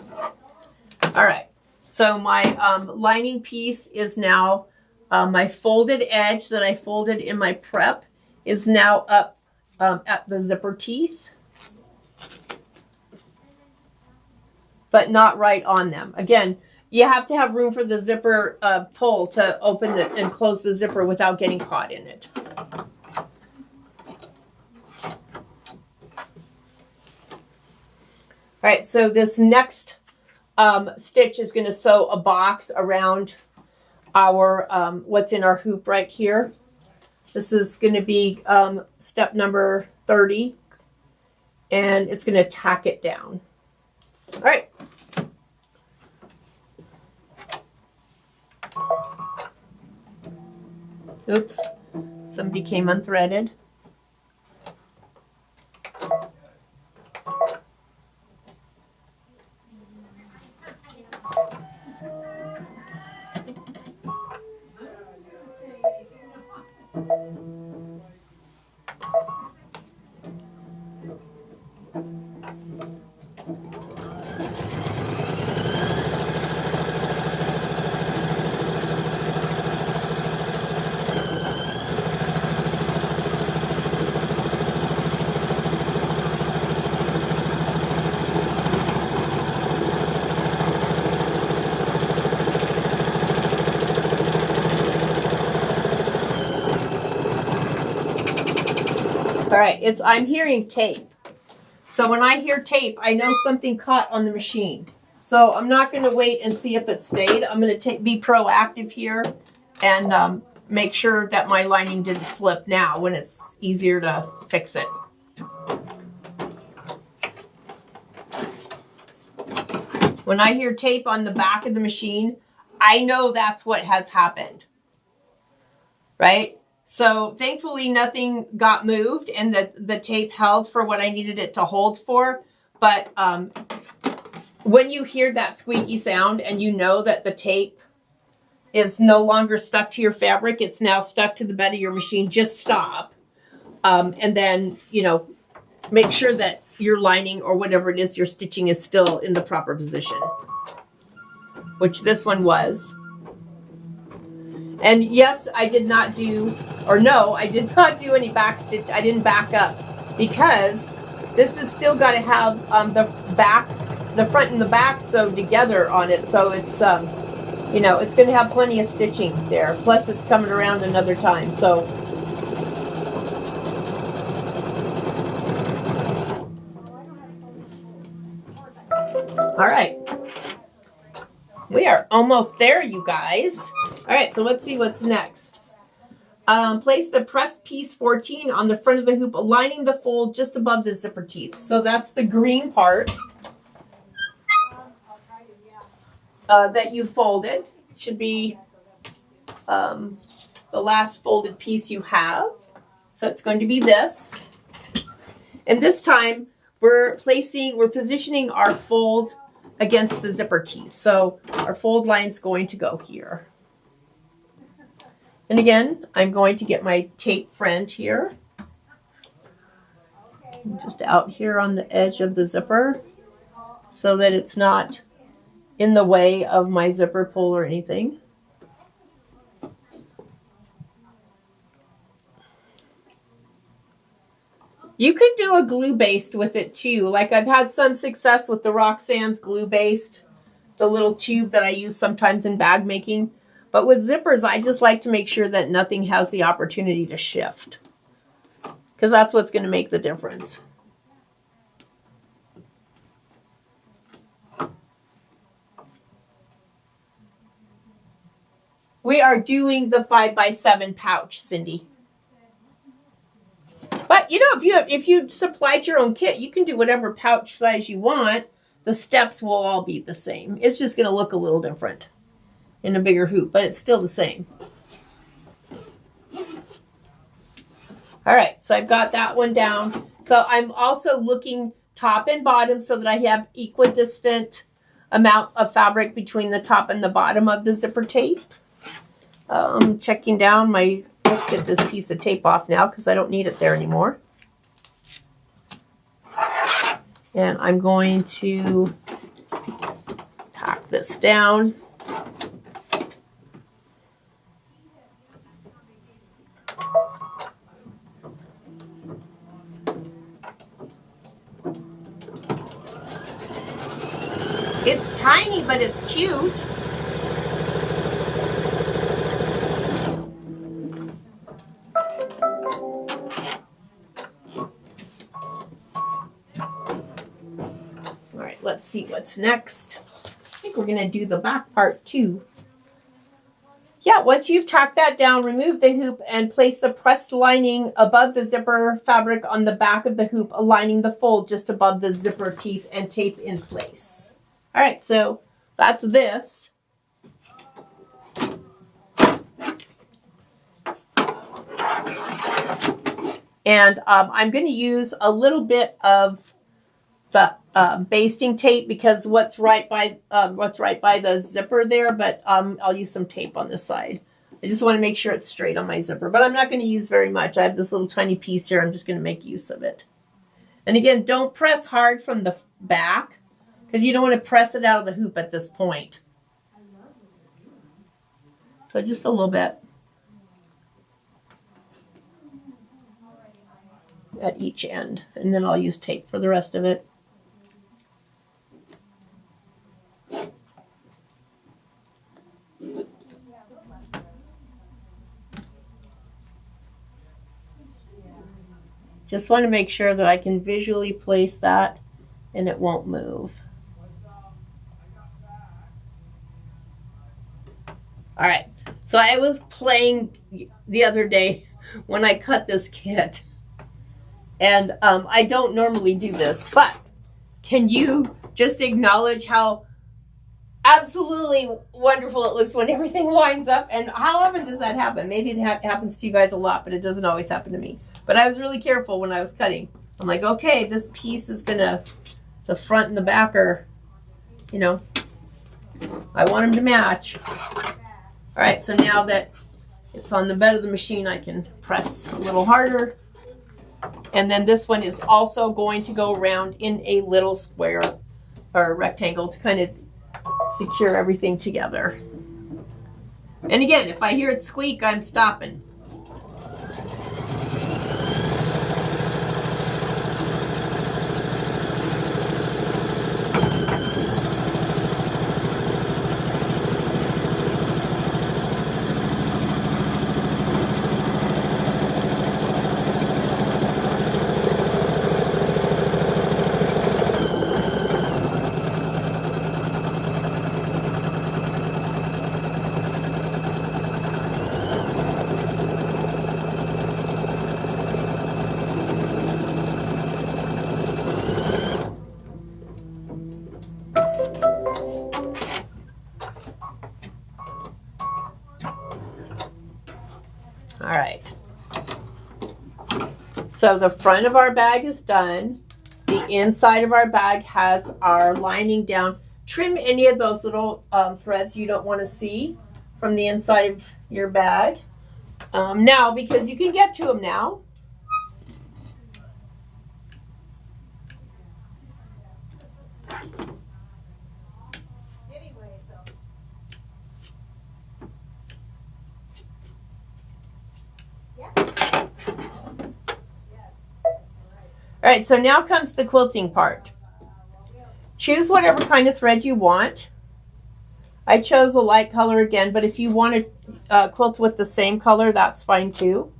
C: All right, so my lining piece is now, my folded edge that I folded in my prep is now up at the zipper teeth, but not right on them. Again, you have to have room for the zipper pull to open it and close the zipper without getting caught in it. All right, so this next stitch is going to sew a box around our what's in our hoop right here. This is going to be step number 30, and it's going to tack it down. All right. Oops, some became unthreaded. All right, I'm hearing tape. So when I hear tape, I know something caught on the machine. So I'm not going to wait and see if it stayed. I'm going to be proactive here and make sure that my lining didn't slip now when it's easier to fix it. When I hear tape on the back of the machine, I know that's what has happened, right? So thankfully nothing got moved and the tape held for what I needed it to hold for. But when you hear that squeaky sound and you know that the tape is no longer stuck to your fabric, it's now stuck to the bed of your machine, just stop. And then, you know, make sure that your lining or whatever it is you're stitching is still in the proper position, which this one was. And yes, I did not do, or no, I did not do any back stitch. I didn't back up because this has still got to have the front and the back sewed together on it. So it's, you know, it's going to have plenty of stitching there. Plus it's coming around another time. So all right. We are almost there, you guys. All right, so let's see what's next. Place the pressed piece 14 on the front of the hoop, aligning the fold just above the zipper teeth. So that's the green part that you folded. Should be the last folded piece you have. So it's going to be this. And this time we're positioning our fold against the zipper teeth. So our fold line's going to go here. And again, I'm going to get my tape friend here. Just out here on the edge of the zipper so that it's not in the way of my zipper pull or anything. You could do a glue based with it too. Like I've had some success with the Roxanne's glue based, the little tube that I use sometimes in bag making. But with zippers, I just like to make sure that nothing has the opportunity to shift, because that's what's going to make the difference. We are doing the 5x7 pouch, Cindy. But you know, if you supplied your own kit, you can do whatever pouch size you want. The steps will all be the same. It's just going to look a little different in a bigger hoop, but it's still the same. All right, so I've got that one down. So I'm also looking top and bottom so that I have equidistant amount of fabric between the top and the bottom of the zipper tape. Checking down my, let's get this piece of tape off now because I don't need it there anymore. And I'm going to tack this down. It's tiny, but it's cute. All right, let's see what's next. I think we're going to do the back part too. Yeah, once you've tacked that down, remove the hoop and place the pressed lining above the zipper fabric on the back of the hoop, aligning the fold just above the zipper teeth and tape in place. All right, so that's this. And I'm going to use a little bit of the basting tape because what's right by the zipper there, but I'll use some tape on this side. I just want to make sure it's straight on my zipper, but I'm not going to use very much. I have this little tiny piece here. I'm just going to make use of it. And again, don't press hard from the back because you don't want to press it out of the hoop at this point. So just a little bit at each end, and then I'll use tape for the rest of it. Just want to make sure that I can visually place that and it won't move. All right, so I was playing the other day when I cut this kit, and I don't normally do this, but can you just acknowledge how absolutely wonderful it looks when everything lines up? And how often does that happen? Maybe it happens to you guys a lot, but it doesn't always happen to me. But I was really careful when I was cutting. I'm like, okay, this piece is gonna, the front and the back are, you know, I want them to match. All right, so now that it's on the bed of the machine, I can press a little harder. And then this one is also going to go around in a little square or rectangle to kind of secure everything together. And again, if I hear it squeak, I'm stopping. All right. So the front of our bag is done. The inside of our bag has our lining down. Trim any of those little threads you don't want to see from the inside of your bag. Now, because you can get to them now. All right, so now comes the quilting part. Choose whatever kind of thread you want. I chose a light color again, but if you want to quilt with the same color, that's fine too.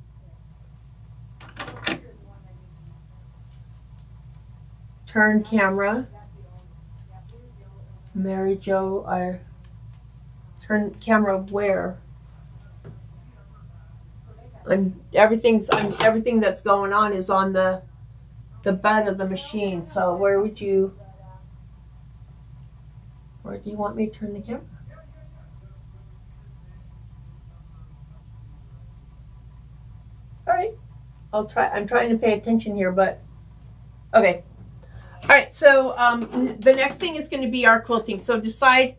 C: Turn camera. Mary Jo, turn camera where? Everything that's going on is on the bed of the machine. So where do you want me to turn the camera? All right, I'll try. I'm trying to pay attention here, but okay. All right, so the next thing is going to be our quilting. So decide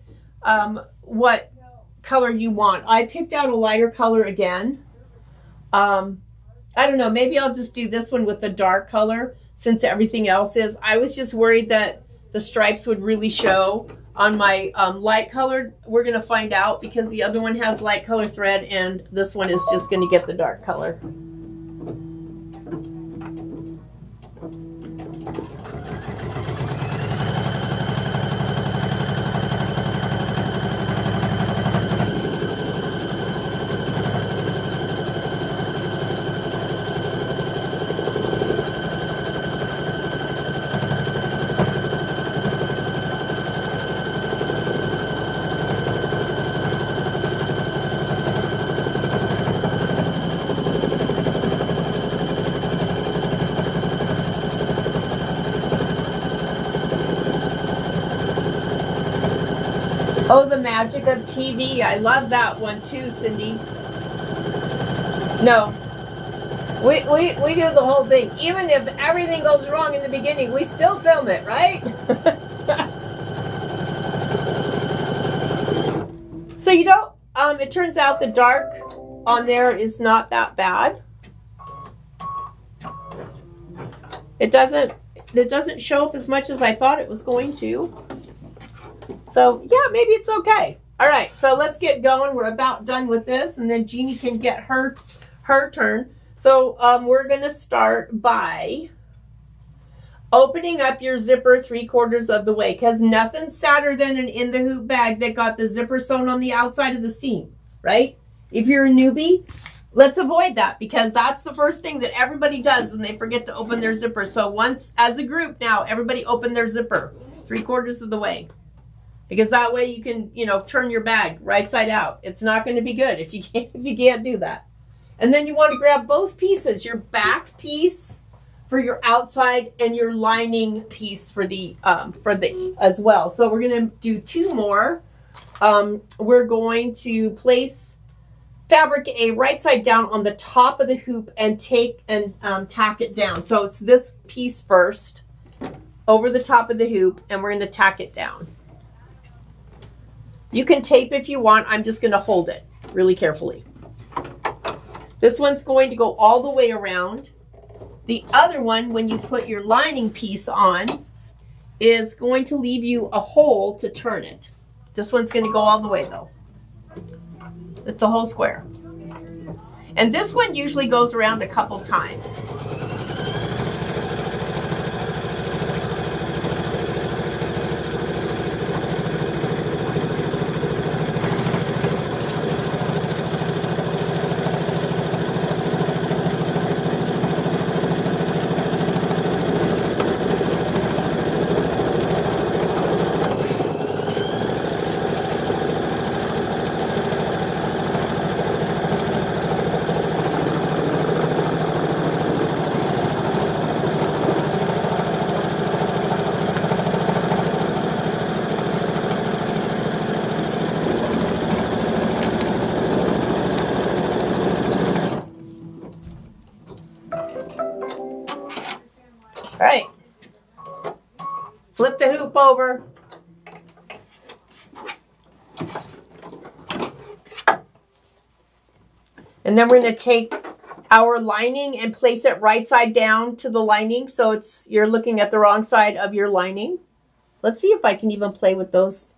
C: what color you want. I picked out a lighter color again. I don't know, maybe I'll just do this one with the dark color since everything else is. I was just worried that the stripes would really show on my light colored. We're going to find out because the other one has light color thread and this one is just going to get the dark color. Oh, the magic of TV. I love that one too, Cindy. No. We do the whole thing. Even if everything goes wrong in the beginning, we still film it, right? So, you know, it turns out the dark on there is not that bad. It doesn't show up as much as I thought it was going to. So, yeah, maybe it's okay. All right, so let's get going. We're about done with this, and then Jeannie can get her turn. So we're going to start by opening up your zipper 3/4 of the way, because nothing's sadder than an in the hoop bag that got the zipper sewn on the outside of the seam, right? If you're a newbie, let's avoid that, because that's the first thing that everybody does when they forget to open their zipper. So once, as a group now, everybody open their zipper 3/4 of the way, because that way you can, you know, turn your bag right side out. It's not going to be good if you can't do that. And then you want to grab both pieces, your back piece for your outside and your lining piece for the as well. So we're going to do 2 more. We're going to place fabric A right side down on the top of the hoop and take and tack it down. So it's this piece first over the top of the hoop, and we're going to tack it down. You can tape if you want. I'm just going to hold it really carefully. This one's going to go all the way around. The other one, when you put your lining piece on, is going to leave you a hole to turn it. This one's going to go all the way though. It's a whole square. And this one usually goes around a couple times. All right, flip the hoop over. And then we're going to take our lining and place it right side down to the lining. So you're looking at the wrong side of your lining. Let's see if I can even play with those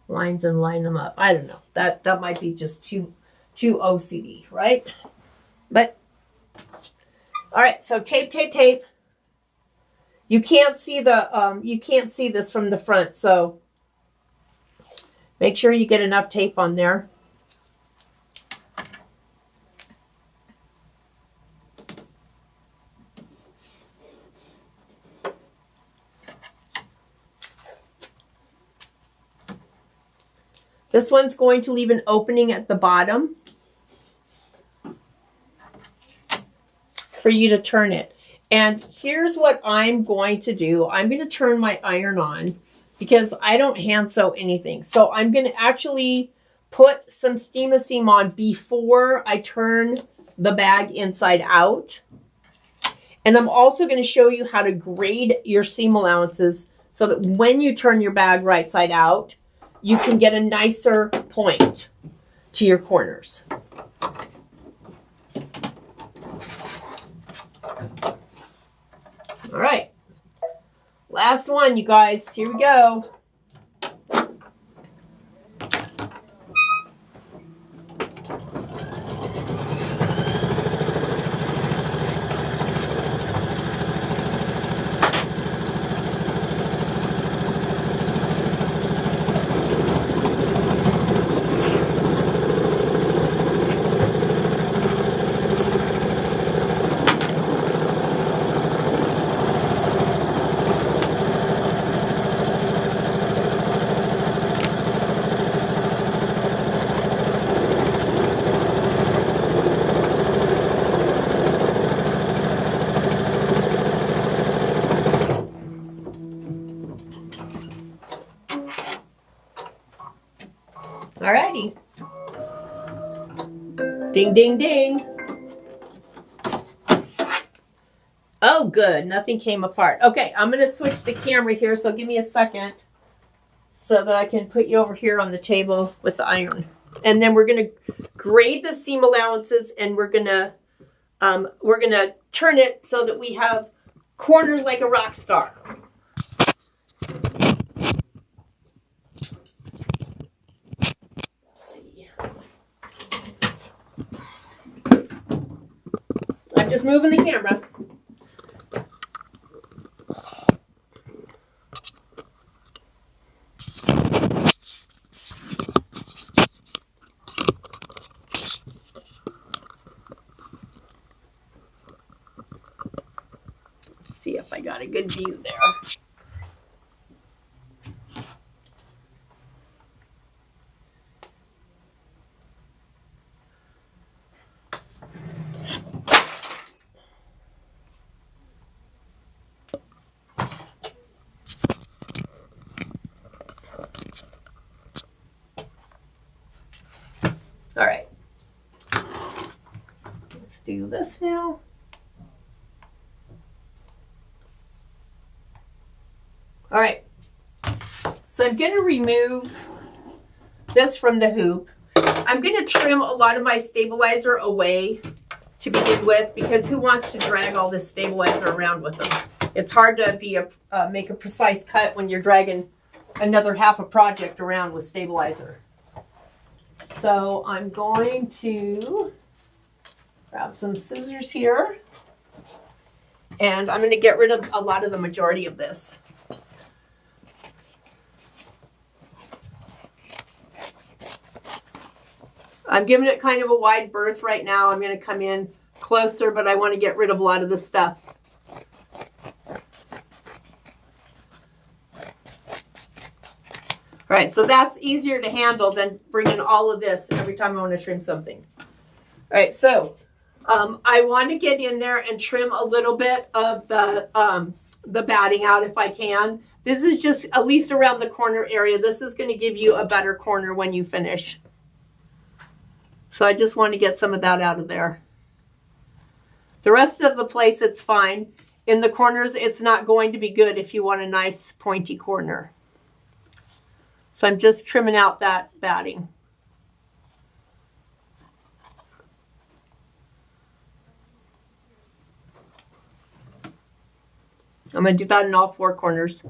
C: lines and line them up. I don't know. That might be just too OCD, right? But all right, so tape, tape, tape. You can't see this from the front, so make sure you get enough tape on there. This one's going to leave an opening at the bottom for you to turn it. And here's what I'm going to do. I'm going to turn my iron on because I don't hand sew anything. So I'm going to actually put some steam-a-seam on before I turn the bag inside out. And I'm also going to show you how to grade your seam allowances so that when you turn your bag right side out, you can get a nicer point to your corners. All right, last one, you guys. Here we go. Alrighty. Ding, ding, ding. Oh, good. Nothing came apart. Okay, I'm going to switch the camera here, so give me a second so that I can put you over here on the table with the iron. And then we're going to grade the seam allowances, and we're going to turn it so that we have corners like a rock star. I'm just moving the camera. see if I got a good view there. All right, let's do this now. All right, so I'm going to remove this from the hoop. I'm going to trim a lot of my stabilizer away to begin with, because who wants to drag all this stabilizer around with them? It's hard to make a precise cut when you're dragging another half a project around with stabilizer. So I'm going to grab some scissors here, and I'm going to get rid of a lot of the majority of this. I'm giving it kind of a wide berth right now. I'm going to come in closer, but I want to get rid of a lot of this stuff. All right, so that's easier to handle than bringing all of this every time I want to trim something. All right, so I want to get in there and trim a little bit of the batting out if I can. This is just at least around the corner area. This is going to give you a better corner when you finish. So I just want to get some of that out of there. The rest of the place, it's fine. In the corners, it's not going to be good if you want a nice pointy corner. So I'm just trimming out that batting. I'm going to do that in all four corners.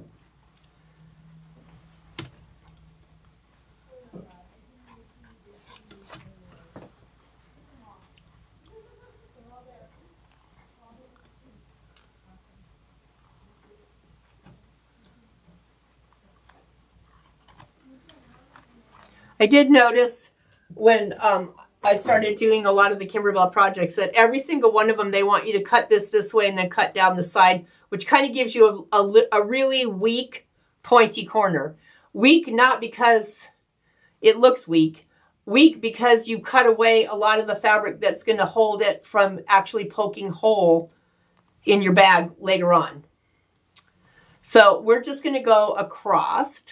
C: I did notice when I started doing a lot of the Kimberbell projects that every single one of them, they want you to cut this way and then cut down the side, which kind of gives you a really weak, pointy corner. Weak not because it looks weak. Weak because you cut away a lot of the fabric that's going to hold it from actually poking hole in your bag later on. So we're just going to go across.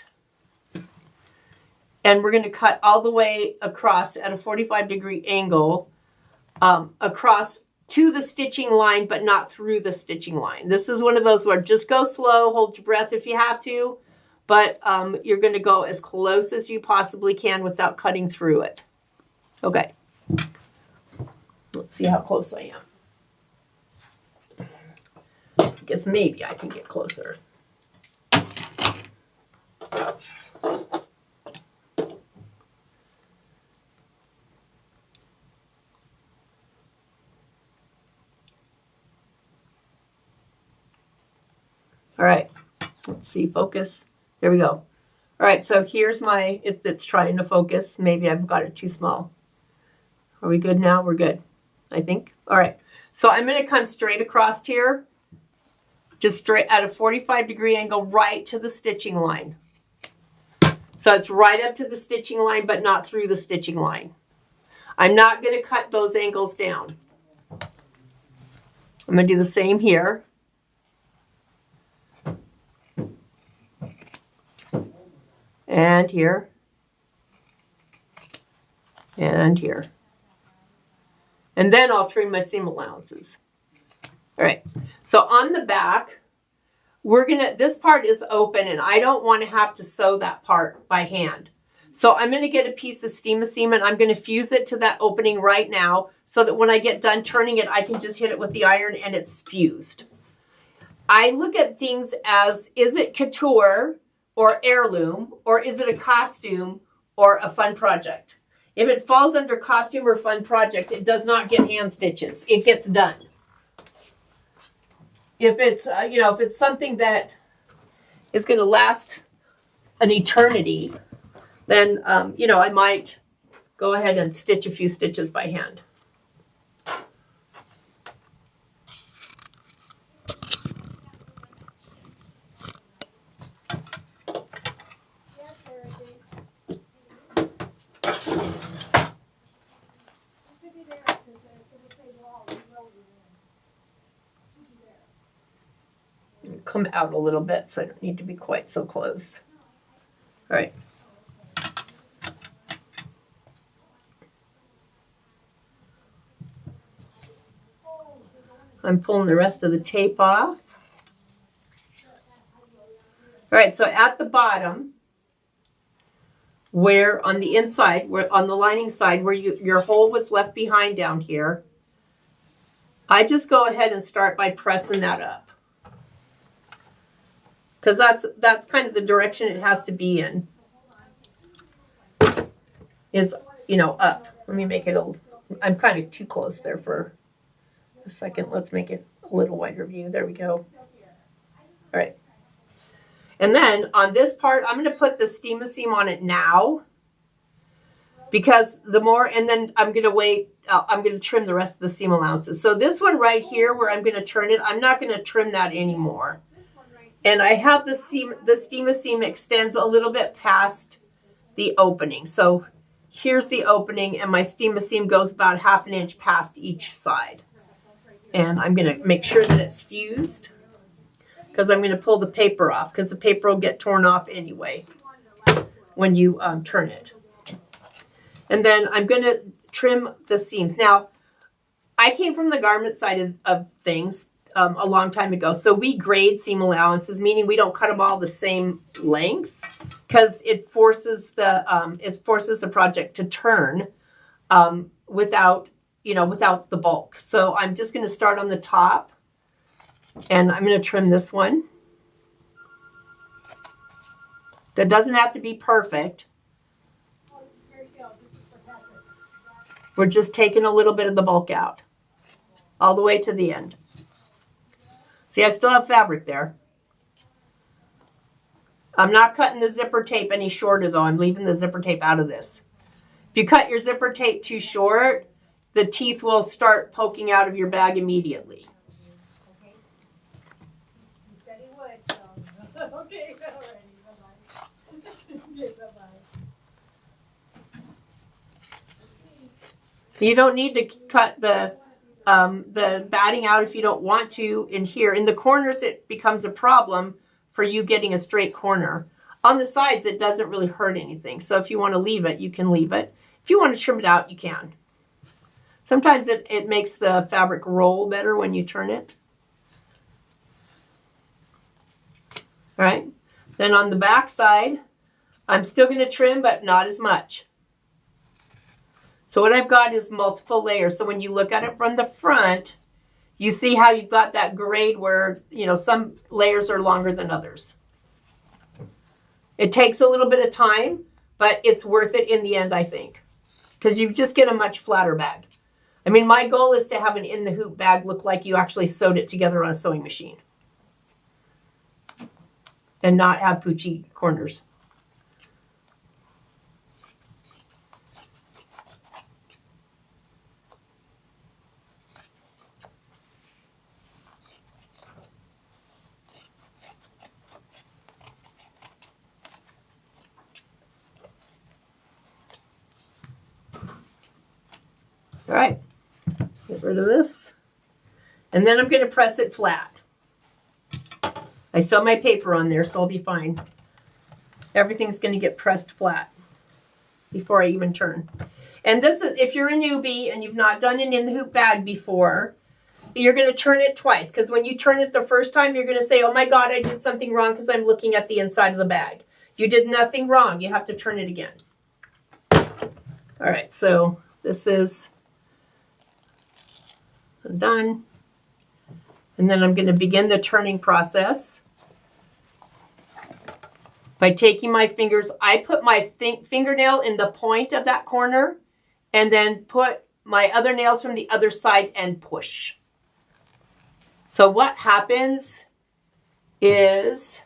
C: And we're going to cut all the way across at a 45-degree angle across to the stitching line, but not through the stitching line. This is one of those where just go slow, hold your breath if you have to, but you're going to go as close as you possibly can without cutting through it. Okay. Let's see how close I am. I guess maybe I can get closer. All right, let's see, focus. There we go. All right, so here's my, it's trying to focus. Maybe I've got it too small. Are we good now? We're good, I think. All right, so I'm going to come straight across here, just straight at a 45-degree angle right to the stitching line. So it's right up to the stitching line, but not through the stitching line. I'm not going to cut those angles down. I'm going to do the same here. And here, and here. And then I'll trim my seam allowances. All right, so on the back, this part is open and I don't want to have to sew that part by hand. So I'm going to get a piece of steam seam and I'm going to fuse it to that opening right now so that when I get done turning it, I can just hit it with the iron and it's fused. I look at things as, is it couture or heirloom, or is it a costume or a fun project? If it falls under costume or fun project, it does not get hand stitches. It gets done. If it's, if it's something that is going to last an eternity, then, I might go ahead and stitch a few stitches by hand. come out a little bit, so I don't need to be quite so close. All right. I'm pulling the rest of the tape off. All right, so at the bottom, where on the inside, where on the lining side, where your hole was left behind down here, I just go ahead and start by pressing that up. Because that's kind of the direction it has to be in. Is, you know, up. Let me make it I'm kind of too close there for a second. Let's make it a little wider view. There we go. All right. And then on this part, I'm going to put the steam seam on it now. Because the more, and then I'm going to wait, I'm going to trim the rest of the seam allowances. So this one right here where I'm going to turn it, I'm not going to trim that anymore. And I have the steam seam extends a little bit past the opening. So here's the opening, and my steam seam goes about 1/2 inch past each side. And I'm going to make sure that it's fused, because I'm going to pull the paper off, because the paper will get torn off anyway when you turn it. And then I'm going to trim the seams. Now, I came from the garment side of things a long time ago. So we grade seam allowances, meaning we don't cut them all the same length, because it forces the project to turn without the bulk. So I'm just going to start on the top, and I'm going to trim this one. That doesn't have to be perfect. We're just taking a little bit of the bulk out, all the way to the end. See, I still have fabric there. I'm not cutting the zipper tape any shorter, though. I'm leaving the zipper tape out of this. If you cut your zipper tape too short, the teeth will start poking out of your bag immediately.
B: Okay. He said he would, so. Okay, all right. Bye-bye. Bye-bye.
C: You don't need to cut the batting out if you don't want to in here. In the corners, it becomes a problem for you getting a straight corner. On the sides, it doesn't really hurt anything. So if you want to leave it, you can leave it. If you want to trim it out, you can. Sometimes it makes the fabric roll better when you turn it. All right. Then on the back side, I'm still going to trim, but not as much. So what I've got is multiple layers. So when you look at it from the front, you see how you've got that grade where, you know, some layers are longer than others. It takes a little bit of time, but it's worth it in the end, I think, because you just get a much flatter bag. I mean, my goal is to have an in the hoop bag look like you actually sewed it together on a sewing machine and not have poochy corners. All right, get rid of this. And then I'm going to press it flat. I still have my paper on there, so I'll be fine. Everything's going to get pressed flat before I even turn. And this is, if you're a newbie and you've not done an in the hoop bag before, you're going to turn it twice. Because when you turn it the first time, you're going to say, oh my God, I did something wrong because I'm looking at the inside of the bag. You did nothing wrong. You have to turn it again. All right, so this is done. And then I'm going to begin the turning process by taking my fingers. I put my fingernail in the point of that corner and then put my other nails from the other side and push. So what happens is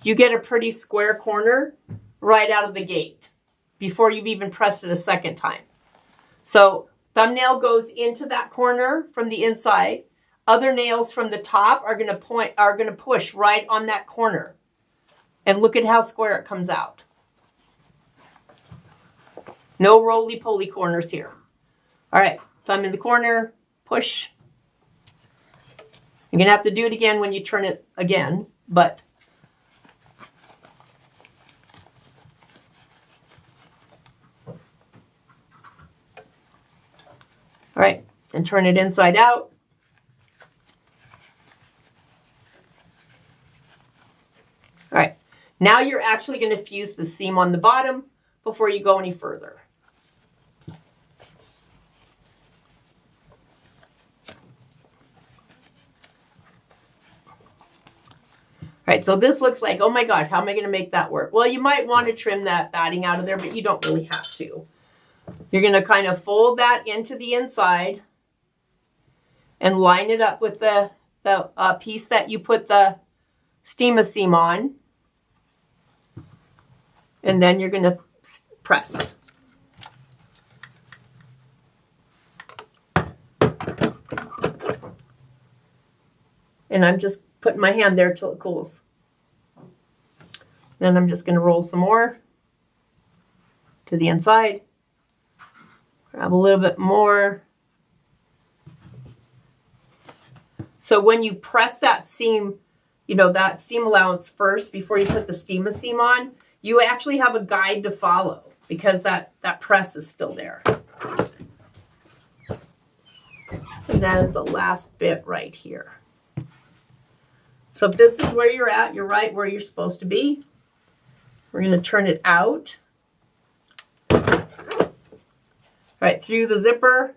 C: you get a pretty square corner right out of the gate before you've even pressed it a second time. So thumbnail goes into that corner from the inside. Other nails from the top are going to push right on that corner. And look at how square it comes out. No roly-poly corners here. All right, thumb in the corner, push. You're gonna have to do it again when you turn it again, but all right, and turn it inside out. All right, now you're actually going to fuse the seam on the bottom before you go any further. All right, so this looks like, oh my God, how am I going to make that work? Well, you might want to trim that batting out of there, but you don't really have to. You're going to kind of fold that into the inside and line it up with the piece that you put the steam seam on. And then you're going to press. And I'm just putting my hand there till it cools. Then I'm just going to roll some more to the inside. Grab a little bit more. So when you press that seam, you know, that seam allowance first before you put the steam seam on, you actually have a guide to follow because that press is still there. And then the last bit right here. So if this is where you're at, you're right where you're supposed to be. We're going to turn it out. Right through the zipper.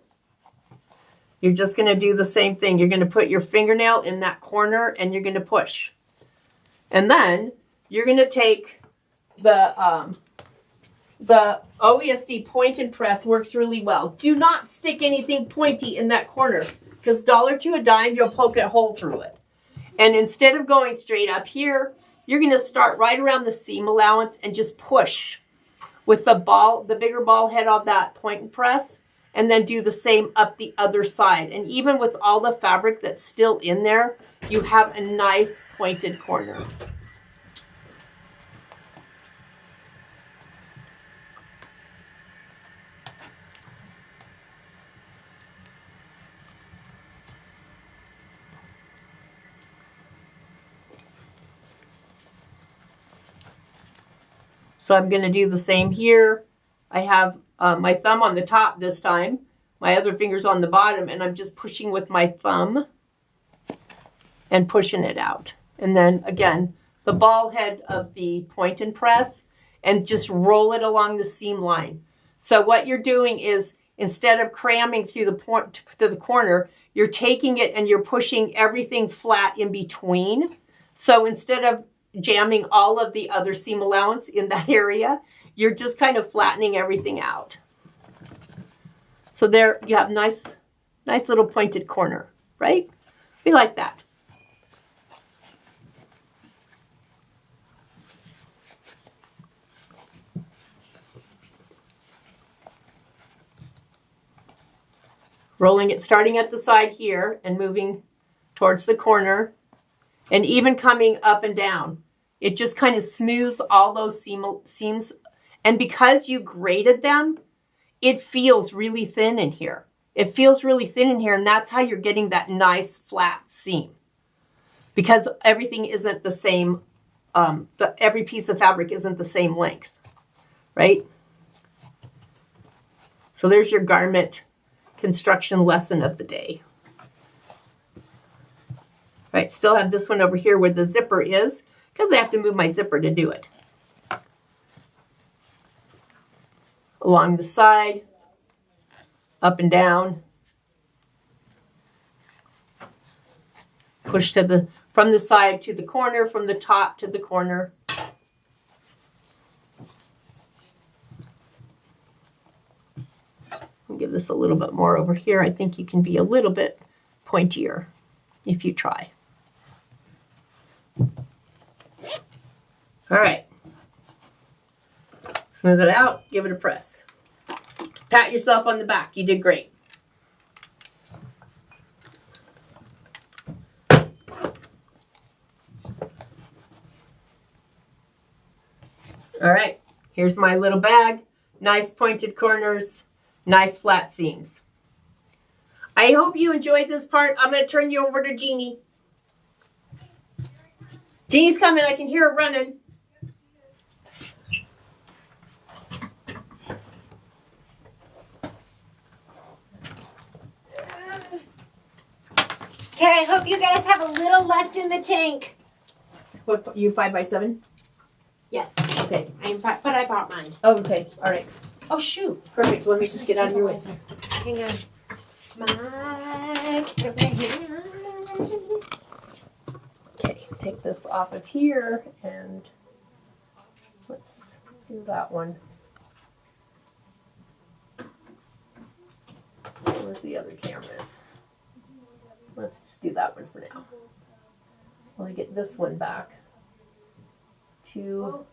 C: You're just going to do the same thing. You're going to put your fingernail in that corner and you're going to push. And then you're going to take the OESD point and press works really well. Do not stick anything pointy in that corner because $1 to a dime, you'll poke a hole through it. And instead of going straight up here, you're going to start right around the seam allowance and just push with the bigger ball head on that point and press, and then do the same up the other side. And even with all the fabric that's still in there, you have a nice pointed corner. So I'm going to do the same here. I have my thumb on the top this time. My other finger's on the bottom, and I'm just pushing with my thumb and pushing it out. And then again, the ball head of the point and press, and just roll it along the seam line. So what you're doing is, instead of cramming through the point to the corner, you're taking it and you're pushing everything flat in between. So instead of jamming all of the other seam allowance in that area, you're just kind of flattening everything out. So there you have nice little pointed corner, right? We like that. Rolling it, starting at the side here and moving towards the corner, and even coming up and down. It just kind of smooths all those seams. And because you graded them, it feels really thin in here. It feels really thin in here, and that's how you're getting that nice flat seam. Because everything isn't the same, every piece of fabric isn't the same length, right? So there's your garment construction lesson of the day. Right, still have this one over here where the zipper is, because I have to move my zipper to do it. Along the side, up and down. Push to from the side to the corner, from the top to the corner. I'll give this a little bit more over here. I think you can be a little bit pointier if you try. All right. Smooth it out, give it a press. Pat yourself on the back, you did great. All right, here's my little bag. Nice pointed corners, nice flat seams. I hope you enjoyed this part. I'm going to turn you over to Jeannie. Jeannie's coming. I can hear her running.
E: Okay, I hope you guys have a little left in the tank.
C: What, you 5x7?
E: Yes.
C: Okay.
E: But I bought mine.
C: Oh, okay. All right.
E: Oh, shoot.
C: Perfect. Let me just get out of your way.
E: Hang on. Mike, over here.
C: Okay, take this off of here and let's do that one. Where's the other cameras? Let's just do that one for now. Let me get this one back to.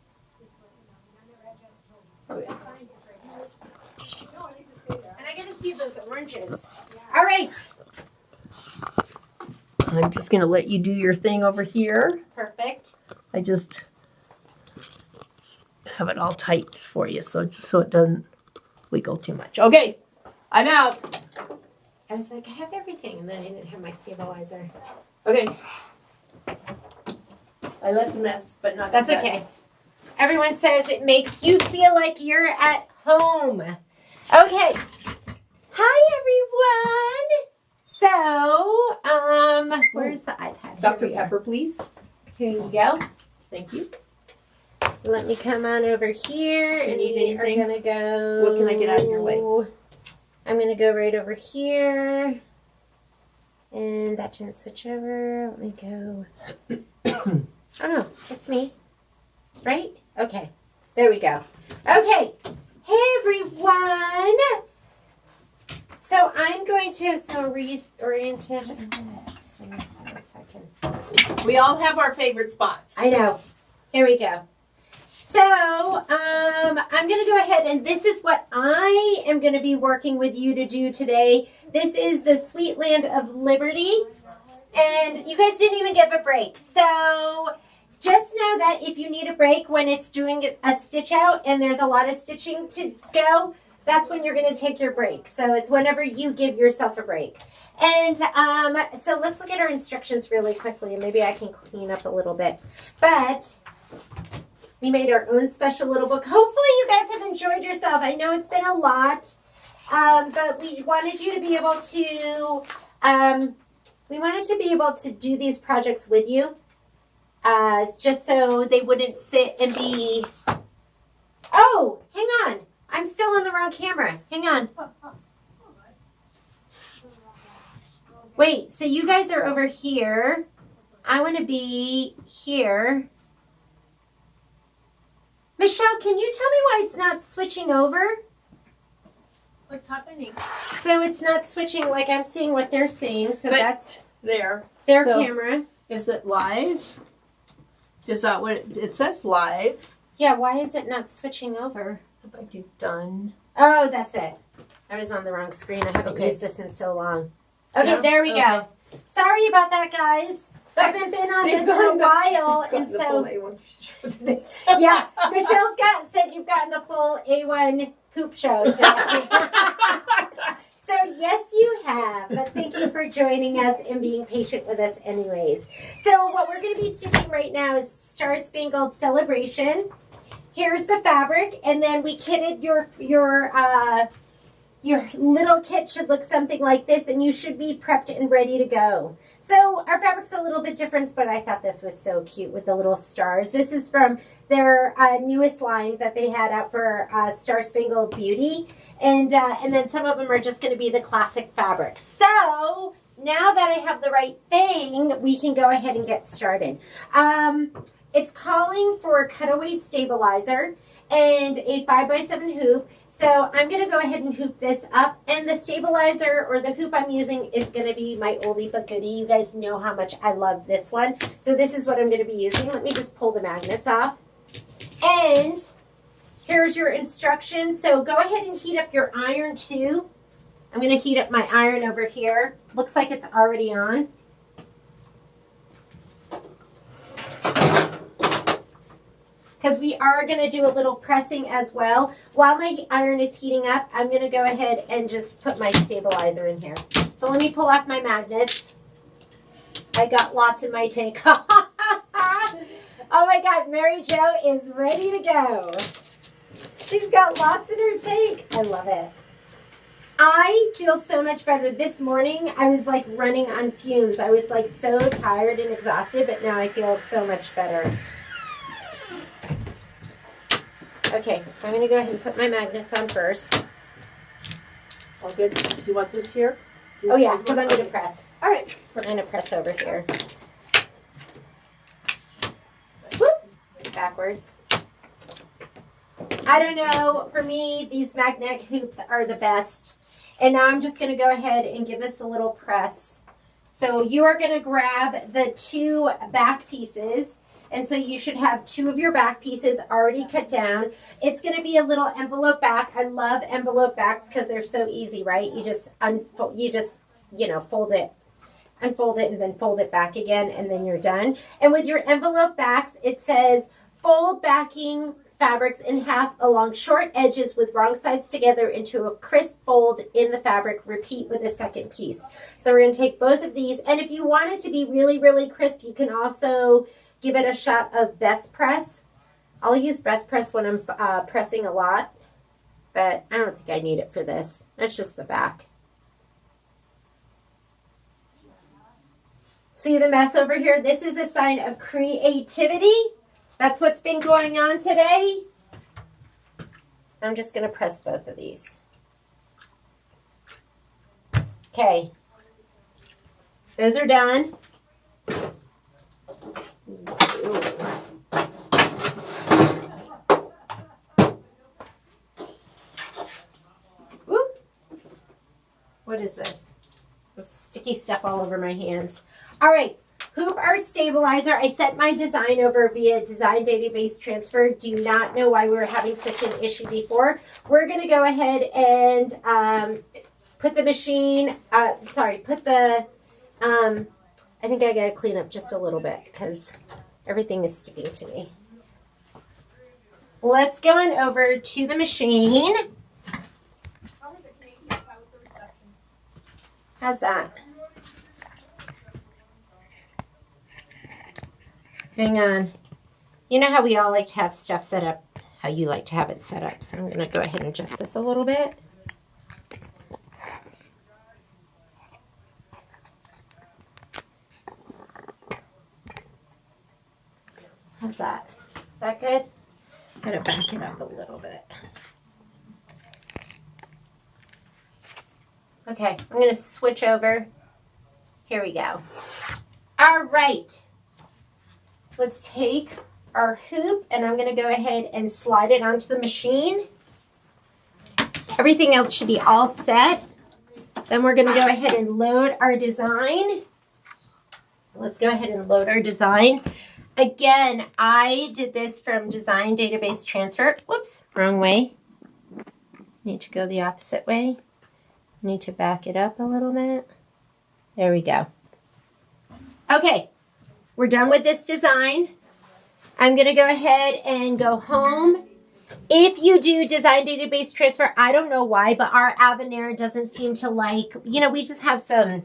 C: Oh, yeah.
E: And I gotta see those oranges. All right.
C: I'm just gonna let you do your thing over here.
E: Perfect.
C: I just have it all tight for you, so just so it doesn't wiggle too much. Okay, I'm out.
E: I was like, I have everything, and then I didn't have my stabilizer.
C: Okay. I left a mess, but not
E: That's
C: too bad.
E: okay. Everyone says it makes you feel like you're at home. Okay. Hi, everyone. So, where's the iPad?
C: Dr.
E: Here we are.
C: Pepper, please.
E: Here you go.
C: Thank you.
E: So let me come on over here, and
C: need
E: we are
C: anything?
E: gonna go.
C: What can I get out of your way?
E: I'm gonna go right over here, and that didn't switch over. Let me go. Oh no, it's me. Right? Okay. There we go. Okay. Hey everyone. So I'm going to wreath-oriented. I'm gonna swing this in 1 second.
C: We all have our favorite spots.
E: I know. Here we go. So, I'm going to go ahead, and this is what I am going to be working with you to do today. This is the Sweet Land of Liberty, and you guys didn't even give a break. So, just know that if you need a break when it's doing a stitch out and there's a lot of stitching to go, that's when you're going to take your break. So, it's whenever you give yourself a break. And so let's look at our instructions really quickly, and maybe I can clean up a little bit. But we made our own special little book. Hopefully you guys have enjoyed yourself. I know it's been a lot, but we wanted you to be able to, do these projects with you, just so they wouldn't sit and be, oh, hang on. I'm still on the wrong camera. Hang on. Wait, so you guys are over here. I want to be here. Michelle, can you tell me why it's not switching over?
C: What's happening?
E: So it's not switching like I'm seeing what they're seeing. So
C: But
E: that's
C: there.
E: their
C: So,
E: camera.
C: Is it live? Is that what it says? Live.
E: Yeah, why is it not switching over?
C: If I do done.
E: Oh, that's it. I was on the wrong screen. I haven't
C: Okay.
E: used this in so long. Okay,
C: Yeah?
E: there we
C: Okay.
E: go. Sorry about that, guys. I haven't been on this in a while, and so yeah, Michelle's said you've gotten the full A1 poop show today. So yes, you have. But thank you for joining us and being patient with us, anyways. So what we're going to be stitching right now is Star Spangled Celebration. Here's the fabric, and then we kitted your little kit should look something like this, and you should be prepped and ready to go. So our fabric's a little bit different, but I thought this was so cute with the little stars. This is from their newest line that they had out for Star Spangled Beauty, and then some of them are just going to be the classic fabrics. So now that I have the right thing, we can go ahead and get started. It's calling for a cutaway stabilizer and a 5x7 hoop. So I'm going to go ahead and hoop this up, and the stabilizer or the hoop I'm using is going to be my oldie but goodie. You guys know how much I love this one. So this is what I'm going to be using. Let me just pull the magnets off. And here's your instructions. So go ahead and heat up your iron too. I'm going to heat up my iron over here. Looks like it's already on. Because we are going to do a little pressing as well. While my iron is heating up, I'm going to go ahead and just put my stabilizer in here. So let me pull off my magnets. I got lots in my tank. Oh my God, Mary Jo is ready to go. She's got lots in her tank. I love it. I feel so much better. This morning, I was like running on fumes. I was like so tired and exhausted, but now I feel so much better. Okay, so I'm going to go ahead and put my magnets on first.
C: All good. Do you want this here?
E: Oh yeah, because I'm going to press.
C: All right.
E: I'm going to press over here. Whoop. Backwards. I don't know. For me, these magnetic hoops are the best. And now I'm just going to go ahead and give this a little press. So you are going to grab the 2 back pieces. And so you should have 2 of your back pieces already cut down. It's going to be a little envelope back. I love envelope backs because they're so easy, right? You just unfold, fold it, unfold it, and then fold it back again, and then you're done. And with your envelope backs, it says fold backing fabrics in half along short edges with wrong sides together into a crisp fold in the fabric. Repeat with a second piece. So we're going to take both of these. And if you want it to be really, really crisp, you can also give it a shot of best press. I'll use best press when I'm pressing a lot, but I don't think I need it for this. That's just the back. See the mess over here? This is a sign of creativity. That's what's been going on today. I'm just going to press both of these. Okay. Those are done. Whoop. What is this? There's sticky stuff all over my hands. All right. Hoop our stabilizer. I sent my design over via design database transfer. Do not know why we were having such an issue before. We're going to go ahead and put the machine, I think I got to clean up just a little bit because everything is sticking to me. Let's go on over to the machine. How's that? Hang on. You know how we all like to have stuff set up, how you like to have it set up. So I'm going to go ahead and adjust this a little bit. How's that? Is that good? I'm going to back it up a little bit. Okay, I'm going to switch over. Here we go. All right. Let's take our hoop and I'm going to go ahead and slide it onto the machine. Everything else should be all set. Then we're going to go ahead and load our design. Let's go ahead and load our design. Again, I did this from design database transfer. Whoops, wrong way. Need to go the opposite way. Need to back it up a little bit. There we go. Okay. We're done with this design. I'm going to go ahead and go home. If you do design database transfer, I don't know why, but our Avenir doesn't seem to like, we just have some,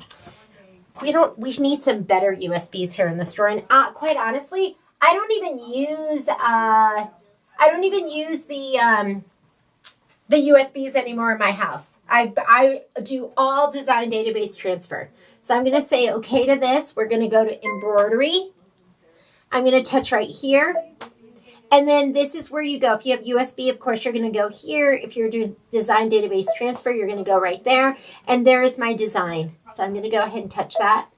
E: we need some better USBs here in the store. And quite honestly, I don't even use the USBs anymore in my house. I do all design database transfer. So I'm going to say okay to this. We're going to go to embroidery. I'm going to touch right here. And then this is where you go. If you have USB, of course, you're going to go here. If you're doing design database transfer, you're going to go right there. And there is my design. So I'm going to go ahead and touch that.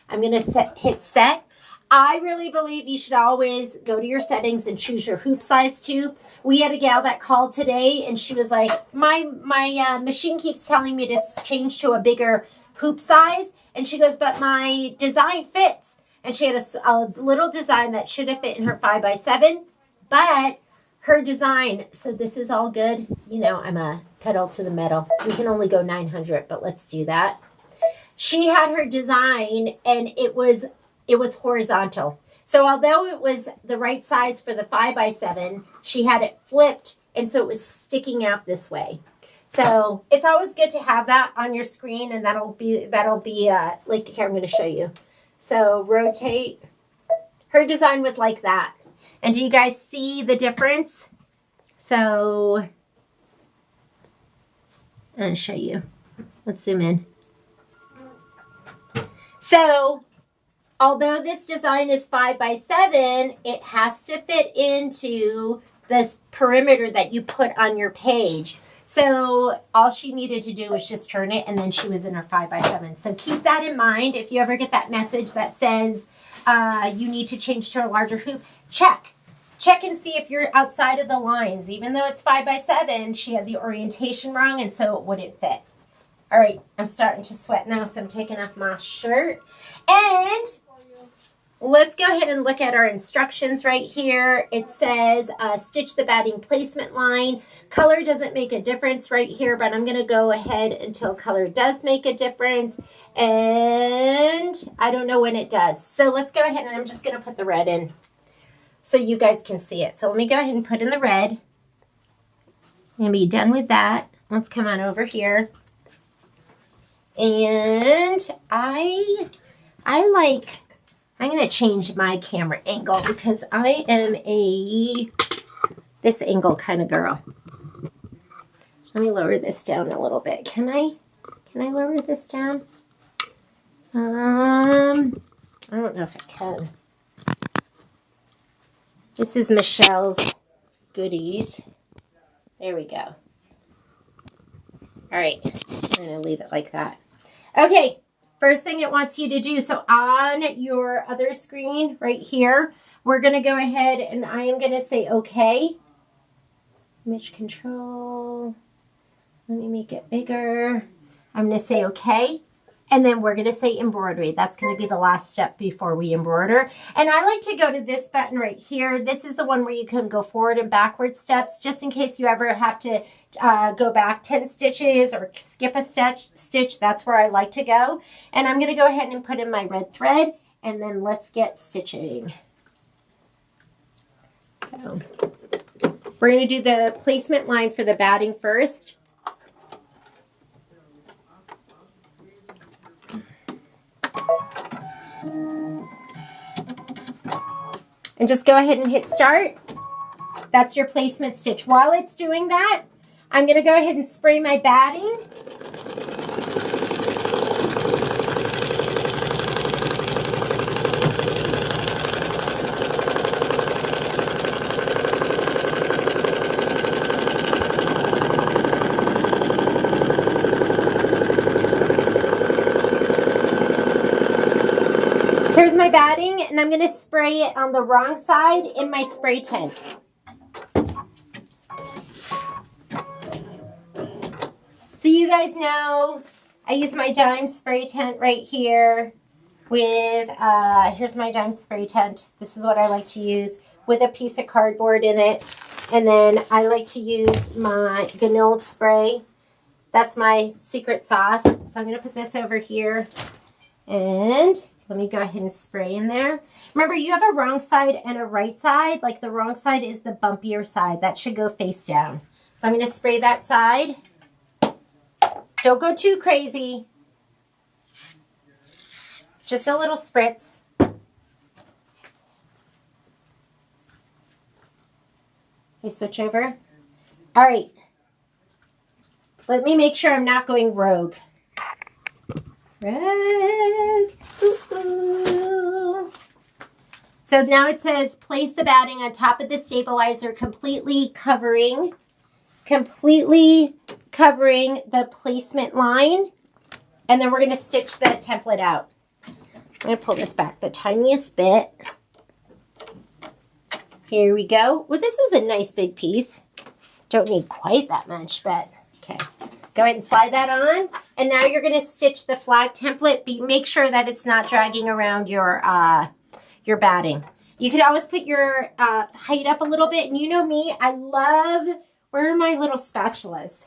E: I'm going to hit set. I really believe you should always go to your settings and choose your hoop size too. We had a gal that called today and she was like, my machine keeps telling me to change to a bigger hoop size. And she goes, but my design fits. And she had a little design that should have fit in her 5x7. But her design, so this is all good. I'm a pedal to the metal. We can only go 900, but let's do that. She had her design and it was horizontal. So although it was the right size for the 5x7, she had it flipped. And so it was sticking out this way. So it's always good to have that on your screen, and that'll be like here. I'm going to show you. So rotate. Her design was like that. And do you guys see the difference? So, I'm going to show you. Let's zoom in. So, although this design is 5 by 7, it has to fit into this perimeter that you put on your page. So all she needed to do was just turn it, and then she was in her 5 by 7. So keep that in mind. If you ever get that message that says you need to change to a larger hoop, check and see if you're outside of the lines. Even though it's 5 by 7, she had the orientation wrong, and so it wouldn't fit. All right, I'm starting to sweat now, so I'm taking off my shirt. And let's go ahead and look at our instructions right here. It says stitch the batting placement line. Color doesn't make a difference right here, but I'm going to go ahead until color does make a difference. And I don't know when it does. So let's go ahead, and I'm just going to put the red in so you guys can see it. So let me go ahead and put in the red. I'm going to be done with that. Let's come on over here. And I'm going to change my camera angle because I am this angle kind of girl. Let me lower this down a little bit. Can I lower this down? I don't know if I can. This is Michelle's Goodies. There we go. All right, I'm going to leave it like that. Okay. First thing it wants you to do, so on your other screen right here, we're going to go ahead and I am going to say okay. Image control. Let me make it bigger. I'm going to say okay. And then we're going to say embroidery. That's going to be the last step before we embroider. And I like to go to this button right here. This is the one where you can go forward and backward steps, just in case you ever have to go back 10 stitches or skip a stitch. That's where I like to go. And I'm going to go ahead and put in my red thread, and then let's get stitching. So we're going to do the placement line for the batting first. And just go ahead and hit start. That's your placement stitch. While it's doing that, I'm going to go ahead and spray my batting. Here's my batting, and I'm going to spray it on the wrong side in my spray tent. So you guys know I use my dime spray tent right here with, here's my dime spray tent. This is what I like to use with a piece of cardboard in it. And then I like to use my Ganold spray. That's my secret sauce. So I'm going to put this over here. And let me go ahead and spray in there. Remember, you have a wrong side and a right side. Like the wrong side is the bumpier side. That should go face down. So I'm going to spray that side. Don't go too crazy. Just a little spritz. Okay, switch over. All right. Let me make sure I'm not going rogue. Rogue. Ooh, ooh. So now it says place the batting on top of the stabilizer, completely covering the placement line. And then we're going to stitch the template out. I'm going to pull this back the tiniest bit. Here we go. Well, this is a nice big piece. Don't need quite that much, but okay. Go ahead and slide that on. And now you're going to stitch the flag template. Make sure that it's not dragging around your batting. You could always put your height up a little bit. And you know me, I love, where are my little spatulas?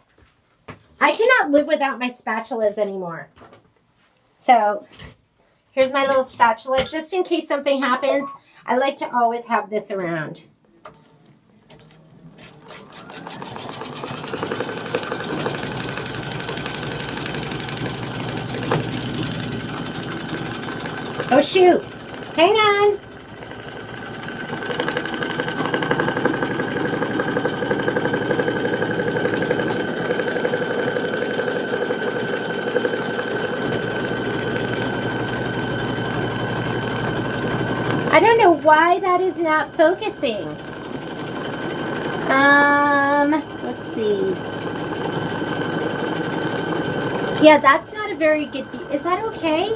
E: I cannot live without my spatulas anymore. So here's my little spatula. Just in case something happens, I like to always have this around. Oh shoot, hang on. I don't know why that is not focusing. Let's see. Yeah, that's not a very good view. Is that okay?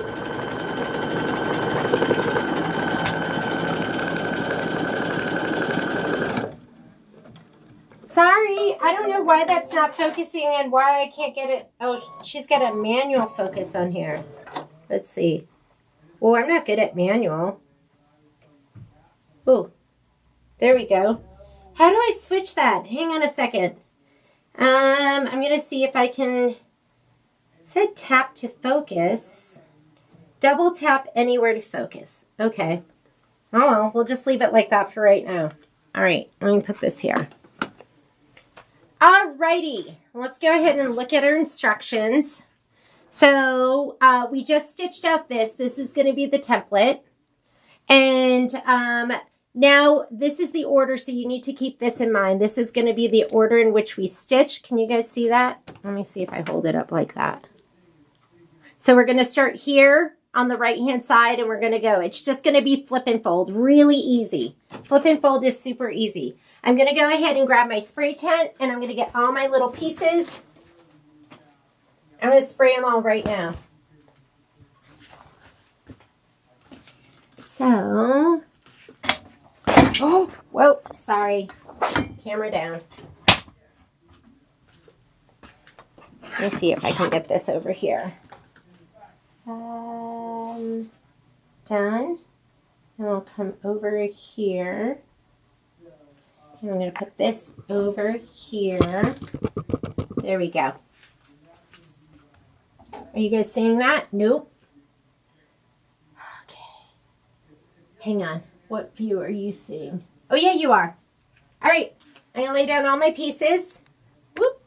E: Sorry, I don't know why that's not focusing and why I can't get it. Oh, she's got a manual focus on here. Let's see. Oh, I'm not good at manual. Oh, there we go. How do I switch that? Hang on a second. I'm going to see if I can... It said tap to focus. Double tap anywhere to focus. Okay. Oh, well, we'll just leave it like that for right now. All right, let me put this here. Alrighty, let's go ahead and look at our instructions. So we just stitched out this. This is going to be the template. And now this is the order, so you need to keep this in mind. This is going to be the order in which we stitch. Can you guys see that? Let me see if I hold it up like that. So we're going to start here on the right-hand side, and we're going to go. It's just going to be flip and fold. Really easy. Flip and fold is super easy. I'm going to go ahead and grab my spray tent, and I'm going to get all my little pieces. I'm going to spray them all right now. So, oh, whoa, sorry. Camera down. Let me see if I can get this over here. Done. And I'll come over here. And I'm going to put this over here. There we go. Are you guys seeing that? Nope. Okay. Hang on. What view are you seeing? Oh, yeah, you are. All right. I'm going to lay down all my pieces. Whoop.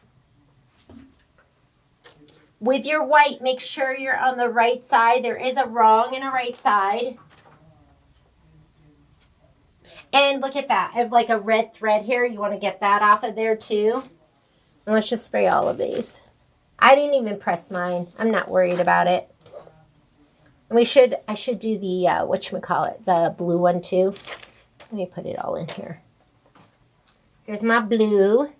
E: With your white, make sure you're on the right side. There is a wrong and a right side. And look at that. I have like a red thread here. You want to get that off of there too. And let's just spray all of these. I didn't even press mine. I'm not worried about it. And I should do the, whatchamacallit, the blue one too. Let me put it all in here. Here's my blue.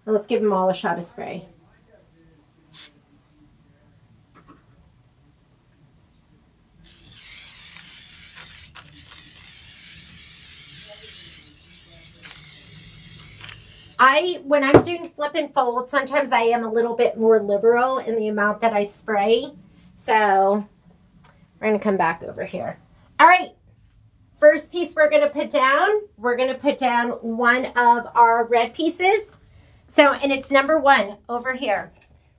E: And let's give them all a shot of spray. When I'm doing flip and fold, sometimes I am a little bit more liberal in the amount that I spray. So we're going to come back over here. All right. First piece we're going to put down one of our red pieces. So, and it's number 1 over here.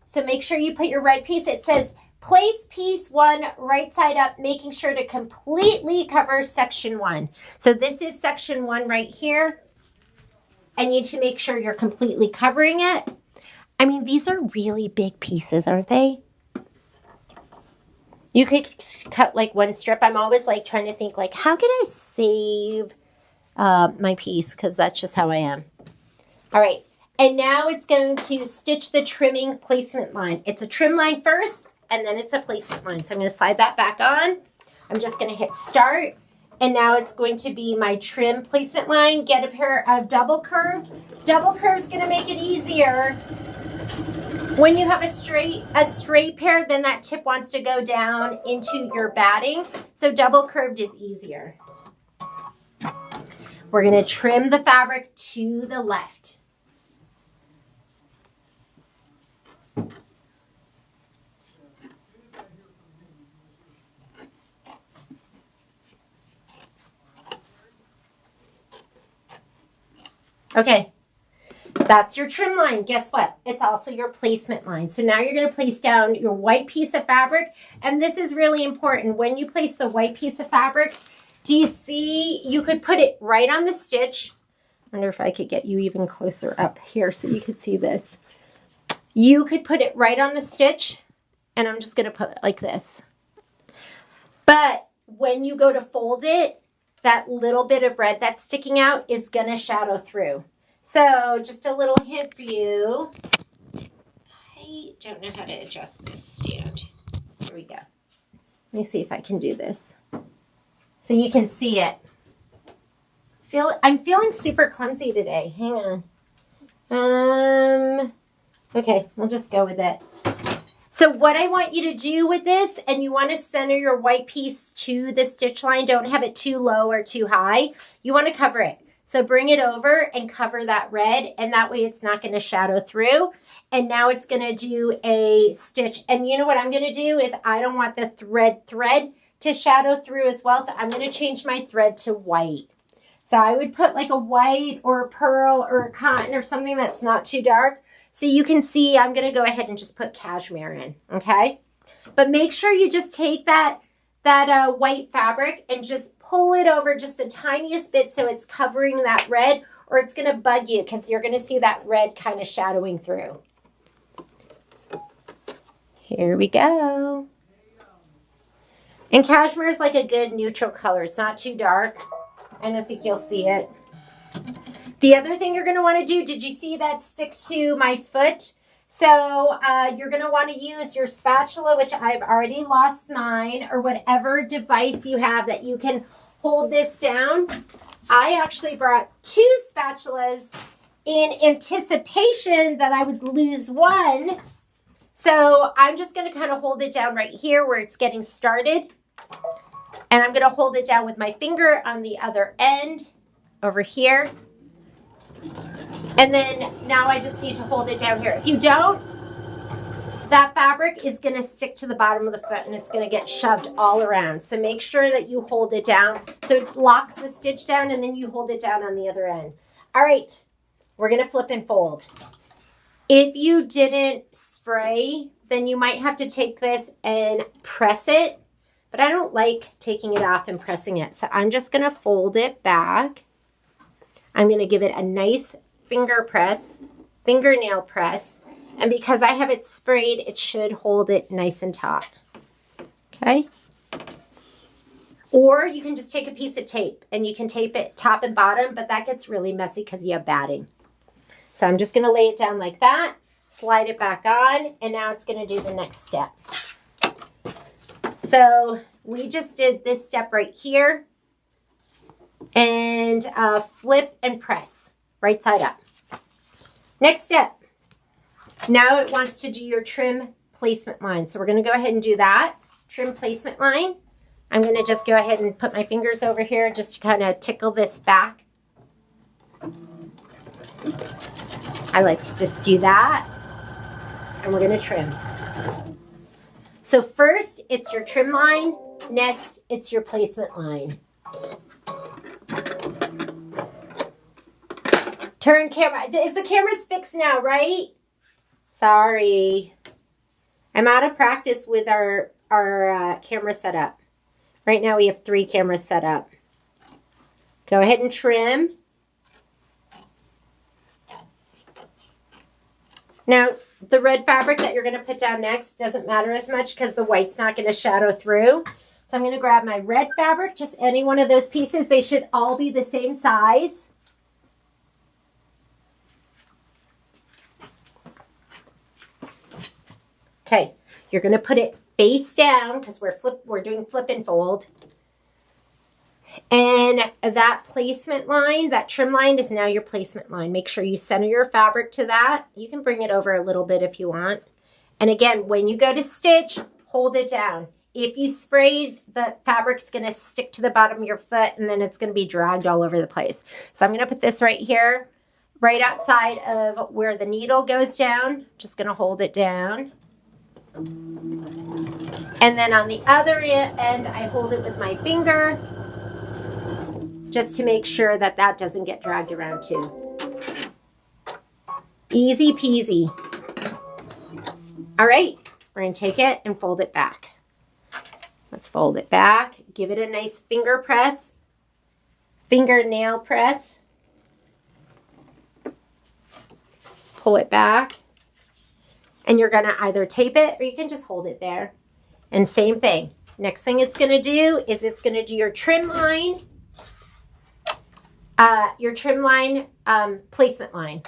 E: So make sure you put your red piece. It says place piece 1 right side up, making sure to completely cover section 1. So this is section 1 right here. And you need to make sure you're completely covering it. I mean, these are really big pieces, aren't they? You could cut like one strip. I'm always like trying to think like, how can I save my piece? Because that's just how I am. All right. And now it's going to stitch the trimming placement line. It's a trim line first, and then it's a placement line. So I'm going to slide that back on. I'm just going to hit start. And now it's going to be my trim placement line. Get a pair of double curved. Double curve is going to make it easier. When you have a straight pair, then that tip wants to go down into your batting. So double curved is easier. We're going to trim the fabric to the left. Okay, that's your trim line. Guess what? It's also your placement line. So now you're going to place down your white piece of fabric. And this is really important. When you place the white piece of fabric, do you see you could put it right on the stitch? I wonder if I could get you even closer up here so you could see this. You could put it right on the stitch. And I'm just going to put it like this. But when you go to fold it, that little bit of red that's sticking out is going to shadow through. So just a little hint for you. I don't know how to adjust this stand. Here we go. me see if I can do this so you can see it. I'm feeling super clumsy today. Hang on. Okay, we'll just go with it. So what I want you to do with this, and you want to center your white piece to the stitch line. Don't have it too low or too high. You want to cover it. So bring it over and cover that red, and that way it's not going to shadow through. And now it's going to do a stitch. And you know what I'm going to do is I don't want the thread to shadow through as well. So I'm going to change my thread to white. So I would put like a white or a pearl or a cotton or something that's not too dark. So you can see I'm going to go ahead and just put cashmere in, okay? But make sure you just take that white fabric and just pull it over just the tiniest bit so it's covering that red, or it's going to bug you because you're going to see that red kind of shadowing through. Here we go. And cashmere is like a good neutral color. It's not too dark. I don't think you'll see it. The other thing you're going to want to do, did you see that stick to my foot? So you're going to want to use your spatula, which I've already lost mine, or whatever device you have that you can hold this down. I actually brought 2 spatulas in anticipation that I would lose one. So I'm just going to kind of hold it down right here where it's getting started. And I'm going to hold it down with my finger on the other end over here. And then now I just need to hold it down here. If you don't, that fabric is going to stick to the bottom of the foot and it's going to get shoved all around. So make sure that you hold it down so it locks the stitch down, and then you hold it down on the other end. All right, we're going to flip and fold. If you didn't spray, then you might have to take this and press it. But I don't like taking it off and pressing it. So I'm just going to fold it back. I'm going to give it a nice fingernail press. And because I have it sprayed, it should hold it nice and taut. Okay. Or you can just take a piece of tape and you can tape it top and bottom, but that gets really messy because you have batting. So I'm just going to lay it down like that, slide it back on, and now it's going to do the next step. So we just did this step right here, and flip and press right side up. Next step. Now it wants to do your trim placement line. So we're going to go ahead and do that. Trim placement line. I'm going to just go ahead and put my fingers over here just to kind of tickle this back. I like to just do that. And we're going to trim. So first, it's your trim line. Next, it's your placement line. Turn camera. Is the camera's fixed now, right? Sorry. I'm out of practice with our camera setup. Right now we have 3 cameras set up. Go ahead and trim. Now, the red fabric that you're going to put down next doesn't matter as much because the white's not going to shadow through. So I'm going to grab my red fabric, just any one of those pieces. They should all be the same size. Okay, you're going to put it face down because we're doing flip and fold. And that placement line, that trim line, is now your placement line. Make sure you center your fabric to that. You can bring it over a little bit if you want. And again, when you go to stitch, hold it down. If you sprayed, the fabric's going to stick to the bottom of your foot and then it's going to be dragged all over the place. So I'm going to put this right here, right outside of where the needle goes down. Just going to hold it down. And then on the other end, I hold it with my finger just to make sure that that doesn't get dragged around too. Easy peasy. All right, we're going to take it and fold it back. Let's fold it back. Give it a nice fingernail press. Pull it back. And you're going to either tape it or you can just hold it there. And same thing. Next thing it's going to do is it's going to do your trim line. Placement line.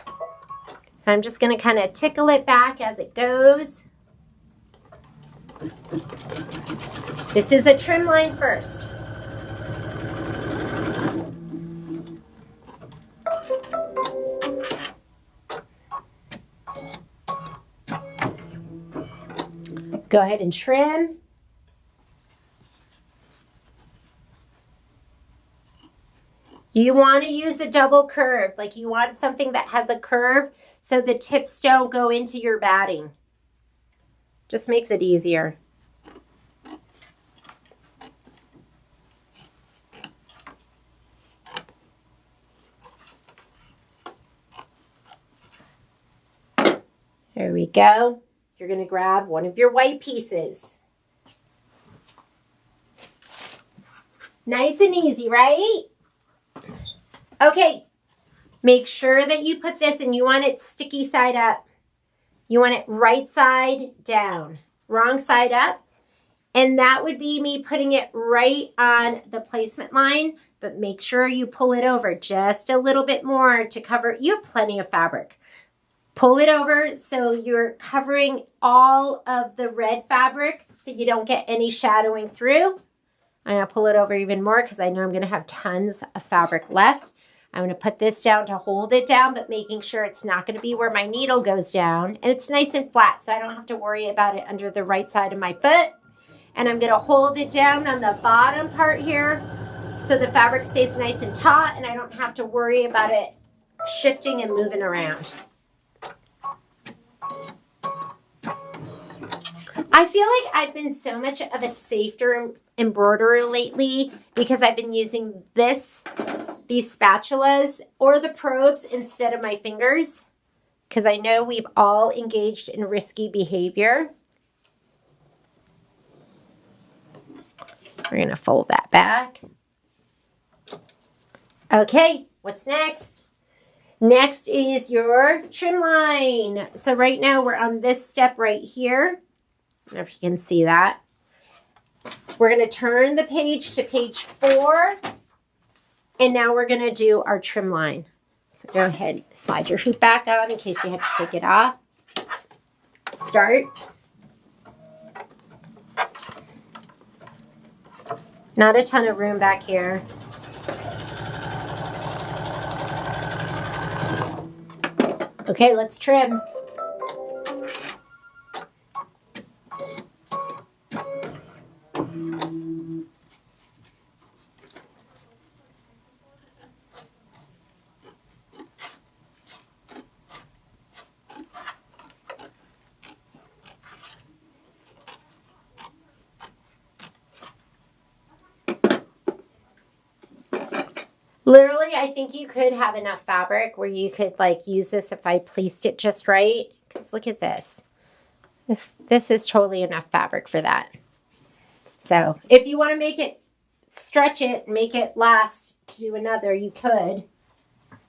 E: So I'm just going to kind of tickle it back as it goes. This is a trim line first. Go ahead and trim. You want to use a double curve, like you want something that has a curve so the tips don't go into your batting. Just makes it easier. There we go. You're going to grab one of your white pieces. Nice and easy, right? Okay. Make sure that you put this, and you want it sticky side up. You want it right side down, wrong side up. And that would be me putting it right on the placement line, but make sure you pull it over just a little bit more to cover. You have plenty of fabric. Pull it over so you're covering all of the red fabric so you don't get any shadowing through. I'm going to pull it over even more because I know I'm going to have tons of fabric left. I'm going to put this down to hold it down, but making sure it's not going to be where my needle goes down. And it's nice and flat, so I don't have to worry about it under the right side of my foot. And I'm going to hold it down on the bottom part here so the fabric stays nice and taut and I don't have to worry about it shifting and moving around. I feel like I've been so much of a safer embroiderer lately because I've been using these spatulas or the probes instead of my fingers, because I know we've all engaged in risky behavior. We're going to fold that back. Okay, what's next? Next is your trim line. So right now we're on this step right here. I don't know if you can see that. We're going to turn the page to page 4. And now we're going to do our trim line. So go ahead, slide your hoop back on in case you have to take it off. Start. Not a ton of room back here. Okay, let's trim. Literally, I think you could have enough fabric where you could like use this if I placed it just right. Because look at this. This is totally enough fabric for that. So if you want to make it, stretch it, make it last to another, you could.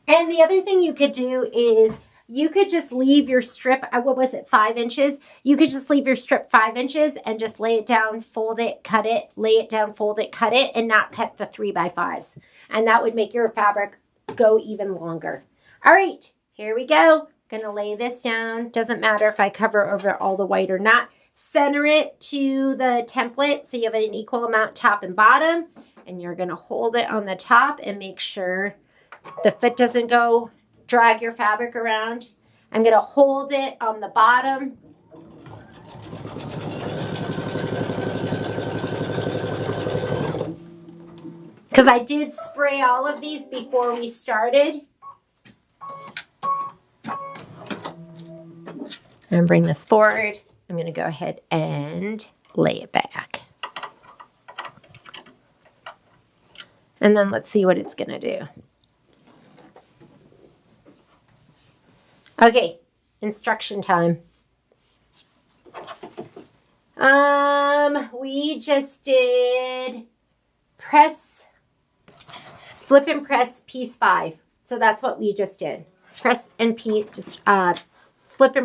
E: And the other thing you could do is you could just leave your strip, what was it, 5 inches? You could just leave your strip 5 inches and just lay it down, fold it, cut it, lay it down, fold it, cut it, and not cut the 3x5s. And that would make your fabric go even longer. All right, here we go. Gonna lay this down. Doesn't matter if I cover over all the white or not. Center it to the template so you have an equal amount top and bottom. And you're gonna hold it on the top and make sure the foot doesn't go drag your fabric around. I'm gonna hold it on the bottom. Because I did spray all of these before we started. And bring this forward. I'm going to go ahead and lay it back. And then let's see what it's going to do. Okay, instruction time. We just did flip and press piece 5. So that's what we just did. Flip and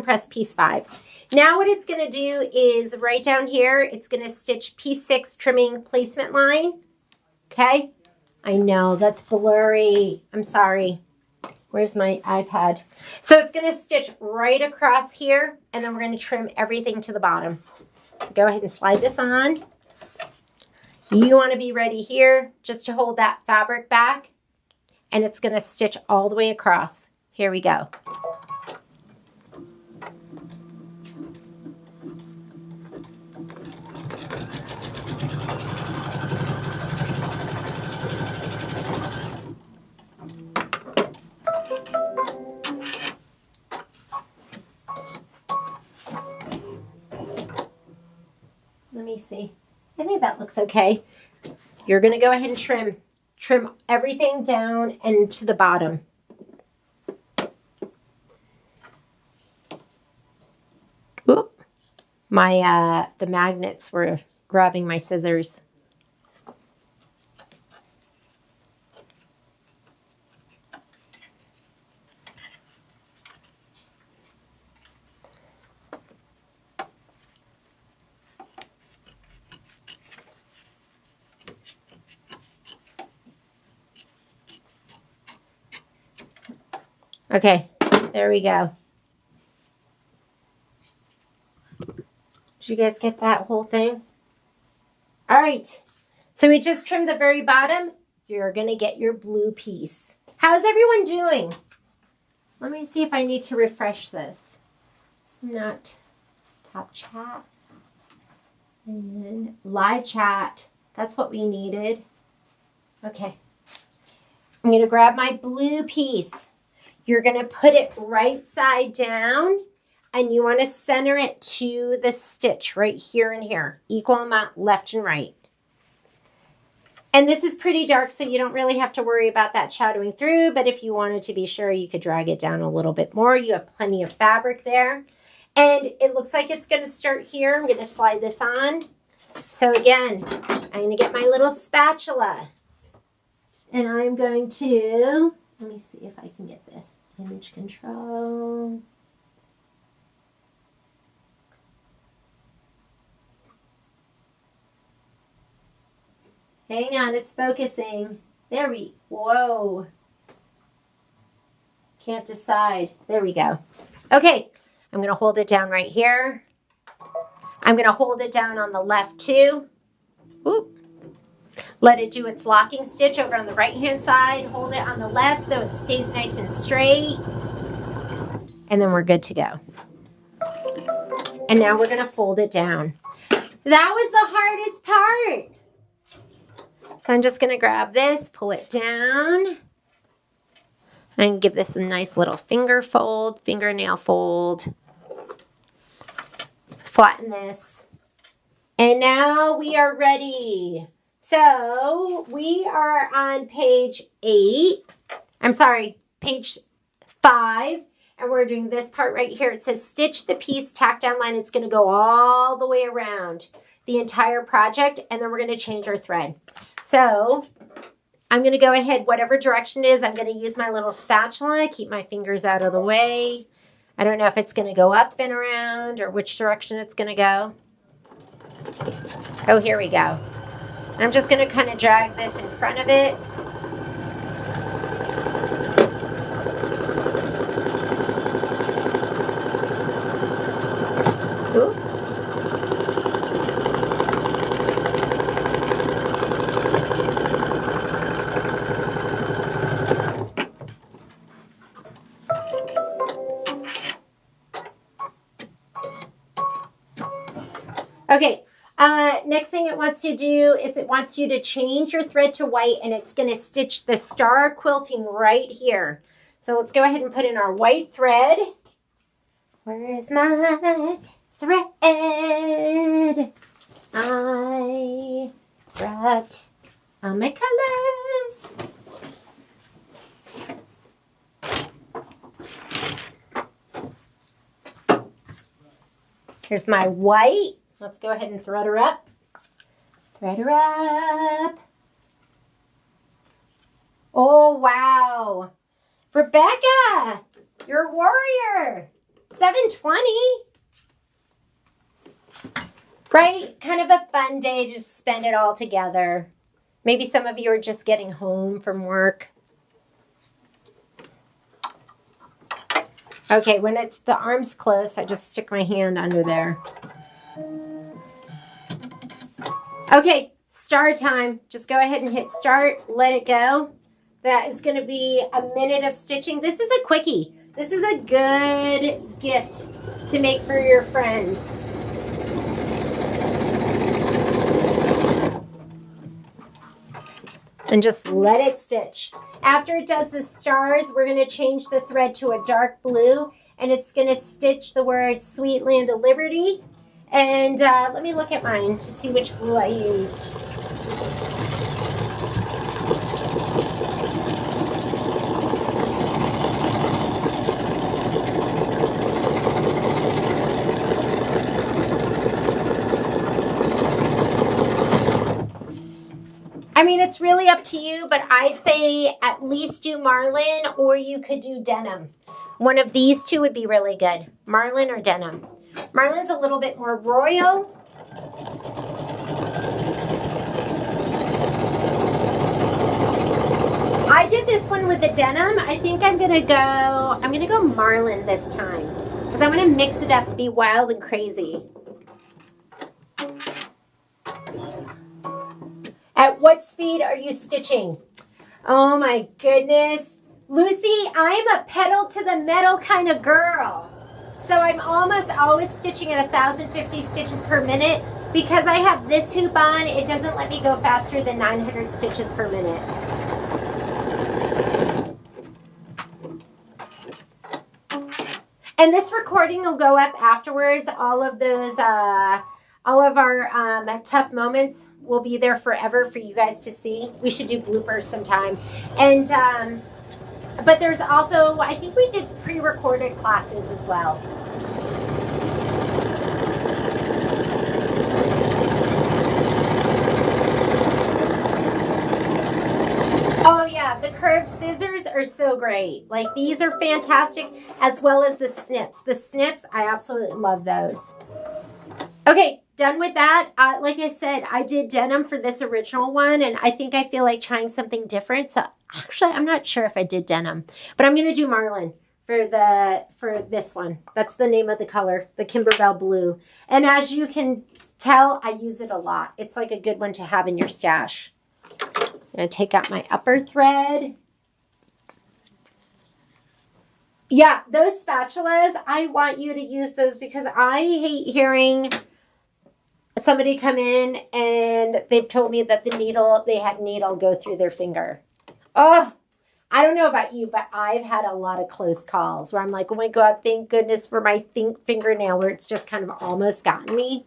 E: press piece 5. Now what it's going to do is right down here, it's going to stitch piece 6 trimming placement line. Okay. I know that's blurry. I'm sorry. Where's my iPad? So it's going to stitch right across here, and then we're going to trim everything to the bottom. So go ahead and slide this on. You want to be ready here just to hold that fabric back, and it's going to stitch all the way across. Here we go. Let me see. I think that looks okay. You're going to go ahead and trim everything down and to the bottom. Oop. The magnets were grabbing my scissors. Okay, there we go. Did you guys get that whole thing? All right, so we just trimmed the very bottom. You're going to get your blue piece. How's everyone doing? Let me see if I need to refresh this. Not top chat. And live chat. That's what we needed. Okay. I'm going to grab my blue piece. You're going to put it right side down, and you want to center it to the stitch right here and here. Equal amount left and right. And this is pretty dark, so you don't really have to worry about that shadowing through, but if you wanted to be sure, you could drag it down a little bit more. You have plenty of fabric there. And it looks like it's going to start here. I'm going to slide this on. So again, I'm going to get my little spatula. And I'm going to, let me see if I can get this. Image control. Hang on, it's focusing. There we, whoa. Can't decide. There we go. Okay, I'm going to hold it down right here. I'm going to hold it down on the left too. Oop. Let it do its locking stitch over on the right hand side. Hold it on the left so it stays nice and straight. And then we're good to go. And now we're going to fold it down. That was the hardest part. So I'm just going to grab this, pull it down, and give this a nice little finger fold, fingernail fold. Flatten this. And now we are ready. So we are on page 5, and we're doing this part right here. It says stitch the piece, tack down line. It's going to go all the way around the entire project, and then we're going to change our thread. So I'm going to go ahead, whatever direction it is, I'm going to use my little spatula, keep my fingers out of the way. I don't know if it's going to go up and around or which direction it's going to go. Oh, here we go. I'm just going to kind of drag this in front of it. Ooh. Okay, next thing it wants to do is it wants you to change your thread to white, and it's going to stitch the star quilting right here. So let's go ahead and put in our white thread. Where's my thread? I brought all my colors. Here's my white. Let's go ahead and thread her up. Thread her up. Oh, wow. Rebecca, you're a warrior. 720. Right? Kind of a fun day. Just spend it all together. Maybe some of you are just getting home from work. Okay, when it's the arms close, I just stick my hand under there. Okay, Start time. Just go ahead and hit start. Let it go. That is going to be a minute of stitching. This is a quickie. This is a good gift to make for your friends. And just let it stitch. After it does the stars, we're going to change the thread to a dark blue, and it's going to stitch the word Sweet Land of Liberty. And let me look at mine to see which blue I used. I mean, it's really up to you, but I'd say at least do marlin, or you could do denim. One of these two would be really good, marlin or denim. Marlin's a little bit more royal. I did this one with the denim. I think I'm gonna go marlin this time, because I'm gonna mix it up and be wild and crazy. At what speed are you stitching? Oh my goodness. Lucy, I'm a pedal to the metal kind of girl. So I'm almost always stitching at 1,050 stitches per minute. Because I have this hoop on, it doesn't let me go faster than 900 stitches per minute. And this recording will go up afterwards. All of our tough moments will be there forever for you guys to see. We should do bloopers sometime. And but there's also, I think we did pre-recorded classes as well. Oh yeah, the curved scissors are so great. Like, these are fantastic, as well as the snips. The snips, I absolutely love those. Okay, done with that. Like I said, I did denim for this original one, and I think I feel like trying something different. So actually, I'm not sure if I did denim, but I'm going to do marlin for this one. That's the name of the color, the Kimberbell blue. And as you can tell, I use it a lot. It's like a good one to have in your stash. I'm going to take out my upper thread. Yeah, those spatulas, I want you to use those, because I hate hearing somebody come in and they've told me that they had needle go through their finger. Oh, I don't know about you, but I've had a lot of close calls where I'm like, oh my God, thank goodness for my fingernail, where it's just kind of almost gotten me.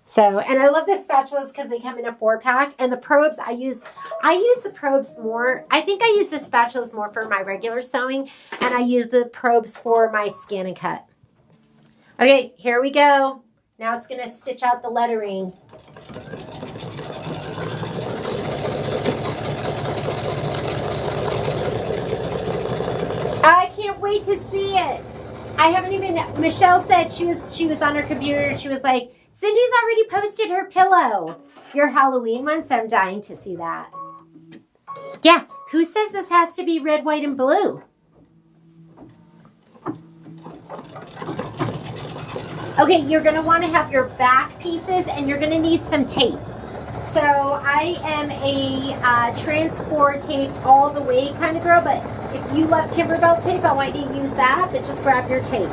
E: So, and I love the spatulas because they come in a 4-pack. And the probes, I use the probes more. I think I use the spatulas more for my regular sewing, and I use the probes for my scan and cut. Okay, here we go. Now it's going to stitch out the lettering. I can't wait to see it. I haven't even, Michelle said she was on her computer and she was like, Cindy's already posted her pillow. Your Halloween one, so I'm dying to see that. Yeah, who says this has to be red, white, and blue? Okay, you're going to want to have your back pieces, and you're going to need some tape. So I am a transport tape all the way kind of girl, but if you love Kimberbell tape, I want you to use that, but just grab your tape.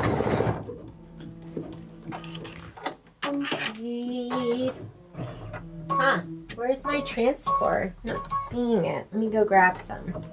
E: Huh, where's my transport? I'm not seeing it. Let me go grab some.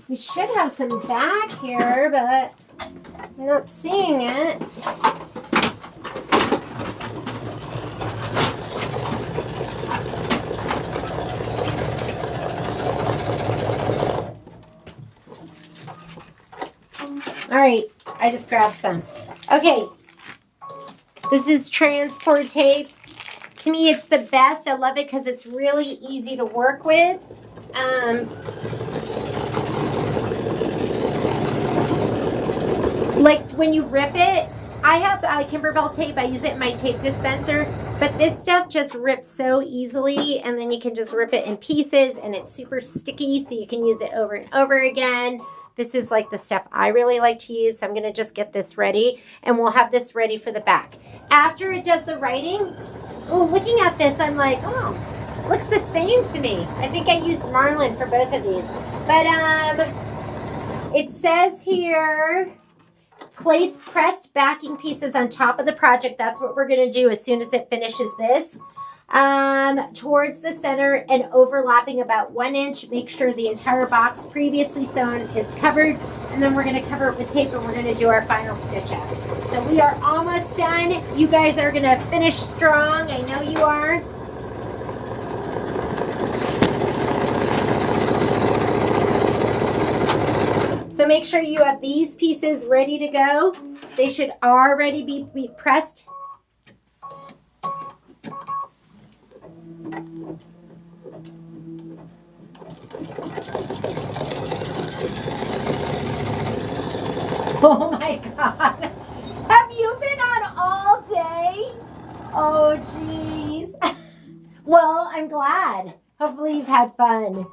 E: We should have some back here, but I'm not seeing it. All right, I just grabbed some. Okay, this is transport tape. To me, it's the best. I love it because it's really easy to work with. like when you rip it, I have Kimberbell tape. I use it in my tape dispenser, but this stuff just rips so easily, and then you can just rip it in pieces, and it's super sticky, so you can use it over and over again. This is like the stuff I really like to use, so I'm going to just get this ready, and we'll have this ready for the back. After it does the writing, looking at this, I'm like, oh, looks the same to me. I think I used Marlin for both of these. But it says here, place pressed backing pieces on top of the project. That's what we're going to do as soon as it finishes this. Towards the center and overlapping about 1 inch. Make sure the entire box previously sewn is covered. And then we're going to cover it with tape and we're going to do our final stitch out. So we are almost done. You guys are going to finish strong. I know you are. So make sure you have these pieces ready to go. They should already be pressed. Oh my God. Have you been on all day? Oh geez. Well, I'm glad. Hopefully you've had fun.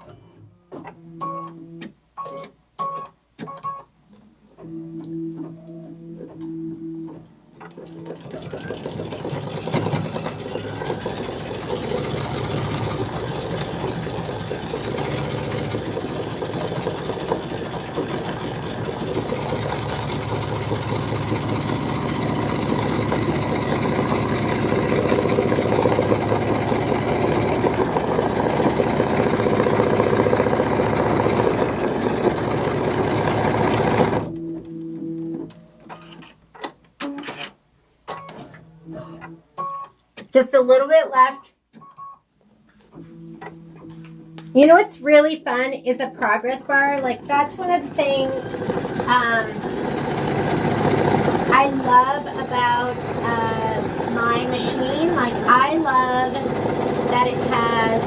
E: Just a little bit left. You know what's really fun is a progress bar. Like that's one of the things I love about my machine. Like I love that it has,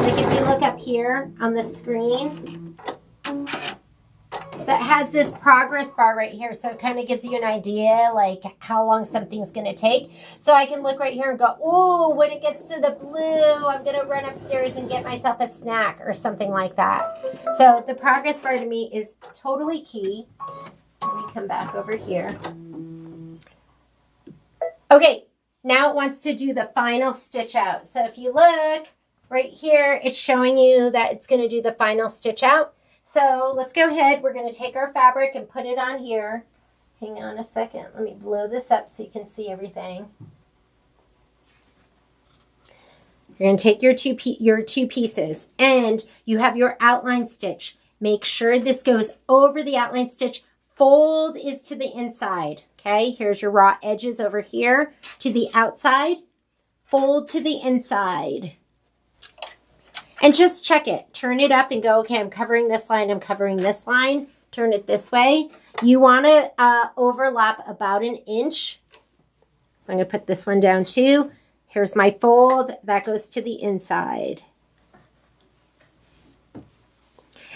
E: like if you look up here on the screen, so it has this progress bar right here. So it kind of gives you an idea like how long something's going to take. So I can look right here and go, oh, when it gets to the blue, I'm going to run upstairs and get myself a snack or something like that. So the progress bar to me is totally key. Let me come back over here. Okay, now it wants to do the final stitch out. So if you look right here, it's showing you that it's going to do the final stitch out. So let's go ahead. We're going to take our fabric and put it on here. Hang on a second. Let me blow this up so you can see everything. You're going to take your two pieces and you have your outline stitch. Make sure this goes over the outline stitch. Fold is to the inside. Okay, here's your raw edges over here to the outside. Fold to the inside. And just check it. Turn it up and go, okay, I'm covering this line, I'm covering this line. Turn it this way. You want to overlap about 1 inch. So I'm going to put this one down too. Here's my fold. That goes to the inside.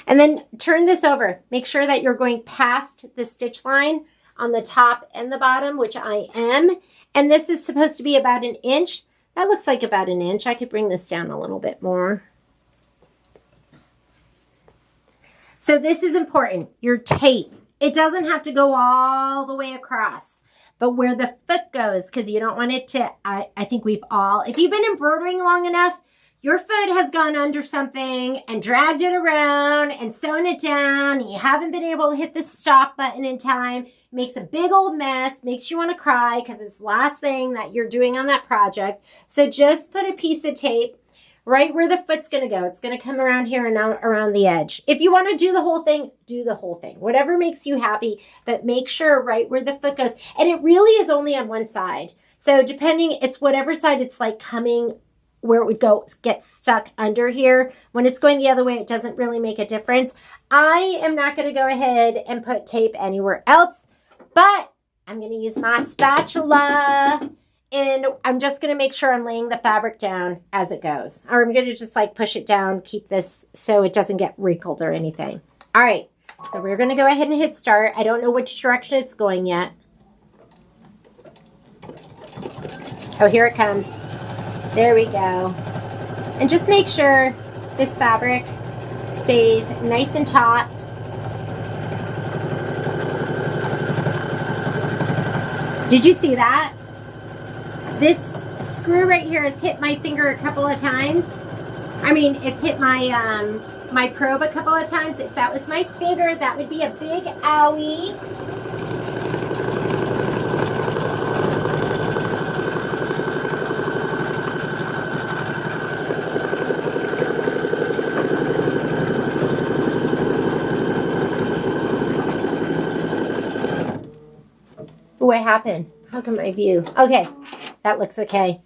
E: And then turn this over. Make sure that you're going past the stitch line on the top and the bottom, which I am. And this is supposed to be about 1 inch. That looks like about 1 inch. I could bring this down a little bit more. So this is important, your tape. It doesn't have to go all the way across, but where the foot goes, because you don't want it to, I think we've all, if you've been embroidering long enough, your foot has gone under something and dragged it around and sewn it down, and you haven't been able to hit the stop button in time. It makes a big old mess, makes you want to cry because it's the last thing that you're doing on that project. So just put a piece of tape right where the foot's going to go. It's going to come around here and out around the edge. If you want to do the whole thing, do the whole thing. Whatever makes you happy, but make sure right where the foot goes. And it really is only on one side. So depending, it's whatever side it's like coming where it would go, get stuck under here. When it's going the other way, it doesn't really make a difference. I am not going to go ahead and put tape anywhere else, but I'm going to use my spatula And I'm just going to make sure I'm laying the fabric down as it goes. Or I'm going to just like push it down, keep this so it doesn't get wrinkled or anything. All right, so we're going to go ahead and hit start. I don't know which direction it's going yet. Oh, here it comes. There we go. And just make sure this fabric stays nice and taut. Did you see that? This screw right here has hit my finger a couple of times. I mean, it's hit my my probe a couple of times. If that was my finger, that would be a big owie. What happened? How come my view? Okay, that looks okay.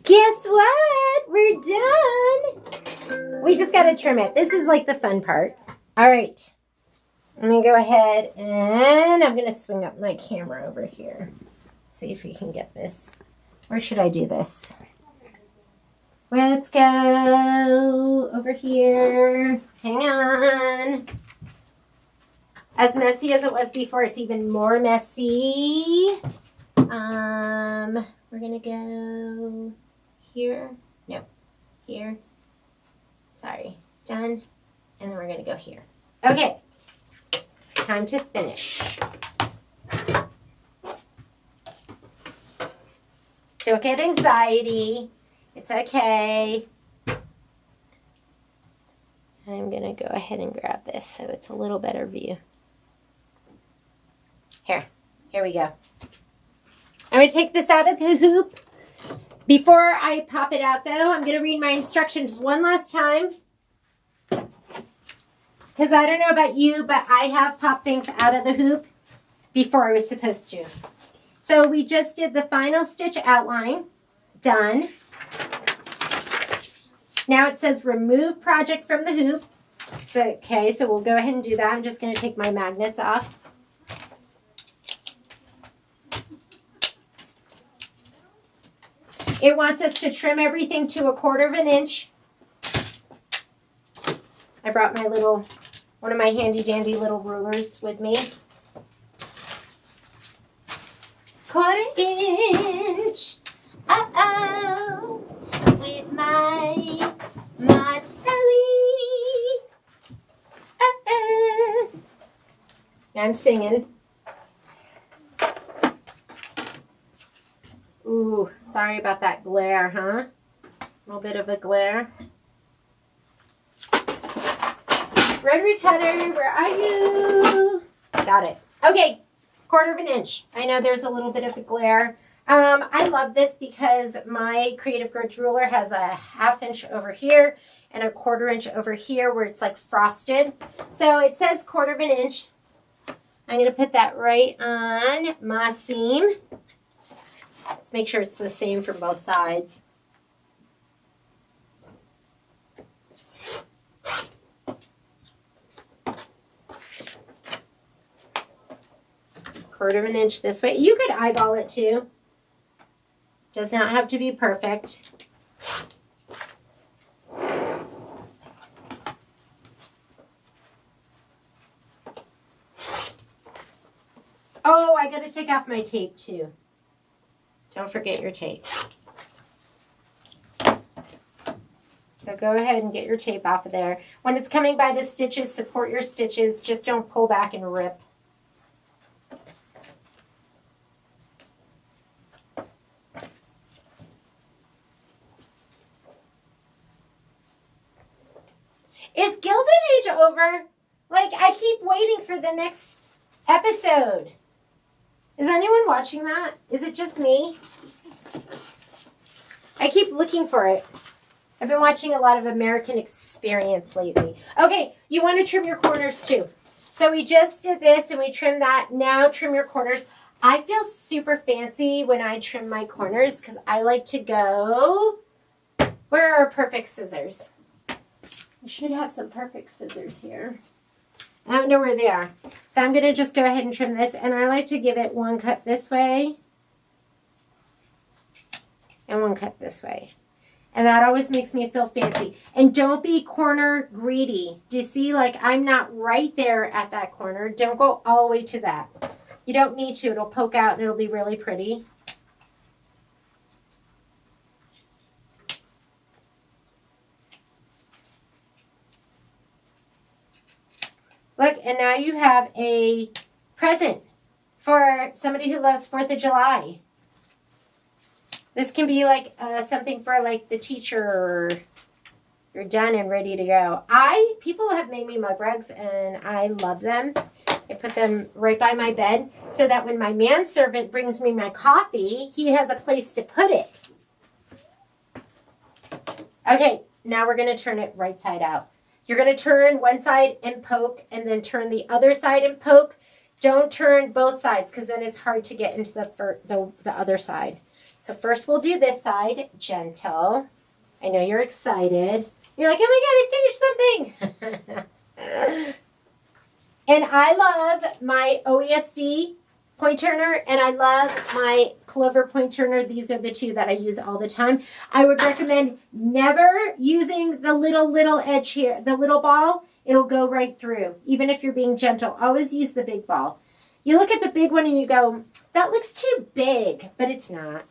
E: Guess what? We're done. We just got to trim it. This is like the fun part. All right. I'm going to go ahead and I'm going to swing up my camera over here. See if we can get this. Where should I do this? Let's go over here. Hang on. As messy as it was before, it's even more messy. We're gonna go here. No, here. Sorry, done. And then we're gonna go here. Okay, time to finish. Don't get anxiety. It's okay. I'm gonna go ahead and grab this so it's a little better view. Here we go. I'm going to take this out of the hoop. Before I pop it out, though, I'm going to read my instructions one last time. Because I don't know about you, but I have popped things out of the hoop before I was supposed to. So we just did the final stitch outline. Done. Now it says remove project from the hoop. So, okay, so we'll go ahead and do that. I'm just going to take my magnets off. It wants us to trim everything to 1/4 inch. I brought my one of my handy dandy little rulers with me. 1/4 inch. Uh-oh. With my telly. Uh-oh. I'm singing. Ooh, sorry about that glare, huh? A little bit of a glare. Rotary cutter, where are you? Got it. Okay, 1/4 inch. I know there's a little bit of a glare. I love this because my Creative Grudge ruler has a 1/2 inch over here and a 1/4 inch over here where it's like frosted. So it says 1/4 inch. I'm going to put that right on my seam. Let's make sure it's the same for both sides. Quarter of an inch this way. You could eyeball it too. Does not have to be perfect. Oh, I got to take off my tape too. Don't forget your tape. So go ahead and get your tape off of there. When it's coming by the stitches, support your stitches. Just don't pull back and rip. Is Gilded Age over? Like, I keep waiting for the next episode. Is anyone watching that? Is it just me? I keep looking for it. I've been watching a lot of American Experience lately. Okay, you want to trim your corners too. So we just did this and we trimmed that. Now trim your corners. I feel super fancy when I trim my corners because I like to go... Where are perfect scissors? I should have some perfect scissors here. I don't know where they are. So I'm going to just go ahead and trim this. And I like to give it one cut this way. and one cut this way. And that always makes me feel fancy. And don't be corner greedy. Do you see, like, I'm not right there at that corner. Don't go all the way to that. You don't need to. It'll poke out and it'll be really pretty. Look, and now you have a present for somebody who loves 4th of July. This can be like something for like the teacher, or you're done and ready to go. People have made me mug rugs and I love them. I put them right by my bed so that when my manservant brings me my coffee, he has a place to put it. Okay, now we're going to turn it right side out. You're going to turn one side and poke, and then turn the other side and poke. Don't turn both sides, because then it's hard to get into the other side. So first we'll do this side, gentle. I know you're excited. You're like, oh my God, I finished something. And I love my OESD point turner, and I love my Clover point turner. These are the two that I use all the time. I would recommend never using the little edge here, the little ball. It'll go right through, even if you're being gentle. Always use the big ball. You look at the big one and you go, that looks too big, but it's not.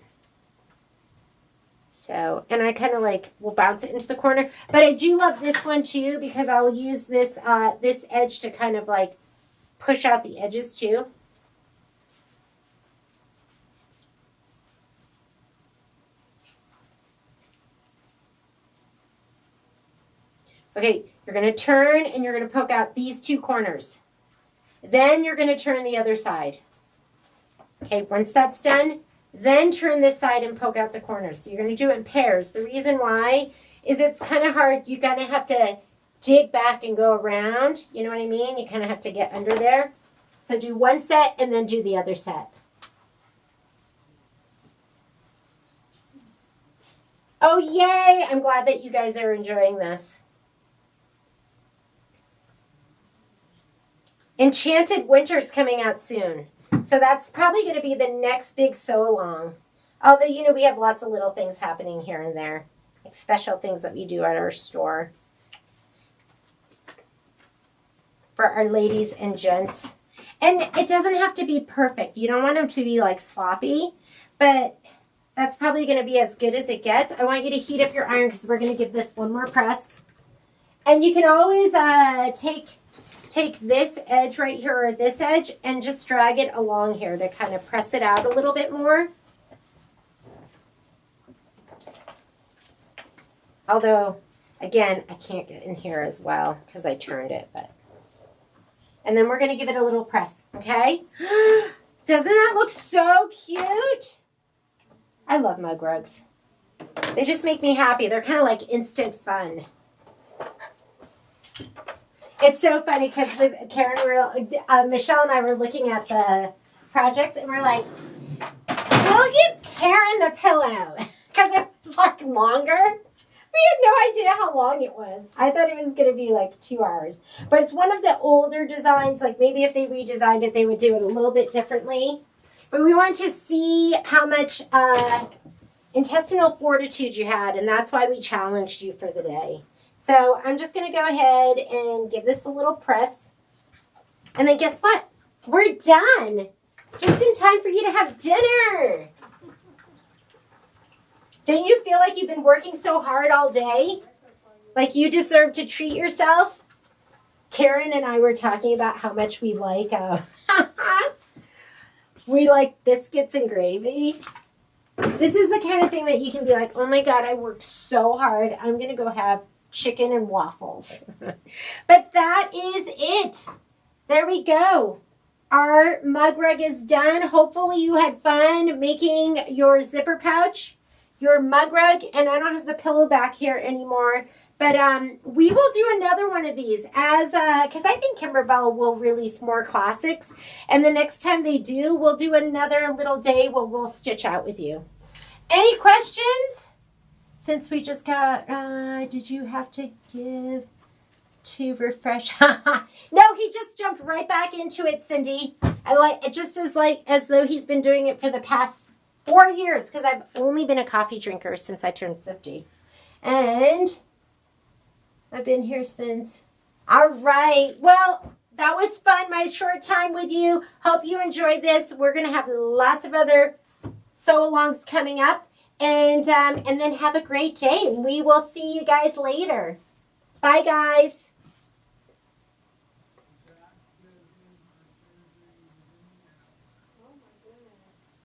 E: So, and I kind of like will bounce it into the corner. But I do love this one too, because I'll use this this edge to kind of like push out the edges too. Okay, you're going to turn and you're going to poke out these two corners. Then you're going to turn the other side. Okay, once that's done, then turn this side and poke out the corners. So you're going to do it in pairs. The reason why is it's kind of hard. You're going to have to dig back and go around. You know what I mean? You kind of have to get under there. So do one set and then do the other set. Oh, yay! I'm glad that you guys are enjoying this. Enchanted Winter's coming out soon. So that's probably going to be the next big sew-along. Although, you know, we have lots of little things happening here and there. Like special things that we do at our store. For our ladies and gents. And it doesn't have to be perfect. You don't want them to be like sloppy. But that's probably going to be as good as it gets. I want you to heat up your iron because we're going to give this one more press. And you can always take this edge right here or this edge and just drag it along here to kind of press it out a little bit more. Although, again, I can't get in here as well because I turned it. And then we're going to give it a little press, okay? Doesn't that look so cute? I love mug rugs. They just make me happy. They're kind of like instant fun. It's so funny because with Karen, Michelle and I were looking at the projects and we're like, we'll give Karen the pillow because it was like longer. We had no idea how long it was. I thought it was going to be like 2 hours. But it's one of the older designs. Like maybe if they redesigned it, they would do it a little bit differently. But we wanted to see how much intestinal fortitude you had. And that's why we challenged you for the day. So I'm just going to go ahead and give this a little press. And then guess what? We're done. Just in time for you to have dinner. Don't you feel like you've been working so hard all day? Like you deserve to treat yourself? Karen and I were talking about how much we like biscuits and gravy. This is the kind of thing that you can be like, oh my God, I worked so hard. I'm going to go have chicken and waffles. But that is it. There we go. Our mug rug is done. Hopefully you had fun making your zipper pouch, your mug rug, and I don't have the pillow back here anymore. But we will do another one of these because I think Kimberbell will release more classics. And the next time they do, we'll do another little day where we'll stitch out with you. Any questions? Since we just got, did you have to give to refresh? No, he just jumped right back into it, Cindy. I like it just as though he's been doing it for the past 4 years, because I've only been a coffee drinker since I turned 50. And I've been here since. All right. Well, that was fun, my short time with you. Hope you enjoyed this. We're going to have lots of other sew-alongs coming up. And then have a great day. We will see you guys later. Bye, guys.